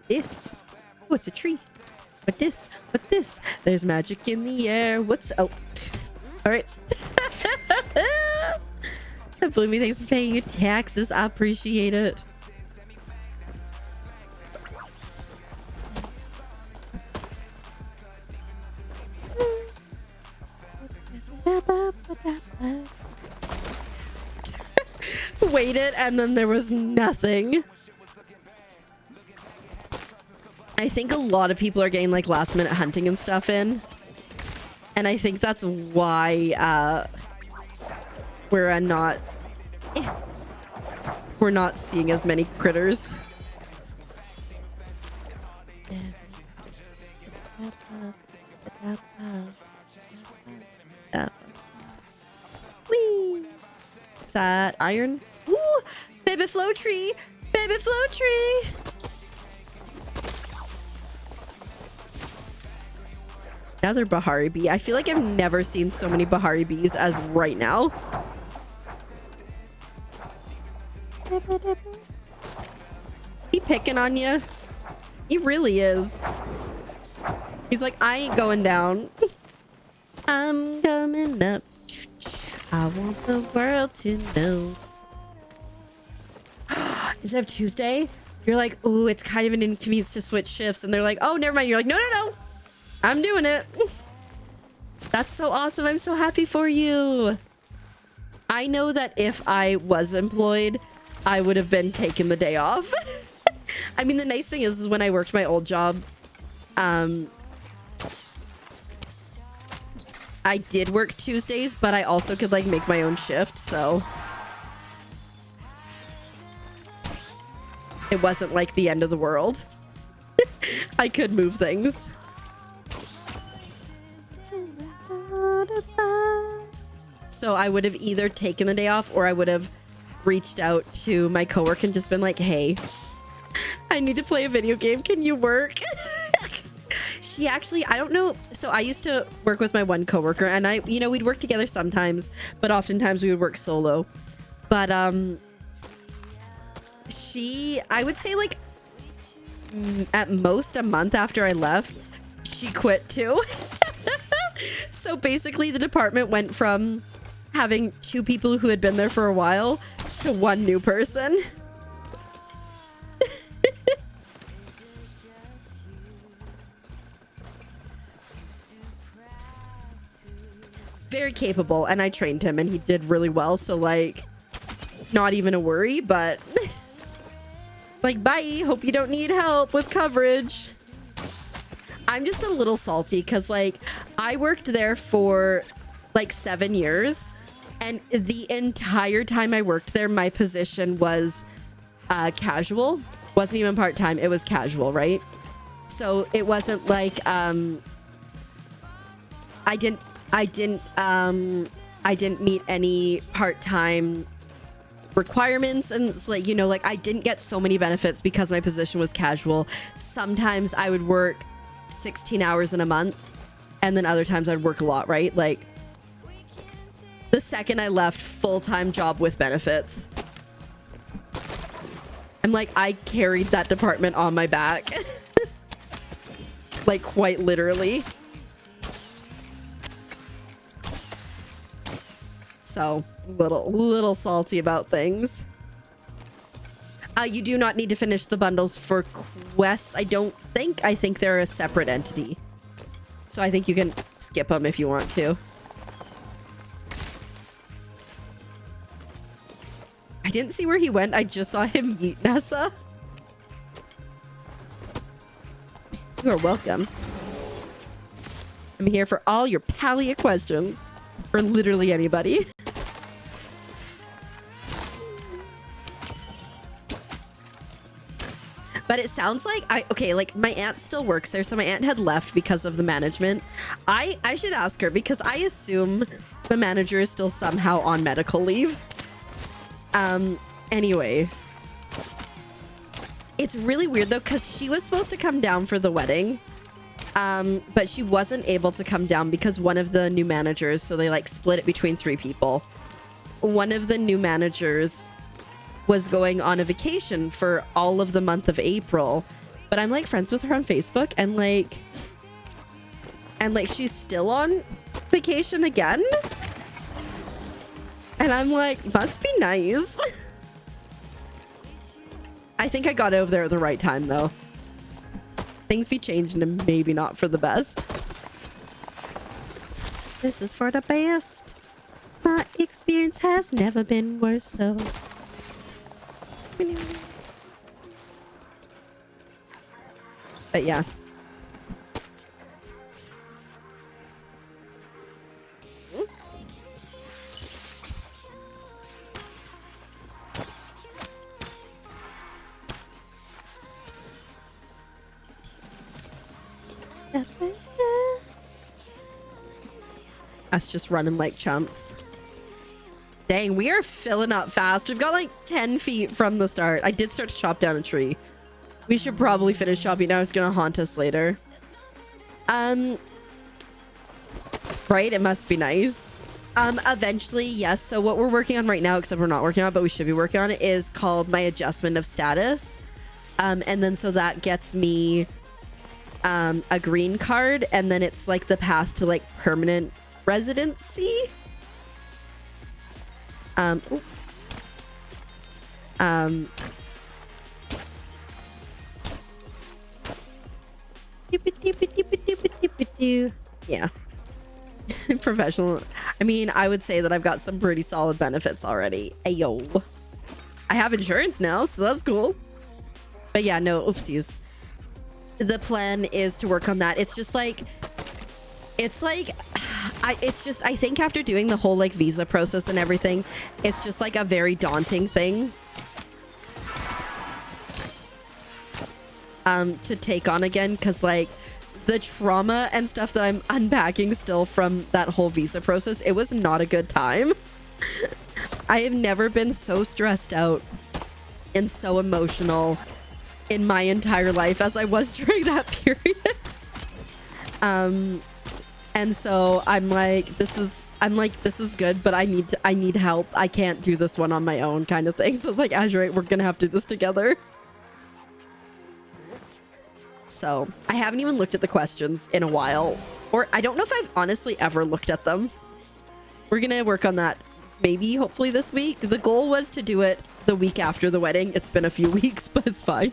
Speaker 2: This. Oh, it's a tree. What this? What this? There's magic in the air. What's... Oh. All right. Bloomy, thanks for paying your taxes. I appreciate it. Waited, and then there was nothing. I think a lot of people are getting like last minute hunting and stuff in, and I think that's why we're not seeing as many critters. Whee! Is that iron? Ooh! Baby flow tree! Baby flow tree! Another Bahari bee. I feel like I've never seen so many Bahari bees as right now. Is he picking on you? He really is. He's like, I ain't going down. I'm coming up. I want the world to know. Instead of Tuesday, you're like, oh, it's kind of an inconvenience to switch shifts. And they're like, oh, never mind. You're like, no, no, no. I'm doing it. That's so awesome. I'm so happy for you. I know that if I was employed, I would have been taking the day off. I mean, the nice thing is when I worked my old job, I did work Tuesdays, but I also could like make my own shift, so it wasn't like the end of the world. I could move things. So I would have either taken the day off or I would have reached out to my coworker and just been like, hey, I need to play a video game. Can you work? She actually, I don't know. So I used to work with my one coworker and we'd work together sometimes, but oftentimes we would work solo. But I would say like at most a month after I left, she quit too. So basically the department went from having 2 people who had been there for a while to 1 new person. Very capable, and I trained him and he did really well, so like not even a worry, but like, bye, hope you don't need help with coverage. I'm just a little salty because like I worked there for like 7 years, and the entire time I worked there my position was casual. Wasn't even part-time, it was casual, right? So it wasn't like I didn't meet any part-time requirements, and it's like, like I didn't get so many benefits because my position was casual. Sometimes I would work 16 hours in a month, and then other times I'd work a lot, right? Like the second I left, full-time job with benefits. I'm like, I carried that department on my back. Like quite literally. So little salty about things. You do not need to finish the bundles for quests. I don't think. I think they're a separate entity. So I think you can skip them if you want to. I didn't see where he went. I just saw him yeet Nessa. You are welcome. I'm here for all your Palia questions. For literally anybody. But it sounds like like my aunt still works there, so my aunt had left because of the management. I should ask her because I assume the manager is still somehow on medical leave. Anyway, it's really weird though because she was supposed to come down for the wedding, but she wasn't able to come down because one of the new managers, so they like split it between 3 people. One of the new managers was going on a vacation for all of the month of April, but I'm like friends with her on Facebook, and like she's still on vacation again, and I'm like, must be nice. I think I got over there at the right time though. Things be changing and maybe not for the best. This is for the best. My experience has never been worse, so but yeah. Us just running like chumps. Dang, we are filling up fast. We've got like 10 feet from the start. I did start to chop down a tree. We should probably finish chopping now. It's gonna haunt us later. Right? It must be nice. Eventually, yes. So what we're working on right now, except we're not working on it, but we should be working on it, is called my adjustment of status. And then so that gets me a green card, and then it's like the path to like permanent residency. Yeah. Professional. I mean, I would say that I've got some pretty solid benefits already. Ayo. I have insurance now, so that's cool. But yeah, no, oopsies. The plan is to work on that. It's just like, I think after doing the whole like visa process and everything, it's just like a very daunting thing to take on again, because like the trauma and stuff that I'm unpacking still from that whole visa process, it was not a good time. I have never been so stressed out and so emotional in my entire life as I was during that period. And so I'm like, this is good, but I need help. I can't do this one on my own, kind of thing. So it's like, Azurite, we're gonna have to do this together. So I haven't even looked at the questions in a while, or I don't know if I've honestly ever looked at them. We're gonna work on that maybe hopefully this week. The goal was to do it the week after the wedding. It's been a few weeks, but it's fine.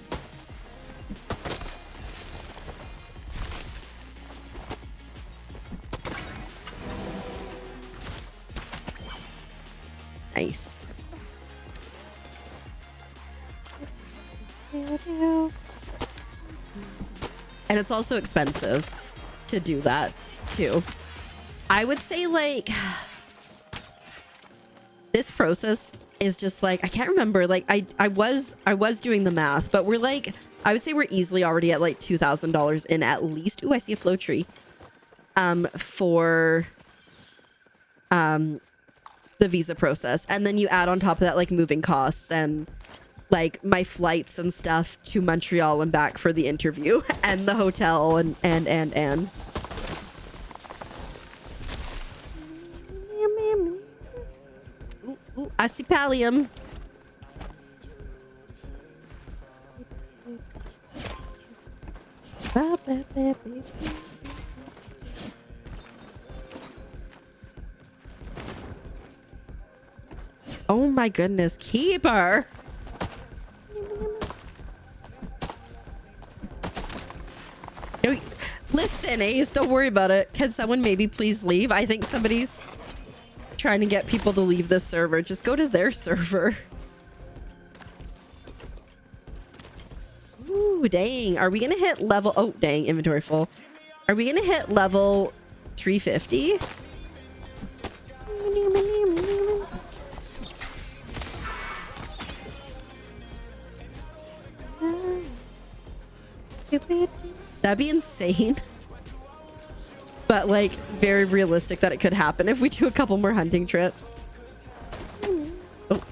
Speaker 2: Nice. And it's also expensive to do that too. I would say like this process is just like, I can't remember, like I was doing the math, but we're like, I would say we're easily already at like $2,000 in at least. Ooh, I see a flow tree. For the visa process, and then you add on top of that like moving costs and like my flights and stuff to Montreal and back for the interview and the hotel and ooh, I see Pallium. Oh my goodness, Keeper. No, listen, Ace, don't worry about it. Can someone maybe please leave? I think somebody's trying to get people to leave this server. Just go to their server. Ooh, dang. Are we gonna hit level... Oh, dang, inventory full. Are we gonna hit level 350? That'd be insane. But like very realistic that it could happen if we do a couple more hunting trips. Oh.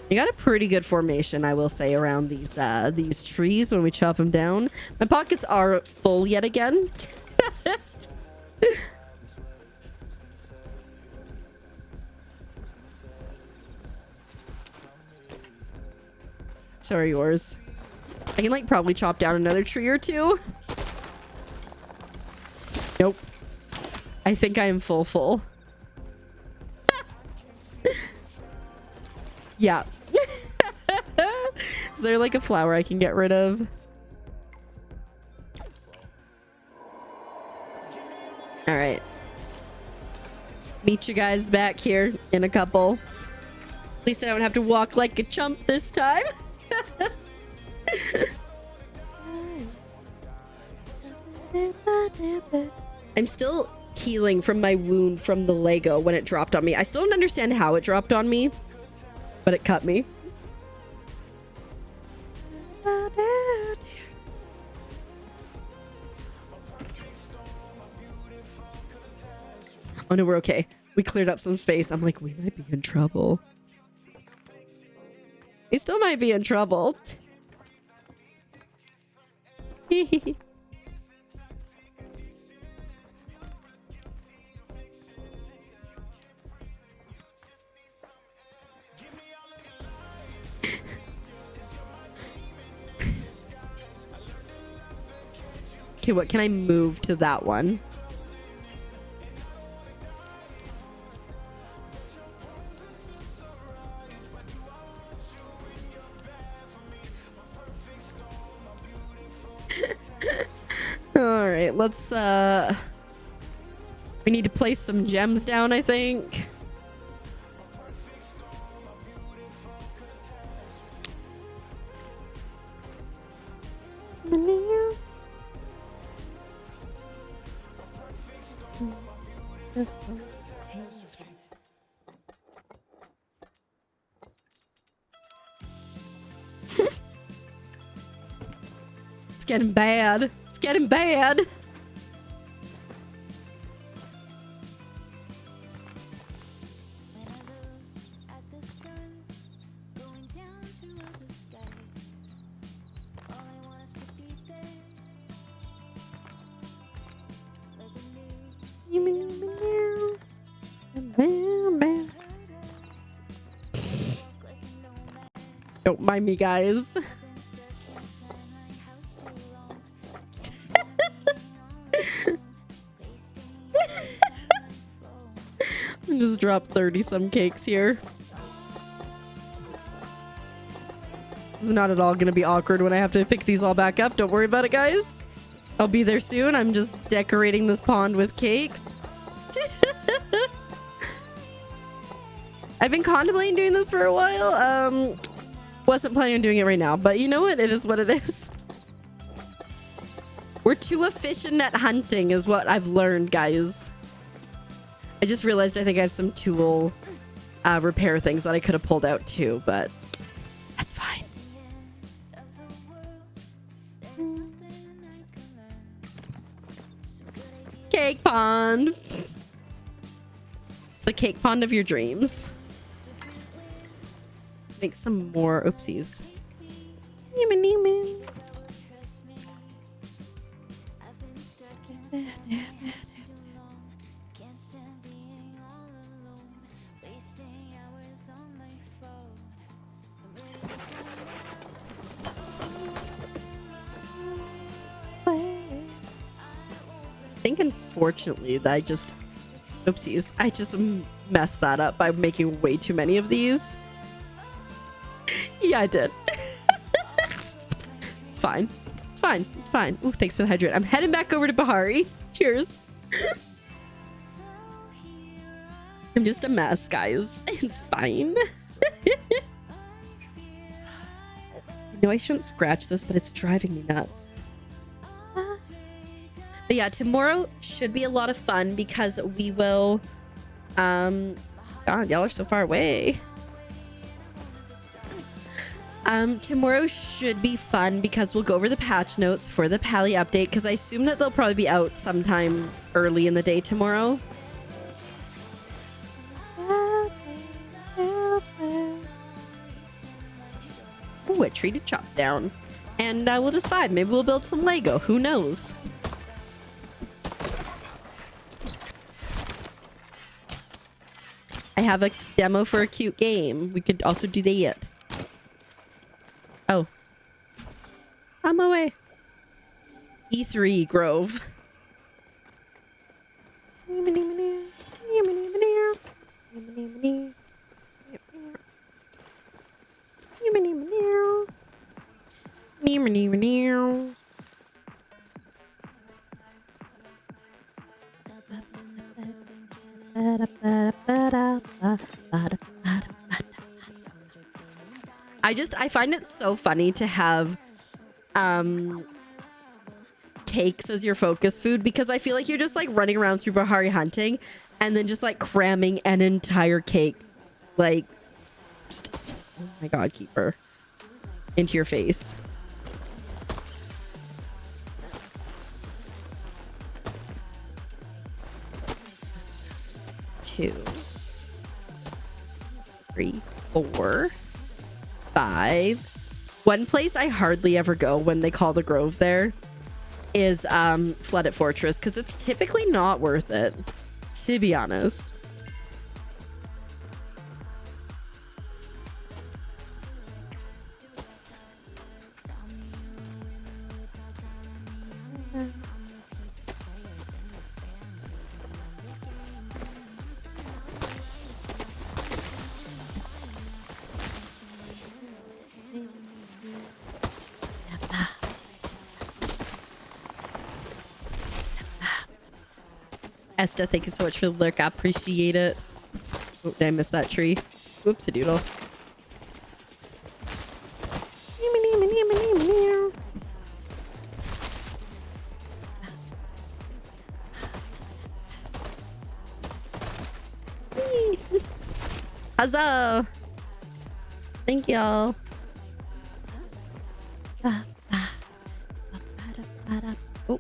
Speaker 2: You got a pretty good formation, I will say, around these trees when we chop them down. My pockets are full yet again. So are yours. I can like probably chop down another tree or two. Nope. I think I am full. Yeah. Is there like a flower I can get rid of? All right. Meet you guys back here in a couple. At least I don't have to walk like a chump this time. I'm still healing from my wound from the Lego when it dropped on me. I still don't understand how it dropped on me, but it cut me. Oh no, we're okay. We cleared up some space. I'm like, we might be in trouble. We still might be in trouble. Okay, what can I move to that one? right, let's we need to place some gems down, I think. It's getting bad. It's getting bad. Don't mind me, guys. I just dropped 30 some cakes here. It's not at all gonna be awkward when I have to pick these all back up. Don't worry about it, guys. I'll be there soon. I'm just decorating this pond with cakes. I've been contemplating doing this for a while. Wasn't planning on doing it right now, but you know what? It is what it is. We're too efficient at hunting is what I've learned, guys. I just realized I think I have some tool repair things that I could have pulled out too, but that's fine. Cake pond. It's the cake pond of your dreams. Make some more oopsies. I think unfortunately that I just messed that up by making way too many of these. Yeah, I did. It's fine. It's fine. It's fine. Ooh, thanks for the hydrate. I'm heading back over to Bahari. Cheers. I'm just a mess, guys. It's fine. I know I shouldn't scratch this, but it's driving me nuts. But yeah, tomorrow should be a lot of fun because we will... God, y'all are so far away. Tomorrow should be fun because we'll go over the patch notes for the Palia update because I assume that they'll probably be out sometime early in the day tomorrow. Ooh, a tree to chop down. And we'll just vibe. Maybe we'll build some Lego. Who knows? I have a demo for a cute game. We could also do that. Oh. I'm away. E3 Grove. I find it so funny to have cakes as your focus food because I feel like you're just like running around through Bahari hunting and then just like cramming an entire cake like just, oh my god, keeper into your face. Two, 3, 4, 5. One place I hardly ever go when they call the Grove there is Flooded Fortress because it's typically not worth it, to be honest. Esther, thank you so much for the lurk. I appreciate it. Oh, did I miss that tree? Whoops, a doodle. Huzzah! Thank y'all. Oh, did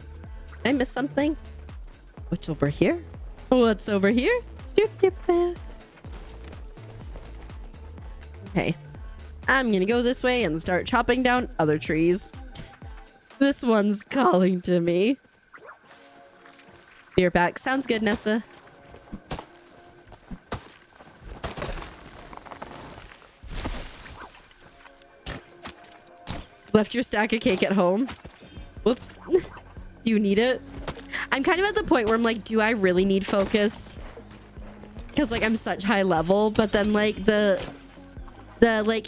Speaker 2: I miss something? What's over here? What's over here? Okay. I'm gonna go this way and start chopping down other trees. This one's calling to me. Beer back. Sounds good, Nessa. Left your stack of cake at home. Whoops. Do you need it? I'm kind of at the point where I'm like, do I really need focus? Because like I'm such high level, but then like the like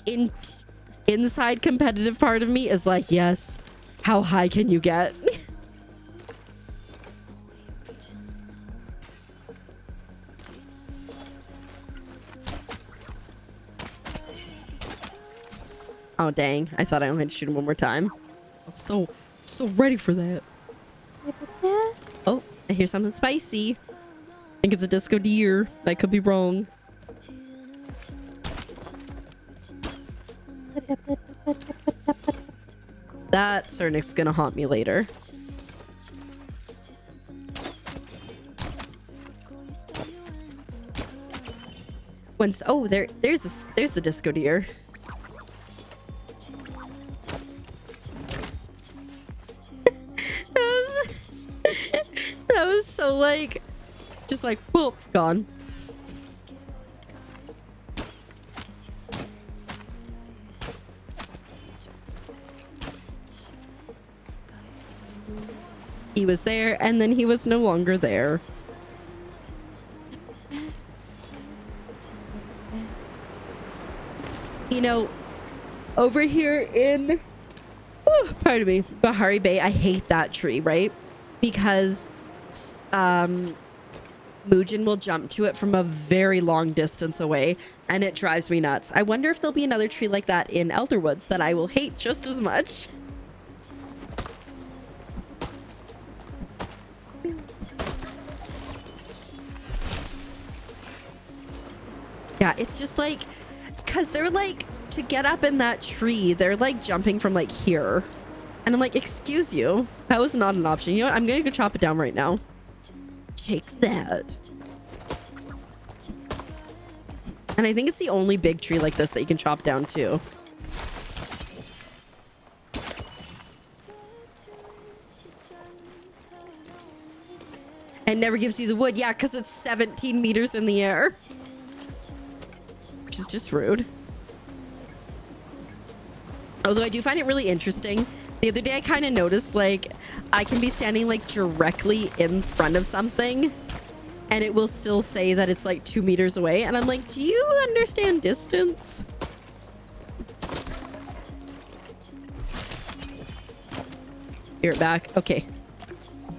Speaker 2: inside competitive part of me is like, yes, how high can you get? Oh dang, I thought I only had to shoot him one more time. I was so ready for that. Oh, I hear something spicy. I think it's a disco deer. I could be wrong. That Cernic's gonna haunt me later. Once, oh, there's the disco deer. That was so like, just like, whoop, gone. He was there, and then he was no longer there. You know, over here in, pardon me, Bahari Bay, I hate that tree, right? Because Muujin will jump to it from a very long distance away, and it drives me nuts. I wonder if there'll be another tree like that in Elderwoods that I will hate just as much. Yeah, it's just like, because they're like, to get up in that tree, they're like jumping from like here. And I'm like, excuse you, that was not an option. You know what? I'm gonna go chop it down right now. Take that. And I think it's the only big tree like this that you can chop down too. And never gives you the wood. Yeah, because it's 17 meters in the air. Which is just rude. Although I do find it really interesting. The other day I kind of noticed like I can be standing like directly in front of something and it will still say that it's like 2 meters away. And I'm like, do you understand distance? Here, back. Okay.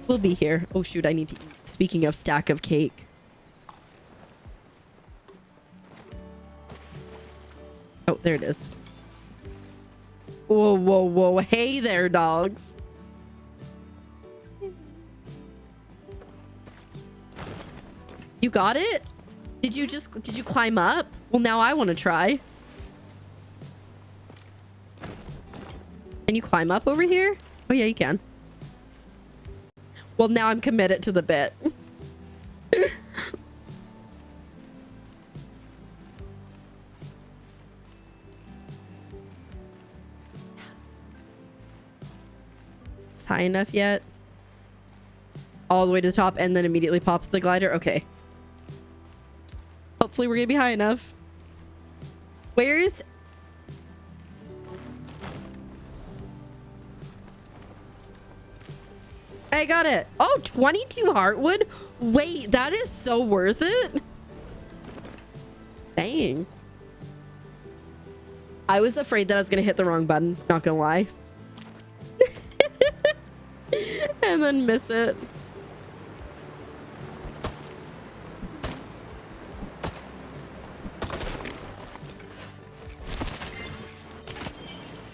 Speaker 2: We'll be here. Oh shoot, I need to eat. Speaking of stack of cake. Oh, there it is. Whoa, whoa, whoa. Hey there, dogs. You got it? Did you climb up? Well, now I want to try. Can you climb up over here? Oh, yeah, you can. Well, now I'm committed to the bit. High enough yet? All the way to the top and then immediately pops the glider? Okay. Hopefully we're gonna be high enough. Where's... I got it. Oh, 22 heartwood? Wait, that is so worth it. Dang. I was afraid that I was gonna hit the wrong button, not gonna lie. And then miss it.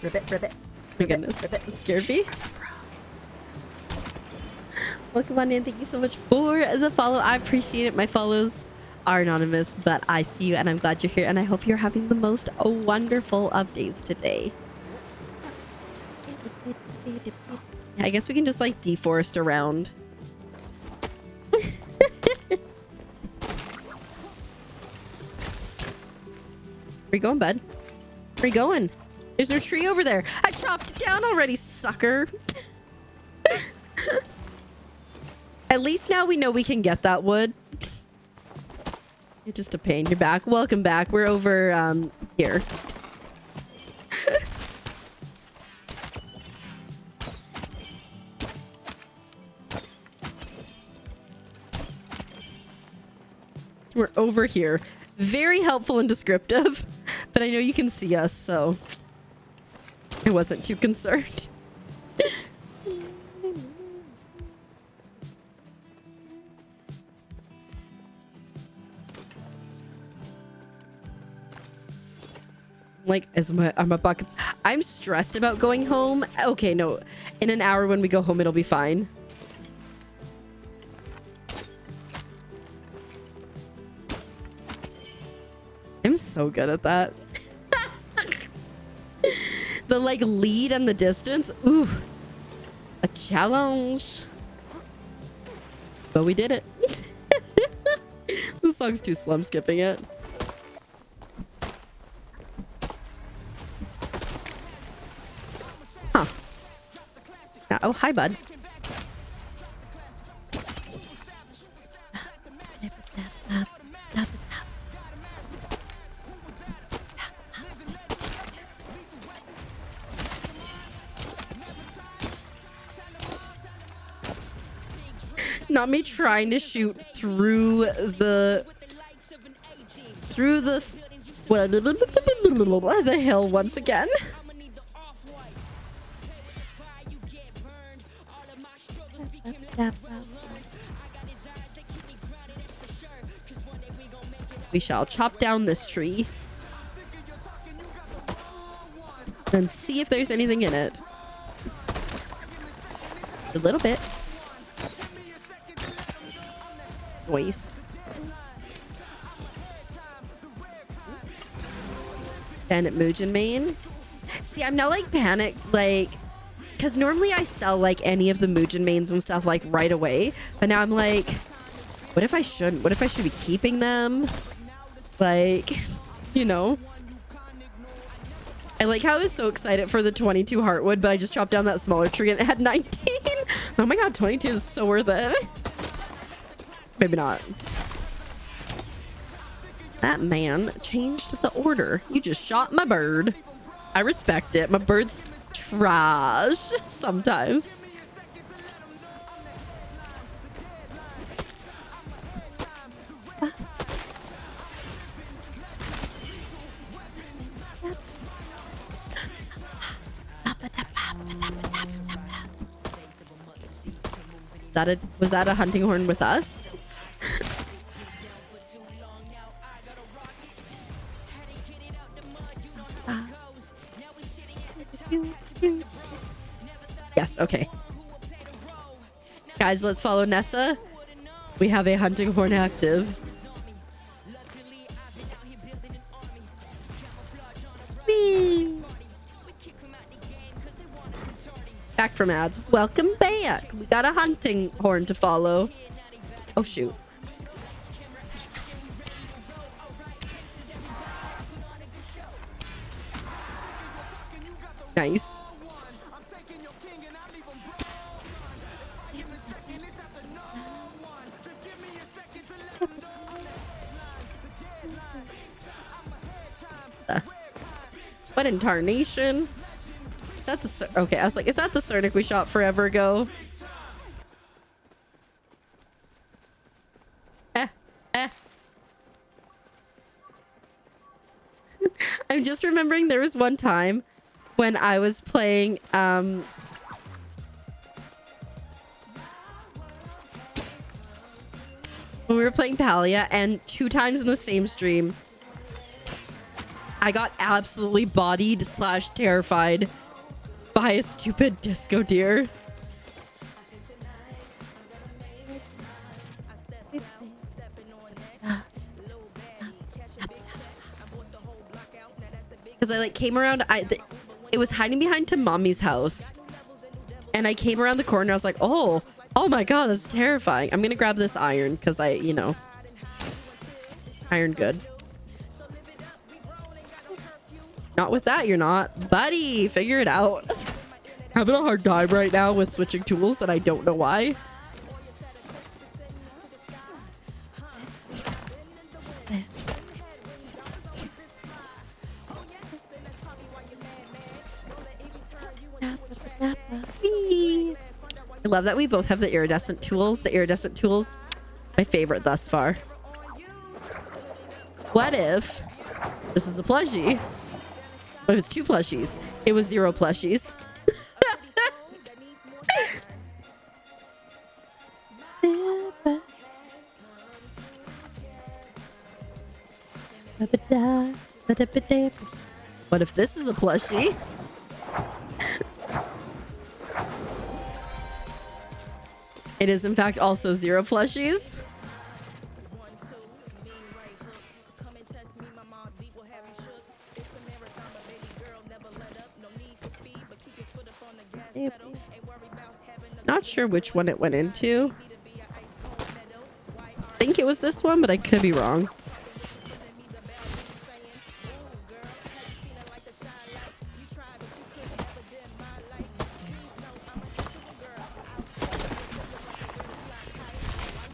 Speaker 2: Ribbit, ribbit. My goodness. Ribbit. It scared me. Welcome on in. Thank you so much for the follow. I appreciate it. My follows are anonymous, but I see you and I'm glad you're here. And I hope you're having the most wonderful of days today. Yeah, I guess we can just like deforest around. Where you going, bud? Where you going? There's no tree over there. I chopped it down already, sucker. At least now we know we can get that wood. You're just a pain. You're back. Welcome back. We're over here. We're over here. Very helpful and descriptive, but I know you can see us, so I wasn't too concerned. Like, are my buckets? I'm stressed about going home. Okay, no. In an hour when we go home, it'll be fine. I'm so good at that. The like lead and the distance. Ooh. A challenge. But we did it. This song's too slow. I'm skipping it. Huh. Oh, hi, bud. Not me trying to shoot through the hill once again. We shall chop down this tree and see if there's anything in it. A little bit. Noise. Bandit Mugen main. See, I'm now like panicked, like, because normally I sell like any of the Mugen mains and stuff like right away, but now I'm like, what if I shouldn't? What if I should be keeping them? Like, you know. I like how I was so excited for the 22 heartwood, but I just chopped down that smaller tree and it had 19. Oh my god, 22 is so worth it. Maybe not. That man changed the order. You just shot my bird. I respect it. My bird's trash sometimes. Was that a hunting horn with us? Yes, okay. Guys, let's follow Nessa. We have a hunting horn active. Whee! Back from ads. Welcome back. We got a hunting horn to follow. Oh, shoot. Nice. What in tarnation? Is that the... Okay, I was like, is that the Cernic we shot forever ago? I'm just remembering there was one time when I was playing... when we were playing Palia, and 2 times in the same stream, I got absolutely bodied / terrified by a stupid disco deer. Because I like came around, it was hiding behind to mommy's house, and I came around the corner. I was like, oh my god, that's terrifying. I'm gonna grab this iron because iron good. Not with that, you're not, buddy. Figure it out. Having a hard time right now with switching tools, and I don't know why. I love that we both have the iridescent tools. The iridescent tools, my favorite thus far. What if this is a plushie? What if it's 2 plushies? It was 0 plushies. What if this is a plushie? It is in fact also 0 plushies. Not sure which one it went into. I think it was this one, but I could be wrong.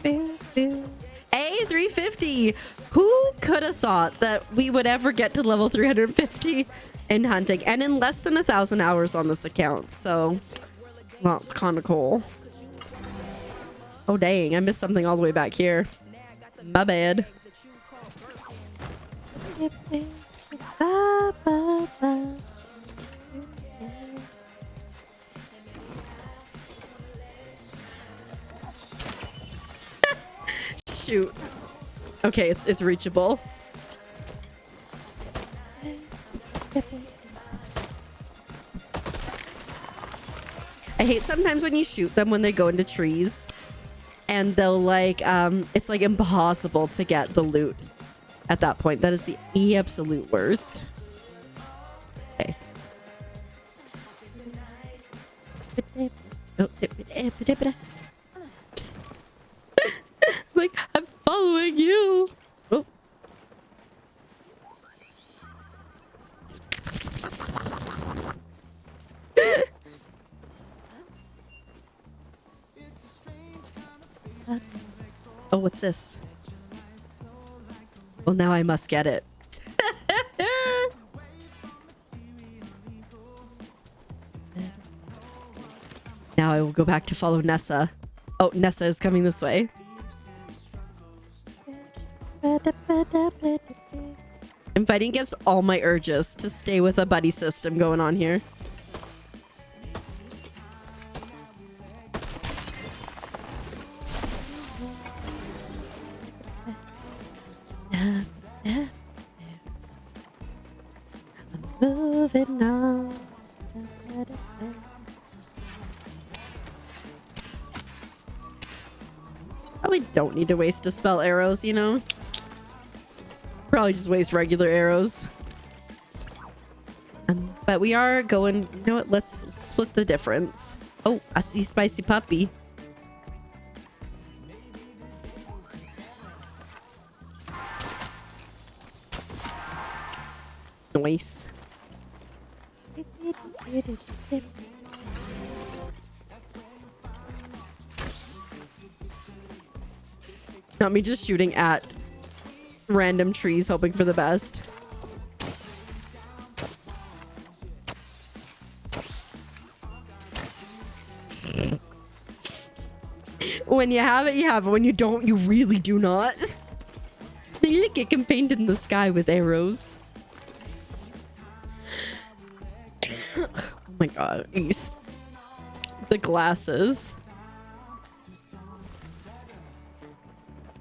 Speaker 2: Hey, 350. Who could have thought that we would ever get to level 350 in hunting, and in less than 1,000 hours on this account? So that's kind of cool. Oh dang, I missed something all the way back here. My bad. Shoot. Okay, it's reachable. I hate sometimes when you shoot them when they go into trees and they'll like it's like impossible to get the loot at that point. That is the absolute worst. Okay. Like, I'm following you. Oh. Oh, what's this? Well, now I must get it. Now I will go back to follow Nessa. Oh, Nessa is coming this way. I'm fighting against all my urges to stay with a buddy system going on here. I'm moving on. Probably don't need to waste dispel arrows, you know? Probably just waste regular arrows. But we are going... You know what? Let's split the difference. Oh, I see Spicy Puppy. Nice. Not me just shooting at random trees hoping for the best. When you have it, you have it. When you don't, you really do not. Look, it can paint in the sky with arrows. Oh my god, Ace. The glasses.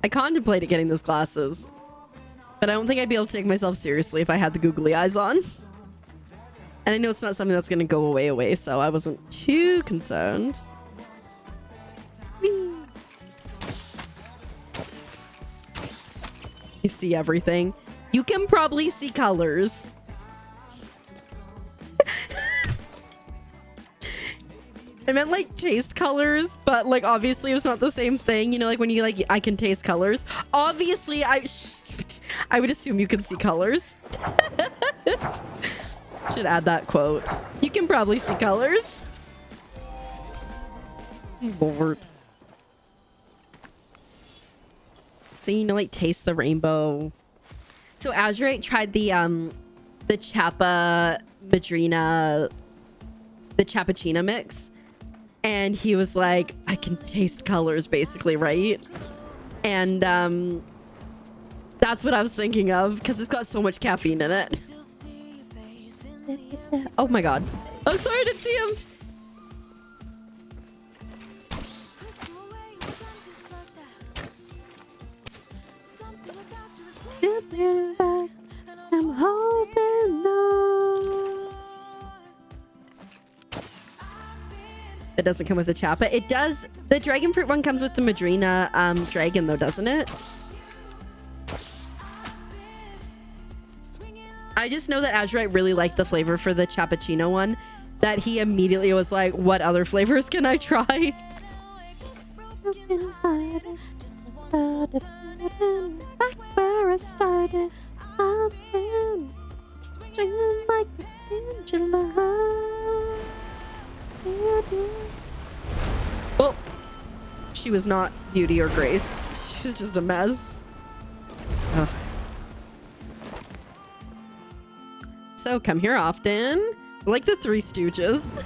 Speaker 2: I contemplated getting those glasses. But I don't think I'd be able to take myself seriously if I had the googly eyes on. And I know it's not something that's going to go away, so I wasn't too concerned. Whee! You see everything. You can probably see colors. I meant like taste colors, but like obviously it's not the same thing. You know, like when you like, I can taste colors. Obviously, I would assume you can see colors. Should add that quote. You can probably see colors. Lord. So you know, like taste the rainbow. So Azurite tried the Chapa Madrina, the Chappuccino mix. And he was like, I can taste colors, basically, right? And that's what I was thinking of, because it's got so much caffeine in it. Oh my god. Oh, sorry, I didn't see him. I'm holding on. It doesn't come with the Chapa. It does. The dragon fruit one comes with the Madrina dragon though, doesn't it? I just know that Azurite really liked the flavor for the Chappuccino one, that he immediately was like, what other flavors can I try? Back where I started, I've been singing like Angela. Oh, she was not Beauty or Grace. She was just a mess. Ugh. So come here often. Like the Three Stooges.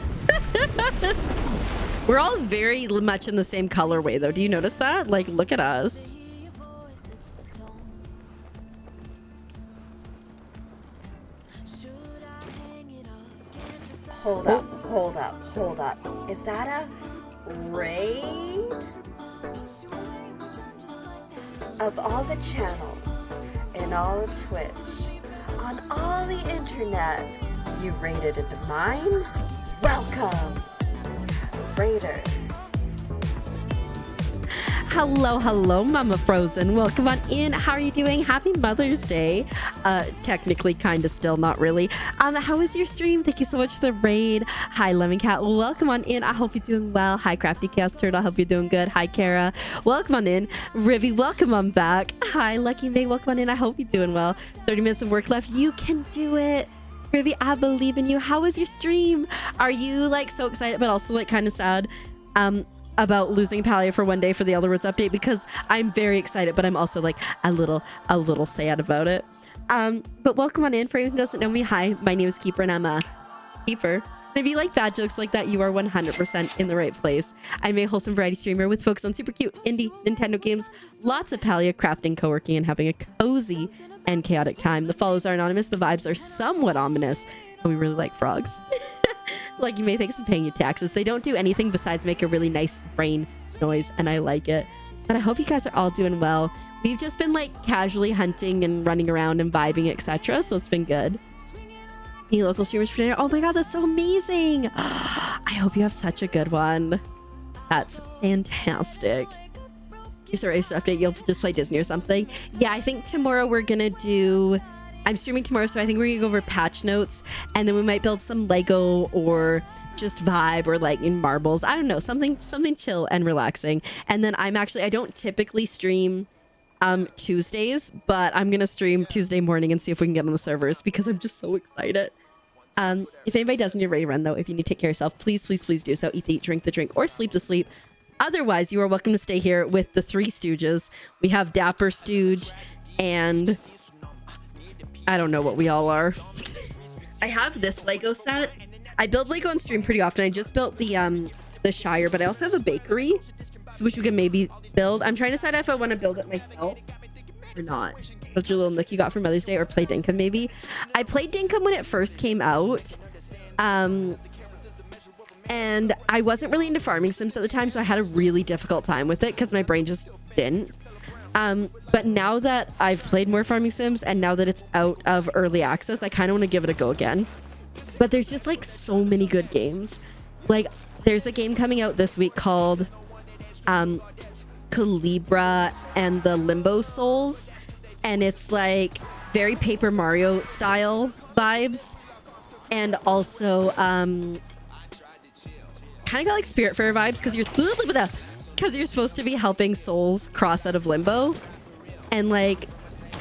Speaker 2: We're all very much in the same colorway though. Do you notice that? Like, look at us.
Speaker 7: Hold up, hold up, hold up. Is that a raid? Of all the channels in all of Twitch, on all the internet, you raided into mine? Welcome, Raiders.
Speaker 2: Hello, Mama Frozen. Welcome on in. How are you doing? Happy Mother's Day. Technically, kind of still, not really. How was your stream? Thank you so much for the raid. Hi, Lemon Cat. Welcome on in. I hope you're doing well. Hi, Crafty Chaos Turtle. I hope you're doing good. Hi, Kara. Welcome on in. Rivy, welcome on back. Hi, Lucky May. Welcome on in. I hope you're doing well. 30 minutes of work left. You can do it. Rivy, I believe in you. How was your stream? Are you like so excited, but also like kind of sad? About losing Palia for one day for the Elder Woods update, because I'm very excited, but I'm also like a little sad about it. But welcome on in. For anyone who doesn't know me, hi, my name is Keeper and I'm a Keeper. And if you like bad jokes like that, you are 100% in the right place. I'm a wholesome variety streamer with focus on super cute indie Nintendo games, lots of Palia, crafting, co-working, and having a cozy and chaotic time. The follows are anonymous, the vibes are somewhat ominous, and we really like frogs. Like you may think I'm paying your taxes. They don't do anything besides make a really nice brain noise, and I like it. But I hope you guys are all doing well. We've just been like casually hunting and running around and vibing, etc. So it's been good. Any local streamers for dinner? Oh my god, that's so amazing. I hope you have such a good one. That's fantastic. Here's a race update. You'll just play Disney or something. Yeah, I think tomorrow we're gonna do... I'm streaming tomorrow, so I think we're gonna go over patch notes, and then we might build some Lego or just vibe or like in marbles. I don't know, something chill and relaxing. And then I don't typically stream Tuesdays, but I'm gonna stream Tuesday morning and see if we can get on the servers because I'm just so excited. If anybody does need a ready run though, if you need to take care of yourself, please do so. Eat the eat, drink the drink, or sleep the sleep. Otherwise, you are welcome to stay here with the Three Stooges. We have Dapper Stooge and I don't know what we all are. I have this Lego set. I build Lego on stream pretty often. I just built the Shire, but I also have a bakery, which we can maybe build. I'm trying to decide if I want to build it myself or not. That's your little nook you got for Mother's Day, or play Dinkum maybe. I played Dinkum when it first came out. And I wasn't really into farming sims at the time, so I had a really difficult time with it because my brain just didn't. But now that I've played more farming sims and now that it's out of early access, I kind of want to give it a go again. But there's just like so many good games. Like there's a game coming out this week called Calibra and the Limbo Souls, and it's like very Paper Mario style vibes, and also kind of got like Spiritfarer vibes because you're supposed to be helping souls cross out of limbo, and like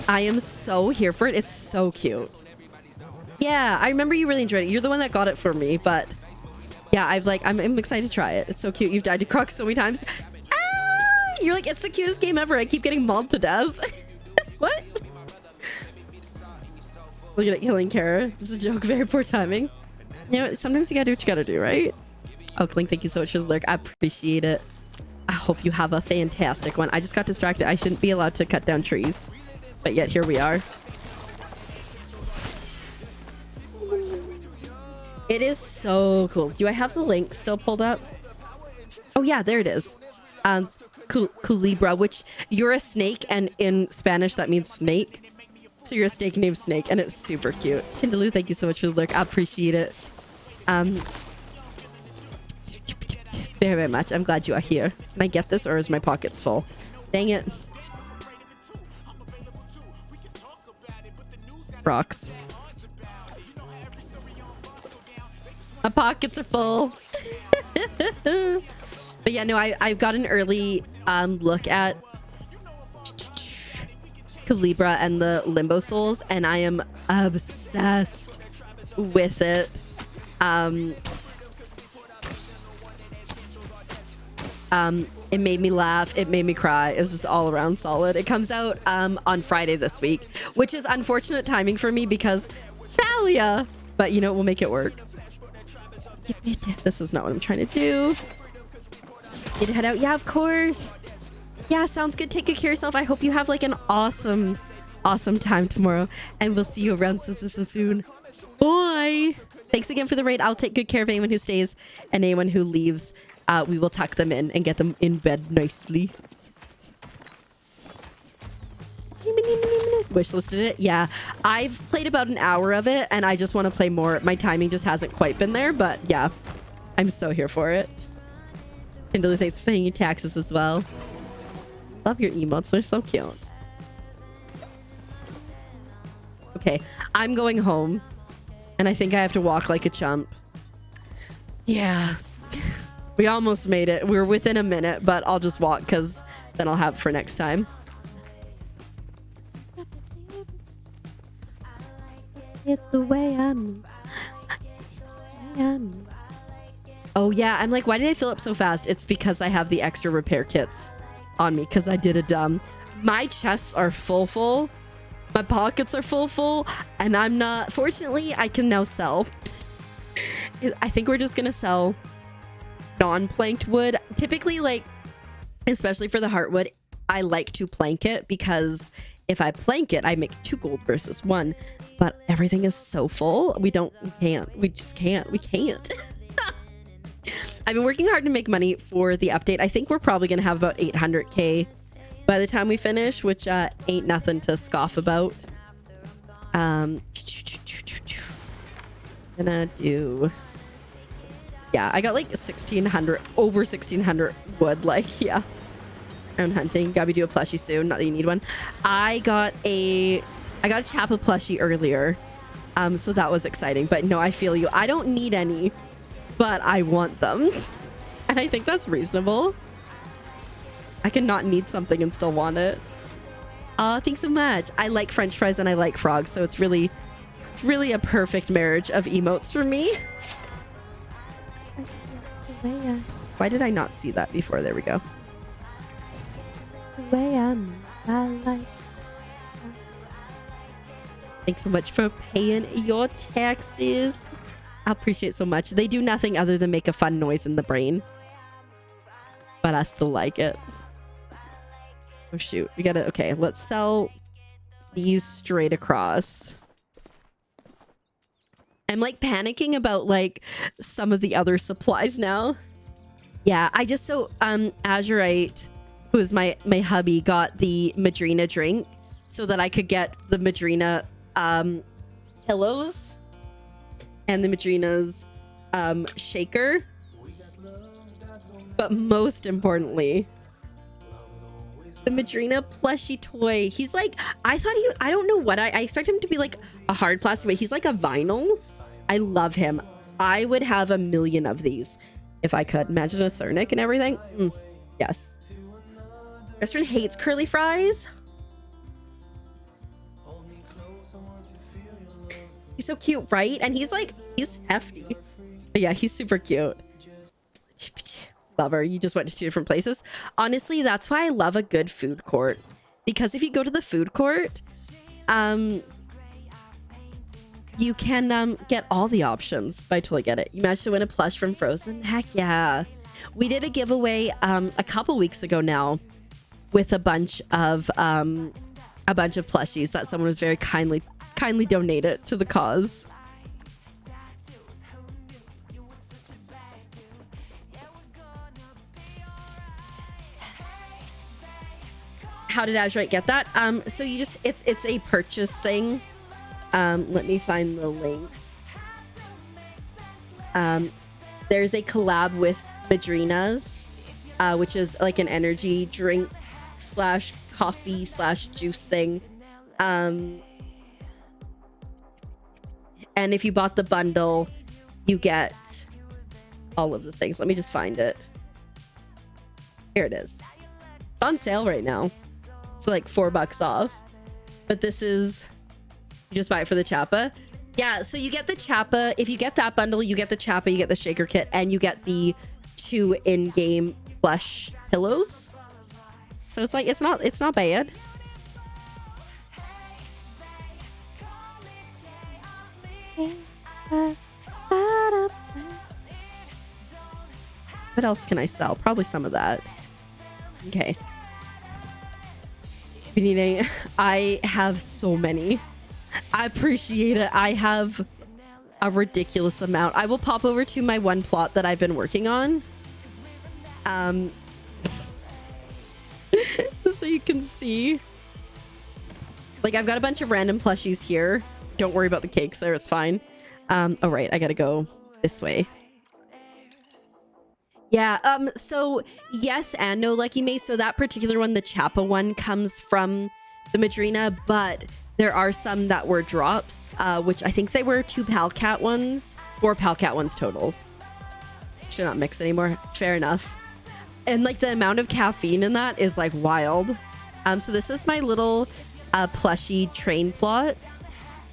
Speaker 2: I am so here for it. It's so cute. Yeah, I remember you really enjoyed it. You're the one that got it for me, but yeah, I'm excited to try it. It's so cute. You've died to Croc so many times. You're like, it's the cutest game ever. I keep getting mauled to death. What? Look at it killing Kara. This is a joke. Very poor timing. You know, sometimes you gotta do what you gotta do, right? Oh, Klink, thank you so much for the lurk. I appreciate it. I hope you have a fantastic one. I just got distracted. I shouldn't be allowed to cut down trees. But yet, here we are. It is so cool. Do I have the link still pulled up? Oh, yeah, there it is. Culebra, which you're a snake, and in Spanish that means snake. So you're a snake named Snake, and it's super cute. Tindaloo, thank you so much for the lurk. I appreciate it. Very, very much. I'm glad you are here. Can I get this, or is my pockets full? Dang it. Rocks. My pockets are full. But yeah, no, I've got an early look at Calibra and the Limbo Souls, and I am obsessed with it. It made me laugh. It made me cry. It was just all around solid. It comes out on Friday this week, which is unfortunate timing for me because Palia. But you know, we'll make it work. This is not what I'm trying to do. Need to head out. Yeah, of course. Yeah, sounds good. Take good care of yourself. I hope you have like an awesome time tomorrow, and we'll see you around so soon. Bye. Thanks again for the raid. I'll take good care of anyone who stays and anyone who leaves. We will tuck them in and get them in bed nicely. Wishlisted it. Yeah, I've played about an hour of it, and I just want to play more. My timing just hasn't quite been there, but yeah, I'm so here for it. Kindle, thanks for paying your taxes as well. Love your emotes. They're so cute. Okay, I'm going home, and I think I have to walk like a chump. Yeah. We almost made it. We were within a minute, but I'll just walk because then I'll have it for next time. It's the way I'm. Oh yeah, I'm like, why did I fill up so fast? It's because I have the extra repair kits on me because I did a dumb. My chests are full. My pockets are full, and I'm not. Fortunately, I can now sell. I think we're just gonna sell non-planked wood. Typically, like, especially for the heartwood, I like to plank it because if I plank it, I make 2 gold versus 1. But everything is so full. We can't. I've been working hard to make money for the update. I think we're probably going to have about 800k by the time we finish, which ain't nothing to scoff about. Gonna do... Yeah, I got like 1,600, over 1,600 wood. Like, yeah. I'm hunting. Gabby, do a plushie soon. Not that you need one. I got a Chappa plushie earlier. So that was exciting. But no, I feel you. I don't need any, but I want them. And I think that's reasonable. I can not need something and still want it. Thanks so much. I like French fries and I like frogs, so it's really a perfect marriage of emotes for me. Why did I not see that before? There we go. Thanks so much for paying your taxes. I appreciate it so much. They do nothing other than make a fun noise in the brain. But I still like it. Oh shoot. We gotta... Okay, let's sell these straight across. I'm like panicking about like some of the other supplies now. Yeah, I just... So, azurite who's my hubby, got the Madrina drink so that I could get the Madrina pillows and the Madrina's shaker. But most importantly, the Madrina plushie toy. He's like, I don't know what I expect him to be like a hard plastic, but he's like a vinyl. I love him. I would have 1 million of these if I could. Imagine a Cernic and everything. Yes. Best friend hates curly fries. He's so cute, right? And he's hefty. But yeah, he's super cute. Lover, you just went to 2 different places. Honestly, that's why I love a good food court. Because if you go to the food court, you can get all the options. I totally get it. You managed to win a plush from Frozen? Heck yeah. We did a giveaway a couple weeks ago now with a bunch of plushies that someone was very kindly donated to the cause. How did Azurite get that? So you just it's a purchase thing. Let me find the link. There's a collab with Madrina's, which is like an energy drink / coffee / juice thing. And if you bought the bundle, you get all of the things. Let me just find it. Here it is. It's on sale right now. It's like $4 off. But this is, you just buy it for the Chappa. Yeah, so you get the Chappa. If you get that bundle, you get the Chappa, you get the shaker kit, and you get the 2 in-game plush pillows. So it's like, it's not bad. What else can I sell? Probably some of that. Okay. I have so many. I appreciate it. I have a ridiculous amount. I will pop over to my one plot that I've been working on. So you can see. Like, I've got a bunch of random plushies here. Don't worry about the cakes there. It's fine. Oh, right. I gotta go this way. Yeah, so yes and no, Lucky May. So that particular one, the Chappa one, comes from the Madrina, but there are some that were drops, which I think they were 2 Palcat ones, 4 Palcat ones totals. Should not mix anymore. Fair enough. And like the amount of caffeine in that is like wild. So this is my little plushy train plot.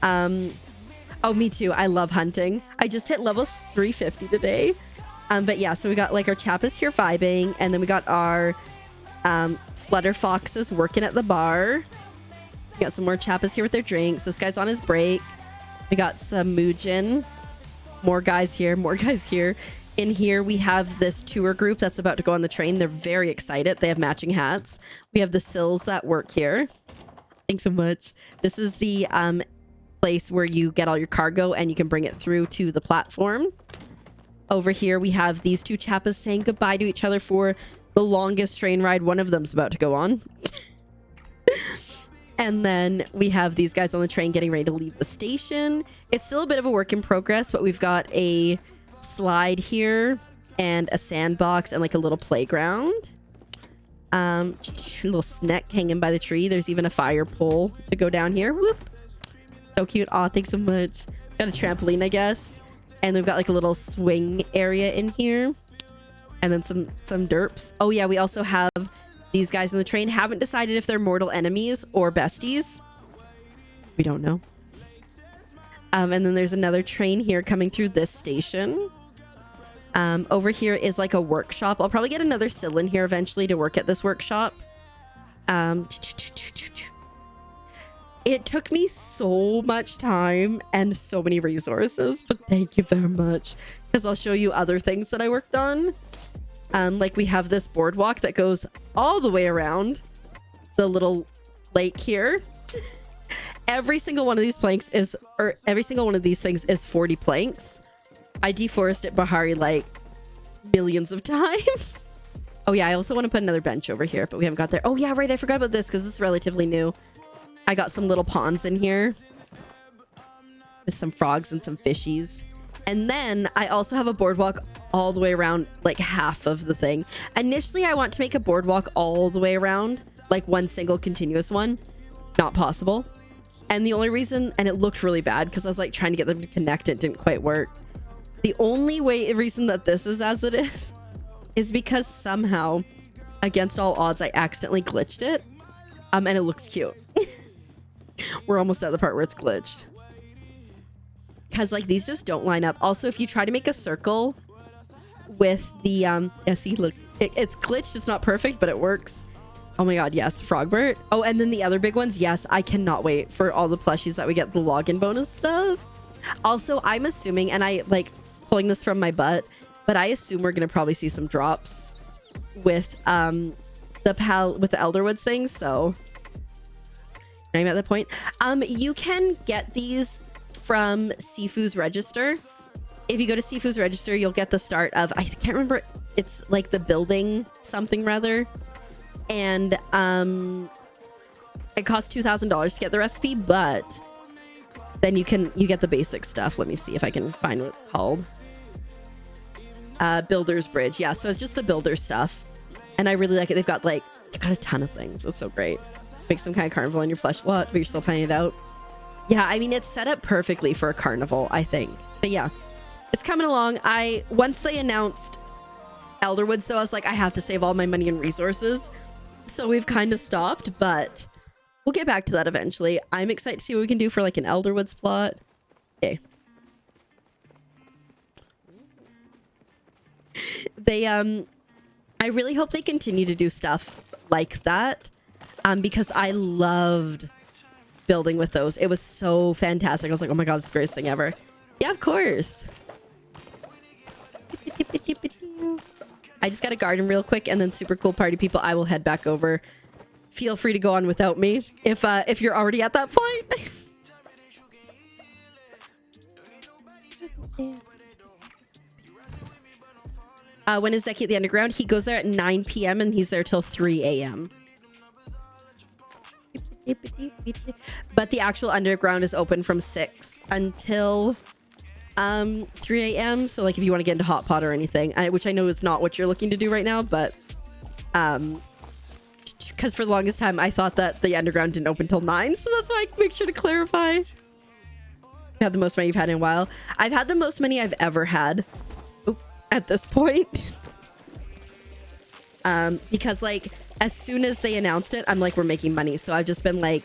Speaker 2: Oh, me too. I love hunting. I just hit level 350 today. But yeah, so we got like our Chappas here vibing, and then we got our Flutter Foxes working at the bar. We got some more Chappas here with their drinks. This guy's on his break. We got some Muujin. More guys here, more guys here. In here, we have this tour group that's about to go on the train. They're very excited. They have matching hats. We have the Sills that work here. Thanks so much. This is the place where you get all your cargo and you can bring it through to the platform. Over here, we have these 2 Chappas saying goodbye to each other for the longest train ride one of them's about to go on. And then we have these guys on the train getting ready to leave the station. It's still a bit of a work in progress, but we've got a slide here and a sandbox and like a little playground. Little snack hanging by the tree. There's even a fire pole to go down here. Whoop. So cute. Aw, thanks so much. Got a trampoline, I guess. And we've got like a little swing area in here. And then some derps. Oh yeah, we also have these guys on the train. Haven't decided if they're mortal enemies or besties. We don't know. And then there's another train here coming through this station. Over here is like a workshop. I'll probably get another Sill in here eventually to work at this workshop. It took me so much time and so many resources, but thank you very much, because I'll show you other things that I worked on. Like we have this boardwalk that goes all the way around the little lake here. Every single one of these planks is, or every single one of these things is 40 planks. I deforested Bahari like millions of times. Oh yeah, I also want to put another bench over here, but we haven't got there. Oh yeah, right. I forgot about this because this is relatively new. I got some little ponds in here with some frogs and some fishies. And then I also have a boardwalk all the way around, like half of the thing. Initially, I want to make a boardwalk all the way around, like one single continuous one. Not possible. And the only reason, and it looked really bad because I was like trying to get them to connect, it didn't quite work. The only reason that this is as it is because somehow, against all odds, I accidentally glitched it. And it looks cute. We're almost at the part where it's glitched. Because like these just don't line up. Also, if you try to make a circle with the yeah, see, look, it's glitched. It's not perfect, but it works. Oh my god, yes, Frogbert. Oh, and then the other big ones. Yes, I cannot wait for all the plushies that we get, the login bonus stuff. Also, I'm assuming, and I like pulling this from my butt, but I assume we're gonna probably see some drops with the Elderwoods thing. So I'm at that point. You can get these from Sifu's Register. If you go to Sifu's Register, you'll get the start of, I can't remember, it's like the building something rather. And it costs $2,000 to get the recipe, but then you get the basic stuff. Let me see if I can find what it's called. Builder's Bridge. Yeah, so it's just the builder stuff. And I really like it. They've got a ton of things. It's so great. Make some kind of carnival in your plush lot, but you're still finding it out. Yeah, I mean, it's set up perfectly for a carnival, I think. But yeah, it's coming along. Once they announced Elderwoods, though, I was like, I have to save all my money and resources. So we've kind of stopped, but we'll get back to that eventually. I'm excited to see what we can do for like an Elderwoods plot. Okay. I really hope they continue to do stuff like that, because I loved building with those. It was so fantastic. I was like, oh my god, it's the greatest thing ever. Yeah, of course. I just got to garden real quick, and then super cool party people, I will head back over. Feel free to go on without me if you're already at that point. When is Zeki at the underground? He goes there at 9 p.m. and he's there till 3 a.m. But the actual underground is open from 6 until 3 a.m. So like if you want to get into hot pot or anything, which I know is not what you're looking to do right now, but because for the longest time I thought that the underground didn't open till 9, so that's why I make sure to clarify. You had the most money you've had in a while. I've had the most money I've ever had at this point. Because like as soon as they announced it, I'm like, we're making money. So I've just been like,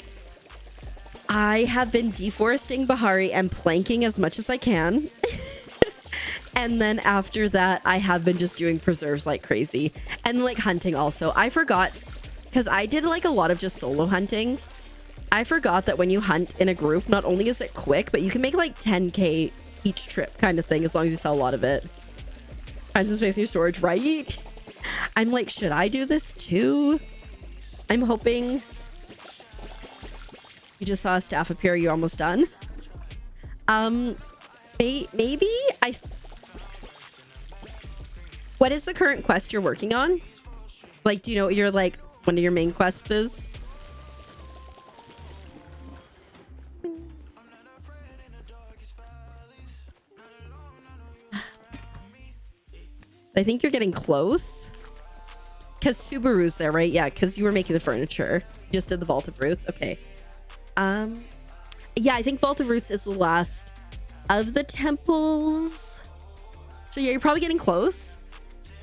Speaker 2: I have been deforesting Bahari and planking as much as I can. And then after that, I have been just doing preserves like crazy. And like hunting also. I forgot, because I did like a lot of just solo hunting. I forgot that when you hunt in a group, not only is it quick, but you can make like 10k each trip kind of thing, as long as you sell a lot of it. Find some space in your storage, right? I'm like, should I do this too? I'm hoping. You just saw a staff appear. You're almost done. Maybe what is the current quest you're working on? Like, do you know what your like one of your main quests is? I think you're getting close. Because Subaru's there, right? Yeah, because you were making the furniture. You just did the Vault of Roots. Okay. Yeah, I think Vault of Roots is the last of the temples. So yeah, you're probably getting close.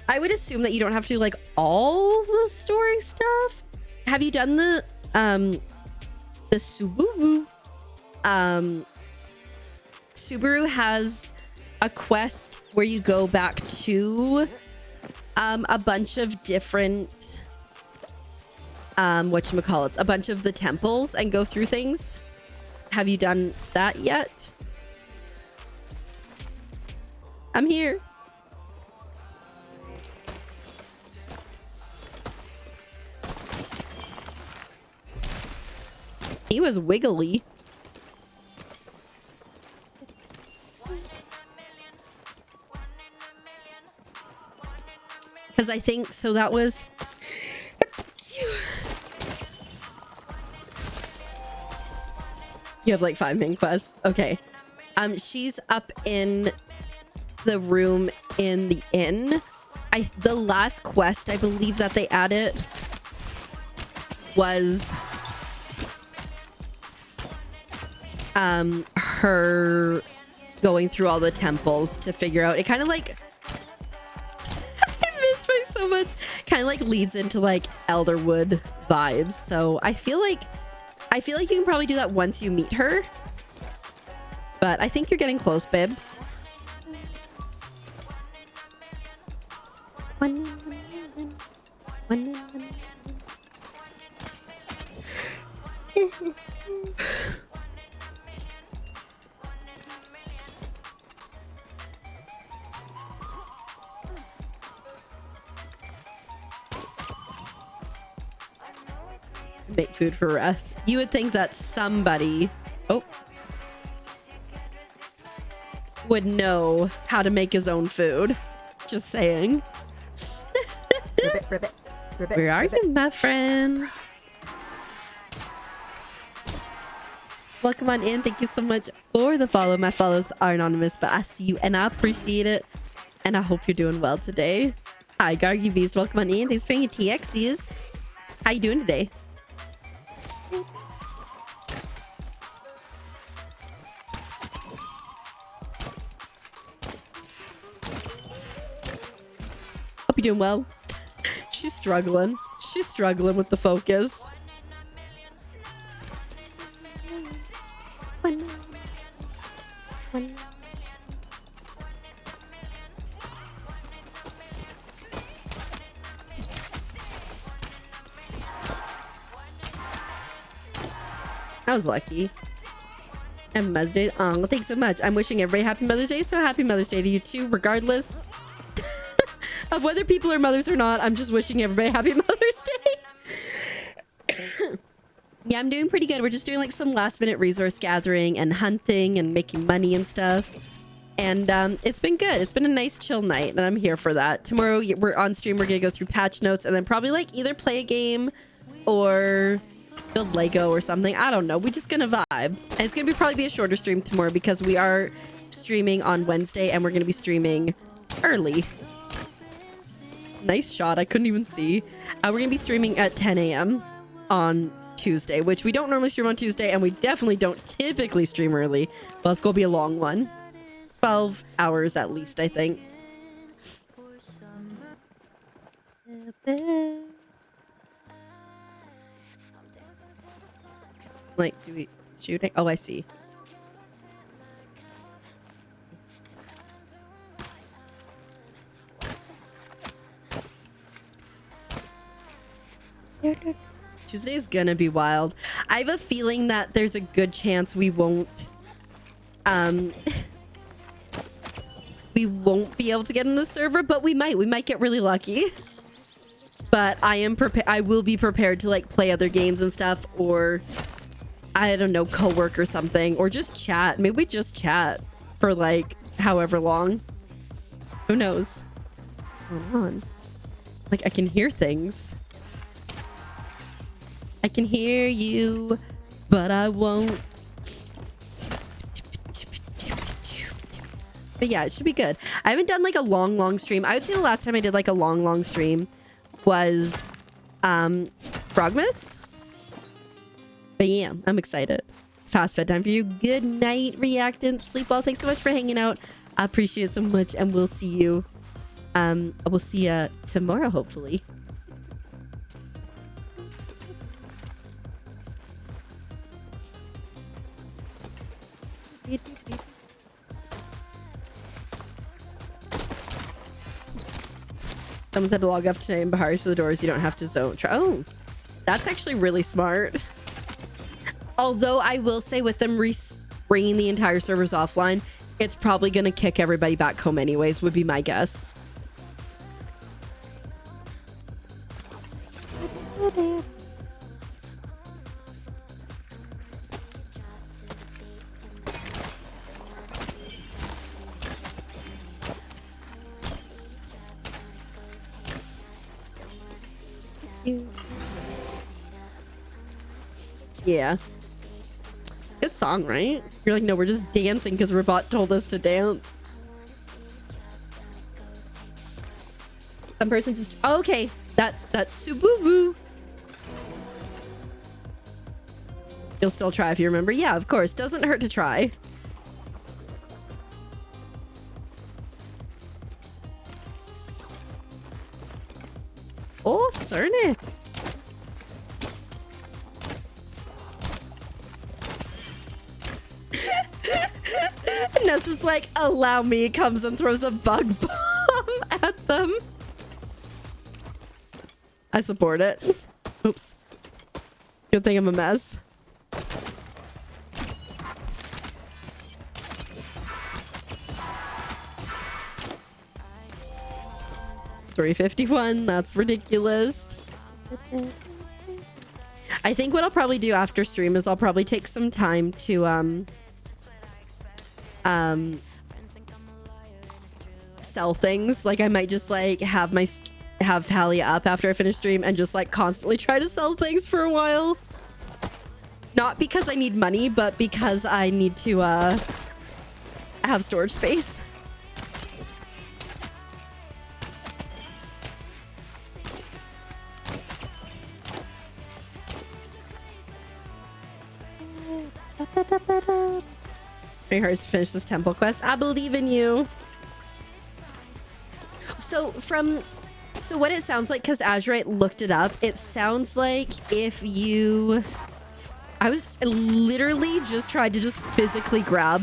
Speaker 2: I would assume that you don't have to do like all the story stuff. Have you done the Subaru? Subaru has a quest where you go back to a bunch of different whatchamacallits, a bunch of the temples and go through things. Have you done that yet? I'm here. He was wiggly. Because I think, so that was... You have like 5 main quests. Okay. She's up in the room in the inn. The last quest I believe that they added was her going through all the temples to figure out. It kind of like I miss her so much. Kind of like leads into like Elderwood vibes. So I feel like you can probably do that once you meet her. But I think you're getting close, babe. Make food for Wrath. You would think that somebody would know how to make his own food. Just saying.
Speaker 7: Ribbit.
Speaker 2: Where are you, my friend? Welcome on in. Thank you so much for the follow. My follows are anonymous, but I see you and I appreciate it. And I hope you're doing well today. Hi, Gargy Beast. Welcome on in. Thanks for your TXCs. How you doing today? Hope you're doing well. She's struggling. She's struggling with the focus. I was lucky. And Mother's Day. Oh, thanks so much. I'm wishing everybody happy Mother's Day. So happy Mother's Day to you too, regardless of whether people are mothers or not. I'm just wishing everybody happy Mother's Day. Yeah, I'm doing pretty good. We're just doing like some last minute resource gathering and hunting and making money and stuff. And it's been good. It's been a nice chill night and I'm here for that. Tomorrow we're on stream. We're gonna go through patch notes and then probably like either play a game or build Lego or something. I don't know. We're just gonna vibe. And it's gonna probably be a shorter stream tomorrow because we are streaming on Wednesday and we're gonna be streaming early. Nice shot. I couldn't even see. We're gonna be streaming at 10 a.m. on Tuesday, which we don't normally stream on Tuesday, and we definitely don't typically stream early. But it's gonna be a long one. 12 hours at least, I think. Like, do we shooting? Oh, I see. Tuesday's gonna be wild. I have a feeling that there's a good chance we won't be able to get in the server, but we might get really lucky. But I will be prepared to like play other games and stuff, or I don't know, co-work or something, or just chat. Maybe we just chat for like however long. Who knows what's going on? Like, I can hear things. I can hear you, but I won't. But yeah, it should be good. I haven't done like a long stream. I would say the last time I did like a long stream was Frogmas. But yeah, I'm excited. Fast bedtime for you. Good night, Reactant. Sleep well. Thanks so much for hanging out. I appreciate it so much, and we'll see you. We'll see you tomorrow, hopefully. Someone said to log off today in Bahari so the doors you don't have to zone. Oh, that's actually really smart. Although I will say with them bringing the entire servers offline, it's probably going to kick everybody back home anyways, would be my guess. Yeah. Good song, right? You're like, no, we're just dancing because Robot told us to dance. Some person just... Oh, okay. That's Sububu. You'll still try if you remember. Yeah, of course. Doesn't hurt to try. Oh, Cernic. Ness is like, allow me, comes and throws a bug bomb at them. I support it. Oops. Good thing I'm a mess. $351. That's ridiculous. I think what I'll probably do after stream is I'll probably take some time to sell things. Like I might just like have Palia up after I finish stream and just like constantly try to sell things for a while. Not because I need money, but because I need to have storage space. Very hard to finish this temple quest. I believe in you. So what it sounds like, because Azurite looked it up, it sounds like if you... I was literally just tried to just physically grab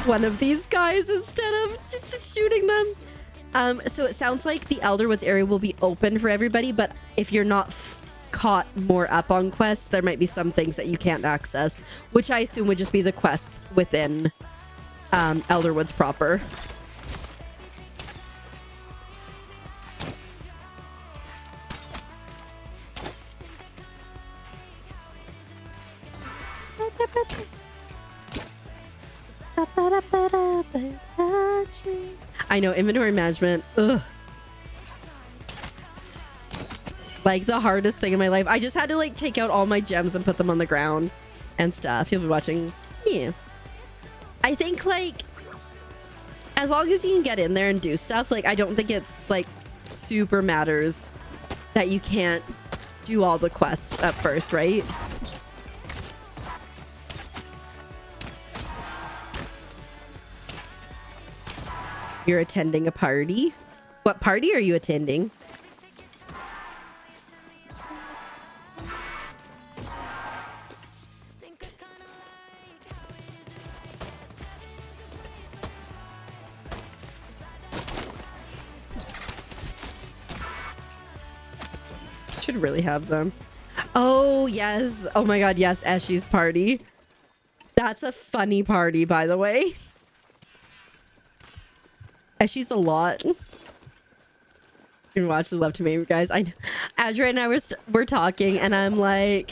Speaker 2: one of these guys instead of just shooting them. So it sounds like the Elderwoods area will be open for everybody, but if you're not caught more up on quests, there might be some things that you can't access, which I assume would just be the quests within Elderwoods proper. I know, inventory management. Ugh. Like the hardest thing in my life. I just had to like take out all my gems and put them on the ground and stuff. You'll be watching. Yeah. I think like as long as you can get in there and do stuff, like I don't think it's like super matters that you can't do all the quests at first, right? You're attending a party. What party are you attending? Should really have them. Oh, yes. Oh my god, yes. Eshi's party. That's a funny party, by the way. Eshi's a lot. You can watch the Love to Me, guys. Azra and I were talking, and I'm like,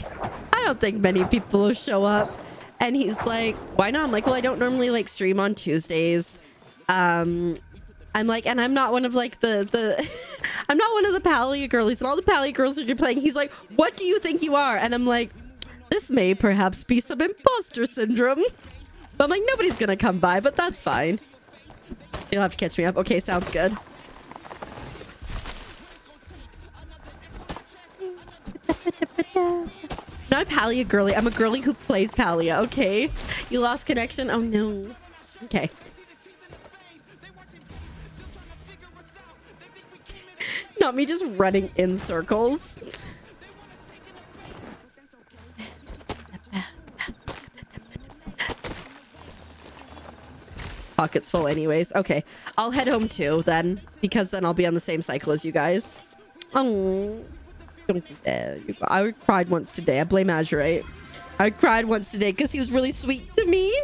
Speaker 2: I don't think many people will show up. And he's like, why not? I'm like, well, I don't normally like stream on Tuesdays. I'm like, and I'm not one of like the I'm not one of the Palia girlies, and all the Palia girls are playing. He's like, what do you think you are? And I'm like, this may perhaps be some imposter syndrome. But I'm like, nobody's gonna come by, but that's fine. You'll have to catch me up. Okay, sounds good. Not a Palia girly. I'm a girly who plays Palia. Okay. You lost connection? Oh no. Okay. Not me just running in circles. Pockets full anyways. Okay. I'll head home too then, because then I'll be on the same cycle as you guys. Oh, don't be there. I cried once today. I blame Azurite. I cried once today because he was really sweet to me.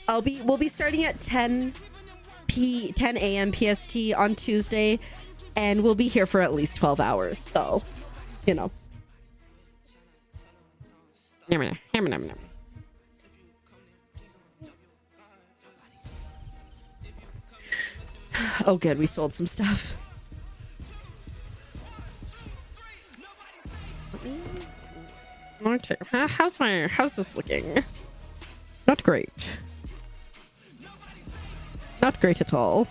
Speaker 2: We'll be starting at 10 a.m. PST on Tuesday, and we'll be here for at least 12 hours. So, you know. Oh, good. We sold some stuff. Okay, how's this looking? Not great. Not great at all.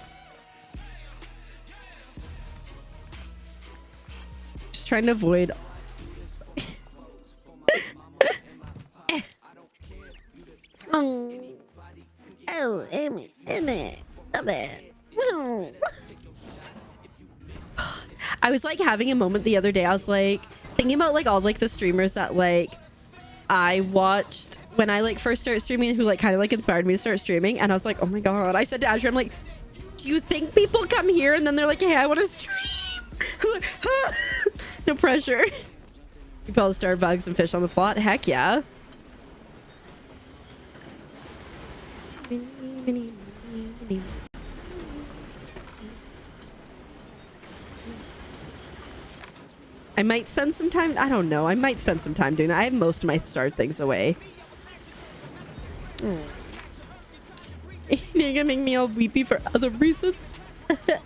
Speaker 2: Just trying to avoid. Oh, Amy. I was like having a moment the other day. I was like thinking about like all like the streamers that like I watched when I like first started streaming, who like kind of like inspired me to start streaming. And I was like, oh my god. I said to Azure, I'm like, do you think people come here and then they're like, hey, I want to stream? I was like, ah. No pressure. You probably start bugs and fish on the plot. Heck yeah. I might spend some time. I don't know. I might spend some time doing that. I have most of my start things away. You're gonna make me all weepy for other reasons. I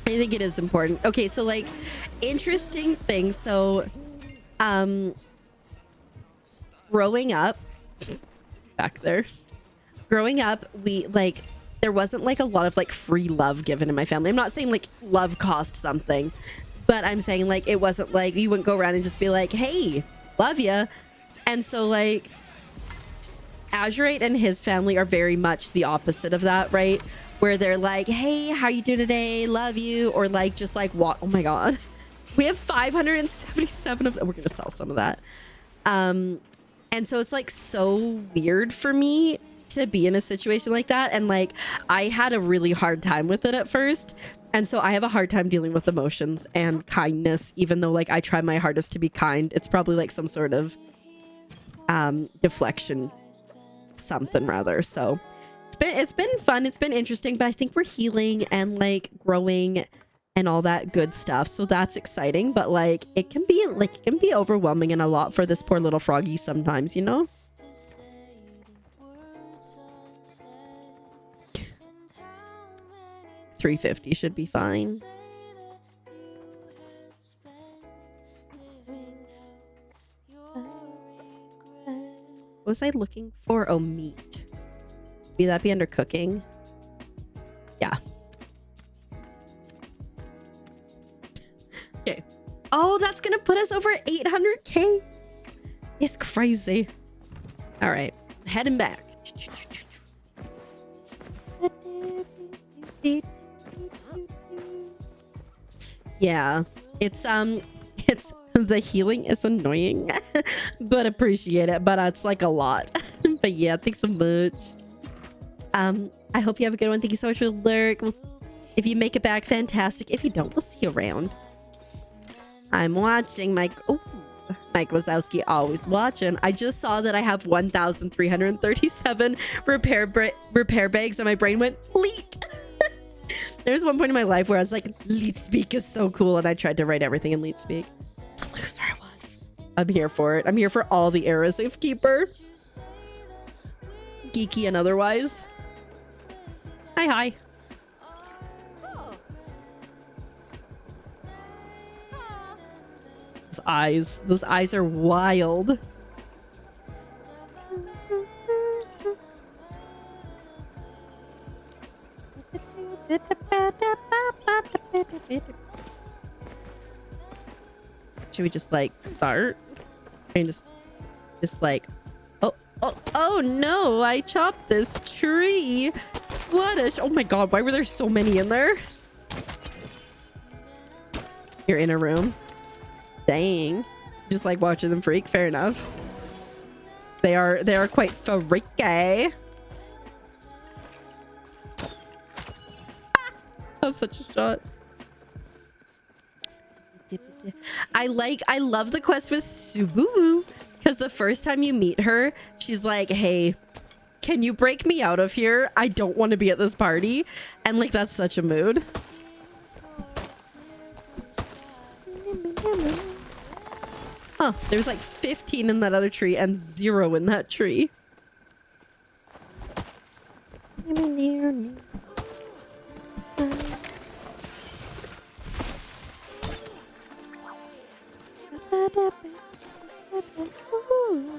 Speaker 2: think it is important. Okay, so like interesting things. So growing up back there, growing up, we like there wasn't like a lot of like free love given in my family. I'm not saying like love cost something, but I'm saying like it wasn't like you wouldn't go around and just be like, hey, love ya. And so like Azurite and his family are very much the opposite of that, right? Where they're like, hey, how you doing today? Love you. Or like just like what? Oh my god, we have 577 of them. We're gonna sell some of that. And so it's like so weird for me to be in a situation like that. And like I had a really hard time with it at first, and so I have a hard time dealing with emotions and kindness, even though like I try my hardest to be kind. It's probably like some sort of deflection something rather. So it's been fun, it's been interesting, but I think we're healing and like growing and all that good stuff, so that's exciting. But like it can be overwhelming and a lot for this poor little froggy sometimes, you know. $350 should be fine. What was I looking for? Oh, meat. Maybe that be under cooking. Yeah. Okay. Oh, that's gonna put us over 800k. It's crazy. All right, heading back. Yeah, it's the healing is annoying, but appreciate it. But it's like a lot. But yeah, thanks so much. I hope you have a good one. Thank you so much for the lurk. If you make it back, fantastic. If you don't, we'll see you around. I'm watching Mike. Oh, Mike Wazowski, always watching. I just saw that I have 1,337 repair bags, and my brain went leet. There's one point in my life where I was like, Leet Speak is so cool, and I tried to write everything in Leet Speak. The loser I was. I'm here for it. I'm here for all the eras of Keeper. Geeky and otherwise. Hi. Those eyes are wild. Should we just like start and just like oh no, I chopped this tree. What a oh my god, why were there so many in there? You're in a room. Dang. Just like watching them freak. Fair enough. They are quite freaky. That's such a shot. I love the quest with Subaru, because the first time you meet her, she's like, hey, can you break me out of here? I don't want to be at this party. And like, that's such a mood. Huh, there's like 15 in that other tree and 0 in that tree.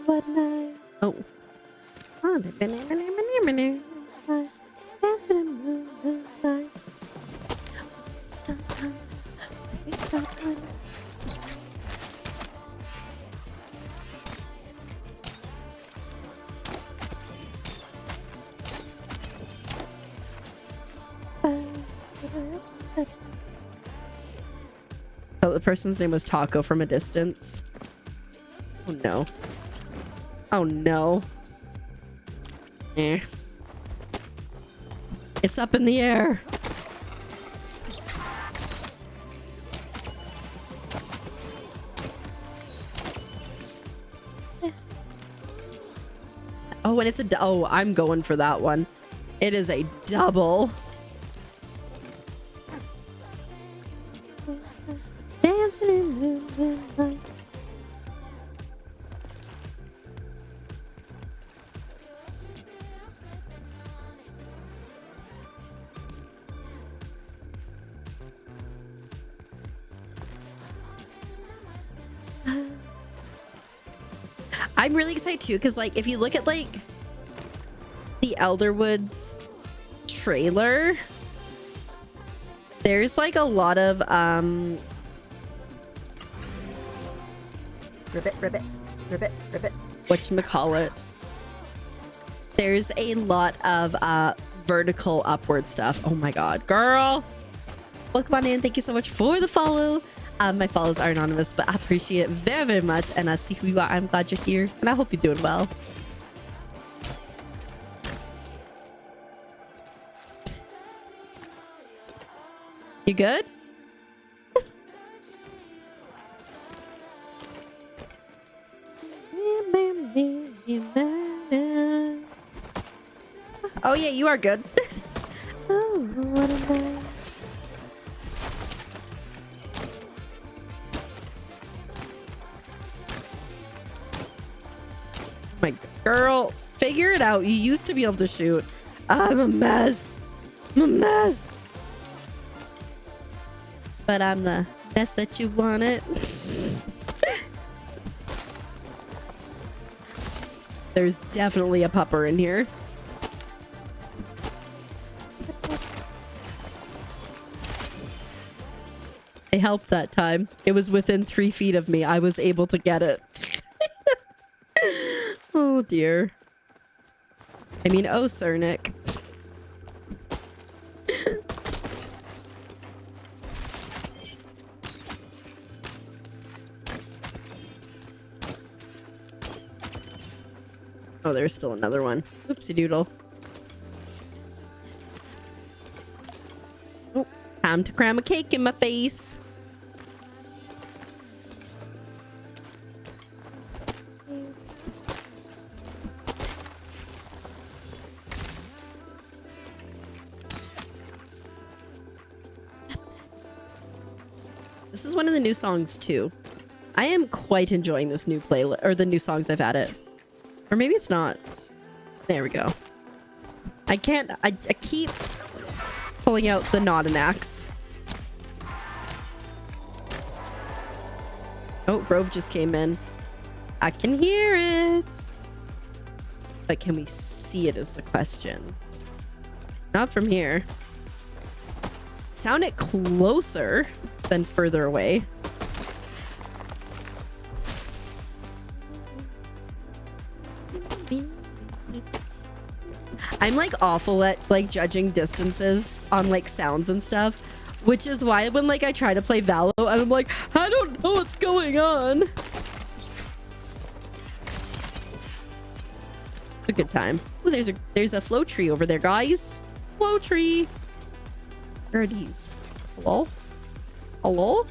Speaker 2: What night? Oh. Dancing in moonlight. Stop time. Stop time. Oh, the person's name was Taco from a distance. Oh no. Oh no. Eh. It's up in the air. Oh, and it's a... Oh, I'm going for that one. It is a double. Dancing in the moonlight. I'm really excited too, because like if you look at like the Elderwoods trailer, there's like a lot of ribbit whatchamacallit. There's a lot of vertical upward stuff. Oh my god, girl, welcome on in. Thank you so much for the follow. My follows are anonymous, but I appreciate it very, very much. And I see who you are. I'm glad you're here. And I hope you're doing well. You good? Oh, yeah, you are good. Oh, what am I? My girl, figure it out. You used to be able to shoot. I'm a mess. I'm a mess. But I'm the mess that you wanted. There's definitely a pupper in here. I helped that time. It was within 3 feet of me. I was able to get it. Oh dear. I mean, oh Cernic. Oh, there's still another one. Oopsie doodle. Oh, time to cram a cake in my face. This is one of the new songs too. I am quite enjoying this new playlist, or the new songs I've added. Or maybe it's not. There we go. I keep pulling out the not an axe. Oh, Grove just came in. I can hear it. But can we see it is the question. Not from here. Sound it closer than further away. I'm like awful at like judging distances on like sounds and stuff, which is why when like I try to play Valo, I'm like, I don't know what's going on. It's a good time. Oh, there's a flow tree over there, guys. Flow tree. Where are these? Hello? Hello?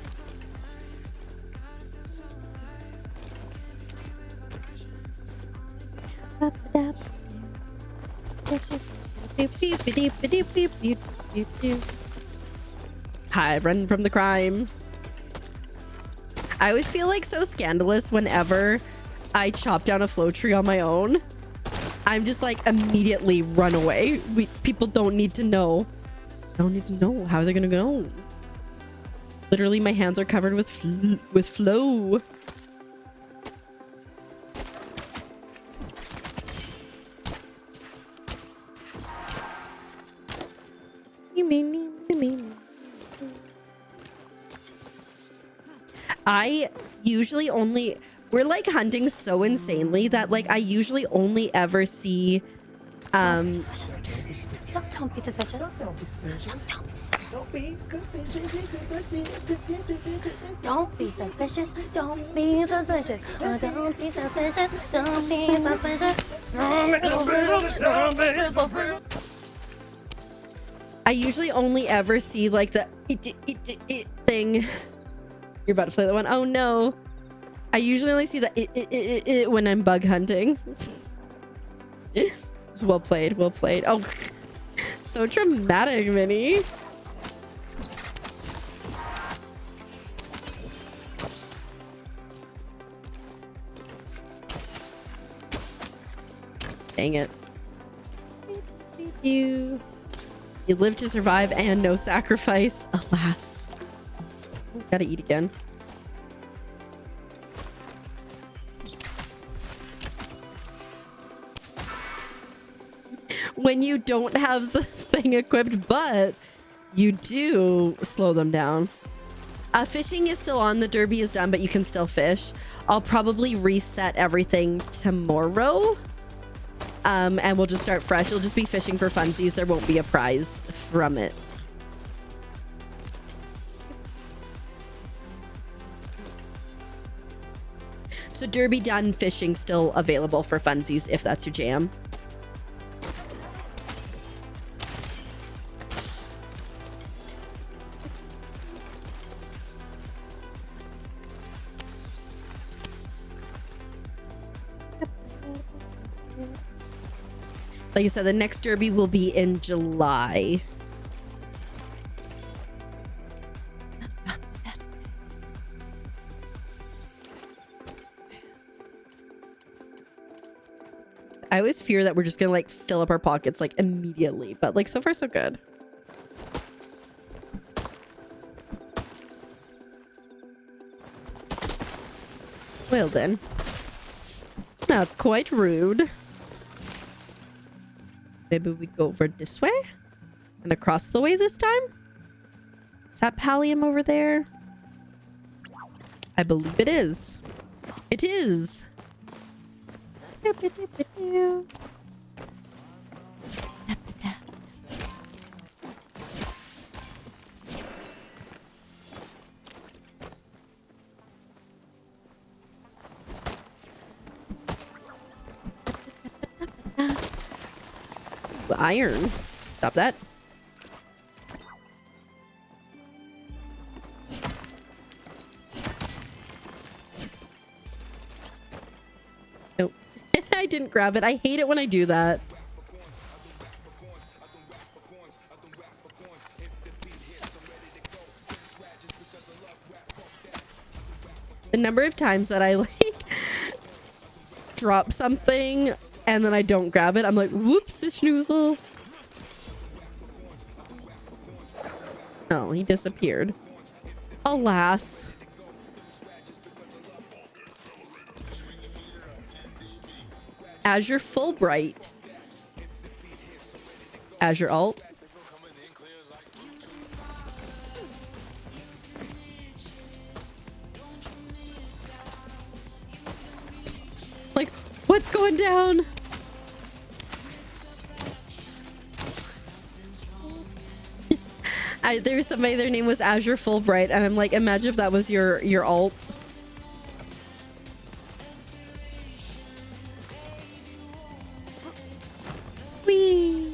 Speaker 2: Hi, run from the crime. I always feel like so scandalous whenever I chop down a flow tree on my own. I'm just like immediately run away. People don't need to know. Don't need to know how they're gonna go. Literally, my hands are covered with flow. I usually only, we're like hunting so insanely that like I usually only ever see
Speaker 4: Don't be suspicious. Don't be suspicious. Don't be suspicious. Don't be suspicious. Don't be suspicious. Don't be suspicious. Don't be suspicious.
Speaker 2: I usually only ever see like the thing. You're about to play that one. Oh no. I usually only see the when I'm bug hunting. It's well played, well played. Oh, so dramatic, Minnie. Dang it. You live to survive and no sacrifice. Alas. Gotta eat again. When you don't have the thing equipped, but you do slow them down. Fishing is still on. The derby is done, but you can still fish. I'll probably reset everything tomorrow. And we'll just start fresh. It'll just be fishing for funsies. There won't be a prize from it. So derby done, fishing still available for funsies if that's your jam. Like I said, the next derby will be in July. I always fear that we're just gonna like fill up our pockets like immediately, but like so far so good. Well then, that's quite rude. Maybe we go over this way and across the way this time. Is that Palium over there? I believe it is. It is. Iron. Stop that. Oh, I didn't grab it. I hate it when I do that. The number of times that I like drop something and then I don't grab it, I'm like, whoops, it's schnoozle. Oh, he disappeared. Alas. Azure Fulbright. Azure Alt. Like, what's going down? There's somebody, their name was Azure Fulbright, and I'm like, imagine if that was your alt. Whee!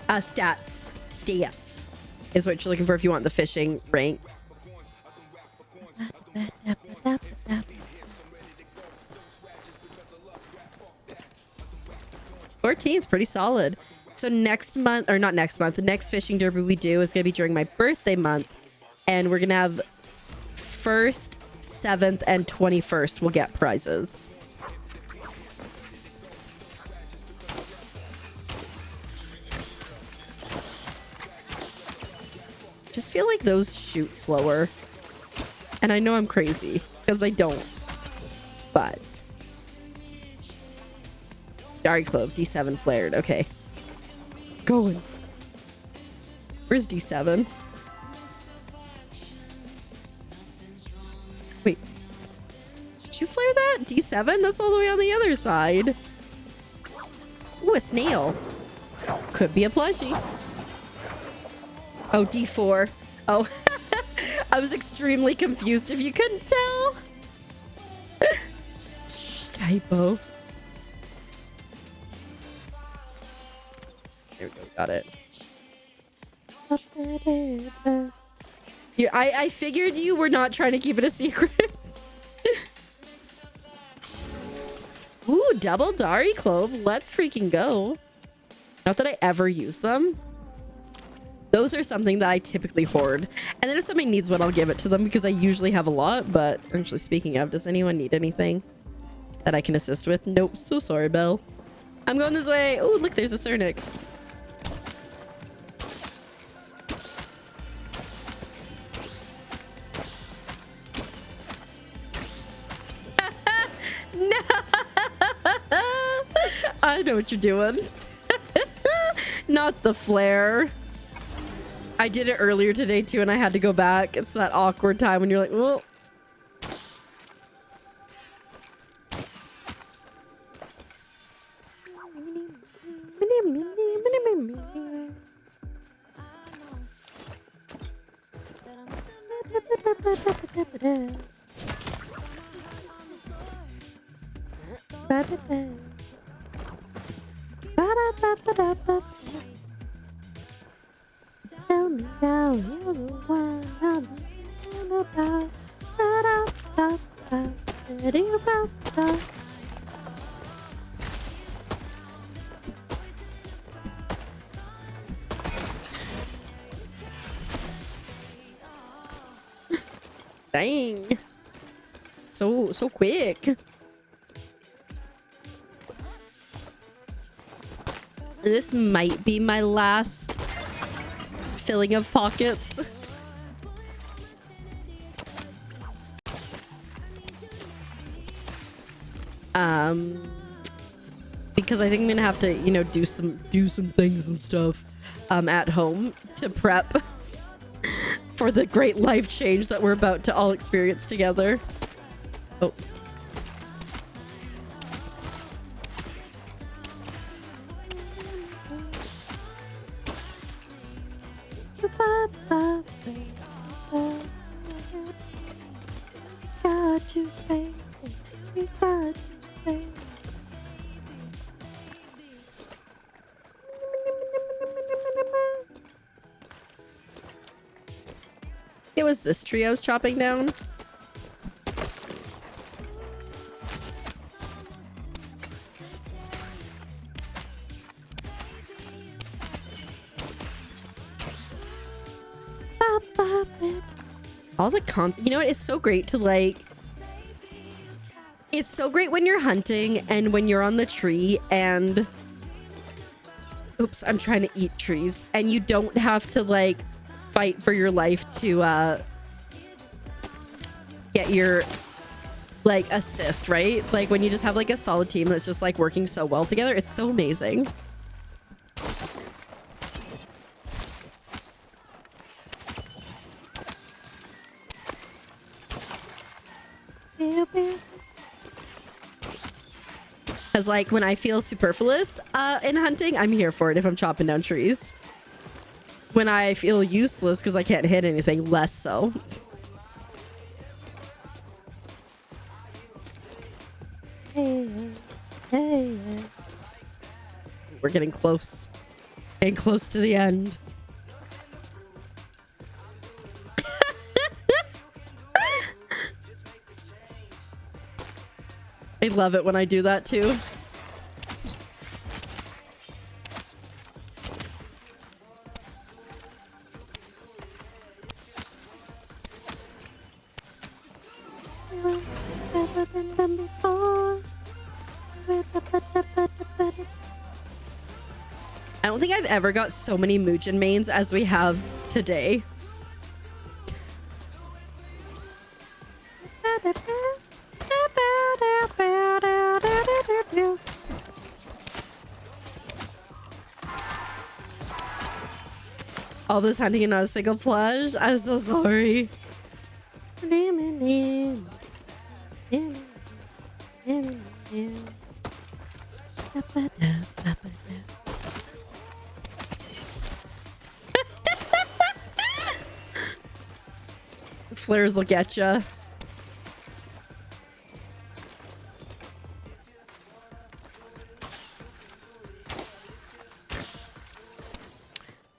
Speaker 2: Stats is what you're looking for if you want the fishing rank. 14th, pretty solid. So next month, or not next month, the next fishing derby we do is going to be during my birthday month, and we're going to have 1st, 7th, and 21st will get prizes. Just feel like those shoot slower. And I know I'm crazy because they don't. But Dari Clove, D7 flared. Okay. Going. Where's D7? Wait. Did you flare that? D7? That's all the way on the other side. Ooh, a snail. Could be a plushie. Oh, D4. Oh. I was extremely confused if you couldn't tell. Shh, typo. There we go. Got it. I figured you were not trying to keep it a secret. Ooh, double Dari Clove. Let's freaking go. Not that I ever use them. Those are something that I typically hoard. And then if somebody needs one, I'll give it to them because I usually have a lot. But actually, speaking of, does anyone need anything that I can assist with? Nope. So sorry, Belle. I'm going this way. Oh, look, there's a Cernic. No! I know what you're doing. Not the flare. I did it earlier today too, and I had to go back. It's that awkward time when you're like, well. Tell me now, you're the one I'm thinking about. Dang. So quick. This might be my last filling of pockets. Because I think I'm gonna have to, you know, do some things and stuff at home to prep for the great life change that we're about to all experience together. Oh. Got to baby, you got to baby. It was this tree I was chopping down. All the cons, you know what? It's so great to like. It's so great when you're hunting and when you're on the tree and. Oops, I'm trying to eat trees and you don't have to like fight for your life to get your like assist, right? Like when you just have like a solid team that's just like working so well together. It's so amazing. Because like when I feel superfluous in hunting, I'm here for it if I'm chopping down trees. When I feel useless because I can't hit anything, less so. Hey. We're getting close. Getting close to the end. I love it when I do that too. I don't think I've ever got so many Muujin mains as we have today. All this hunting and not a single plush. I'm so sorry. Flares look at ya.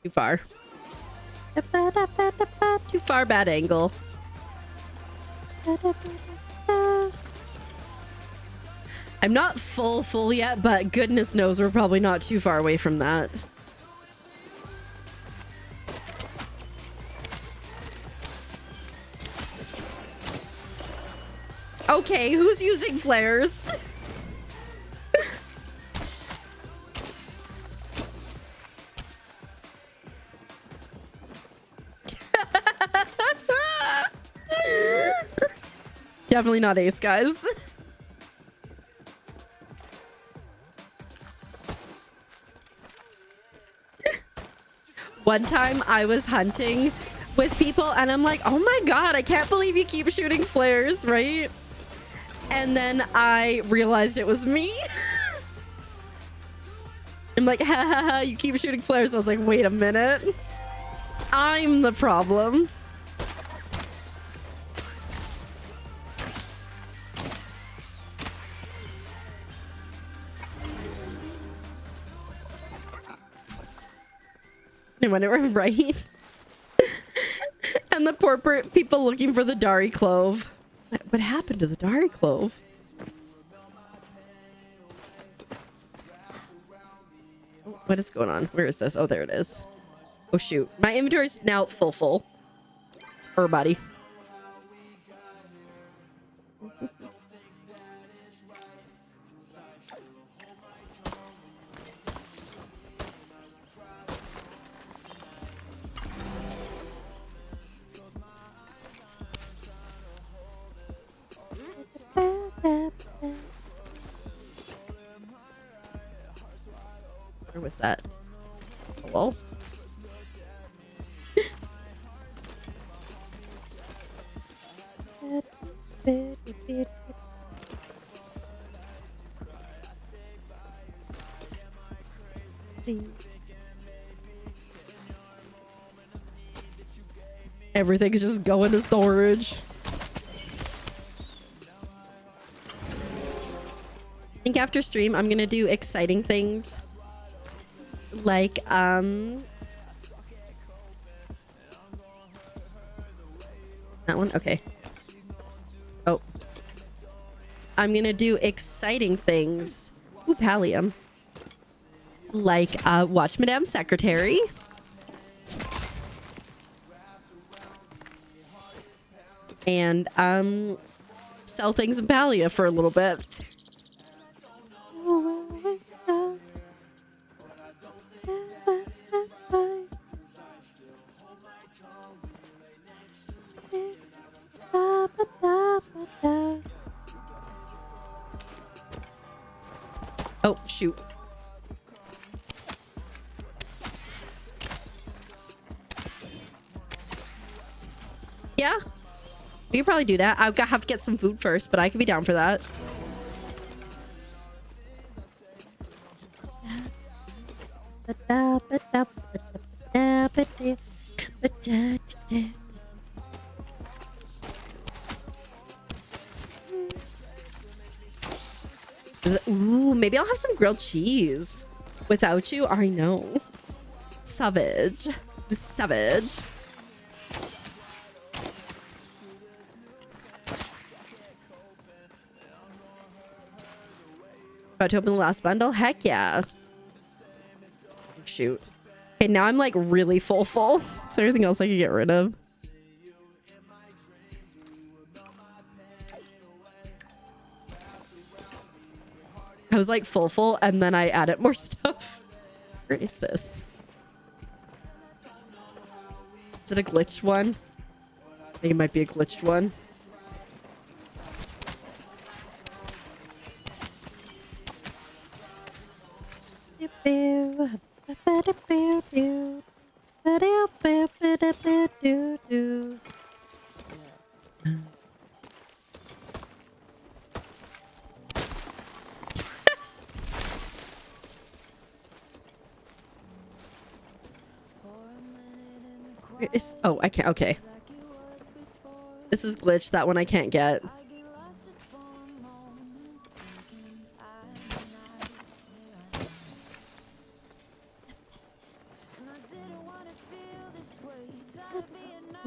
Speaker 2: Too far. Too far, bad angle. I'm not full yet, but goodness knows we're probably not too far away from that. Okay, who's using flares? Definitely not Ace, guys. One time I was hunting with people and I'm like, oh my god, I can't believe you keep shooting flares, right? And then I realized it was me. I'm like, ha ha ha, you keep shooting flares. I was like, wait a minute. I'm the problem. And when it was right. And the poor people looking for the Dari Clove. What happened to the Dari Clove? What is going on? Where is this? Oh, there it is. Oh, shoot. My inventory is now full. Everybody. Where was that? Hello? See. Everything's just going to storage. I think after stream I'm gonna do exciting things like that one. Okay. Oh, I'm gonna do exciting things. Ooh, Palia. Like watch Madame Secretary. And sell things in Palia for a little bit. Oh, shoot. Yeah, we could probably do that. I'll have to get some food first, but I could be down for that. Ooh, maybe I'll have some grilled cheese. Without you, I know. Savage. Savage. About to open the last bundle? Heck yeah. Shoot. Okay, now I'm like really full. Is there anything else I can get rid of? I was like full and then I added more stuff. Where is this? Is it a glitched one? I think it might be a glitched one. do, do. Oh, I can't. Okay. This is glitched. That one I can't get.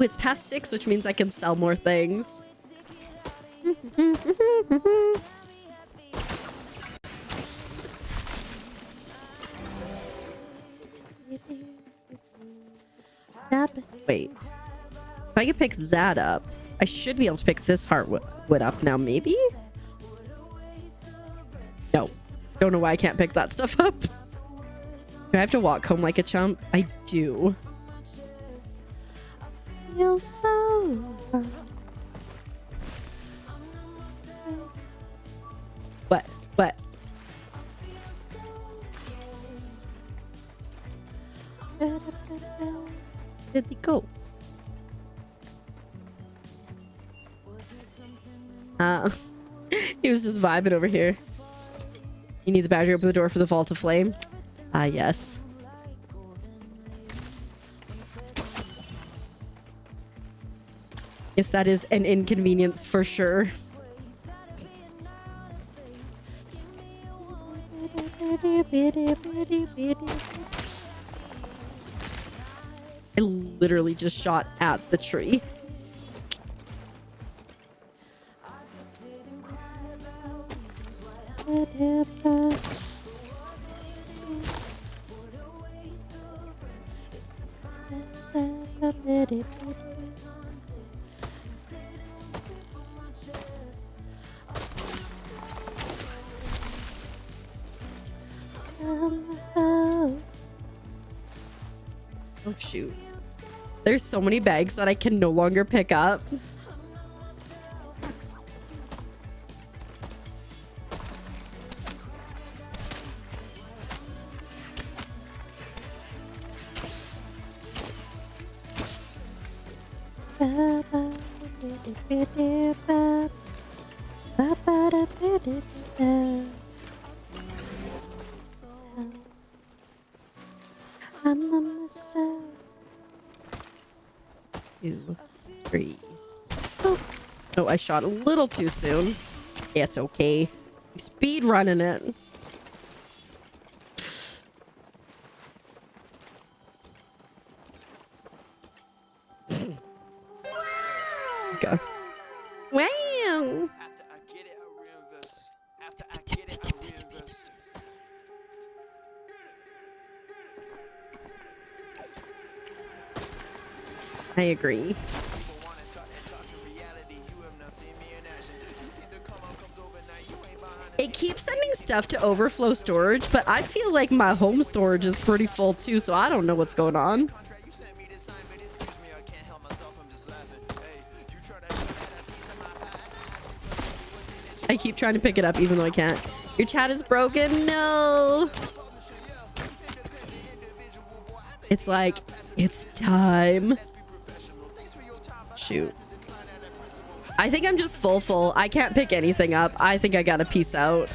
Speaker 2: Ooh, it's past 6, which means I can sell more things. Wait. If I could pick that up, I should be able to pick this hardwood up now, maybe? No. Don't know why I can't pick that stuff up. Do I have to walk home like a chump? I do. Feel so... What? What? Where'd they go? He was just vibing over here. You need the battery to open the door for the vault of flame. Ah, yes. Yes, that is an inconvenience for sure. I literally just shot at the tree. Oh shoot. There's so many bags that I can no longer pick up. I'm on myself. 2, 3. Oh, I shot a little too soon. It's okay. Speed running it. Go. Wow. I agree. It keeps sending stuff to overflow storage, but I feel like my home storage is pretty full too, so I don't know what's going on. I keep trying to pick it up even though I can't. Your chat is broken? No. It's like, it's time. Shoot. I think I'm just full. I can't pick anything up. I think I gotta peace out.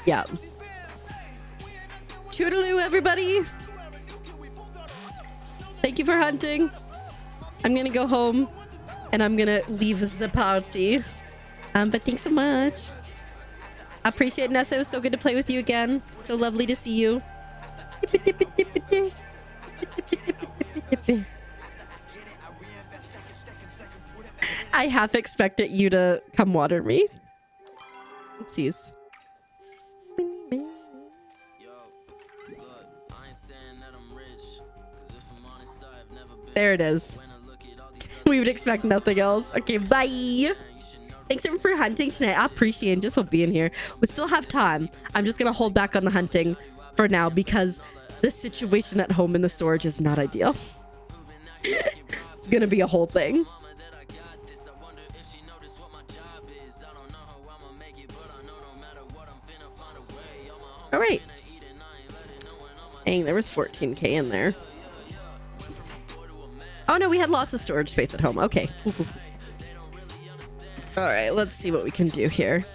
Speaker 2: Yeah. Toodaloo, everybody. Thank you for hunting. I'm gonna go home and I'm gonna leave the party. But thanks so much. I appreciate it, Nessa. It was so good to play with you again. So lovely to see you. I half expected you to come water me. Oopsies. There it is. We would expect nothing else. Okay, bye. Thanks everyone for hunting tonight. I appreciate just for being here. We still have time. I'm just gonna hold back on the hunting for now because the situation at home in the storage is not ideal. It's gonna be a whole thing. All right. Dang, there was 14K in there. Oh no, we had lots of storage space at home. Okay. All right, let's see what we can do here.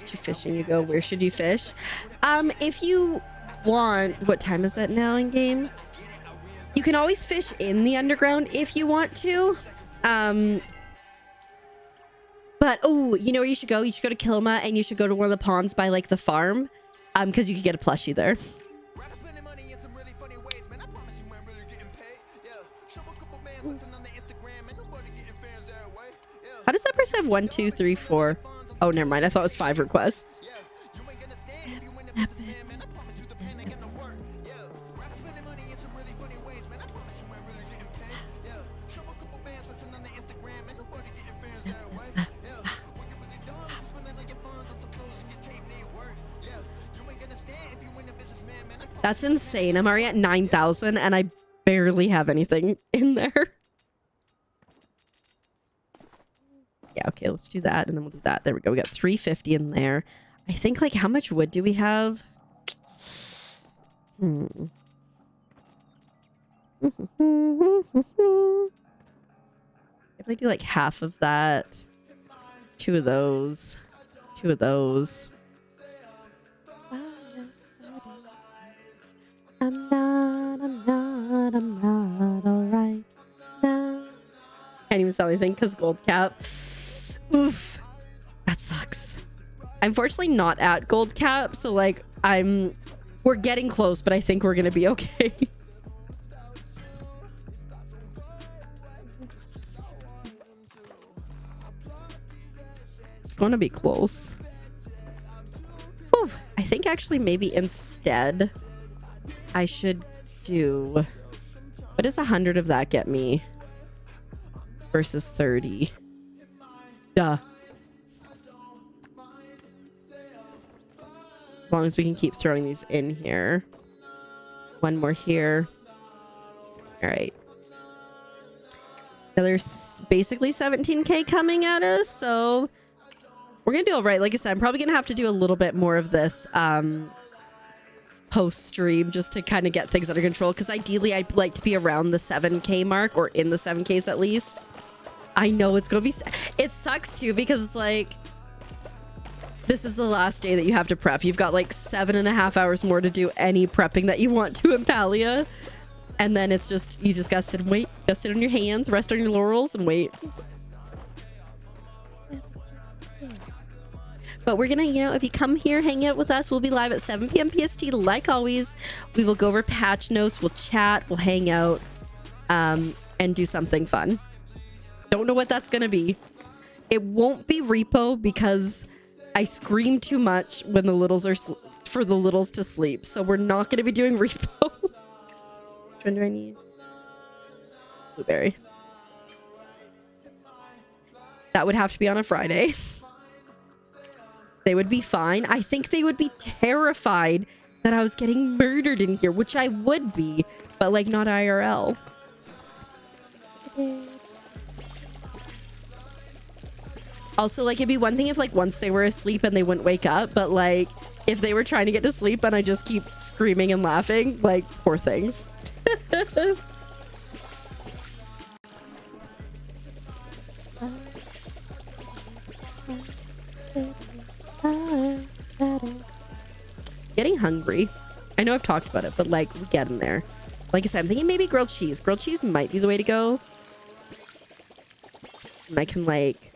Speaker 2: To fishing you go. Where should you fish? If you want, what time is it now in game? You can always fish in the underground if you want to. But oh, you know where you should go? You should go to Kilma, and you should go to one of the ponds by like the farm, because you could get a plushie there. How does that person have 1, 2, 3, 4? Oh, never mind. I thought it was 5 requests. That's insane. I'm already at 9,000 and I barely have anything in there. Yeah, okay, let's do that and then we'll do that. There we go. We got 350 in there. I think, like, how much wood do we have? If I do like half of that, 2 of those, 2 of those. I'm not alright now. Can't even sell anything because gold cap. Oof, that sucks. I'm fortunately not at gold cap, so like we're getting close, but I think we're gonna be okay. It's gonna be close. Oof, I think actually maybe instead I should do, what does 100 of that get me versus 30? Duh. As long as we can keep throwing these in here. One more here. All right. Now there's basically 17k coming at us, so we're gonna do all right. Like I said, I'm probably gonna have to do a little bit more of this post stream just to kind of get things under control, because ideally I'd like to be around the 7k mark, or in the 7ks at least. I know it's gonna be, it sucks too, because it's like this is the last day that you have to prep. You've got like 7.5 hours more to do any prepping that you want to in Palia, and then it's just, you just gotta sit and wait. You gotta sit on your hands, rest on your laurels, and wait. But we're gonna, you know, if you come here, hang out with us, we'll be live at 7 p.m. PST. Like always, we will go over patch notes, we'll chat, we'll hang out, and do something fun. Don't know what that's gonna be. It won't be repo because I scream too much when the littles are for the littles to sleep. So we're not gonna be doing repo. Which one do I need? Blueberry. That would have to be on a Friday. They would be fine. I think they would be terrified that I was getting murdered in here, which I would be, but like not IRL. Also, like, it'd be one thing if like once they were asleep and they wouldn't wake up, but like if they were trying to get to sleep and I just keep screaming and laughing, like, poor things. Getting hungry. I know I've talked about it, but like, we get in there. Like I said, I'm thinking maybe grilled cheese. Grilled cheese might be the way to go. And I can like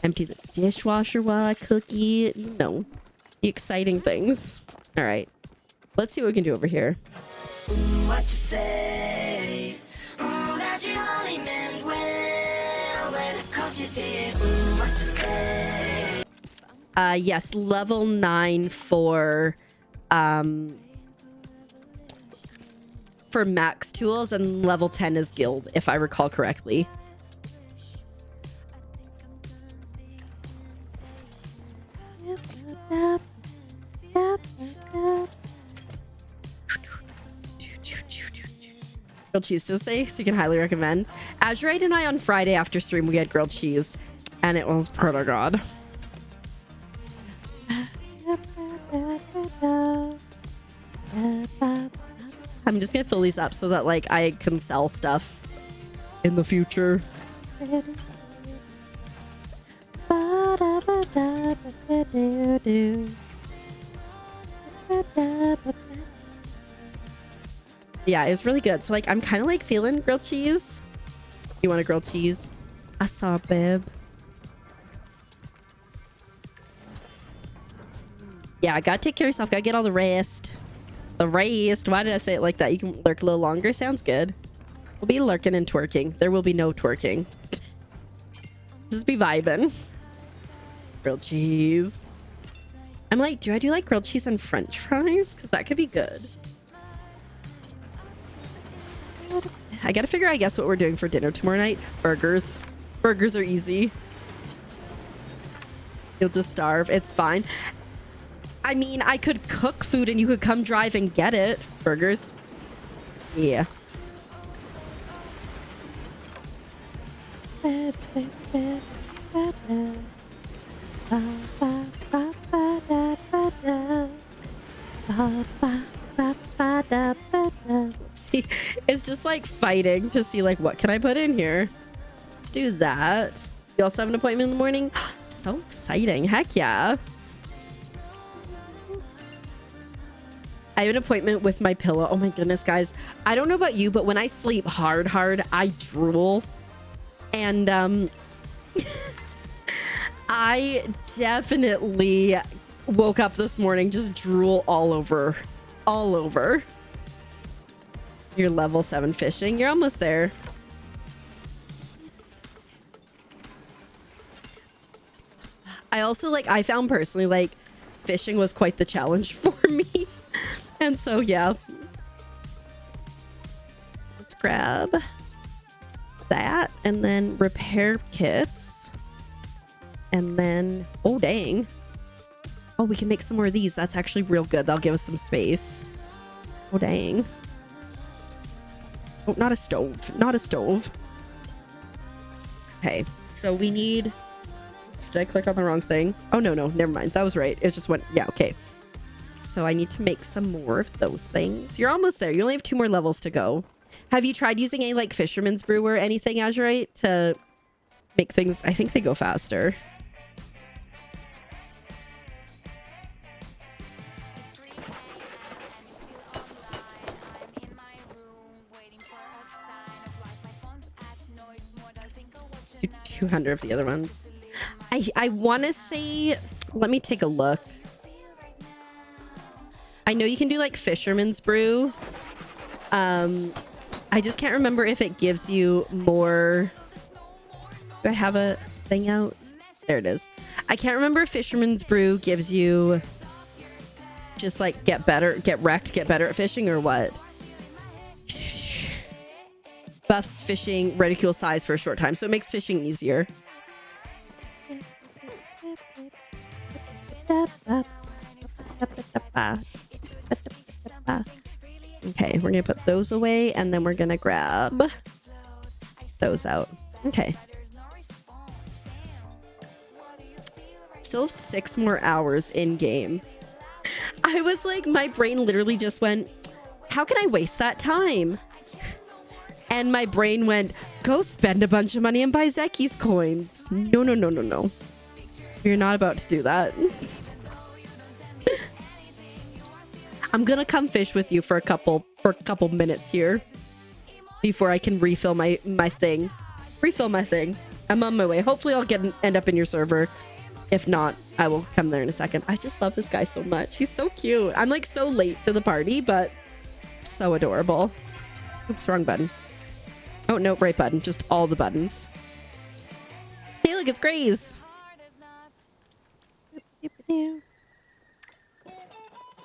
Speaker 2: empty the dishwasher while I cookie. You know, the exciting things. All right, let's see what we can do over here.
Speaker 1: What you say? That you only meant well, because you did. What you say?
Speaker 2: Yes, level 9 for max tools, and level 10 is guild, if I recall correctly. Grilled cheese Tuesday, so you can highly recommend. Azurite and I on Friday after stream, we had grilled cheese, and it was pretty good. I'm just gonna fill these up so that like I can sell stuff in the future. Yeah, it was really good. So like I'm kind of like feeling grilled cheese. You want a grilled cheese? I saw, babe. Yeah, I gotta take care of yourself. Gotta get all the rest. The rest. Why did I say it like that? You can lurk a little longer. Sounds good. We'll be lurking and twerking. There will be no twerking. Just be vibing. Grilled cheese. I'm like, do I do like grilled cheese and french fries? Because that could be good. I gotta figure, I guess, what we're doing for dinner tomorrow night. Burgers. Burgers are easy. You'll just starve. It's fine. I mean, I could cook food and you could come drive and get it. Burgers. Yeah. See, it's just like fighting to see like what can I put in here. Let's do that. You also have an appointment in the morning. So exciting. Heck yeah. I have an appointment with my pillow. Oh my goodness, guys. I don't know about you, but when I sleep hard, I drool. And I definitely woke up this morning just drool all over. You're level 7 fishing. You're almost there. I also I found personally like fishing was quite the challenge for me. And so, yeah. Let's grab that and then repair kits. And then, oh, dang. Oh, we can make some more of these. That's actually real good. That'll give us some space. Oh, dang. Oh, not a stove. Not a stove. Okay, so we need... Did I click on the wrong thing? Oh, no, never mind. That was right. It just went... Yeah, okay. So I need to make some more of those things. You're almost there. You only have 2 more levels to go. Have you tried using any like Fisherman's Brew or anything, Azurite, to make things? I think they go faster. Do 200 of the other ones. I want to say, let me take a look. I know you can do like Fisherman's Brew. I just can't remember if it gives you more. Do I have a thing out? There it is. I can't remember if Fisherman's Brew gives you just like get better, get wrecked, get better at fishing or what. Buffs fishing reticule size for a short time, so it makes fishing easier. Okay, we're gonna put those away and then we're gonna grab those out. Okay. Still have 6 more hours in game. I was like, my brain literally just went, how can I waste that time? And my brain went, go spend a bunch of money and buy Zeki's coins. No. You're not about to do that. I'm gonna come fish with you for a couple minutes here before I can refill my thing. Refill my thing. I'm on my way. Hopefully I'll end up in your server. If not, I will come there in a second. I just love this guy so much. He's so cute. I'm like so late to the party, but so adorable. Oops, wrong button. Oh, no, right button. Just all the buttons. Hey, look, it's Graze.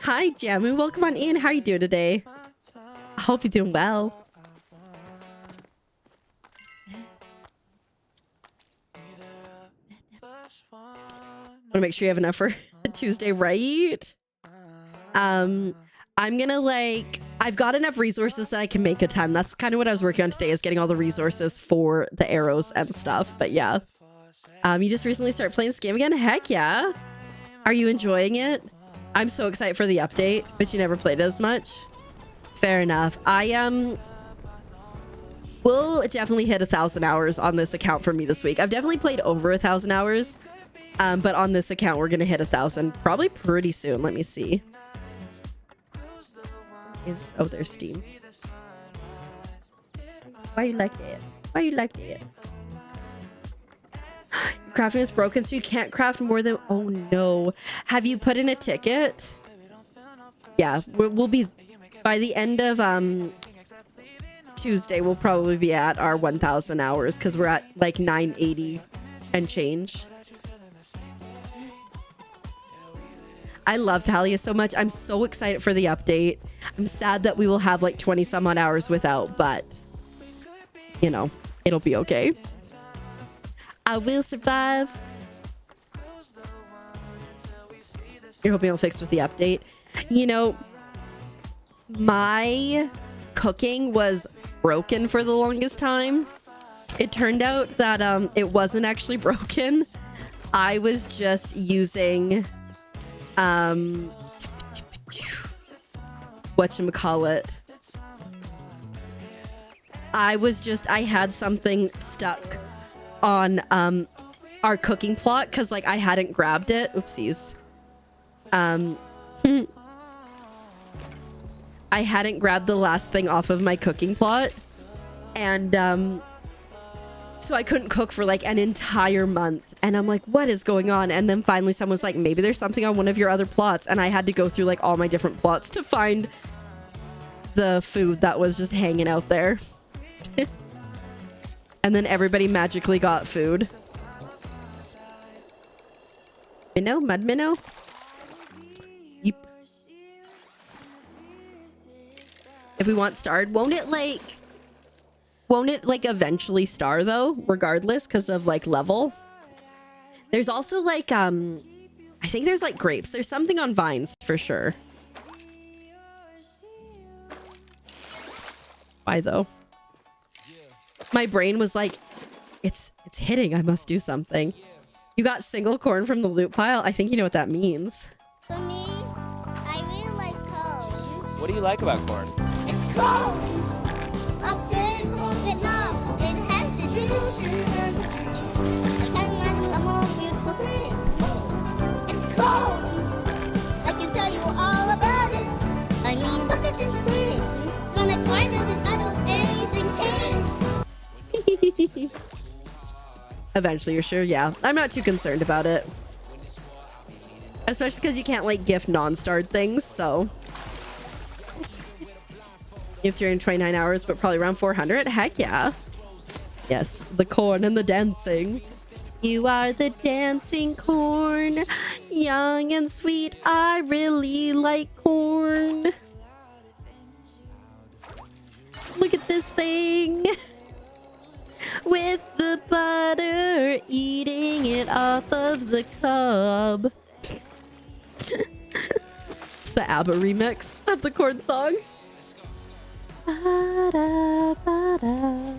Speaker 2: Hi, Jamu. Welcome on in. How are you doing today? I hope you're doing well. Want to make sure you have enough for Tuesday, right? I'm gonna I've got enough resources that I can make a ton. That's kind of what I was working on today, is getting all the resources for the arrows and stuff. But yeah. You just recently started playing this game again? Heck yeah. Are you enjoying it? I'm so excited for the update, but you never played it as much. Fair enough. I will definitely hit 1,000 hours on this account for me this week. I've definitely played over 1,000 hours. But on this account, we're going to hit 1,000 probably pretty soon. Let me see. Oh, there's Steam. Why you like it? Why you like it? Crafting is broken, so you can't craft more than... Oh, no. Have you put in a ticket? Yeah, we'll be... By the end of Tuesday, we'll probably be at our 1,000 hours because we're at like 980 and change. I love Palia so much. I'm so excited for the update. I'm sad that we will have like 20 some odd hours without, but you know, it'll be okay. I will survive. You're hoping it'll fix with the update. You know, my cooking was broken for the longest time. It turned out that it wasn't actually broken. I was just using whatchamacallit. I had something stuck on our cooking plot because like I hadn't grabbed it. Oopsies. I hadn't grabbed the last thing off of my cooking plot, and so I couldn't cook for like an entire month. And I'm like, what is going on? And then finally someone's like, maybe there's something on one of your other plots. And I had to go through like all my different plots to find the food that was just hanging out there. And then everybody magically got food. Minnow? Mud minnow? Yep. If we want starred, won't it like eventually star though, regardless, because of like level? There's also like I think there's like grapes. There's something on vines for sure. Why though? My brain was like, it's hitting. I must do something. You got single corn from the loot pile? I think you know what that means.
Speaker 4: For me, I really like corn.
Speaker 14: What do you like about corn?
Speaker 4: It's corn! A good corn Vietnam. It has the juice. I can't imagine a more beautiful thing. It's corn! I can tell you all about it. I mean, look at this thing. When I tried it, it's an amazing thing.
Speaker 2: Eventually, you're sure? Yeah. I'm not too concerned about it. Especially because you can't, like, gift non-starred things, so... You have 329 hours, but probably around 400? Heck yeah. Yes, the corn and the dancing. You are the dancing corn. Young and sweet, I really like corn. Look at this thing. With the butter, eating it off of the cob. It's the ABBA remix of the corn song. Ba-da, ba-da.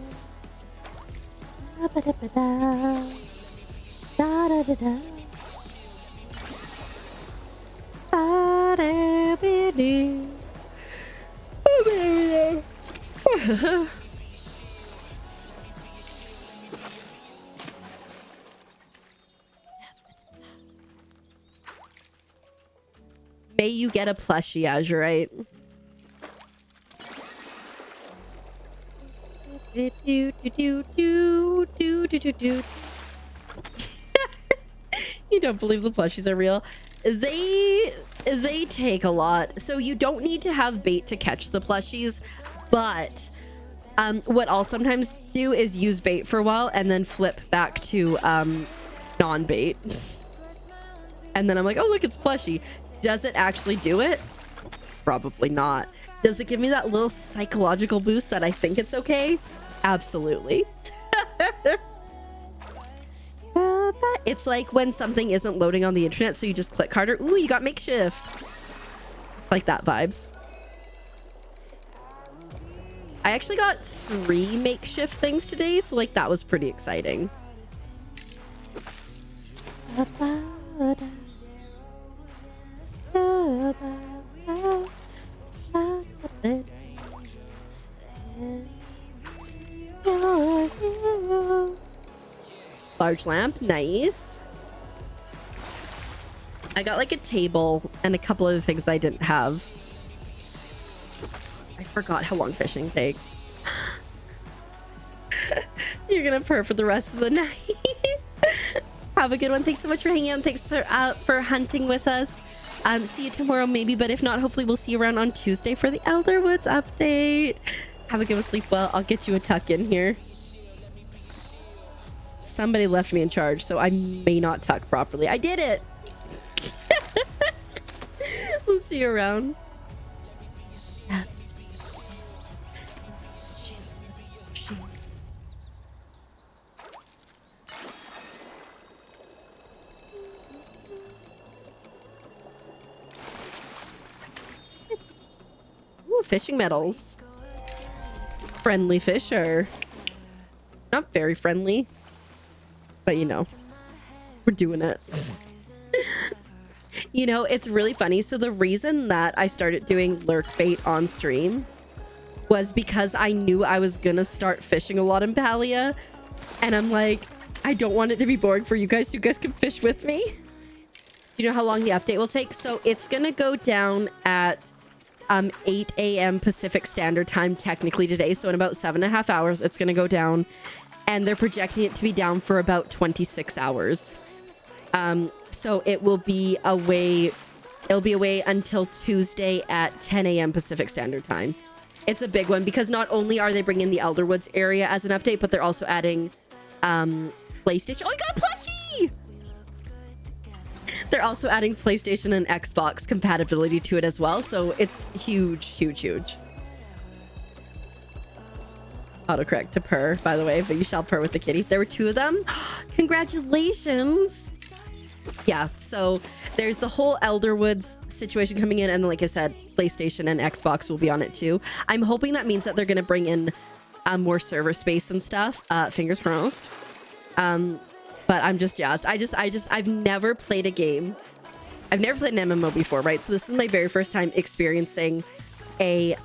Speaker 2: Ba-da-ba-da. Da-da-da-da. Ba-da-ba-dee. Ba-da-ba-da. May you get a plushie, Azurite. You don't believe the plushies are real. They take a lot. So you don't need to have bait to catch the plushies, but what I'll sometimes do is use bait for a while and then flip back to non-bait. And then I'm like, oh look, it's plushie. Does it actually do it? Probably not. Does it give me that little psychological boost that I think it's okay? Absolutely. It's like when something isn't loading on the internet, so you just click harder. Ooh, you got makeshift. It's like that vibes. I actually got 3 makeshift things today, so like that was pretty exciting. Large lamp, nice. I got like a table and a couple other things I didn't have. I forgot how long fishing takes. You're gonna purr for the rest of the night. Have a good one. Thanks so much for hanging out. Thanks for hunting with us. See you tomorrow maybe, but if not, hopefully we'll see you around on Tuesday for the Elderwoods update. Have a good one. Sleep well. I'll get you a tuck in here. Somebody left me in charge, so I may not tuck properly. I did it. We'll see you around. Ooh, fishing medals. Friendly fisher. Not very friendly, but you know, we're doing it. You know, it's really funny. So the reason that I started doing lurk bait on stream was because I knew I was gonna start fishing a lot in Palia, and I'm like, I don't want it to be boring for you guys so you guys can fish with me. You know how long the update will take? So it's gonna go down at 8 a.m. Pacific Standard Time technically today. So in about 7.5 hours, it's gonna go down, and they're projecting it to be down for about 26 hours. So it will be away. It'll be away until Tuesday at 10 a.m. Pacific Standard Time. It's a big one because not only are they bringing the Elderwoods area as an update, but they're also adding PlayStation. Oh, I got a plushie! They're also adding PlayStation and Xbox compatibility to it as well. So it's huge, huge, huge. Autocorrect to purr, by the way, but you shall purr with the kitty. There were 2 of them. Congratulations. Yeah, so there's the whole Elderwoods situation coming in, and like I said, PlayStation and Xbox will be on it too. I'm hoping that means that they're going to bring in more server space and stuff. Fingers crossed. But I'm just jazzed. I've never played a game. I've never played an MMO before, right? So this is my very first time experiencing a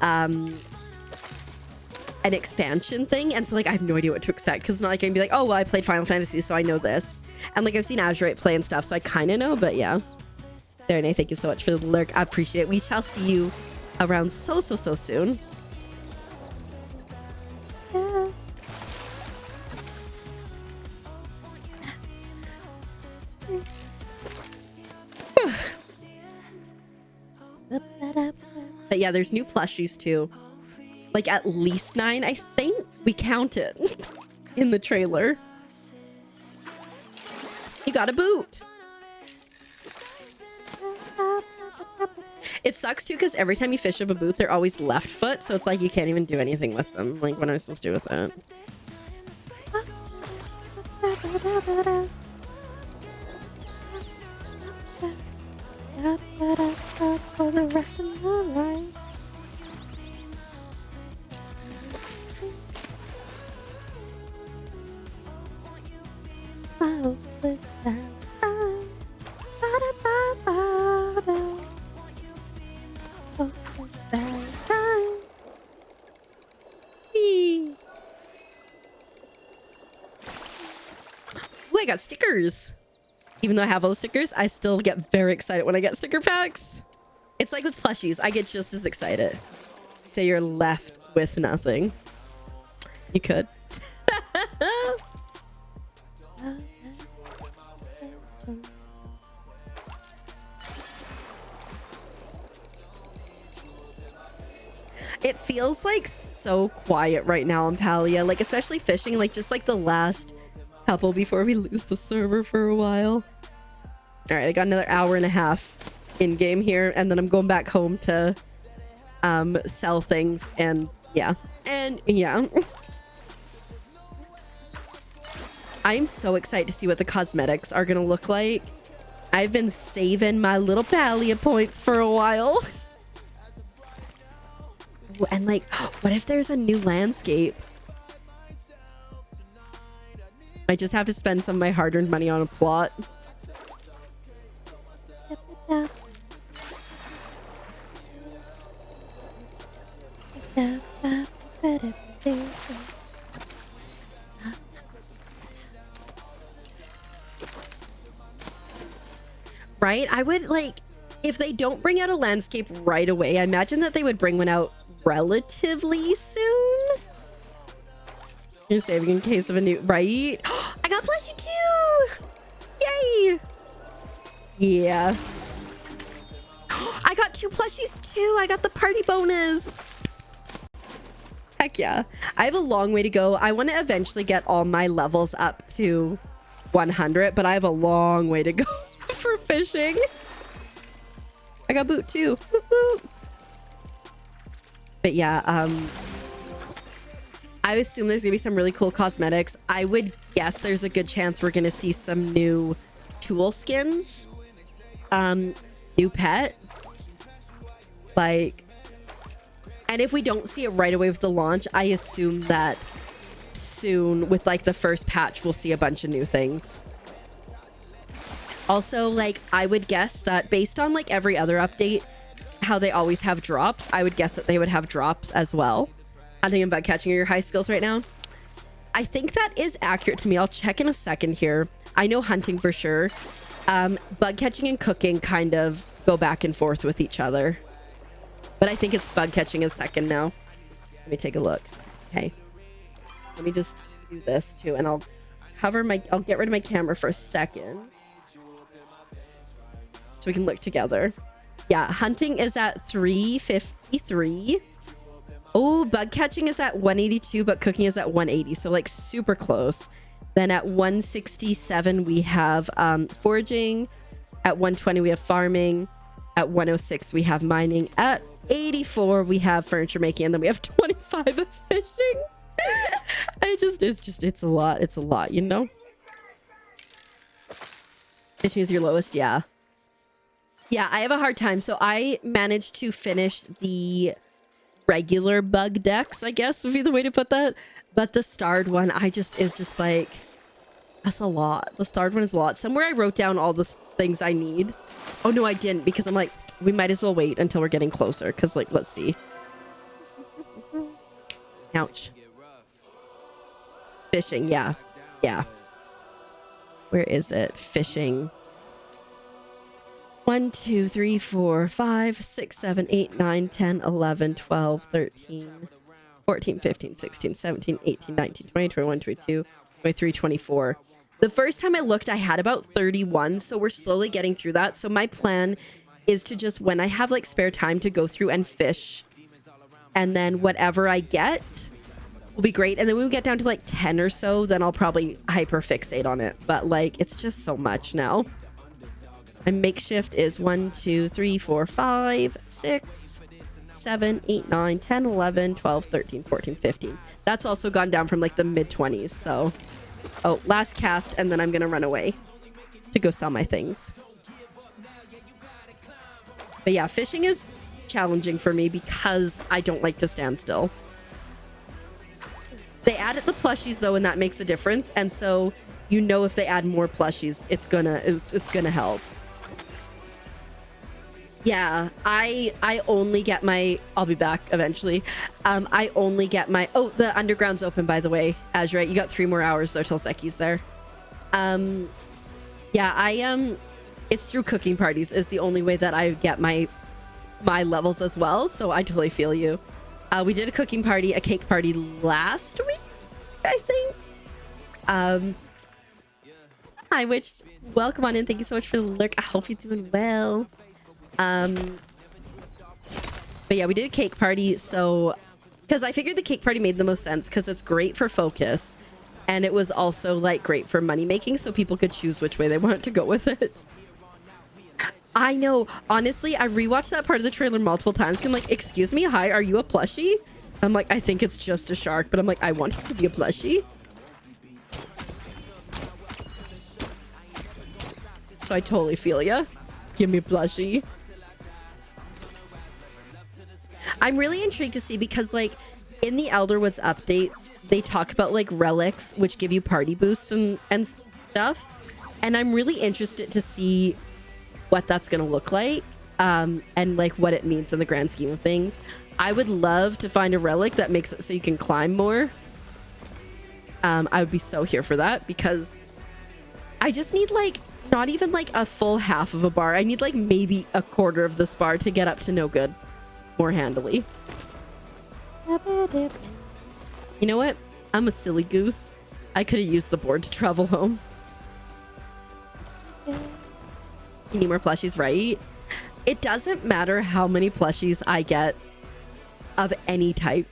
Speaker 2: an expansion thing, and so like I have no idea what to expect, because it's not like I can be like, oh well, I played Final Fantasy, so I know this, and like I've seen Azurite play and stuff, so I kind of know. But yeah, there, Nay, thank you so much for the lurk. I appreciate it. We shall see you around so soon. But yeah, there's new plushies too. Like at least 9, I think we counted in the trailer. You got a boot. It sucks too because every time you fish up a boot, they're always left foot, so it's like you can't even do anything with them. Like, what am I supposed to do with it? For the rest of my life. Ooh, I got stickers. Even though I have all the stickers, I still get very excited when I get sticker packs. It's like with plushies. I get just as excited. Say you're left with nothing. You could. It feels like so quiet right now in Palia, like especially fishing, like just like the last couple before we lose the server for a while. All right, I got another hour and a half in game here, and then I'm going back home to sell things, and yeah. I'm so excited to see what the cosmetics are gonna look like. I've been saving my little Palia points for a while. Ooh, and like, what if there's a new landscape? I just have to spend some of my hard-earned money on a plot. Right? I would like, if they don't bring out a landscape right away, I imagine that they would bring one out relatively soon. You're saving in case of a new, right? I got plushie too! Yay! Yeah. I got 2 plushies too. I got the party bonus. Heck yeah. I have a long way to go. I want to eventually get all my levels up to 100, but I have a long way to go for fishing. I got boot too. Boop, boop. But yeah, I assume there's gonna be some really cool cosmetics. I would guess there's a good chance we're gonna see some new tool skins. New pet. Like, and if we don't see it right away with the launch, I assume that soon with like the first patch, we'll see a bunch of new things. Also, like, I would guess that based on like every other update, how they always have drops, I would guess that they would have drops as well. I think about catching your high skills right now. I think that is accurate to me. I'll check in a second here. I know hunting for sure. Bug catching and cooking kind of go back and forth with each other. But I think it's bug catching is second now. Let me take a look. Okay. Let me just do this too. And I'll get rid of my camera for a second. So we can look together. Yeah, hunting is at 353. Oh, bug catching is at 182, but cooking is at 180. So like super close. Then at 167, we have foraging. At 120, we have farming. At 106, we have mining. At 84, we have furniture making. And then we have 25 of fishing. It's a lot. It's a lot, you know? Fishing is your lowest, yeah. Yeah, I have a hard time. So I managed to finish the regular bug decks, I guess would be the way to put that. But the starred one, is just like, that's a lot. The starred one is a lot. Somewhere I wrote down all the things I need. Oh, no, I didn't, because I'm like, we might as well wait until we're getting closer. Because, like, let's see. Ouch. Fishing, yeah. Yeah. Where is it? Fishing. 1, 2, 3, 4, 5, 6, 7, 8, 9, 10, 11, 12, 13, 14, 15, 16, 17, 18, 19, 20, 21, 22, 23, 24. The first time I looked, I had about 31. So we're slowly getting through that. So my plan is to just, when I have like spare time, to go through and fish. And then whatever I get will be great. And then when we get down to like 10 or so, then I'll probably hyper fixate on it. But like, it's just so much now. And makeshift is 1, 2, 3, 4, 5, 6, 7, 8, 9, 10, 11, 12, 13, 14, 15. That's also gone down from like the mid 20s. So, oh, last cast, and then I'm going to run away to go sell my things. But yeah, fishing is challenging for me because I don't like to stand still. They added the plushies though, and that makes a difference. And so, you know, if they add more plushies, it's gonna help. Yeah, I only get my, I'll be back eventually. I only get my, oh, the underground's open, by the way. Azure, you got 3 more hours though till Zeki's there. Yeah, it's through cooking parties is the only way that I get my levels as well. So I totally feel you. We did a cooking party, a cake party last week, I think. Hi, Witch. Welcome on in. Thank you so much for the lurk. I hope you're doing well. But yeah, we did a cake party. So, because I figured the cake party made the most sense because it's great for focus. And it was also like great for money making. So people could choose which way they wanted to go with it. I know. Honestly, I rewatched that part of the trailer multiple times. I'm like, excuse me, hi, are you a plushie? I'm like, I think it's just a shark, but I'm like, I want it to be a plushie. So I totally feel ya. Give me a plushie. I'm really intrigued to see because like in the Elderwoods updates, they talk about like relics which give you party boosts and stuff. And I'm really interested to see what that's going to look like and like what it means in the grand scheme of things. I would love to find a relic that makes it so you can climb more. I would be so here for that because I just need like not even like a full half of a bar. I need like maybe a quarter of this bar to get up to no good more handily. You know what? I'm a silly goose. I could have used the board to travel home. You need more plushies, right? It doesn't matter how many plushies I get of any type.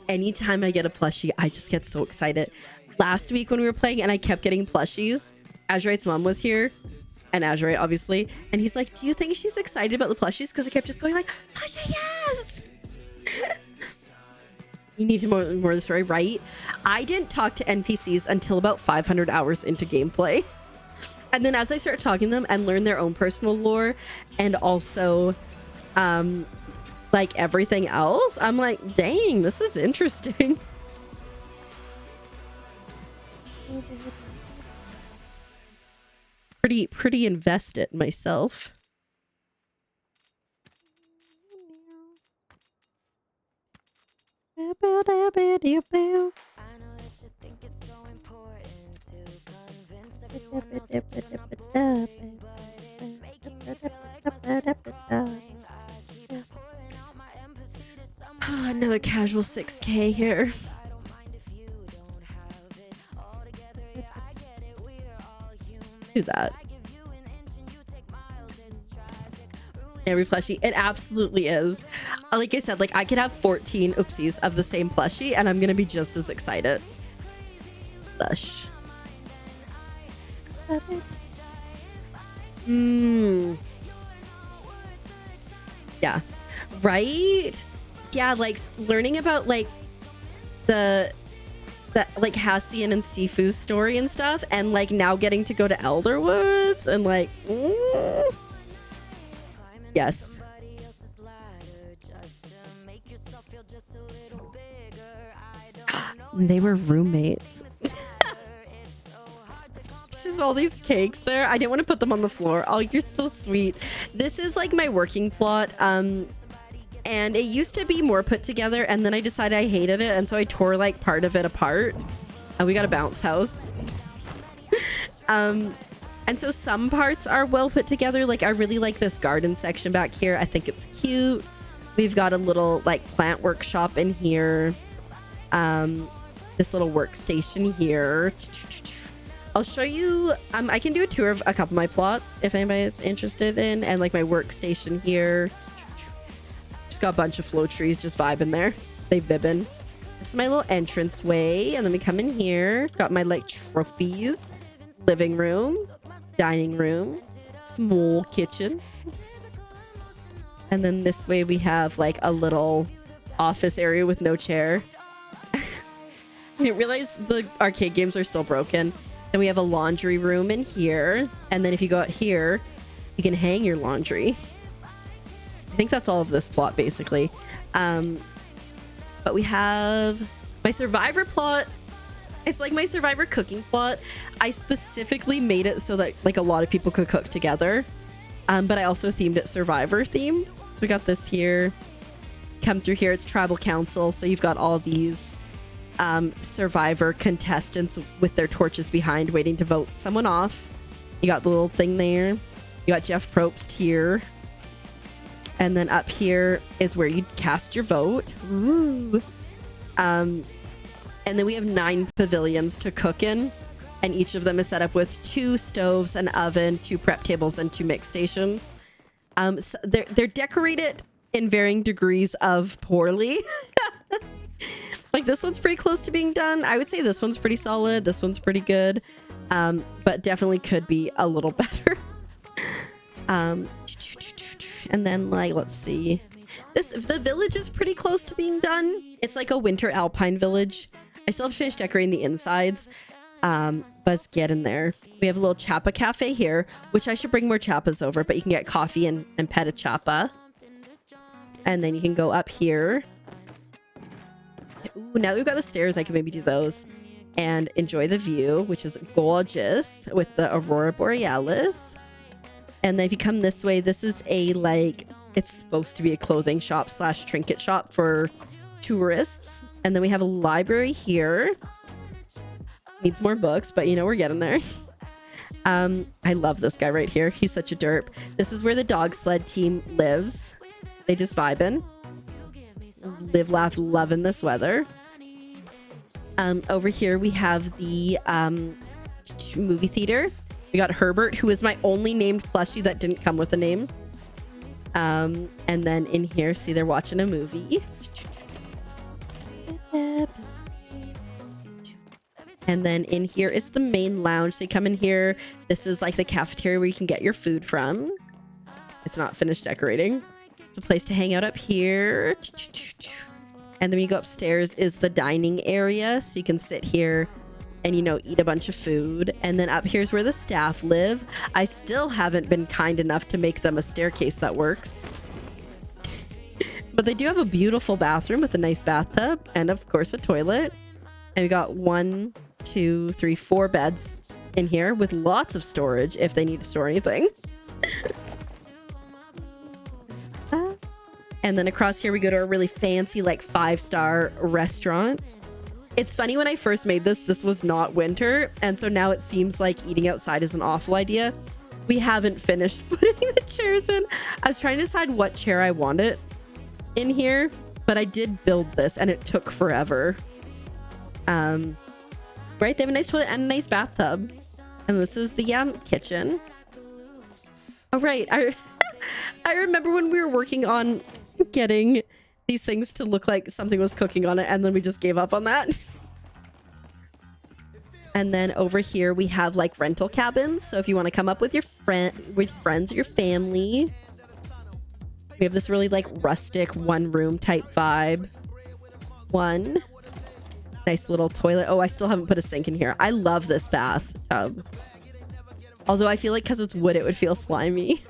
Speaker 2: Anytime I get a plushie, I just get so excited. Last week when we were playing and I kept getting plushies, Azurite's mom was here, and Azurite obviously, and he's like, do you think she's excited about the plushies? Because I kept just going like, plushie, yes! You need more of the story, right? I didn't talk to NPCs until about 500 hours into gameplay. And then as I start talking to them and learn their own personal lore and also like everything else, I'm like, dang, this is interesting. Pretty invested myself. Another casual 6K here. Do that. Every plushie, it absolutely is. Like I said, like I could have 14 oopsies of the same plushie and I'm gonna be just as excited. Lush. Yeah, right? Yeah, like learning about like the like Hassian and Sifu's story and stuff, and like now getting to go to Elderwoods and like yes. They were roommates. Just all these cakes there. I didn't want to put them on the floor. Oh, you're so sweet. This is like my working plot. And it used to be more put together, and then I decided I hated it, and so I tore like part of it apart. And we got a bounce house. And so some parts are well put together. Like I really like this garden section back here. I think it's cute. We've got a little like plant workshop in here. This little workstation here. I'll show you. I can do a tour of a couple of my plots if anybody is interested in, and like my workstation here. Just got a bunch of flow trees just vibing there. They vibbing. This is my little entrance way, and then we come in here. Got my like trophies. Living room, dining room, small kitchen. And then this way we have like a little office area with no chair. I didn't realize the arcade games are still broken. Then we have a laundry room in here. And then if you go out here, you can hang your laundry. I think that's all of this plot basically. But we have my survivor plot. It's like my survivor cooking plot. I specifically made it so that like a lot of people could cook together. But I also themed it survivor themed. So we got this here. Come through here, it's tribal council. So you've got all these survivor contestants with their torches behind waiting to vote someone off. You got the little thing there. You got Jeff Probst here. And then up here is where you cast your vote. Ooh. And then we have 9 pavilions to cook in. And each of them is set up with 2 stoves, an oven, 2 prep tables, and 2 mix stations. So they're decorated in varying degrees of poorly. Like this one's pretty close to being done. I would say this one's pretty solid. This one's pretty good. But definitely could be a little better. And then like, let's see. The village is pretty close to being done. It's like a winter alpine village. I still have to finish decorating the insides. But it's getting there. We have a little Chapa cafe here, which I should bring more Chapas over, but you can get coffee and pet a Chapa. And then you can go up here. Ooh, now that we've got the stairs, I can maybe do those and enjoy the view, which is gorgeous with the Aurora Borealis. And then if you come this way, this is a like, it's supposed to be a clothing shop / trinket shop for tourists. And then we have a library here. Needs more books, but you know, we're getting there. I love this guy right here. He's such a derp. This is where the dog sled team lives. They just vibing. Live, laugh, love in this weather. Over here we have the movie theater. We got Herbert, who is my only named plushie that didn't come with a name. And then in here, see, they're watching a movie. And then in here is the main lounge. So you come in here. This is like the cafeteria where you can get your food from. It's not finished decorating. It's a place to hang out up here. And then when you go upstairs is the dining area. So you can sit here and, you know, eat a bunch of food. And then up here's where the staff live. I still haven't been kind enough to make them a staircase that works. But they do have a beautiful bathroom with a nice bathtub and, of course, a toilet. And we got 1, 2, 3, 4 beds in here with lots of storage if they need to store anything. And then across here we go to a really fancy like 5-star restaurant. It's funny, when I first made this was not winter, and so now it seems like eating outside is an awful idea. We haven't finished putting the chairs in. I was trying to decide what chair I wanted in here, but I did build this and it took forever. Right, they have a nice toilet and a nice bathtub. And this is the kitchen. Oh right, I remember when we were working on getting these things to look like something was cooking on it, and then we just gave up on that. And then over here we have like rental cabins, so if you want to come up with your friends or your family. We have this really like rustic 1-room type vibe. One nice little toilet. Oh, I still haven't put a sink in here. I love this bathtub, although I feel like because it's wood it would feel slimy.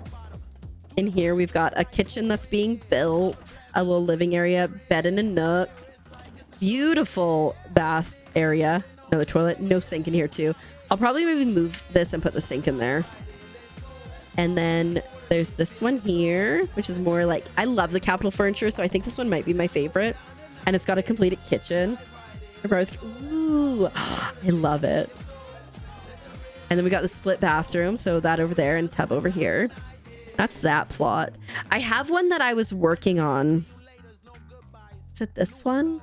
Speaker 2: In here we've got a kitchen that's being built, a little living area, bed and a nook, beautiful bath area, another toilet, no sink in here too. I'll probably maybe move this and put the sink in there. And then there's this one here, which is more like, I love the Capital furniture, so I think this one might be my favorite. And it's got a completed kitchen. Ooh, I love it. And then we got the split bathroom, so that over there and tub over here. That's that plot. I have one that I was working on. Is it this one?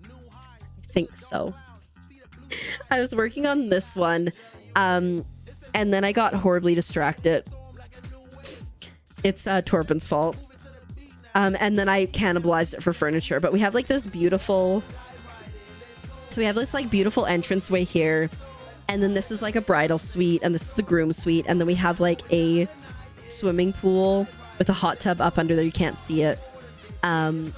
Speaker 2: I think so. I was working on this one. And then I got horribly distracted. It's Torben's fault. And then I cannibalized it for furniture. But we have like this beautiful... So we have this like beautiful entranceway here. And then this is like a bridal suite. And this is the groom suite. And then we have like a swimming pool with a hot tub up under there. You can't see it. And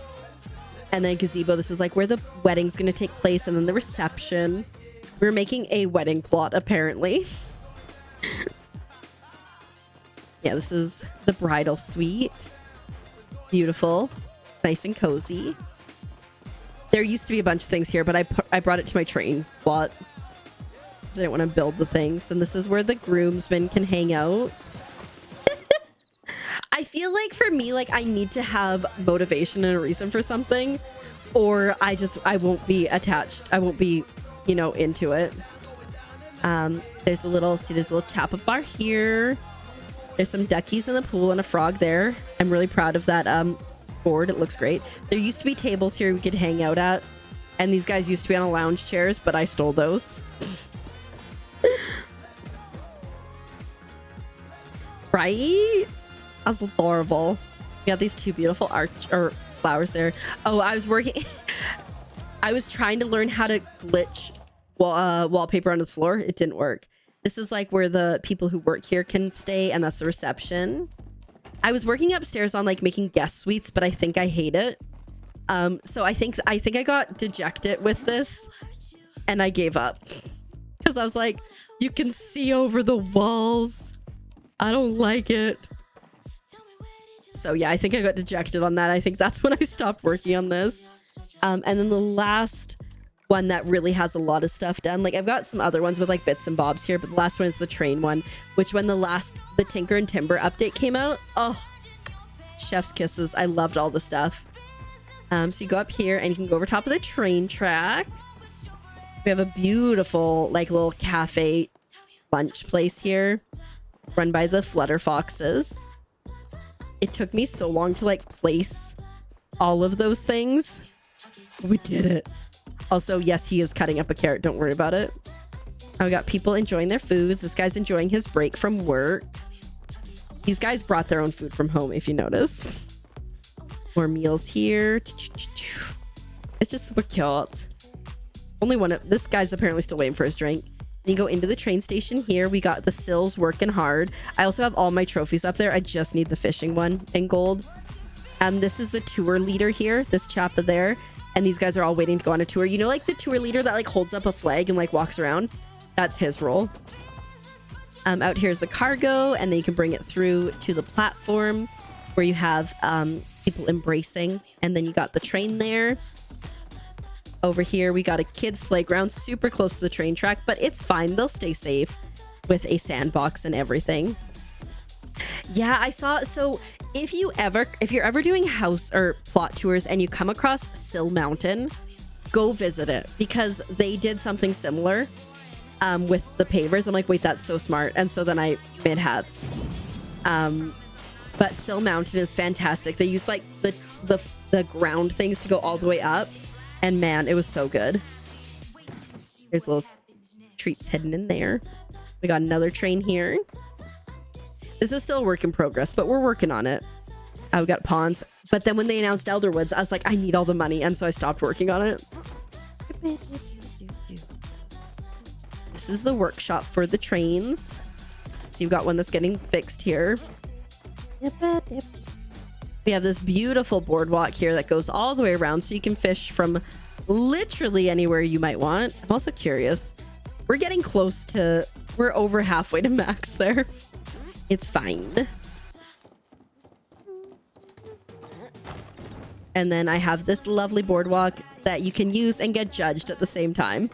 Speaker 2: then gazebo. This is like where the wedding's going to take place. And then the reception. We're making a wedding plot, apparently. Yeah, this is the bridal suite. Beautiful. Nice and cozy. There used to be a bunch of things here, but I brought it to my train plot. I didn't want to build the things. And this is where the groomsmen can hang out. I feel like for me, like I need to have motivation and a reason for something, or I won't be attached. I won't be, you know, into it. There's a little chapel bar here. There's some duckies in the pool and a frog there. I'm really proud of that board. It looks great. There used to be tables here we could hang out at, and these guys used to be on lounge chairs, but I stole those. Right? That's adorable. We got these two beautiful flowers there. Oh, I was working. I was trying to learn how to glitch wallpaper on the floor. It didn't work. This is like where the people who work here can stay, and that's the reception. I was working upstairs on like making guest suites, but I think I hate it. So I think I got dejected with this, and I gave up because I was like, you can see over the walls. I don't like it. So yeah, I think I got dejected on that. I think that's when I stopped working on this. And then the last one that really has a lot of stuff done, like I've got some other ones with like bits and bobs here, but the last one is the train one, which when the Tinker and Timber update came out, oh, chef's kisses. I loved all the stuff. So you go up here and you can go over top of the train track. We have a beautiful like little cafe lunch place here run by the Flutter Foxes. It took me so long to like place all of those things. We did it. Also, yes, he is cutting up a carrot. Don't worry about it. We got people enjoying their foods. This guy's enjoying his break from work. These guys brought their own food from home, if you notice. More meals here. It's just super cute. Only one of this guy's apparently still waiting for his drink. Then you go into the train station here. We got the Sills working hard. I also have all my trophies up there. I just need the fishing one in gold. This is the tour leader here. This chap there. And these guys are all waiting to go on a tour. You know, like the tour leader that like holds up a flag and like walks around? That's his role. Out here's the cargo, and then you can bring it through to the platform where you have people embracing, and then you got the train there. Over here we got a kids playground super close to the train track, but it's fine, they'll stay safe with a sandbox and everything. Yeah, I saw. So if you're ever doing house or plot tours and you come across Sill Mountain, go visit it, because they did something similar with the pavers. I'm like, wait, that's so smart. And so then I made hats. But Sill Mountain is fantastic. They use like the ground things to go all the way up, and man, it was so good. There's little treats hidden in there. We got another train here. This is still a work in progress, but we're working on it. We got pawns, but then when they announced Elderwoods, I was like, I need all the money, and so I stopped working on it. This is the workshop for the trains. So you've got one that's getting fixed here. We have this beautiful boardwalk here that goes all the way around, so you can fish from literally anywhere you might want. I'm also curious. We're getting close to, we're over halfway to max there. It's fine. And then I have this lovely boardwalk that you can use and get judged at the same time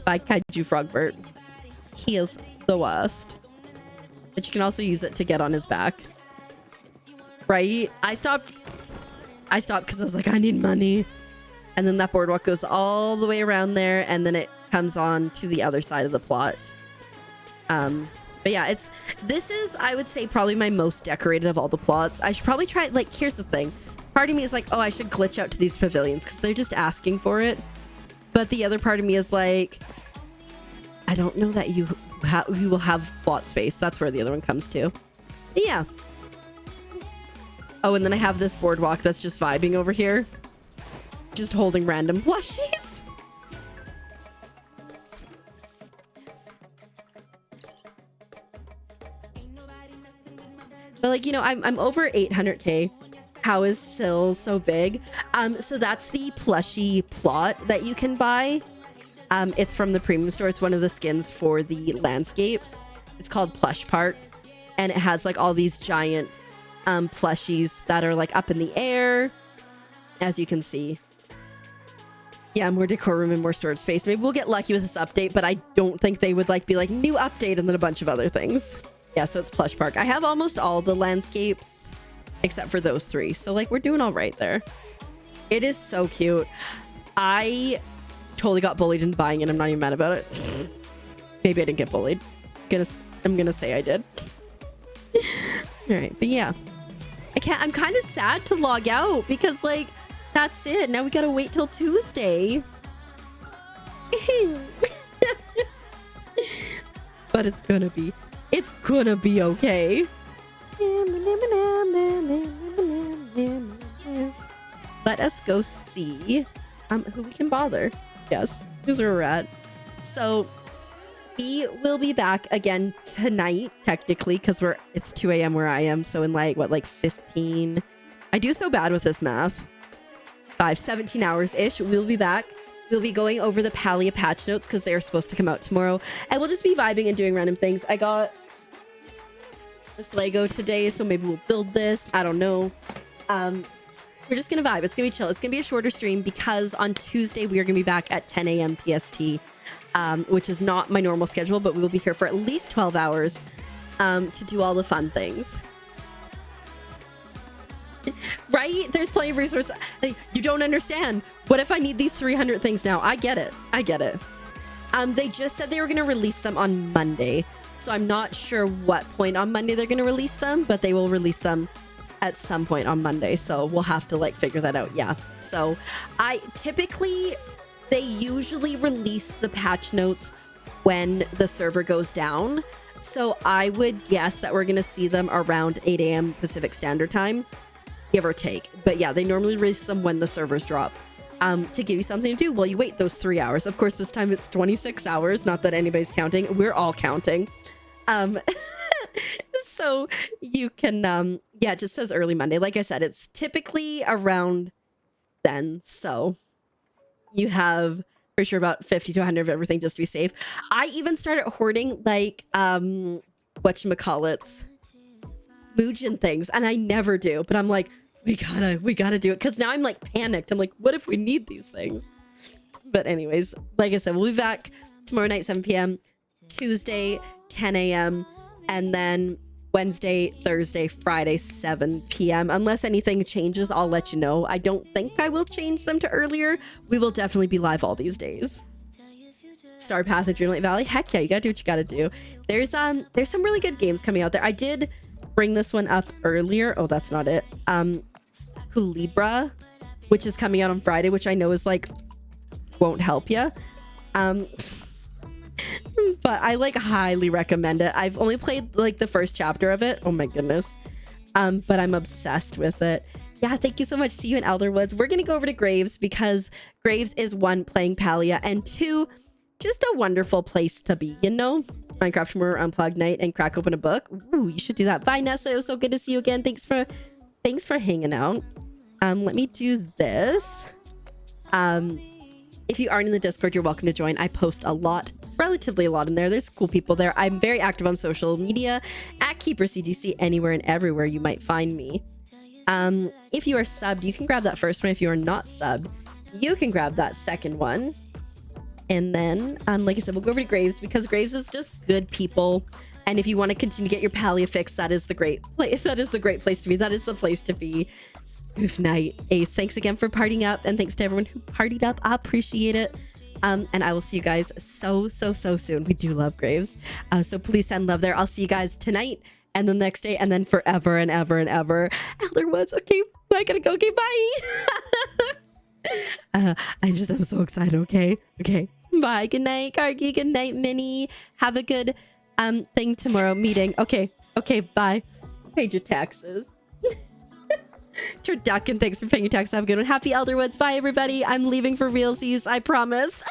Speaker 2: by Kaiju Frogbert. He is the worst. But you can also use it to get on his back. Right? I stopped because I was like, I need money. And then that boardwalk goes all the way around there, and then it comes on to the other side of the plot. But yeah, this is, I would say, probably my most decorated of all the plots. I should probably try, like, here's the thing. Part of me is like, oh, I should glitch out to these pavilions because they're just asking for it. But the other part of me is like, I don't know that you will have plot space. That's where the other one comes to. But yeah. Oh, and then I have this boardwalk that's just vibing over here. Just holding random plushies. But like, you know, I'm over 800k. How is Sill so big? So that's the plushie plot that you can buy. It's from the premium store. It's one of the skins for the landscapes. It's called Plush Park, and it has like all these giant plushies that are like up in the air, as you can see. Yeah, more decor room and more storage space. Maybe we'll get lucky with this update, but I don't think they would like be like new update and then a bunch of other things. Yeah, so it's Plush Park. I have almost all the landscapes except for those three. So like we're doing all right there. It is so cute. I totally got bullied into buying it. I'm not even mad about it. Maybe I didn't get bullied. I'm gonna say I did. All right, but yeah. I'm kind of sad to log out because like that's it. Now we gotta wait till Tuesday. But it's gonna be okay. Let us go see who we can bother. Yes, here's where we're at. So we will be back again tonight, technically, because it's 2 a.m. where I am. So in like 15. I do so bad with this math. 17 hours-ish. We'll be back. We'll be going over the Palia patch notes because they are supposed to come out tomorrow. And we'll just be vibing and doing random things. I got this Lego today, so maybe we'll build this. I don't know. We're just gonna vibe. It's gonna be chill. It's gonna be a shorter stream because on Tuesday we are gonna be back at 10 a.m. PST, which is not my normal schedule, but we will be here for at least 12 hours to do all the fun things. Right? There's plenty of resources. You don't understand. What if I need these 300 things now? I get it. I get it. They just said they were going to release them on Monday. So I'm not sure what point on Monday they're going to release them, but they will release them at some point on Monday. So we'll have to like figure that out. Yeah. So they usually release the patch notes when the server goes down. So I would guess that we're going to see them around 8 a.m. Pacific Standard Time, give or take. But yeah, they normally release them when the servers drop. To give you something to do while you wait those 3 hours. Of course, this time it's 26 hours. Not that anybody's counting. We're all counting. So you can, yeah, it just says early Monday. Like I said, it's typically around then. So you have for sure about 50 to 100 of everything just to be safe. I even started hoarding like, whatchamacallits, Muujin things. And I never do, but I'm like, we gotta do it. Cause now I'm like panicked. I'm like, what if we need these things? But anyways, like I said, we'll be back tomorrow night, 7 p.m. Tuesday, 10 a.m. And then Wednesday, Thursday, Friday, 7 p.m. Unless anything changes, I'll let you know. I don't think I will change them to earlier. We will definitely be live all these days. Star Path of Dreamlight Valley. Heck yeah, you gotta do what you gotta do. There's some really good games coming out there. I did bring this one up earlier. Oh, that's not it. Libra, which is coming out on Friday, which I know is like won't help you. But I like highly recommend it. I've only played like the first chapter of it. Oh my goodness. But I'm obsessed with it. Yeah, thank you so much. See you in Elderwoods. We're gonna go over to Graves because Graves is 1, playing Palia, and 2, just a wonderful place to be, you know? Minecraft more unplugged night and crack open a book. Ooh, you should do that. Bye, Nessa. It was so good to see you again. Thanks for hanging out. Let me do this. If you aren't in the Discord, you're welcome to join. I post relatively a lot in there. There's cool people there. I'm very active on social media at KeeperCGC, anywhere and everywhere you might find me. If you are subbed, you can grab that first one. If you are not subbed, you can grab that second one. And then, like I said, we'll go over to Graves because Graves is just good people. And if you want to continue to get your Palia fix, that is the great place. That is the great place to be. That is the place to be. Good night, Ace. Thanks again for partying up, and thanks to everyone who partied up. I appreciate it. And I will see you guys so soon. We do love Graves. So please send love there. I'll see you guys tonight and the next day and then forever and ever and ever. Elderwoods. Okay, I gotta go. Okay, bye. I'm so excited. Okay. Bye. Good night, Kargi. Good night, Minnie. Have a good thing tomorrow. Meeting. Okay, bye. Paid your taxes. Turducken, thanks for paying your taxes. Have a good one. Happy Elderwoods. Bye, everybody. I'm leaving for realsies. I promise.